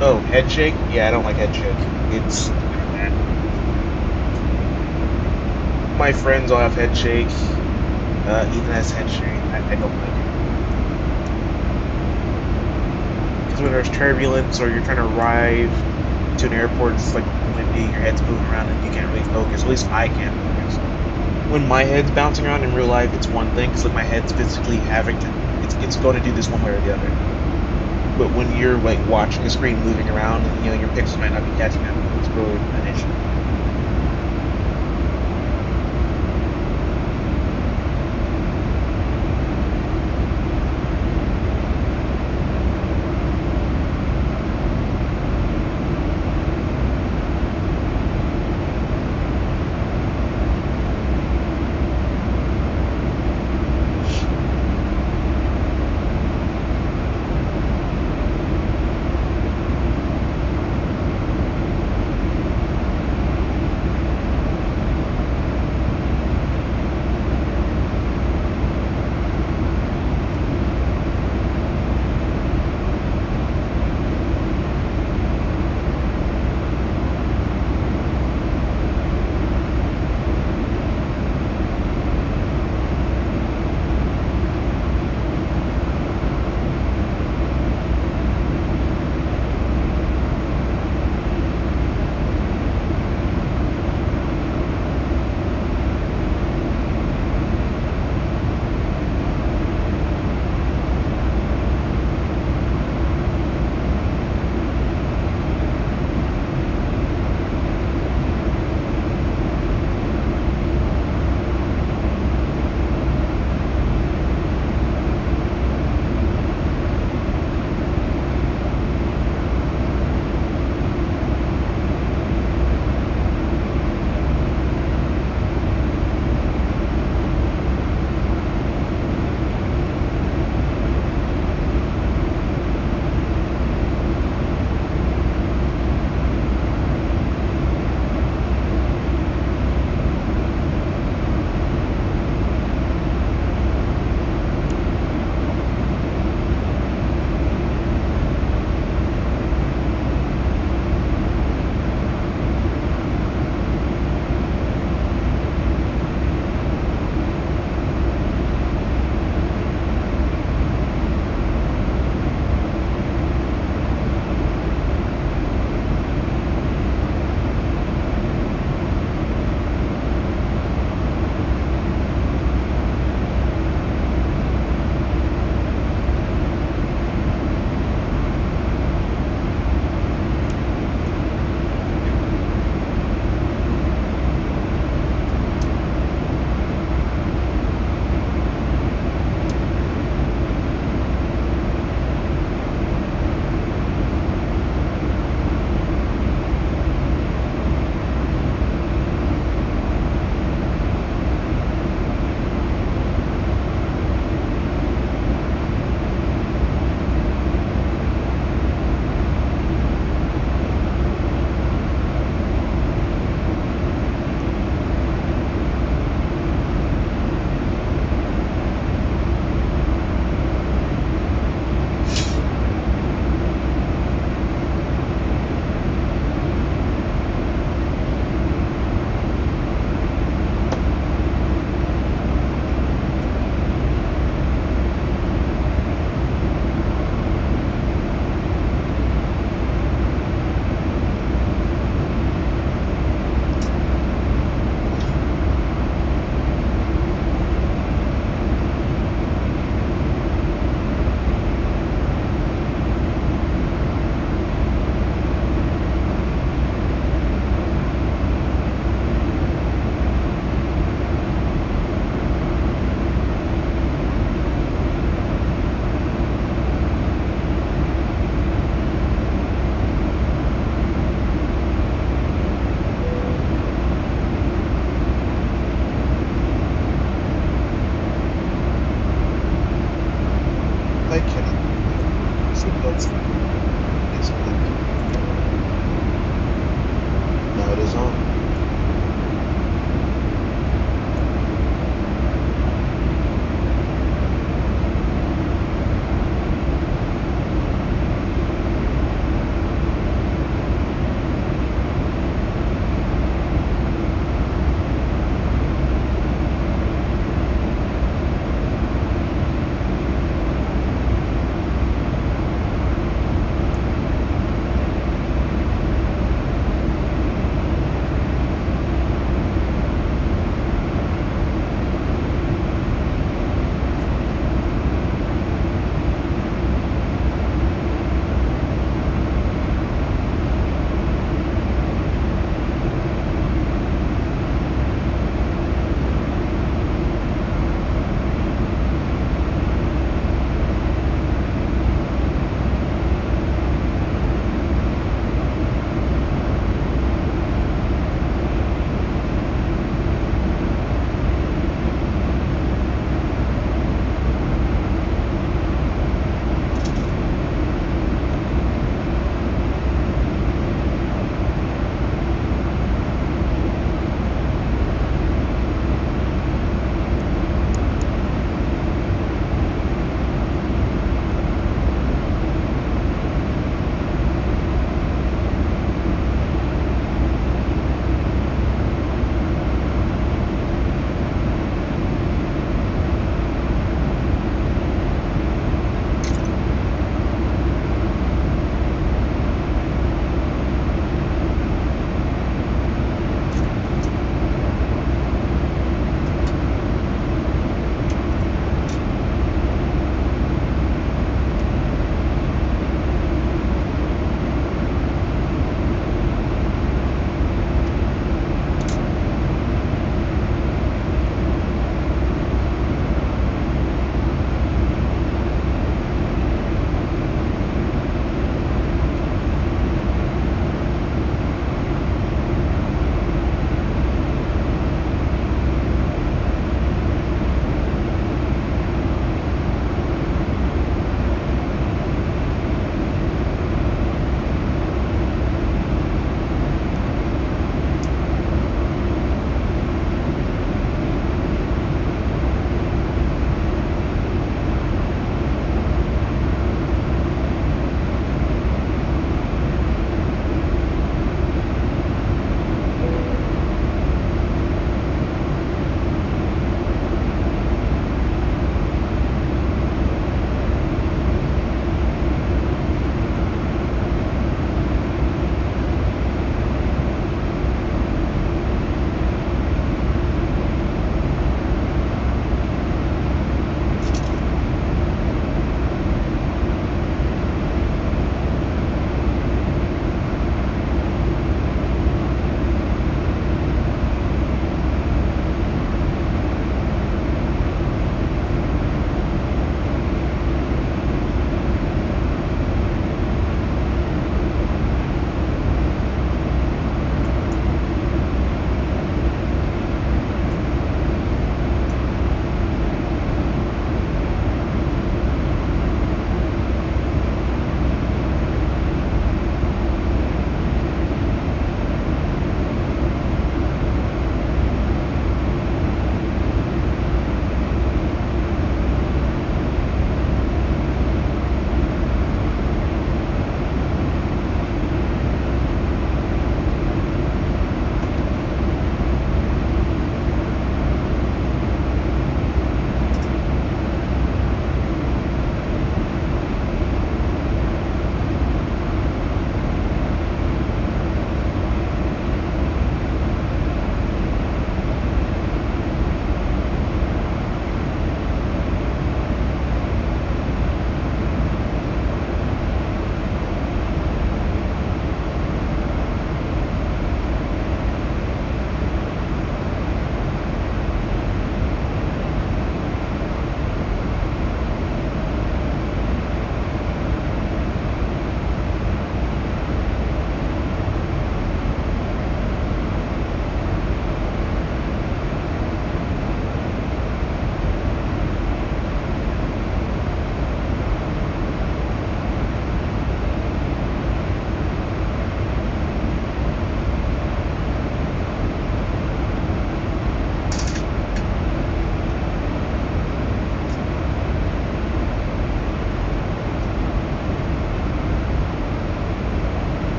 Oh, head shake? Yeah, I don't like head shake. It's my friends all have head shake. Ethan has head shake. I don't like it. Because when there's turbulence or you're trying to arrive to an airport, it's like windy, your head's moving around and you can't really focus. At least I can't focus. When my head's bouncing around in real life, it's one thing, because like my head's physically having to, it's going to do this one way or the other. But when you're like watching the screen moving around and you know your pixels might not be catching it, it's really an issue.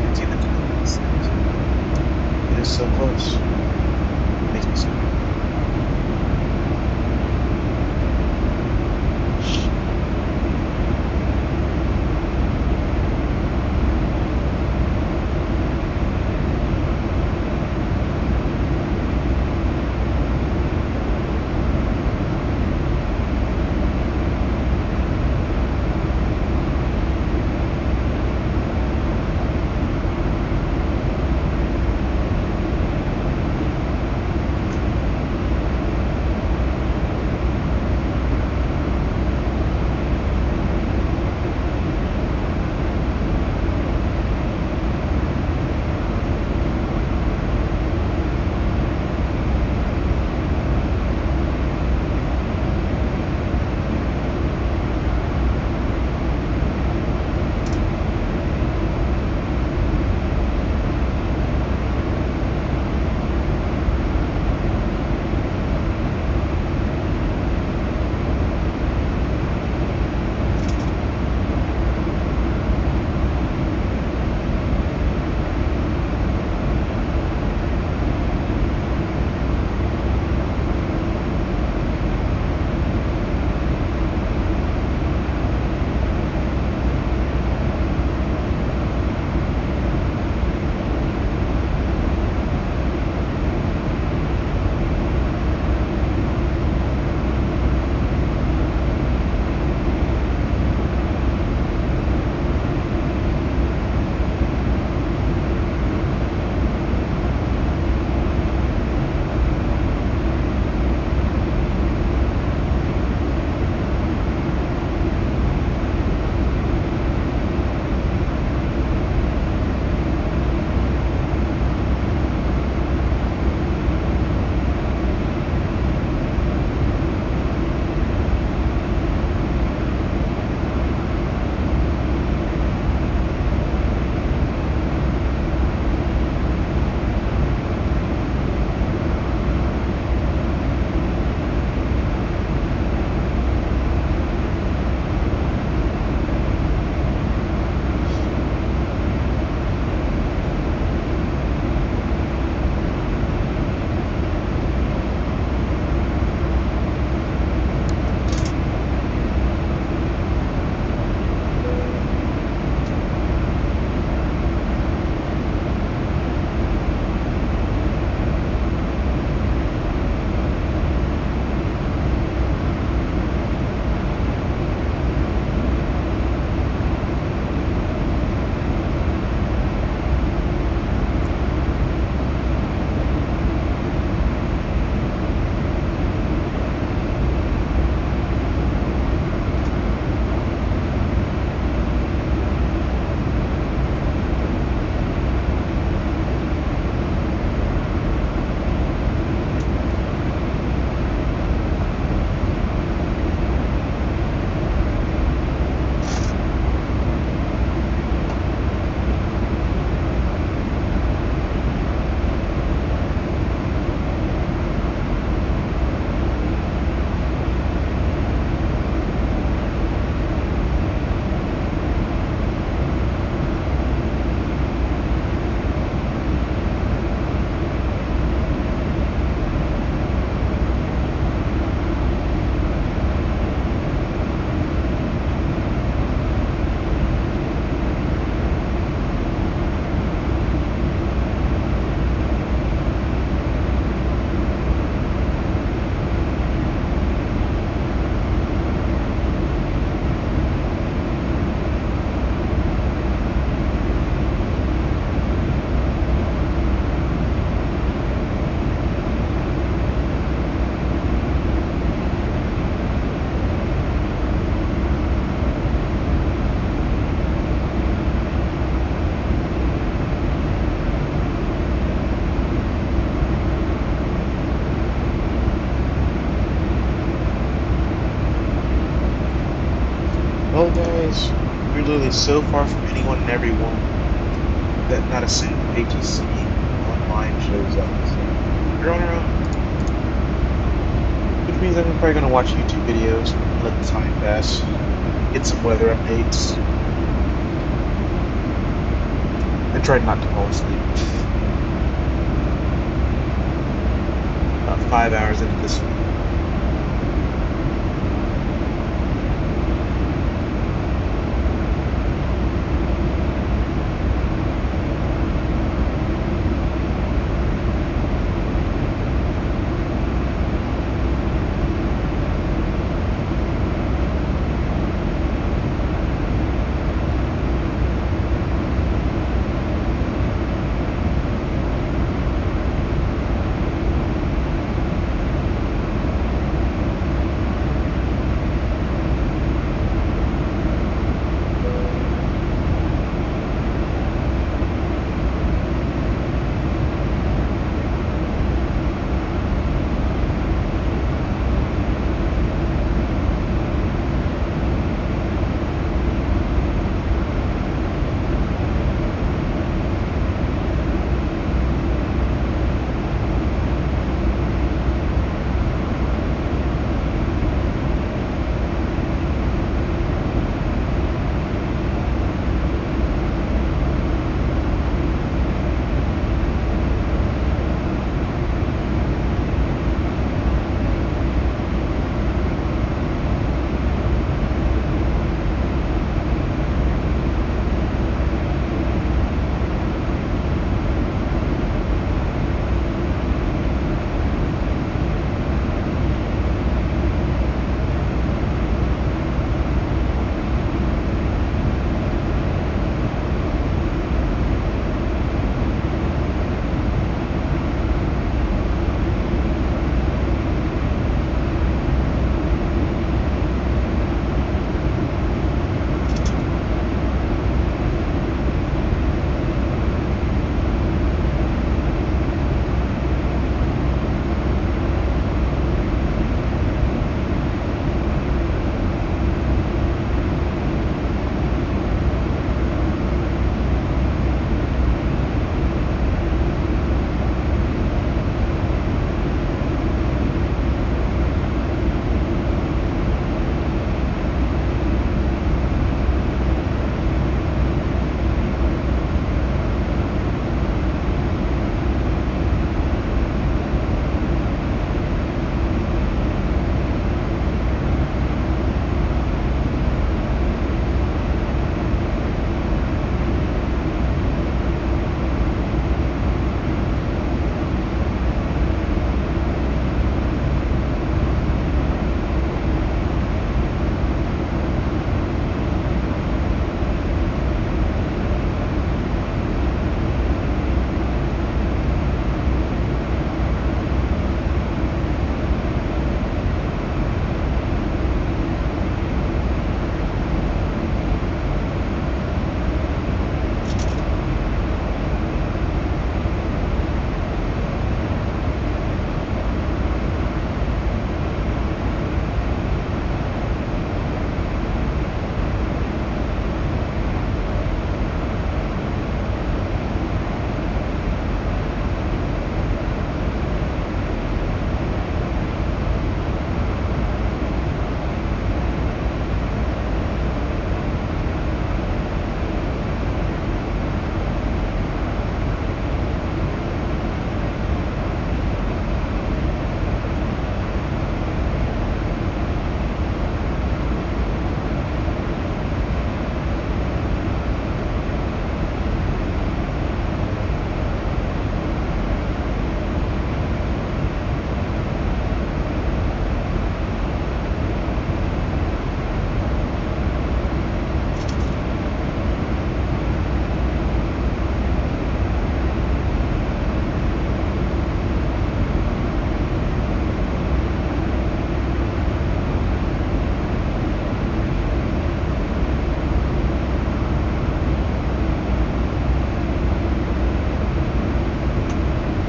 can't see the clouds. It is so close. It makes me so happy. Well, guys, we're literally so far from anyone and everyone that not a single HEC online shows up. So you're on our own. Which means I'm probably going to watch YouTube videos, let the time pass, get some weather updates. I tried not to fall asleep. About 5 hours into this week.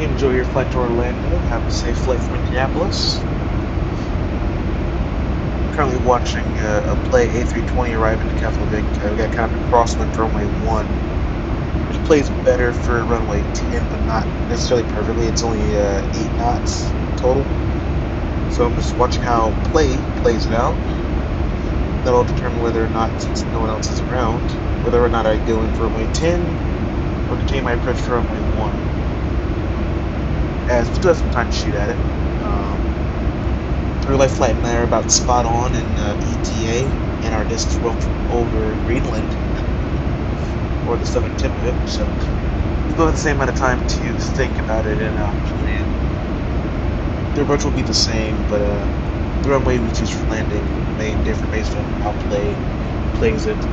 Enjoy your flight to Orlando. Have a safe flight from Indianapolis. Currently watching a play A320 arrive into Keflavik. We got kind of a crosswind for runway 1, which plays better for runway 10, but not necessarily perfectly. It's only 8 knots total. So I'm just watching how play plays it out. That'll determine whether or not, since no one else is around, whether or not I go in for runway 10 or continue my approach to runway 1. As we still have some time to shoot at it. Real-life flight and I are about spot on in ETA and our distance over Greenland, or the southern tip of it, so we still have the same amount of time to think about it and plan. The approach will be the same, but the runway we choose for landing may differ based on how play plays it.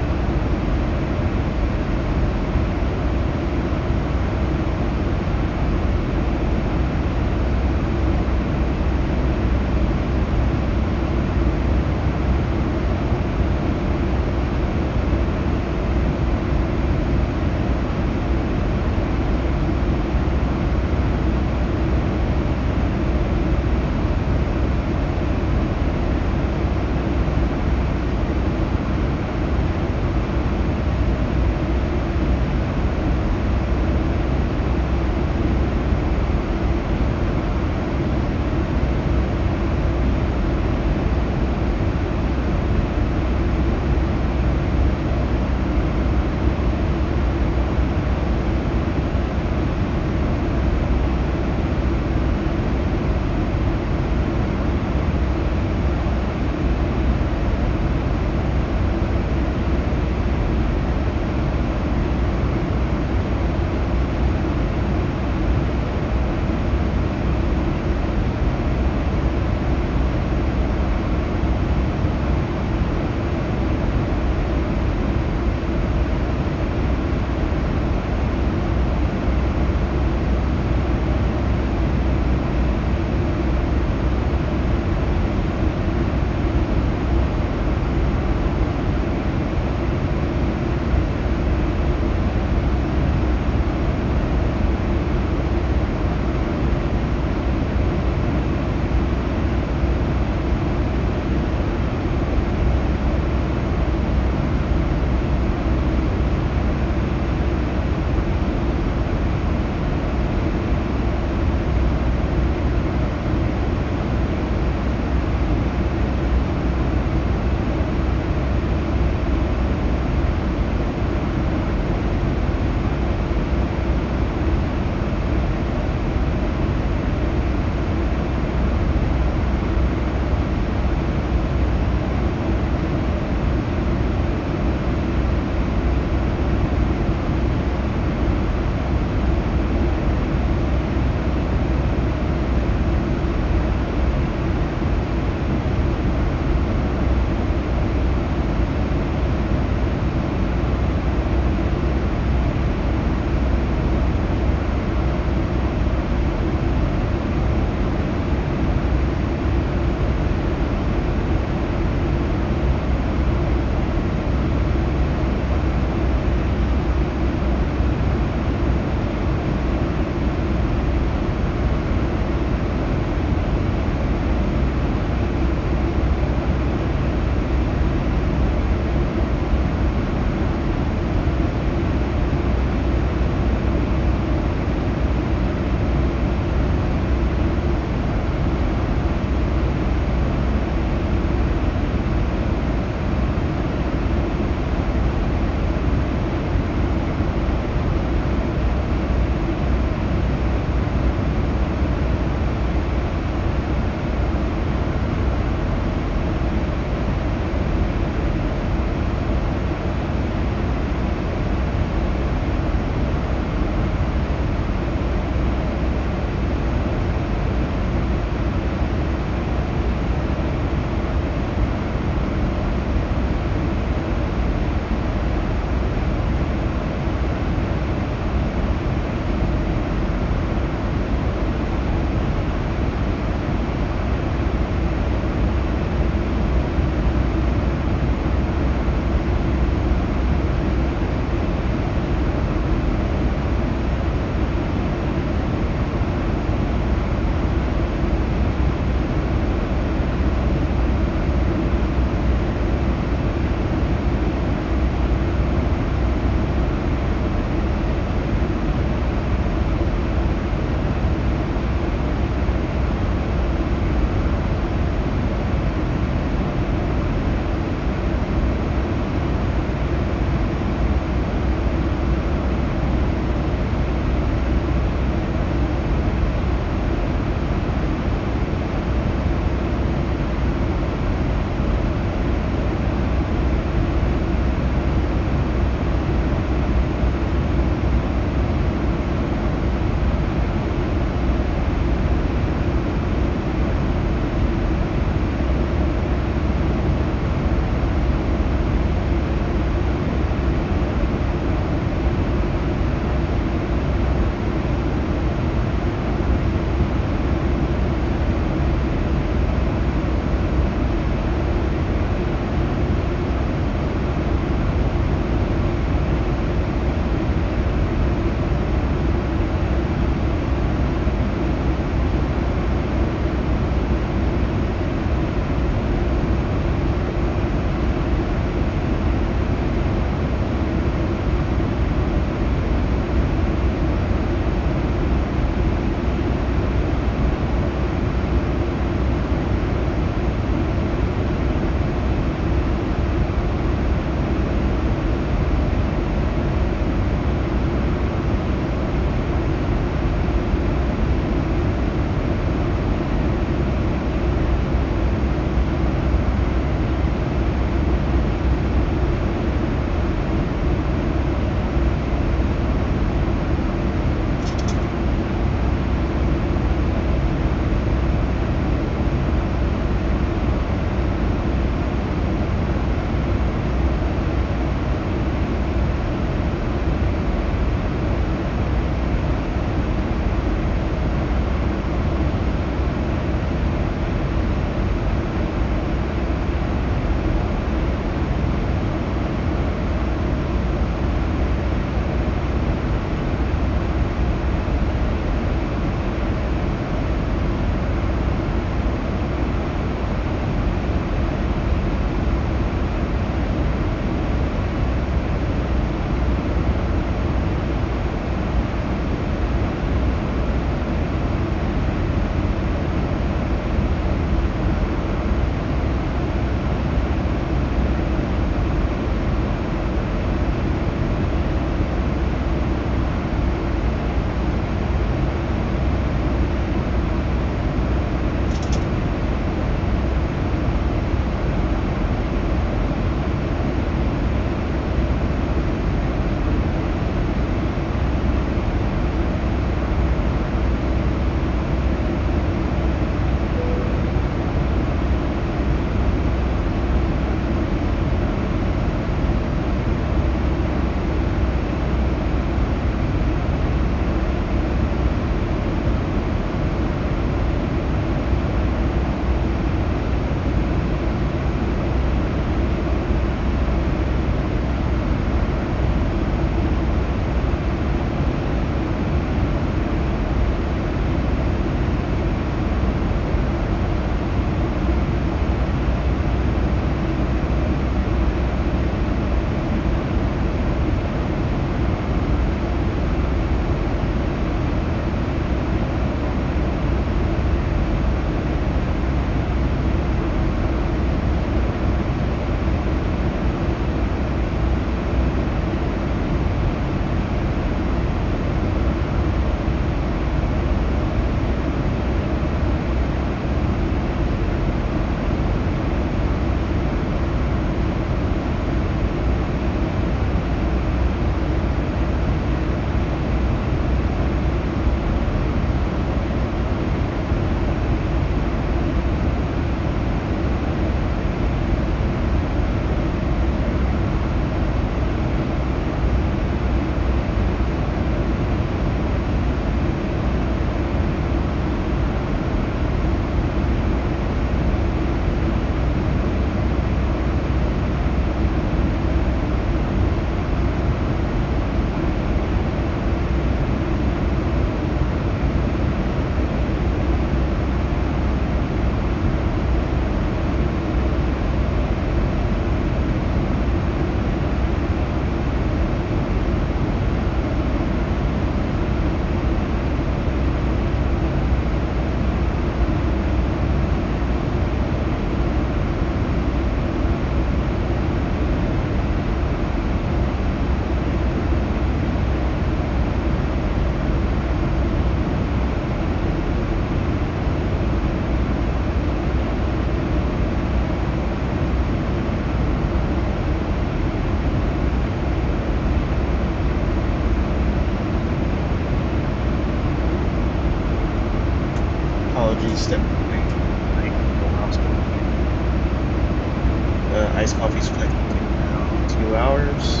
Ice coffee's collecting around 2 hours.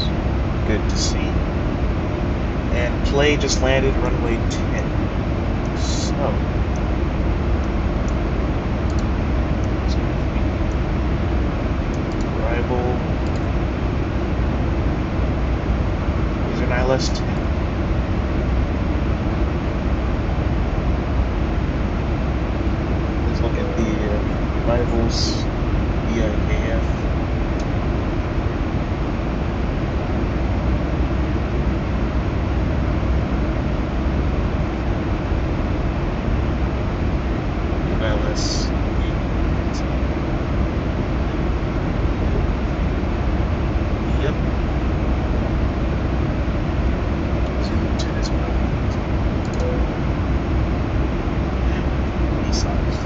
Good to see. And Clay just landed runway 10. So. Arrival. These are an ILS 10. Let's look at the arrivals via AF. ILS. Yep. Zoom to this one. And these sides.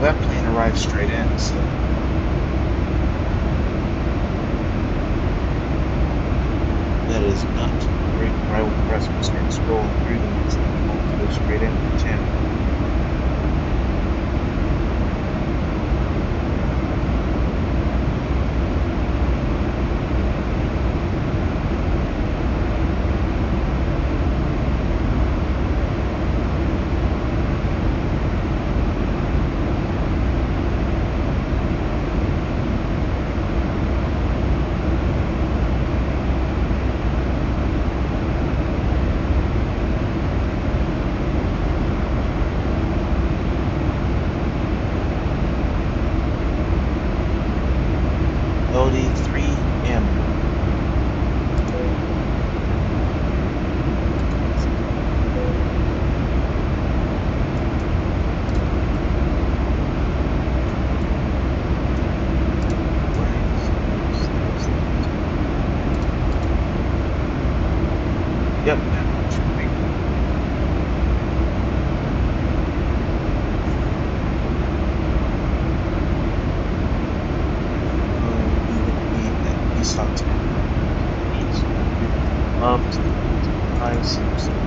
That plane arrived straight in, so that is not great. I will press and start scrolling through them so it won't go straight into the channel. LD3M. Yep, that should be. Stocks up to 5, 6, 7.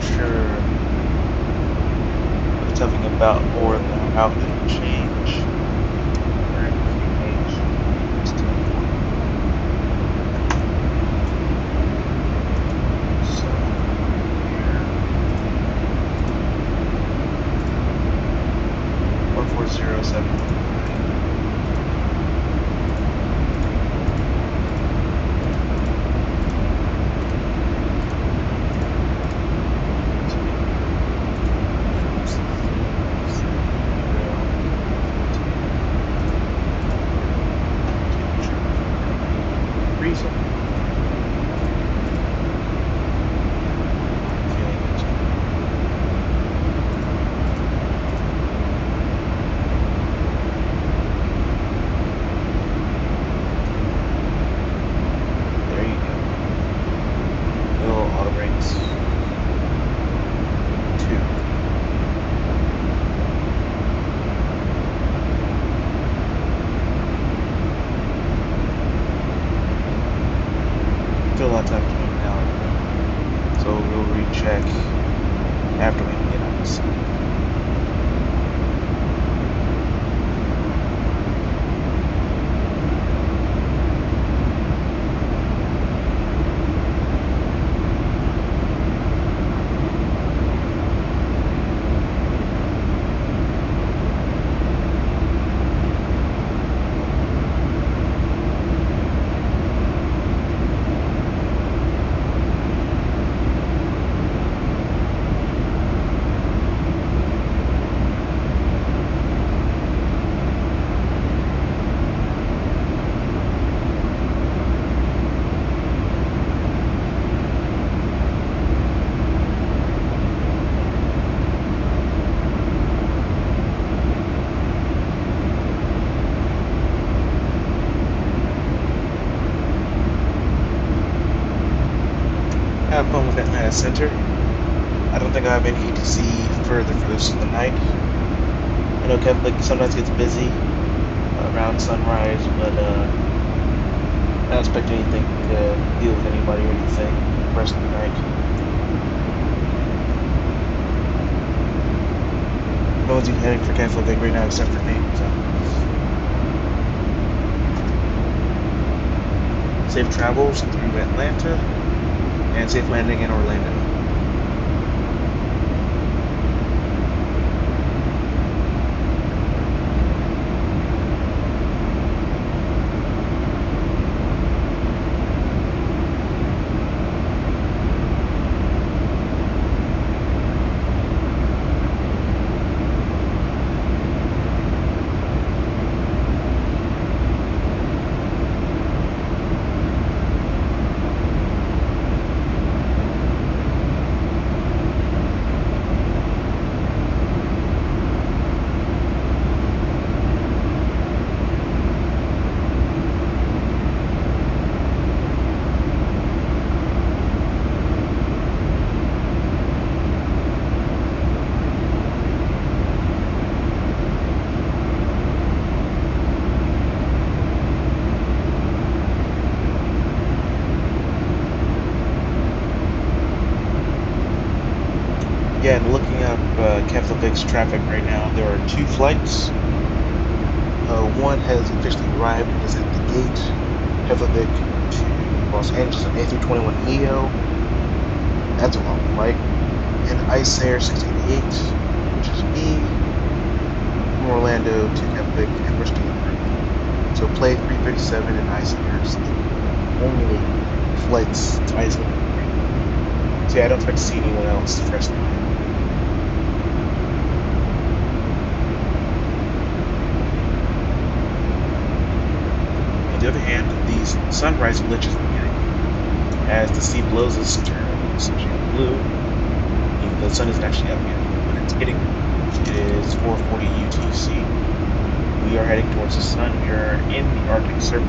I'm sure there's something about more than our outlet will change. So, 14079. Still a lot of time between now and then. So we'll recheck after we get on the scene. Have fun with Atlanta Center. I don't think I have any ATC further for this of the night. I know Keflavik sometimes gets busy around sunrise, but I don't expect anything to deal with anybody or anything the rest of the night. No one's even heading for Keflavik right now except for me, so. Safe travels through Atlanta. And safe landing in Orlando. Again, looking up Keflavik's traffic right now, there are 2 flights. One has officially arrived and is at the gate. Keflavik to Los Angeles on A321EO. That's a long flight. And Icelandair 688, which is me, from Orlando to Keflavik and we're still in. So play 337 and Icelandair is the only flights to Iceland. So yeah, I don't expect to see anyone else the rest of the night. On the other hand, these sunrise glitches we're getting, as the sea blows us turn essentially blue, even though the sun isn't actually up yet. When it's hitting, it is 4:40 UTC. We are heading towards the sun. We are in the Arctic Circle.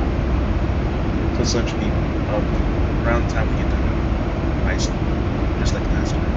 So essentially, around the time we get to Iceland, just like last time.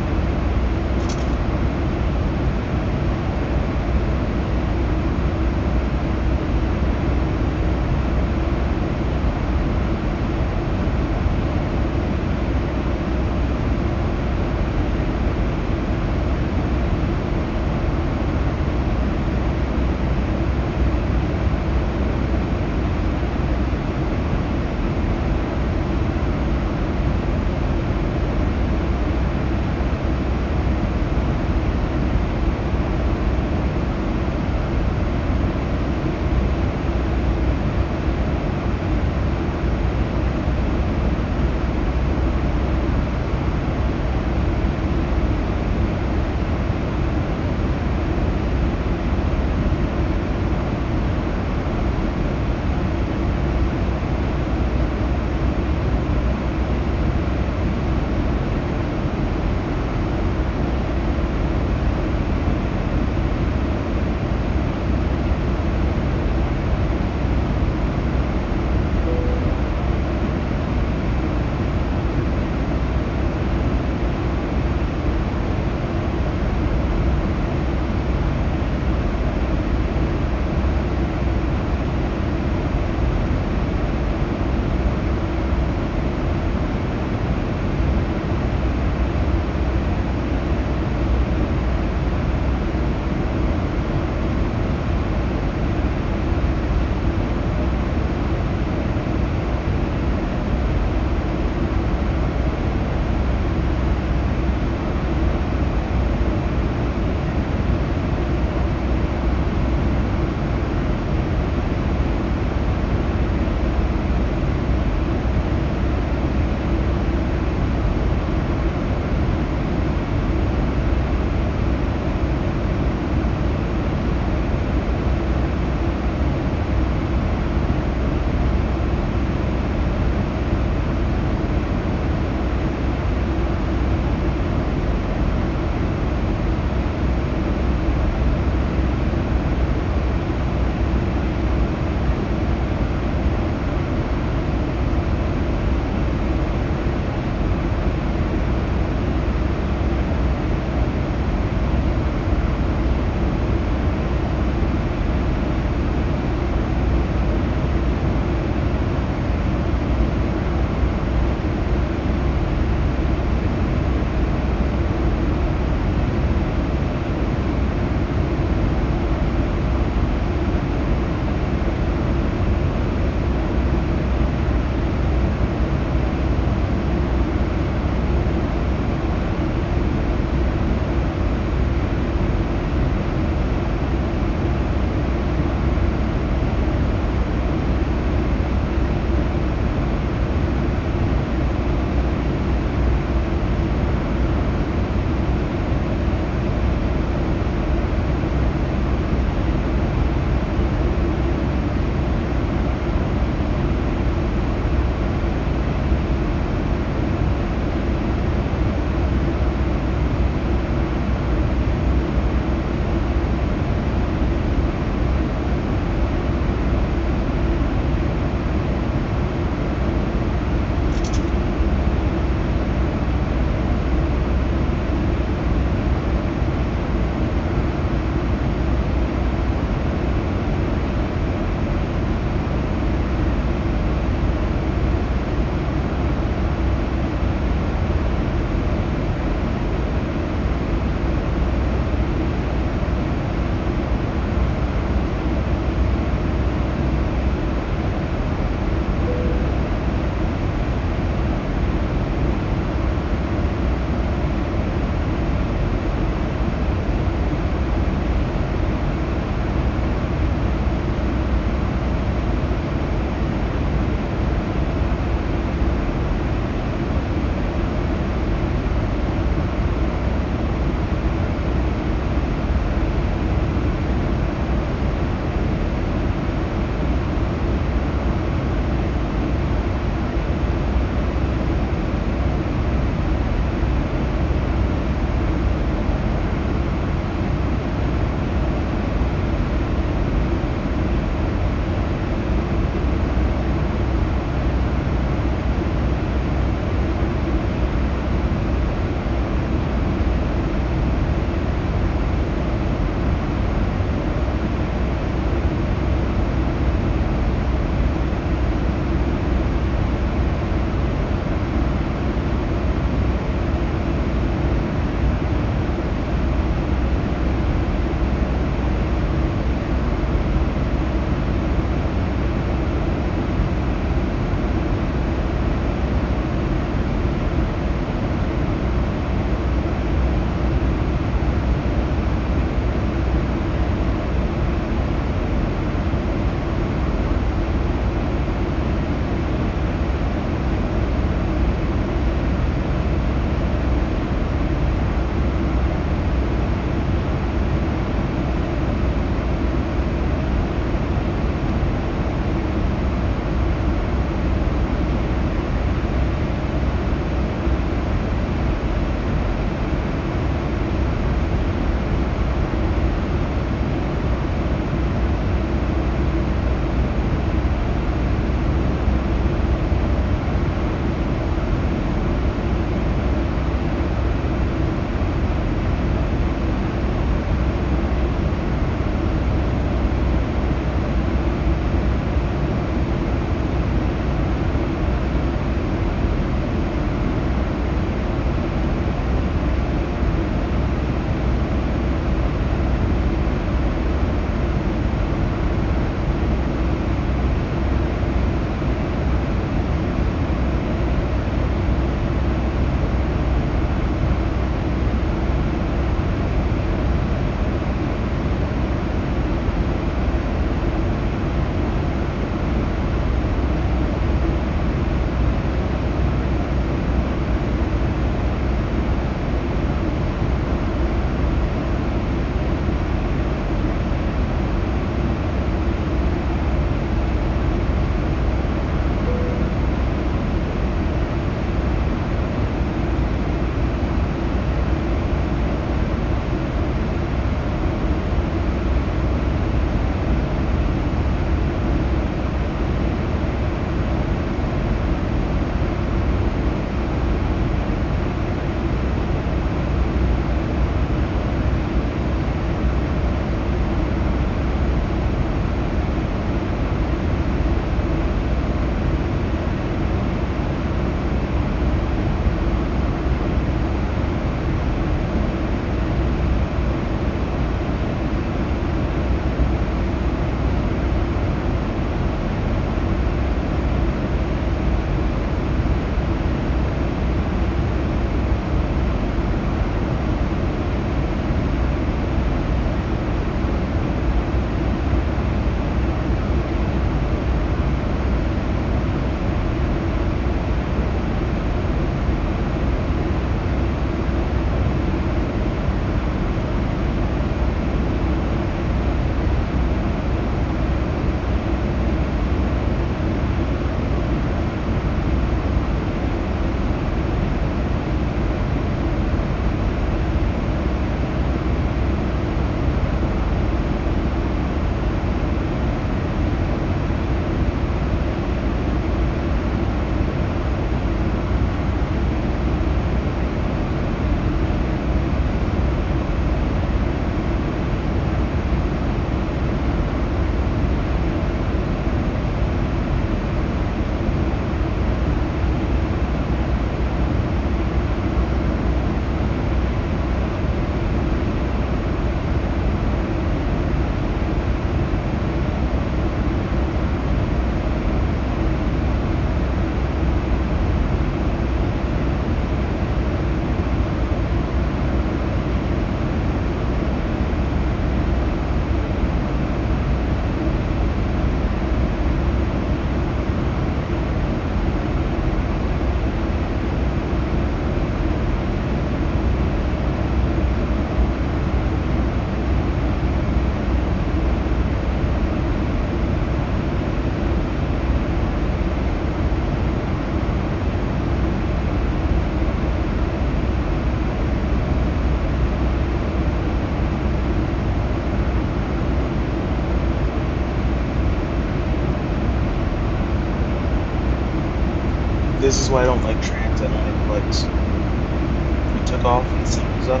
This is why I don't like transatlantic flights. We took off and the sun was up,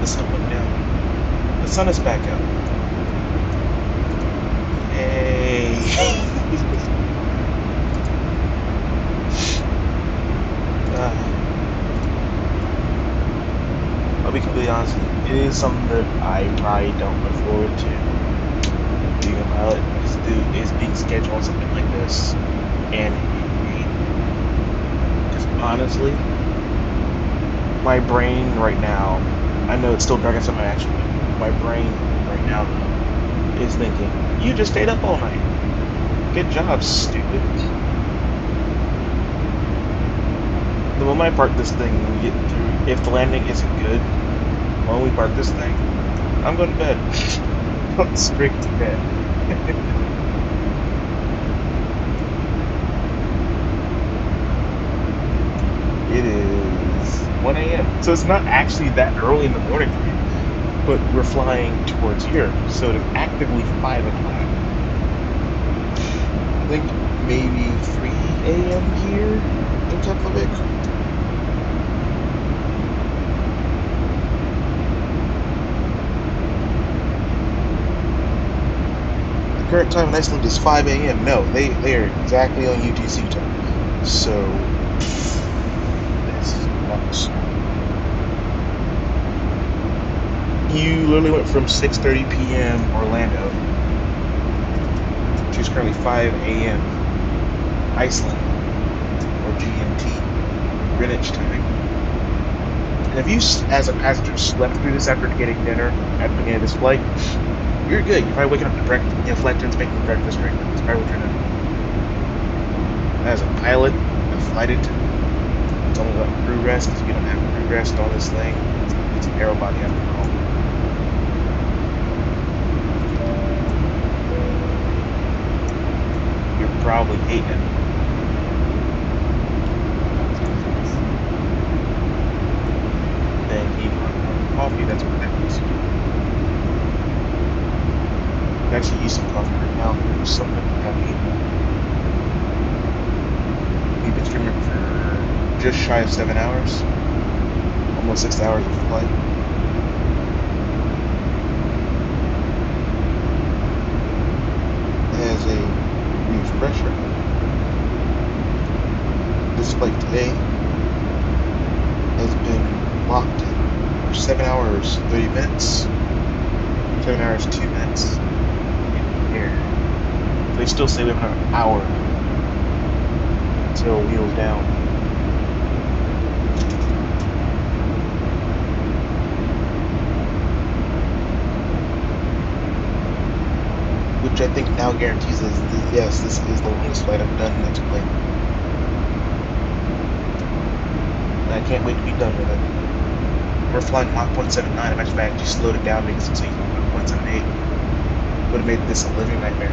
the sun went down. The sun is back out. Hey. I'll be completely honest with you, it is something that I probably don't look forward to. Being a pilot is being scheduled on something like this, and because honestly, my brain right now, I know it's still dark outside my action, my brain right now is thinking, you just stayed up all night. Good job, stupid. The moment I park this thing and get through, if the landing isn't good, when we park this thing, I'm going to bed. Going straight to bed. It is 1 a.m. So it's not actually that early in the morning for you, but we're flying towards here, so it's actively 5 o'clock. I think maybe 3 a.m. here in Keflavik. The current time in Iceland is 5 a.m. No, they are exactly on UTC time. So this sucks. You literally went from 6:30 p.m. Orlando to currently 5 a.m. Iceland or GMT Greenwich time. And if you, as a passenger, slept through this after getting dinner at the beginning of this flight, you're good. You're probably waking up to breakfast. You know, flight attendants making breakfast right now. That's probably what you're doing. As a pilot, a flight attendant, it's only about crew rest because you don't have crew rest on this thing. It's an aero body after all. You're probably hating it. Then you want coffee, that's what that is. I'm actually using coffee right now. There's something happy. We've been streaming for just shy of 7 hours. Almost 6 hours of flight. As a refresher, this flight today has been locked in for 7 hours 30 minutes, 7 hours 2 minutes in the air. They still say we have another hour until wheels down. Which I think now guarantees us that yes, this is the longest flight I've done in this plane. And I can't wait to be done with it. We're flying Mach 179. Imagine if I actually slowed it down because it's Mach 178. Would have made this a living nightmare.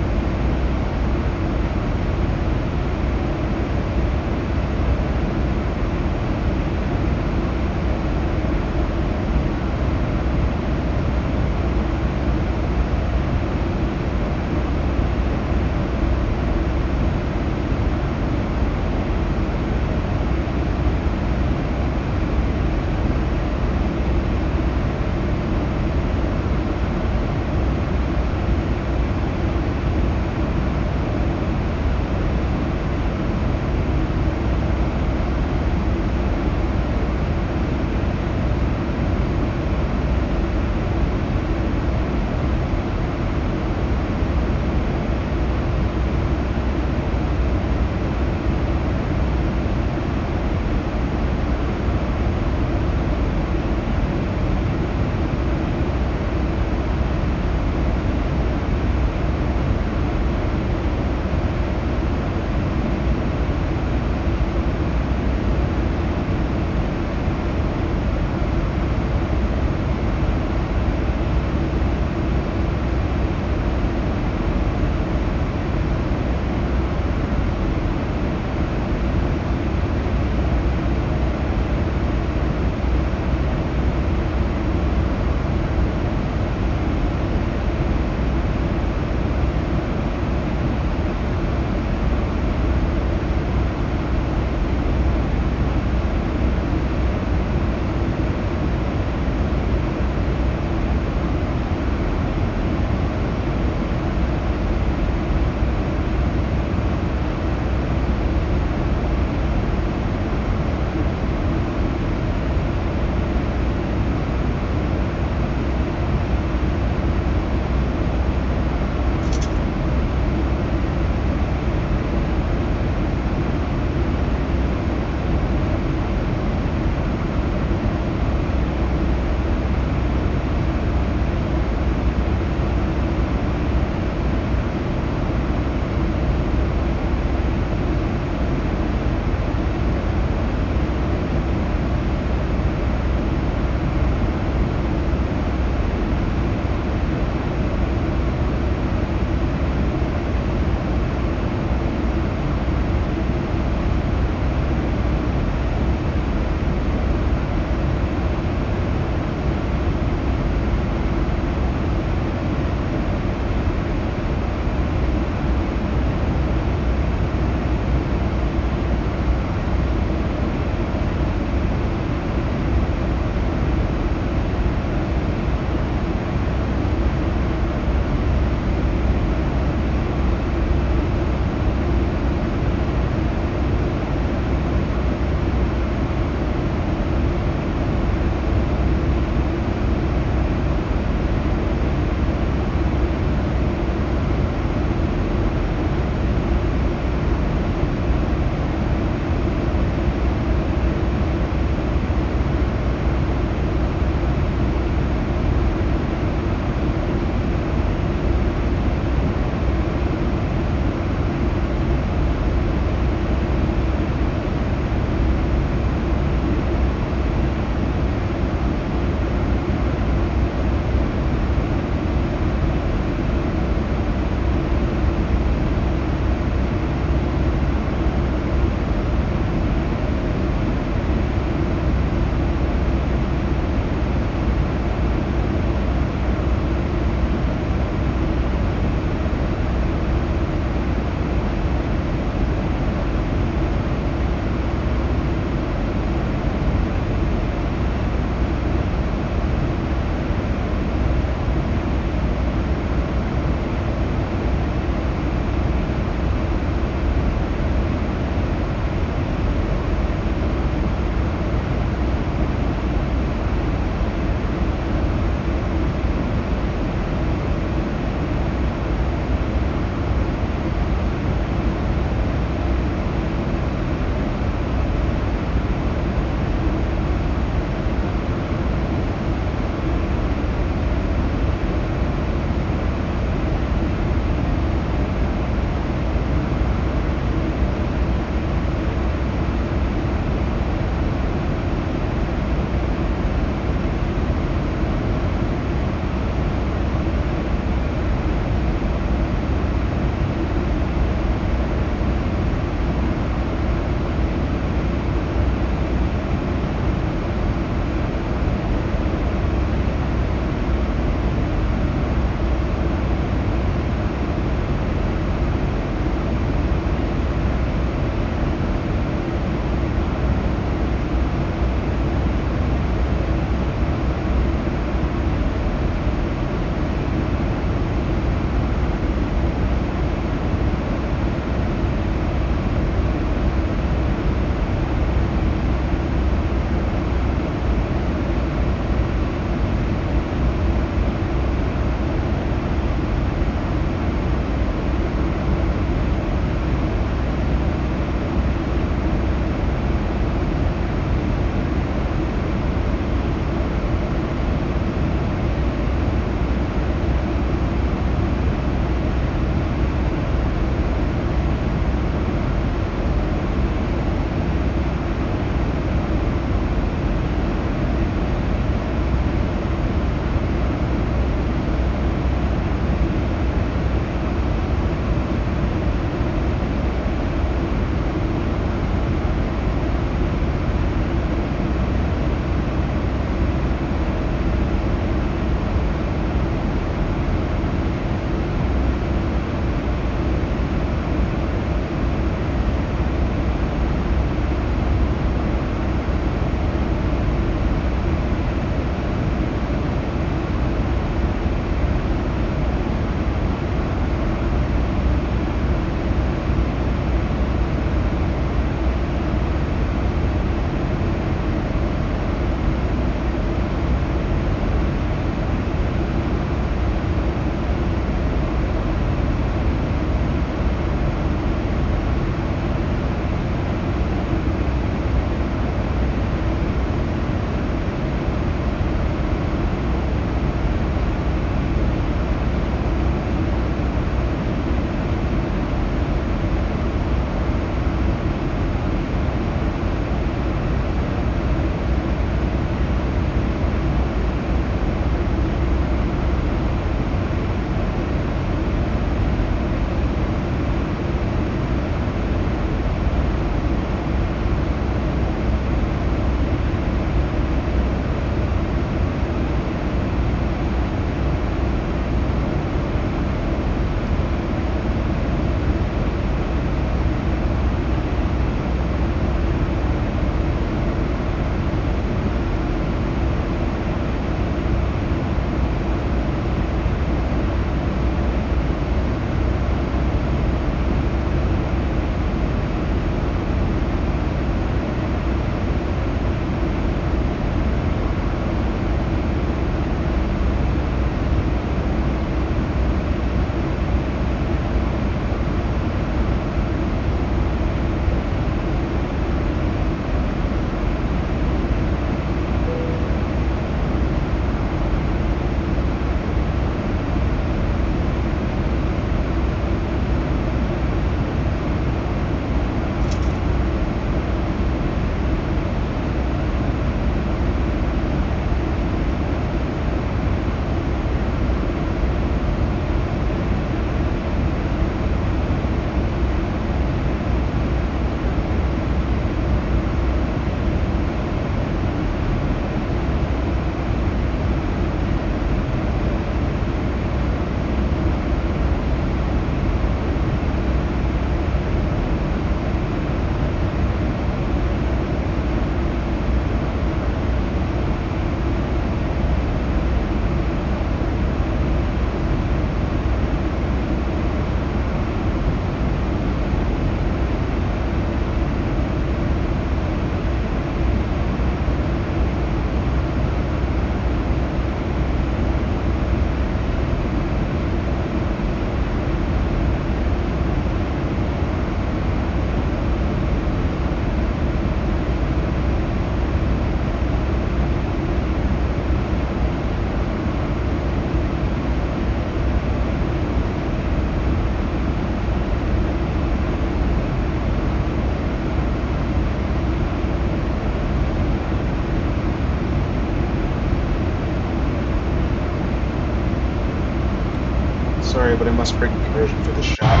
Sorry, but I must bring conversion for this shot.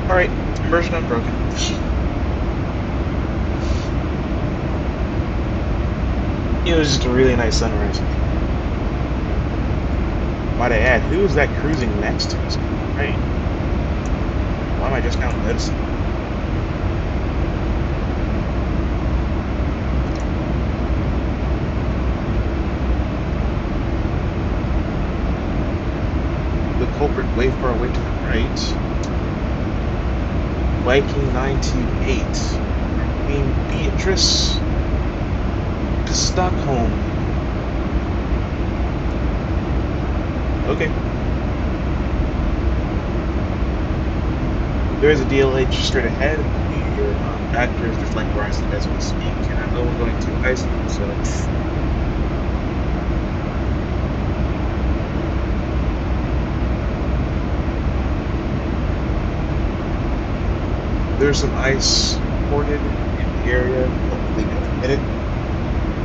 Alright, conversion unbroken. It was just a really nice sunrise. Might I add, who is that cruising next to us? Right. Why am I just now noticing? The culprit way far away to the right. Viking 928 Queen Beatrice to Stockholm. Okay. There is a DLH straight ahead. Your actor is just like Iceland as we speak, and I know we're going to Iceland, so. There's some ice reported in the area. Hopefully don't hit it.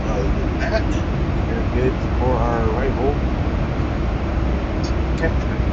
Other than that, we're good for our arrival. Keflavik.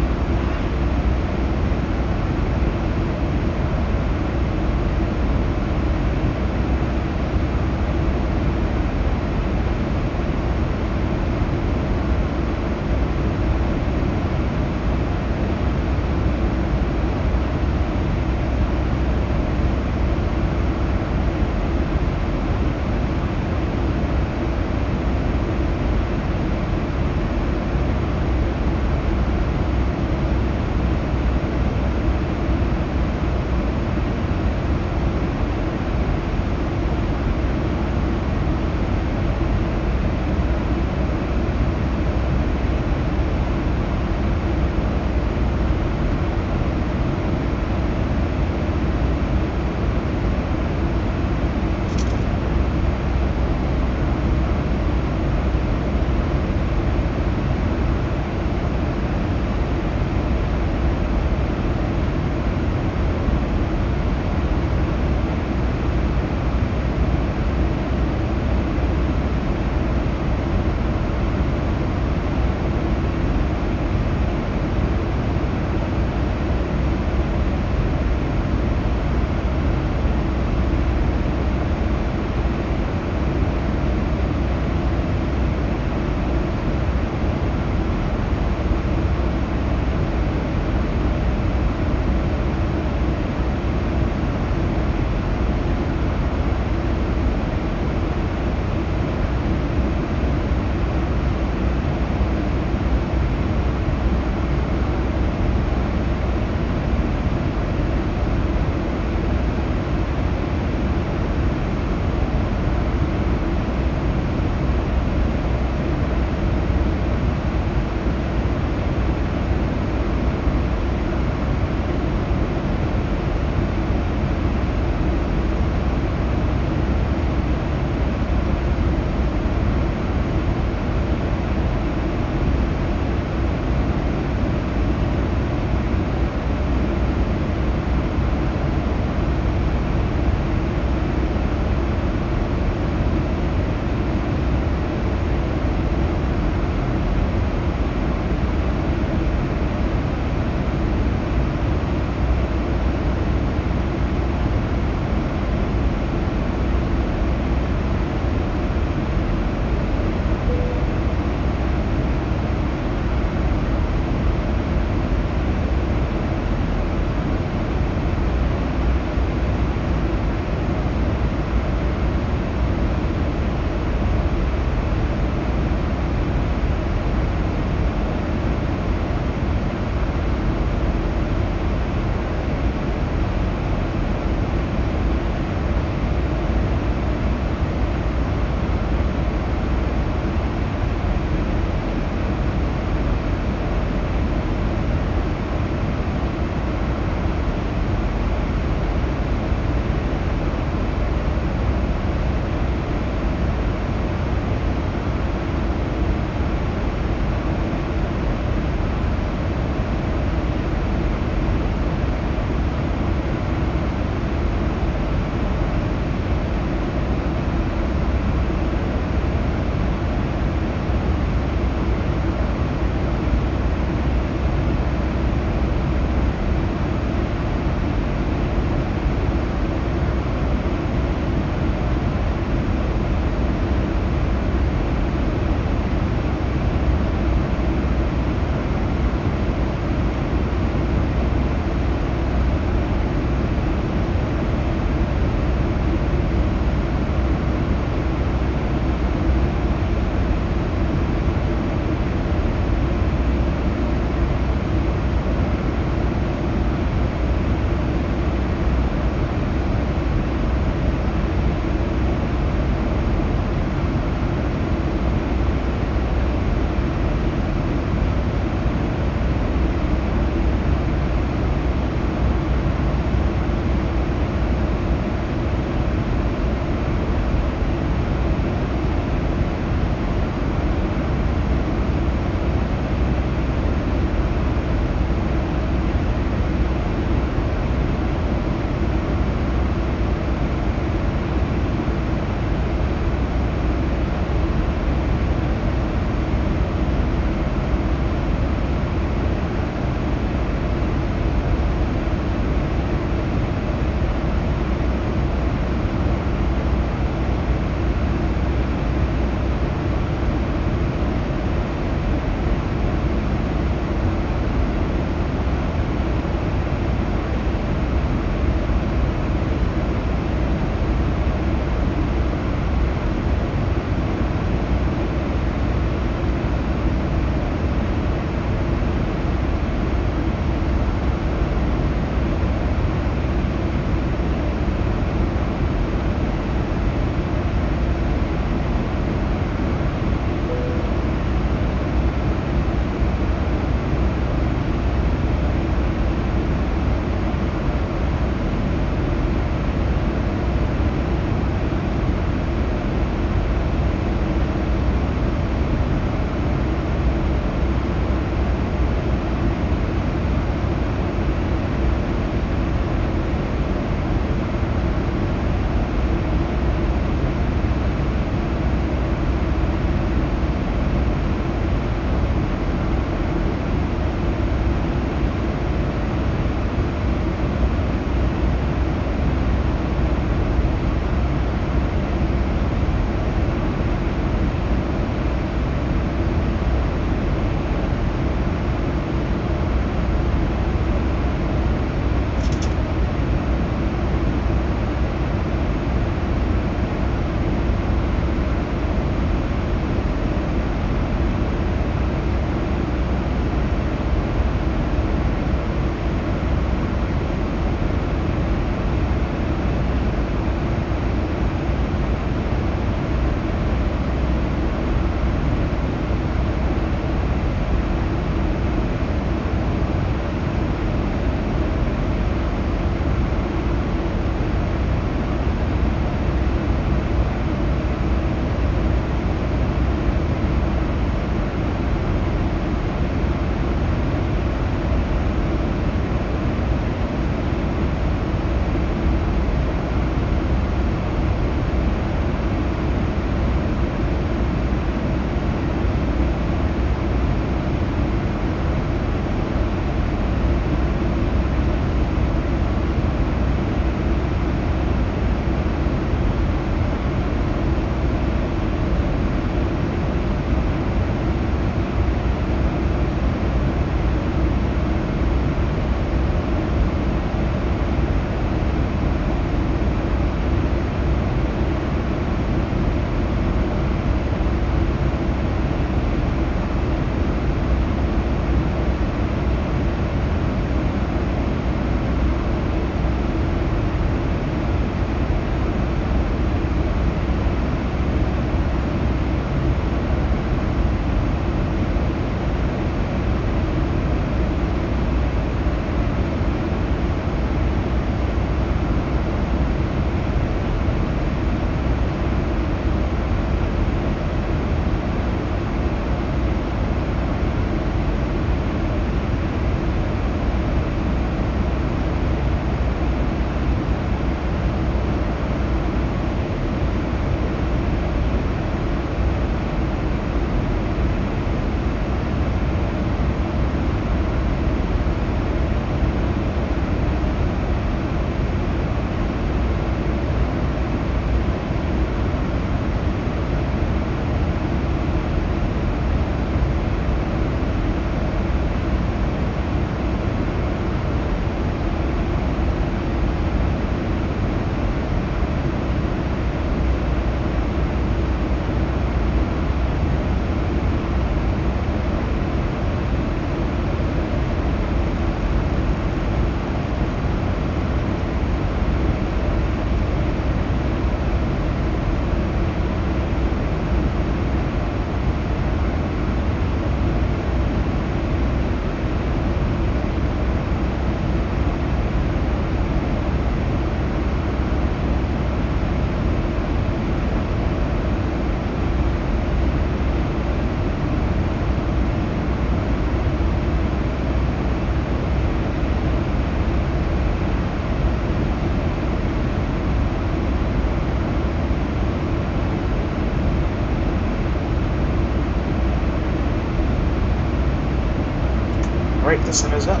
Alright, the sun is up.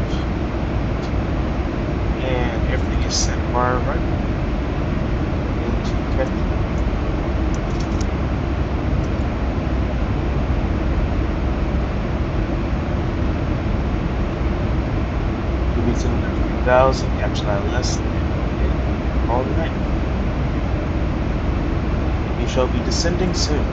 And everything is set far right. Into Keflavik. Moving to 3,000, capture that less than all the night. We shall be descending soon.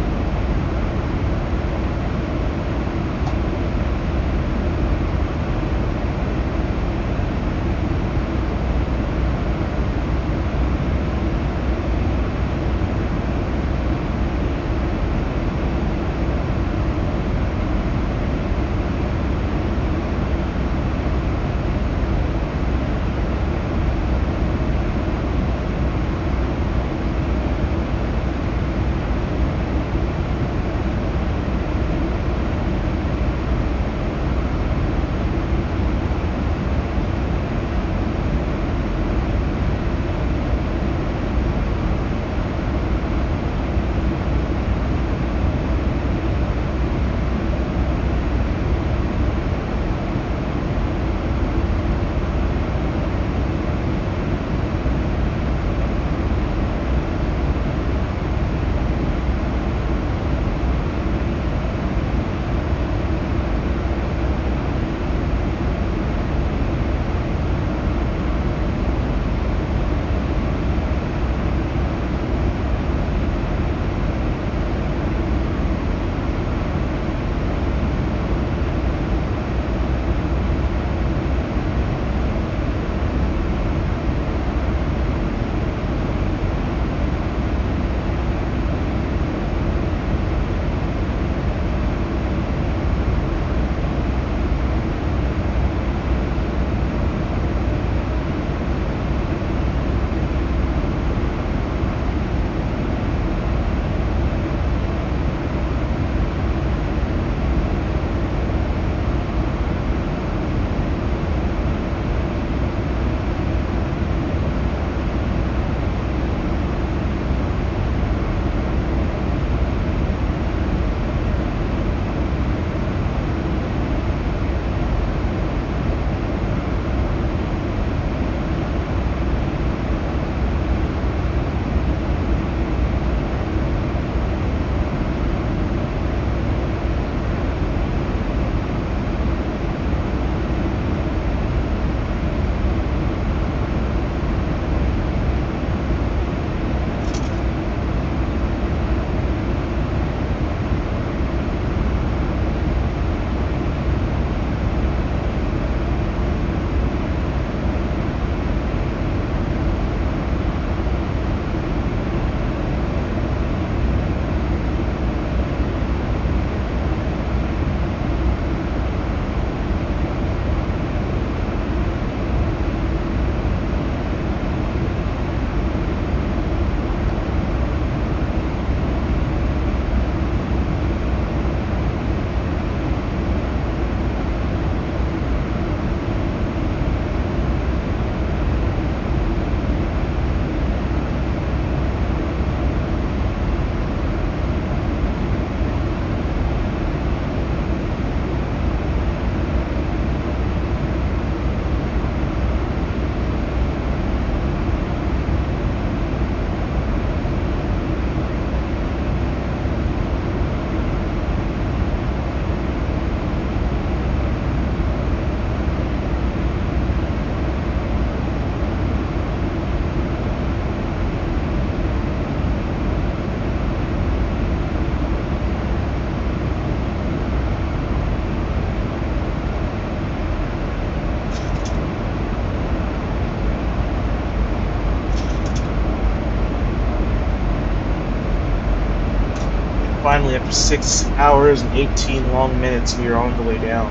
Finally, after 6 hours and 18 long minutes, we are on the way down.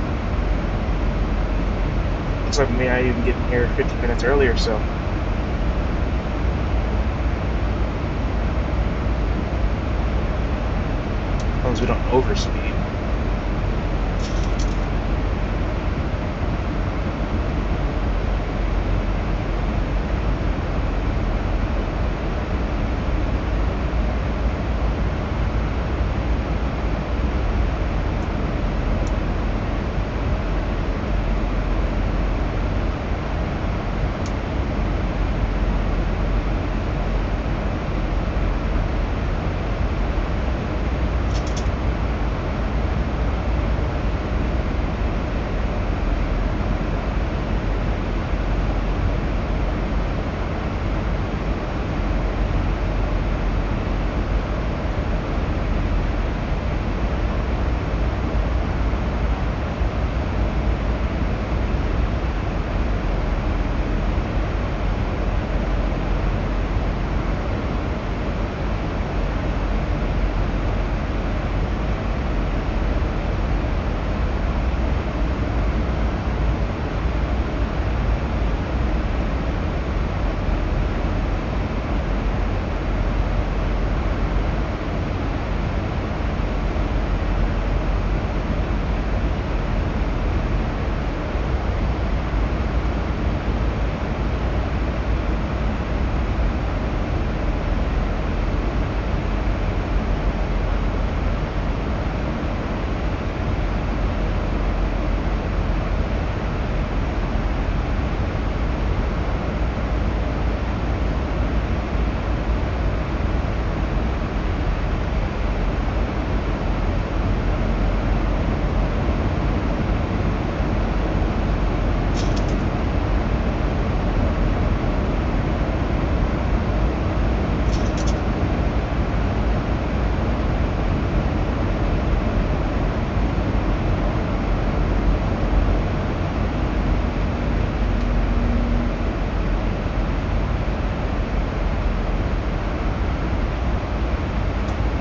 Looks like we may not even get here 50 minutes earlier, so. As long as we don't overspeed.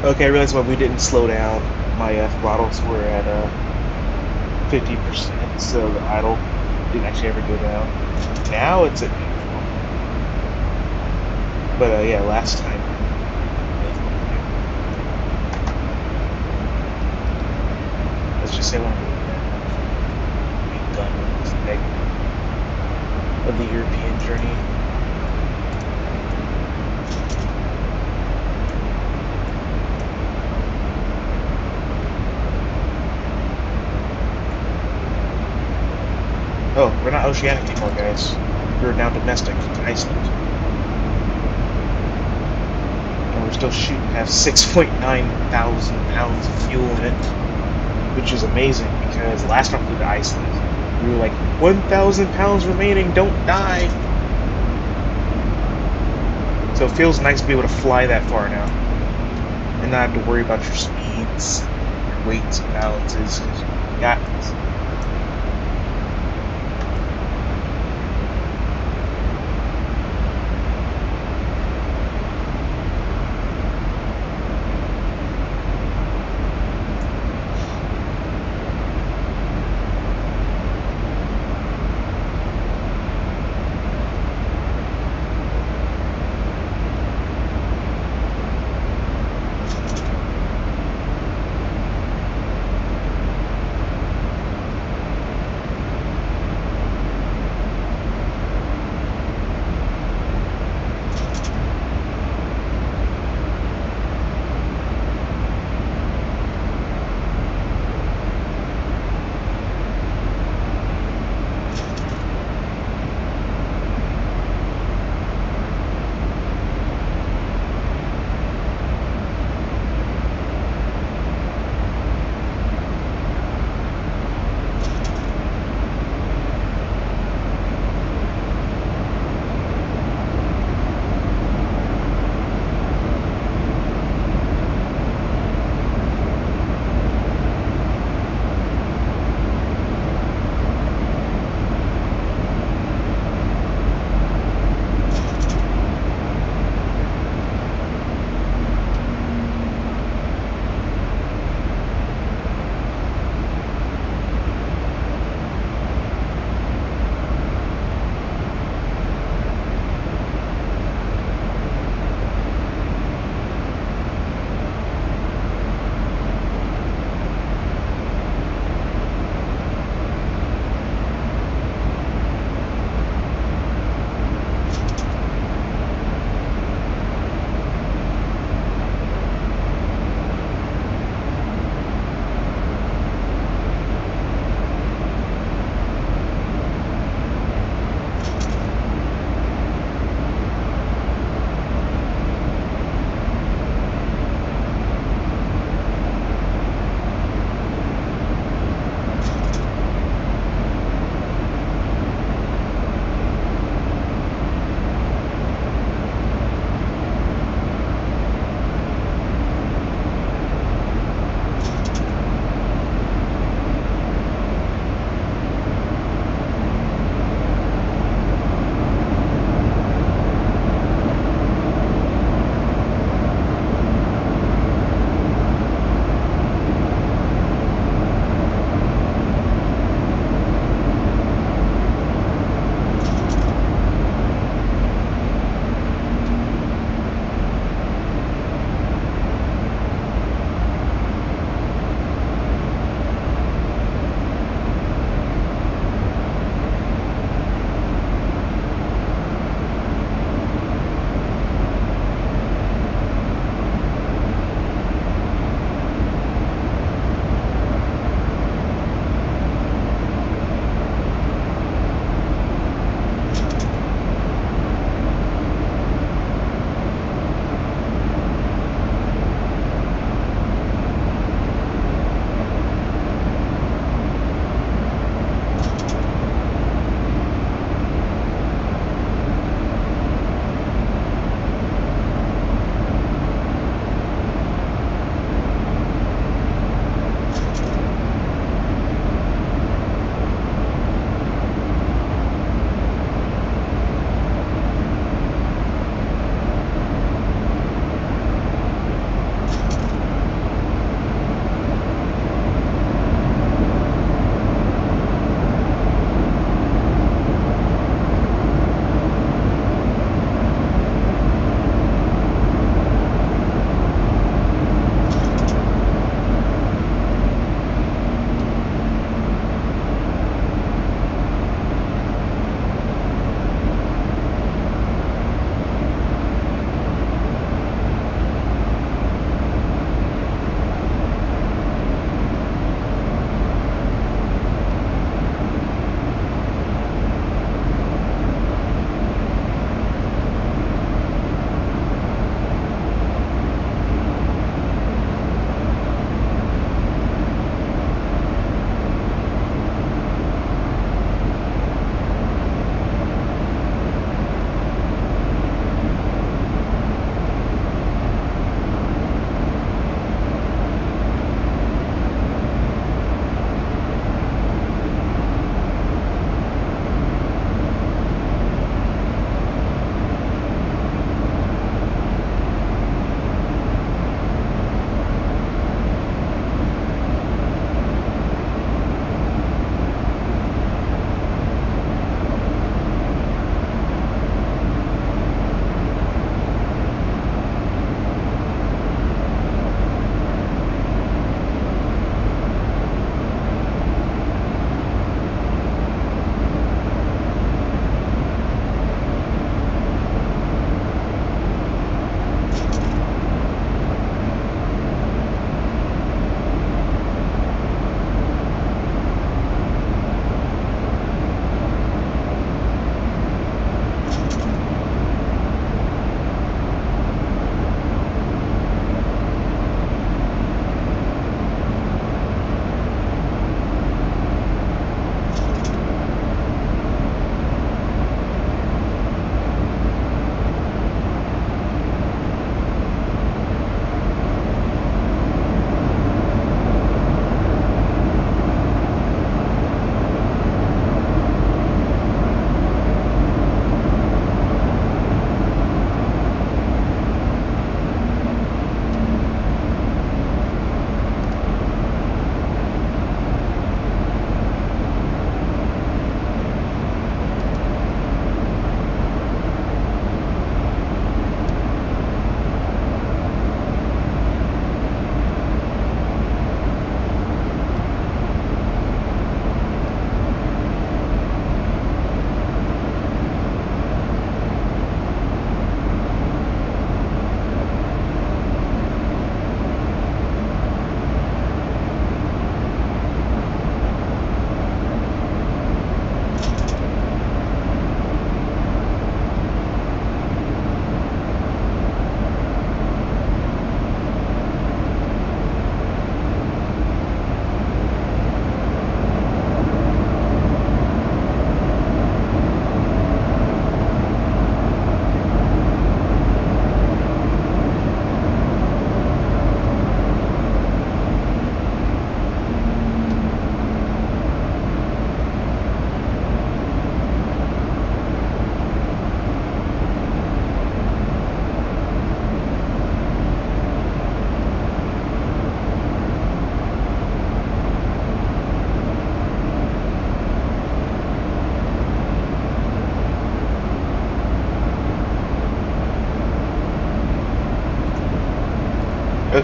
Okay, I realized why we didn't slow down. My throttles were at 50%, so the idle didn't actually ever go down. Now it's at neutral. But yeah, last time. Let's just say when we're done with this leg of the European journey. Oh, we're not oceanic anymore, guys. We're now domestic to Iceland. And we're still shooting at 6.9 thousand pounds of fuel in it, which is amazing because last time we flew to Iceland, we were like, 1,000 pounds remaining, don't die! So it feels nice to be able to fly that far now, and not have to worry about your speeds, your weights and balances, because you got this.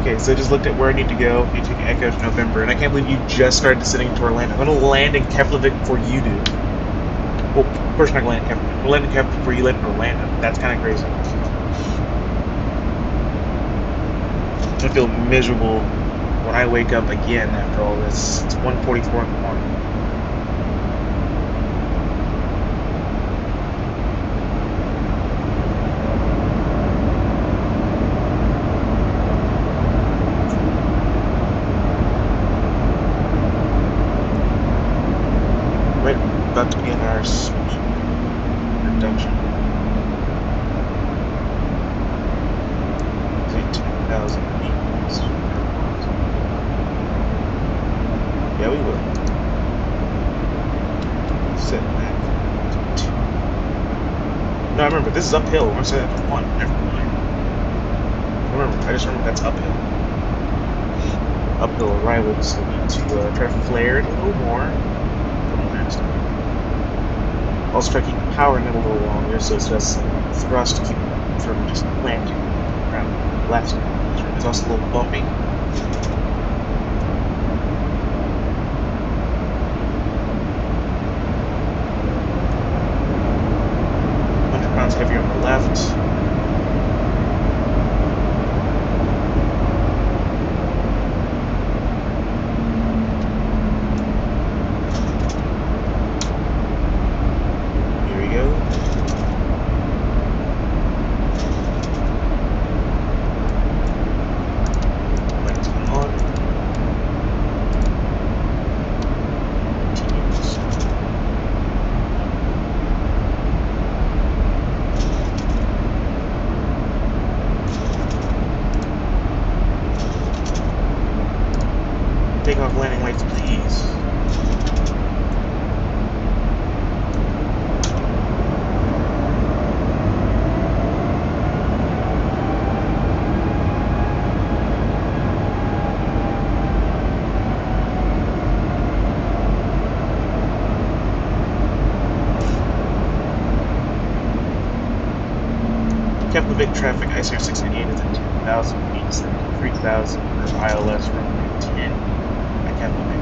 Okay, so I just looked at where I need to go. You take Echo to November, and I can't believe you just started descending into Orlando. I'm going to land in Keflavik before you do. Well, of course I'm not going to land in Keflavik. I'm going to land in Keflavik before you land in Orlando. That's kind of crazy. I'm going to feel miserable when I wake up again after all this. It's 1:44 in the morning. About to begin our reduction. 10,000 meters. Yeah, we will. Set back. No, remember, this is uphill. We're set at 1. Never mind. Remember, I just remember that's uphill. Uphill arrival, so we need to try to flare it a little more. Next time. Also try to keep the power in it a little longer, so it's just thrust to keep it from just landing around left. It's also a little bumpy. 100 pounds heavier on the left. Takeoff landing lights, please. Keflavik traffic, Icelandair 688 is at 10,000 feet, 73,000 for ILS from 10 at Keflavik.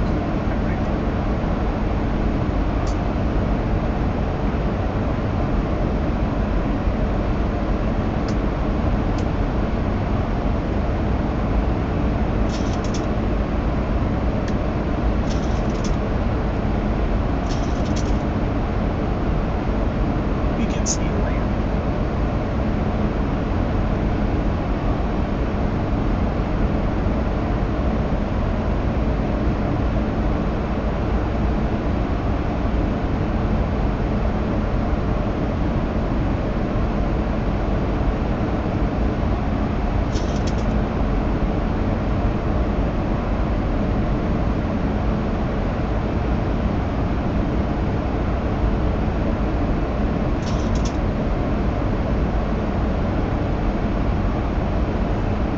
We can see land.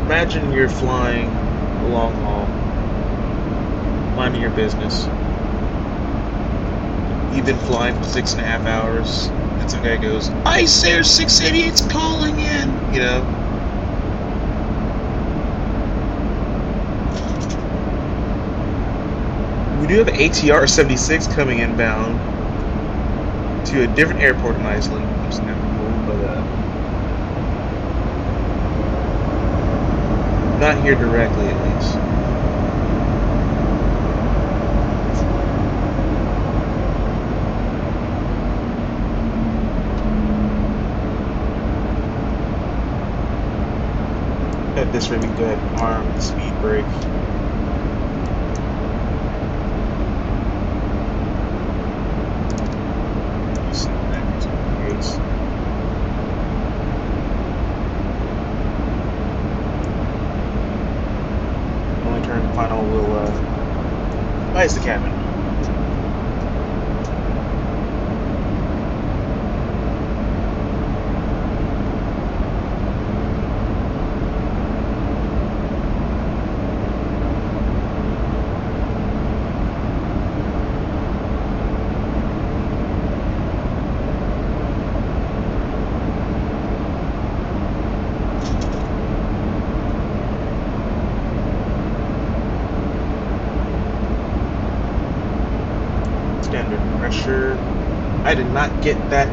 Imagine you're flying a long haul, minding your business. You've been flying for 6.5 hours, and some guy goes, Icelandair 688's calling in, you know. We do have ATR 76 coming inbound to a different airport in Iceland, which is kind of cool, but not here directly, at least. At this rate, we can go ahead and arm the speed brake. Final will ice the cabin. I did not get that.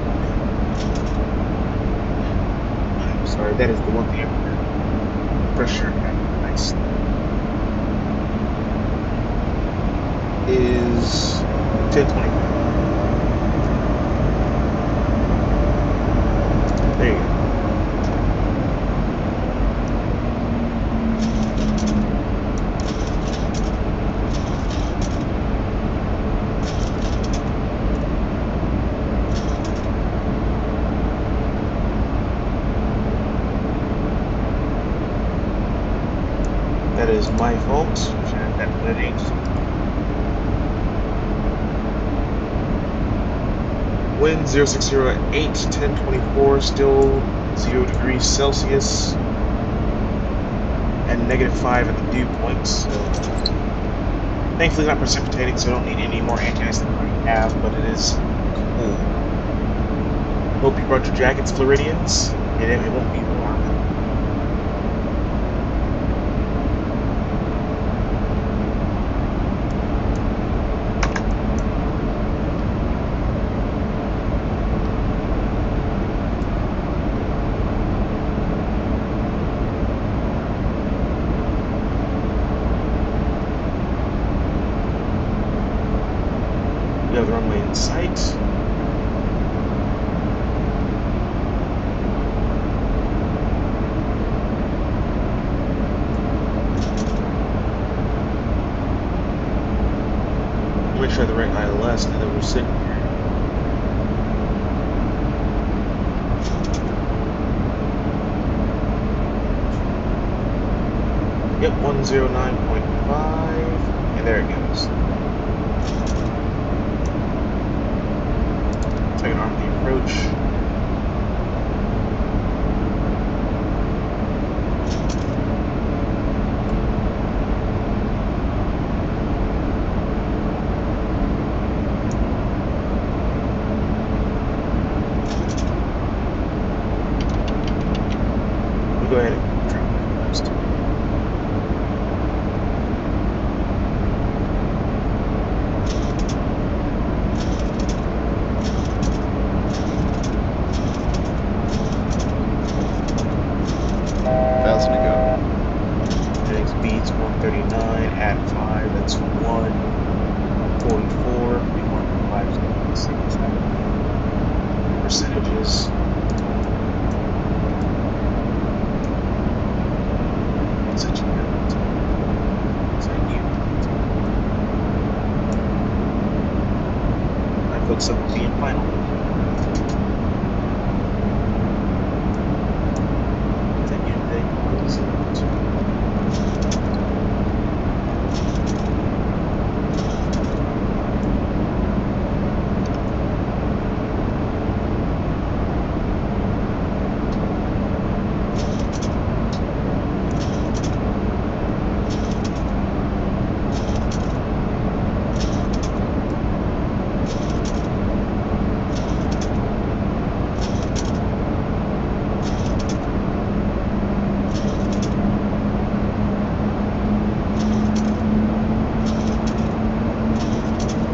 I'm sorry, that is the one thing pressure at Iceland is 1025. There you go. That is my fault. That would have Wind 060 at 8, 1024, still 0 degrees Celsius, and -5 at the dew point. So thankfully not precipitating, so I don't need any more anti-ice than I already have, but it is cool. Hope you brought your jackets, Floridians, and it won't be warm. We have the runway in sight. Make sure I have the right ILS now that we're sitting here. Yep, 109.5, and there it goes. Second arm of the approach. We'll go ahead and drop first. Next beats 139 at 5, that's 144, 157 percentages. Such a good I put some of the final.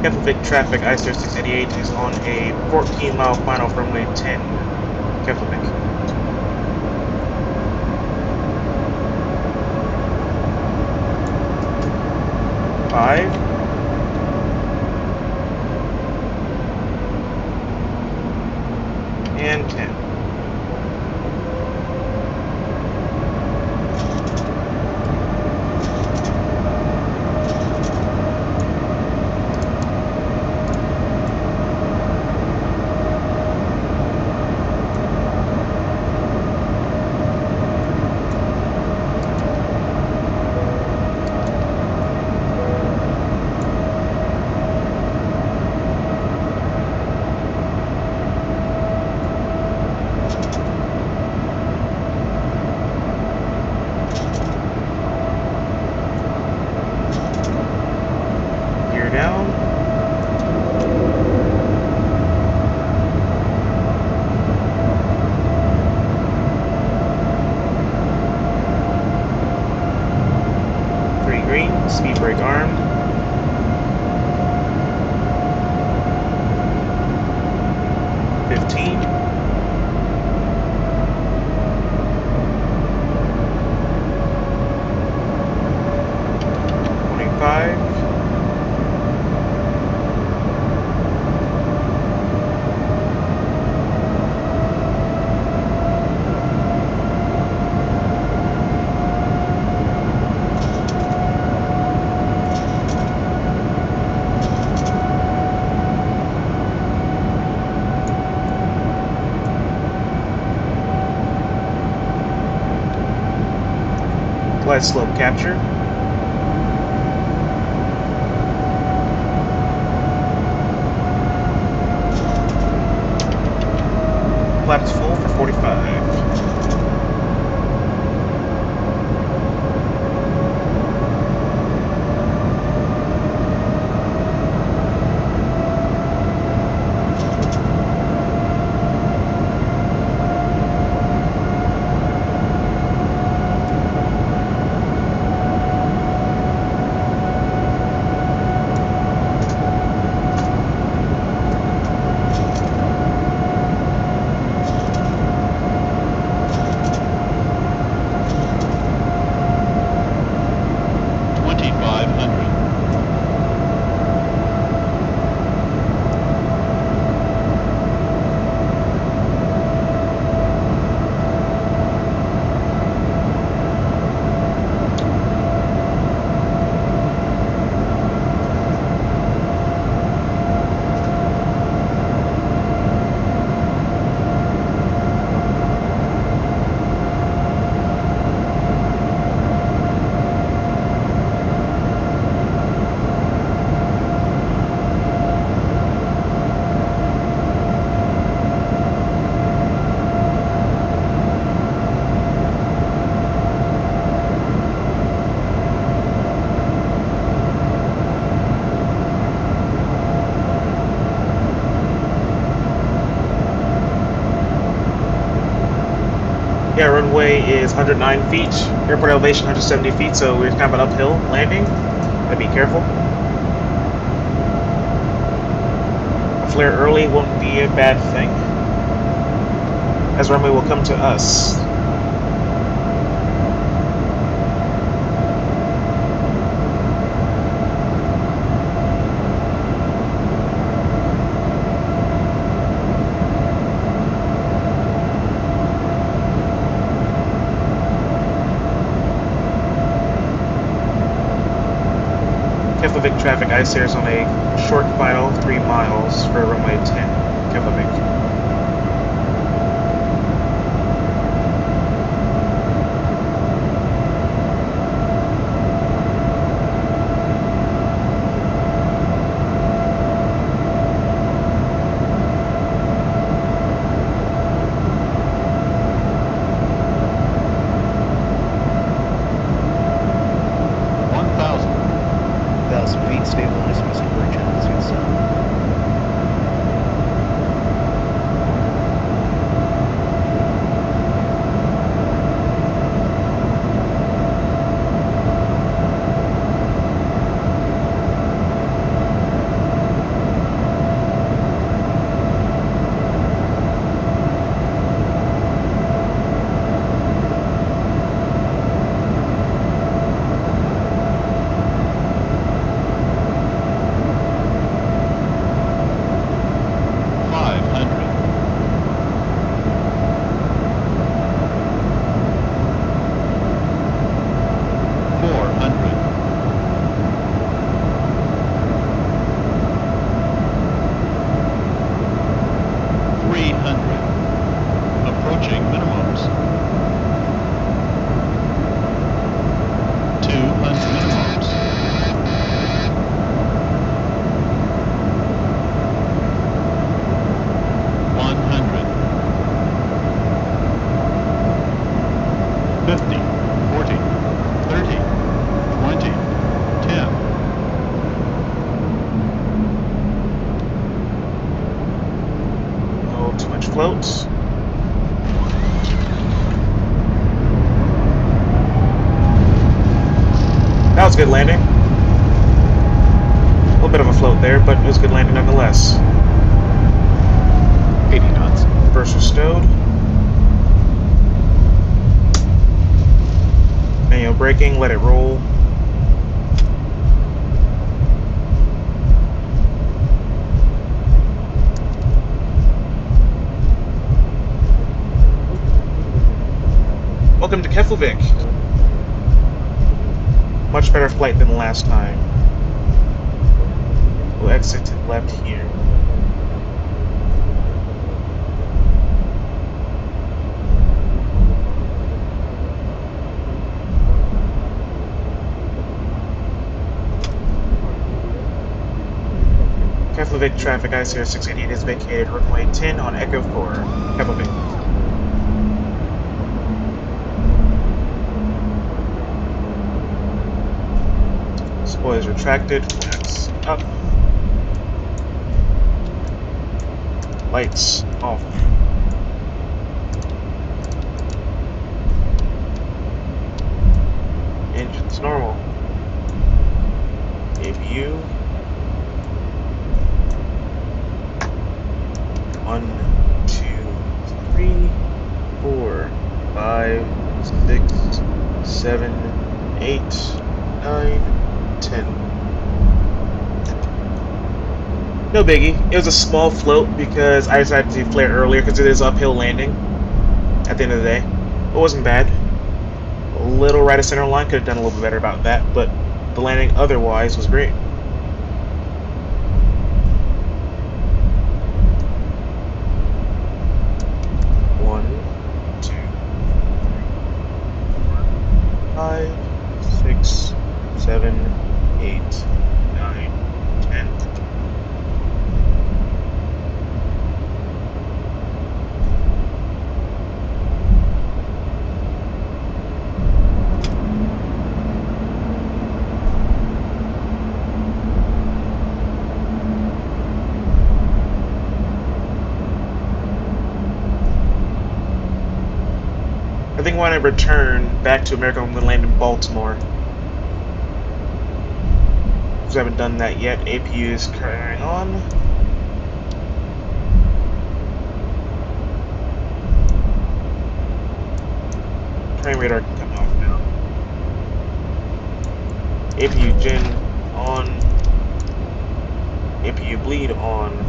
Keflavik traffic, Icelandair 688 is on a 14-mile final from runway 10. Keflavik. Five. And 10. 15. 25. 25. Glide slope capture. Flaps full for 45. Yeah, runway is 109 feet, airport elevation 170 feet, so we're kind of an uphill landing. Gotta be careful. A flare early won't be a bad thing, as runway will come to us. Keflavik traffic, Icelandair is on a short final 3 miles for runway 10, Keflavik. Floats. That was a good landing. A little bit of a float there, but it was a good landing nonetheless. 80 knots. Doors are stowed. Manual braking, let it roll. Welcome to Keflavik. Much better flight than last time. We'll exit to the left here. Keflavik traffic, ICR 688 is vacated, runway 10 on Echo 4, Keflavik. Spoilers retracted, flaps up. Lights off. Engines normal. APU. 1, 2, 3, 4, 5, 6, 7, 8, 9, 10. No biggie. It was a small float because I decided to flare earlier because it is uphill landing at the end of the day. It wasn't bad. A little right of center line, could have done a little bit better about that, but the landing otherwise was great. I think when I return back to America, I'm going to land in Baltimore. Because I haven't done that yet. APU is carrying on. Train radar can come off now. APU gen on. APU bleed on.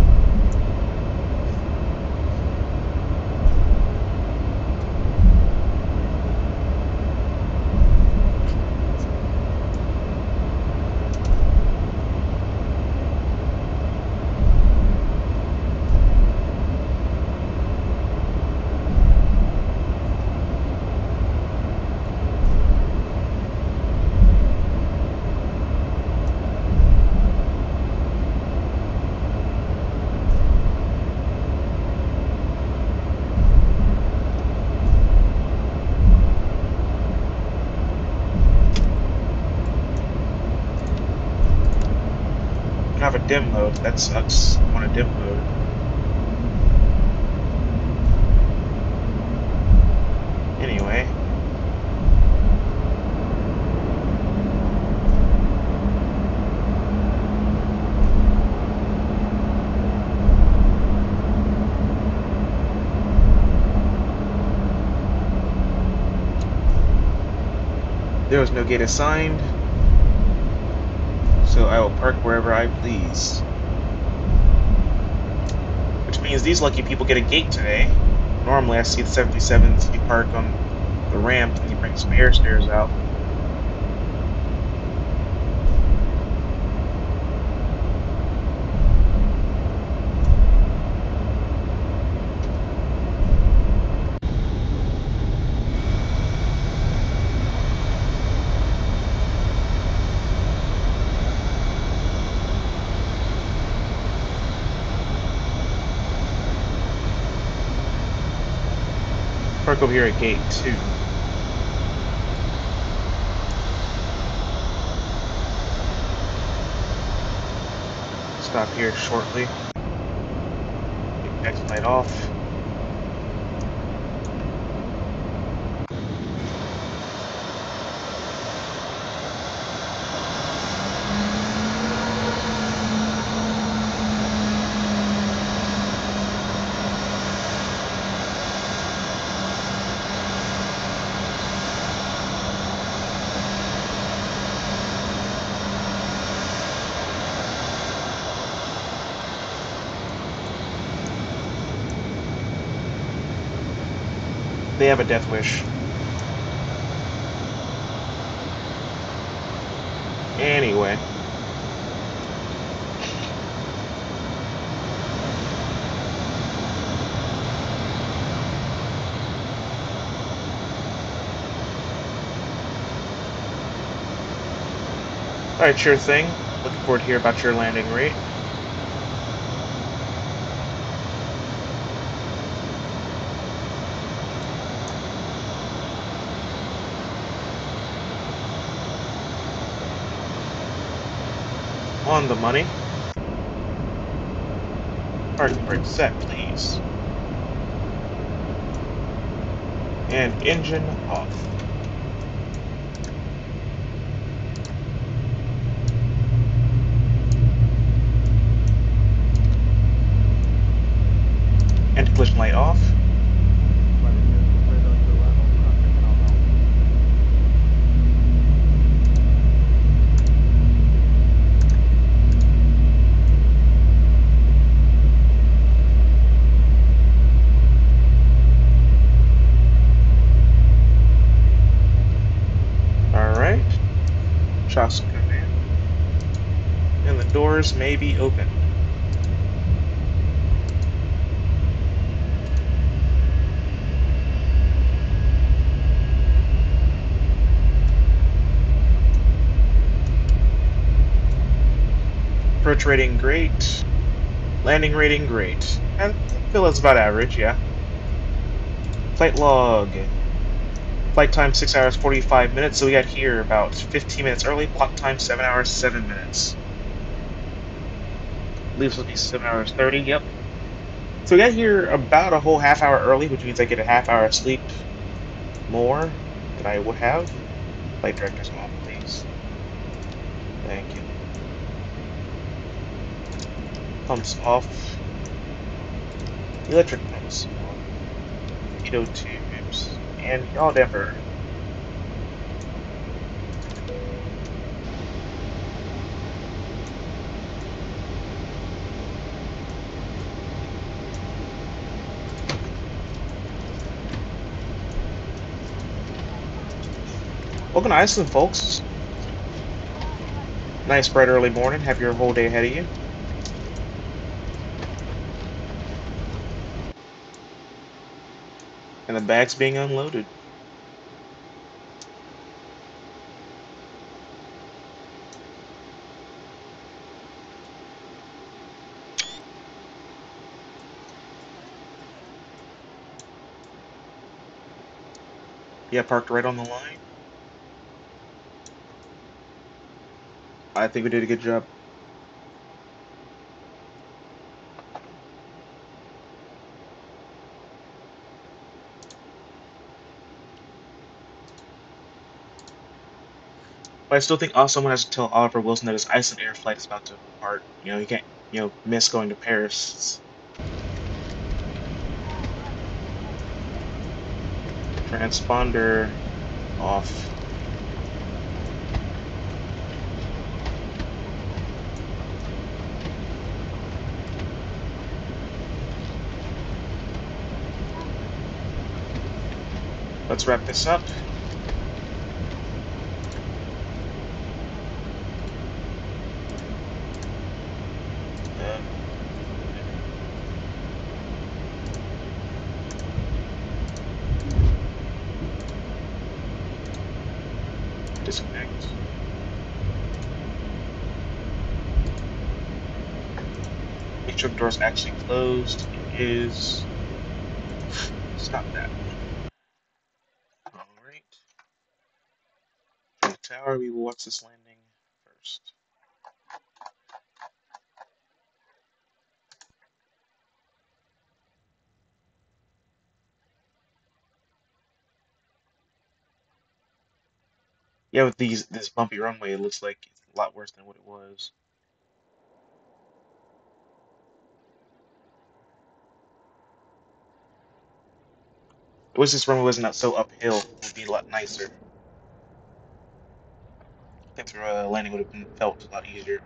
Have a dim mode. That sucks. I'm on a dim mode. Anyway. There was no gate assigned. So I will park wherever I please. Which means these lucky people get a gate today. Normally I see the 77s, you park on the ramp and you bring some air stairs out. Park over here at gate 2. Stop here shortly. Take next light off. They have a death wish. Anyway. Alright, sure thing. Looking forward to hear about your landing rate. On the money. Parking brake set, please. And engine off. Anti-collision light off. Alright. Shocks will come in. And the doors may be open. Approach rating great. Landing rating great. I feel that's about average, yeah. Flight log. Flight time 6 hours 45 minutes, so we got here about 15 minutes early. Clock time 7 hours 7 minutes. Leaves will be 7 hours 30, yep. So we got here about a whole half hour early, which means I get a half hour sleep more than I would have. Flight director's off, please. Thank you. Pumps off. Electric pumps on. Torpedo tubes. And yaw damper. Welcome to Iceland, folks. Nice bright early morning. Have your whole day ahead of you. And the bag's being unloaded. Yeah, parked right on the line. I think we did a good job. But I still think also someone has to tell Oliver Wilson that his Icelandair flight is about to depart. You know, he can't, miss going to Paris. Transponder off. Let's wrap this up. Disconnect. Make sure the door's actually closed. It is. Stop that. Alright. The tower, we will watch this landing first. Yeah, with this bumpy runway, it looks like it's a lot worse than what it was. It was this runway wasn't that so uphill, it would be a lot nicer. I think the landing would have been felt a lot easier.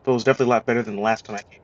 But it was definitely a lot better than the last time I came here.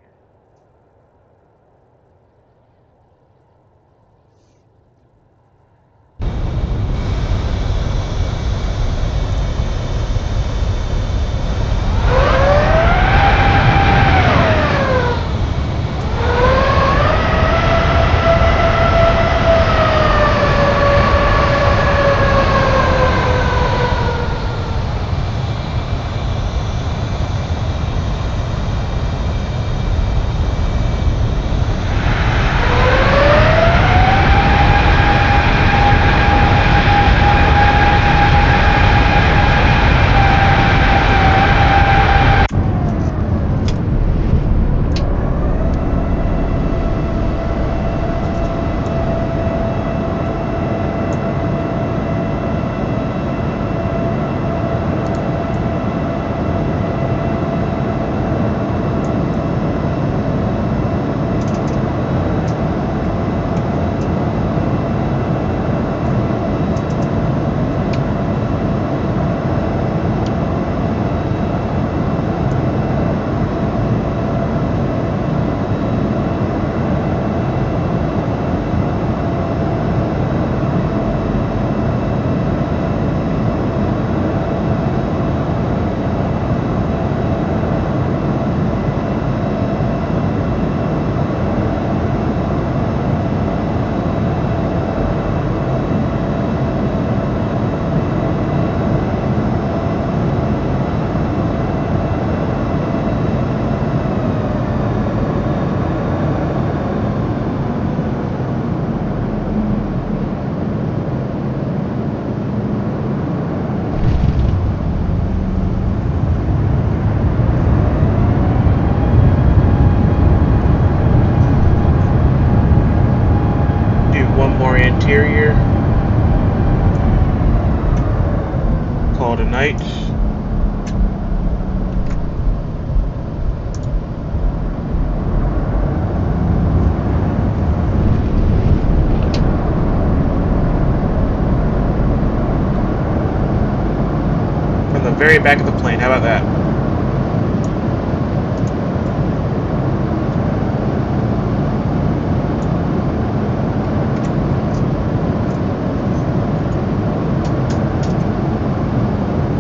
very back of the plane. How about that?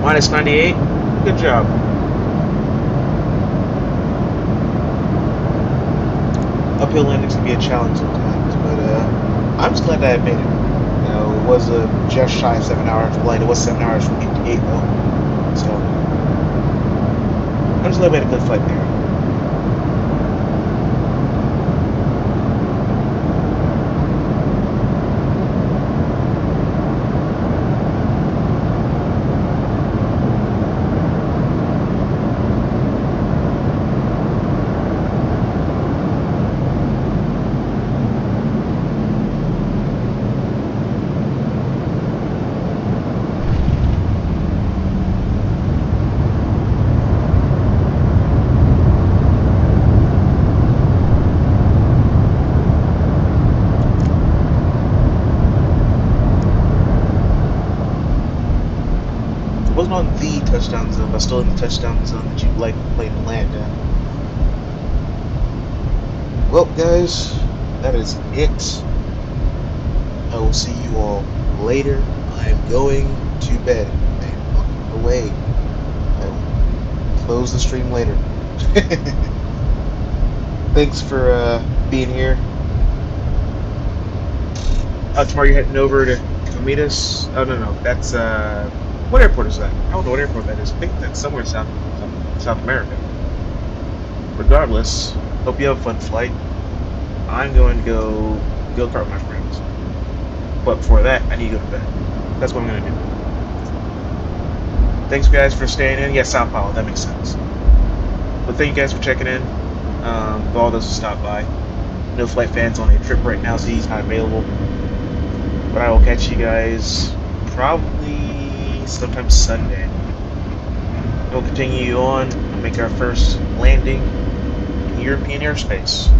Minus 98. Good job. Uphill landings can be a challenge sometimes, but I'm just glad that I made it. You know, it was a just shy of 7-hour flight. It was 7 hours from 8 though. So I'm just glad we had a good flight there. Wasn't on the touchdown zone, but still in the touchdown zone that you'd like the plane to land in. Well, guys, that is it. I will see you all later. I am going to bed. I am walking away. I will close the stream later. Thanks for being here. Tomorrow you're heading over to meet us. Oh no, that's what airport is that? I don't know what airport that is. I think that's somewhere in South America. Regardless, hope you have a fun flight. I'm going to go kart with my friends. But before that, I need to go to bed. That's what I'm going to do. Thanks guys for staying in. Yeah, Sao Paulo, that makes sense. But thank you guys for checking in. All those who stopped by. No flight fans on a trip right now, so he's not available. But I will catch you guys probably sometime Sunday. We'll continue on and make our first landing in European airspace.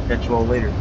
Catch you all later.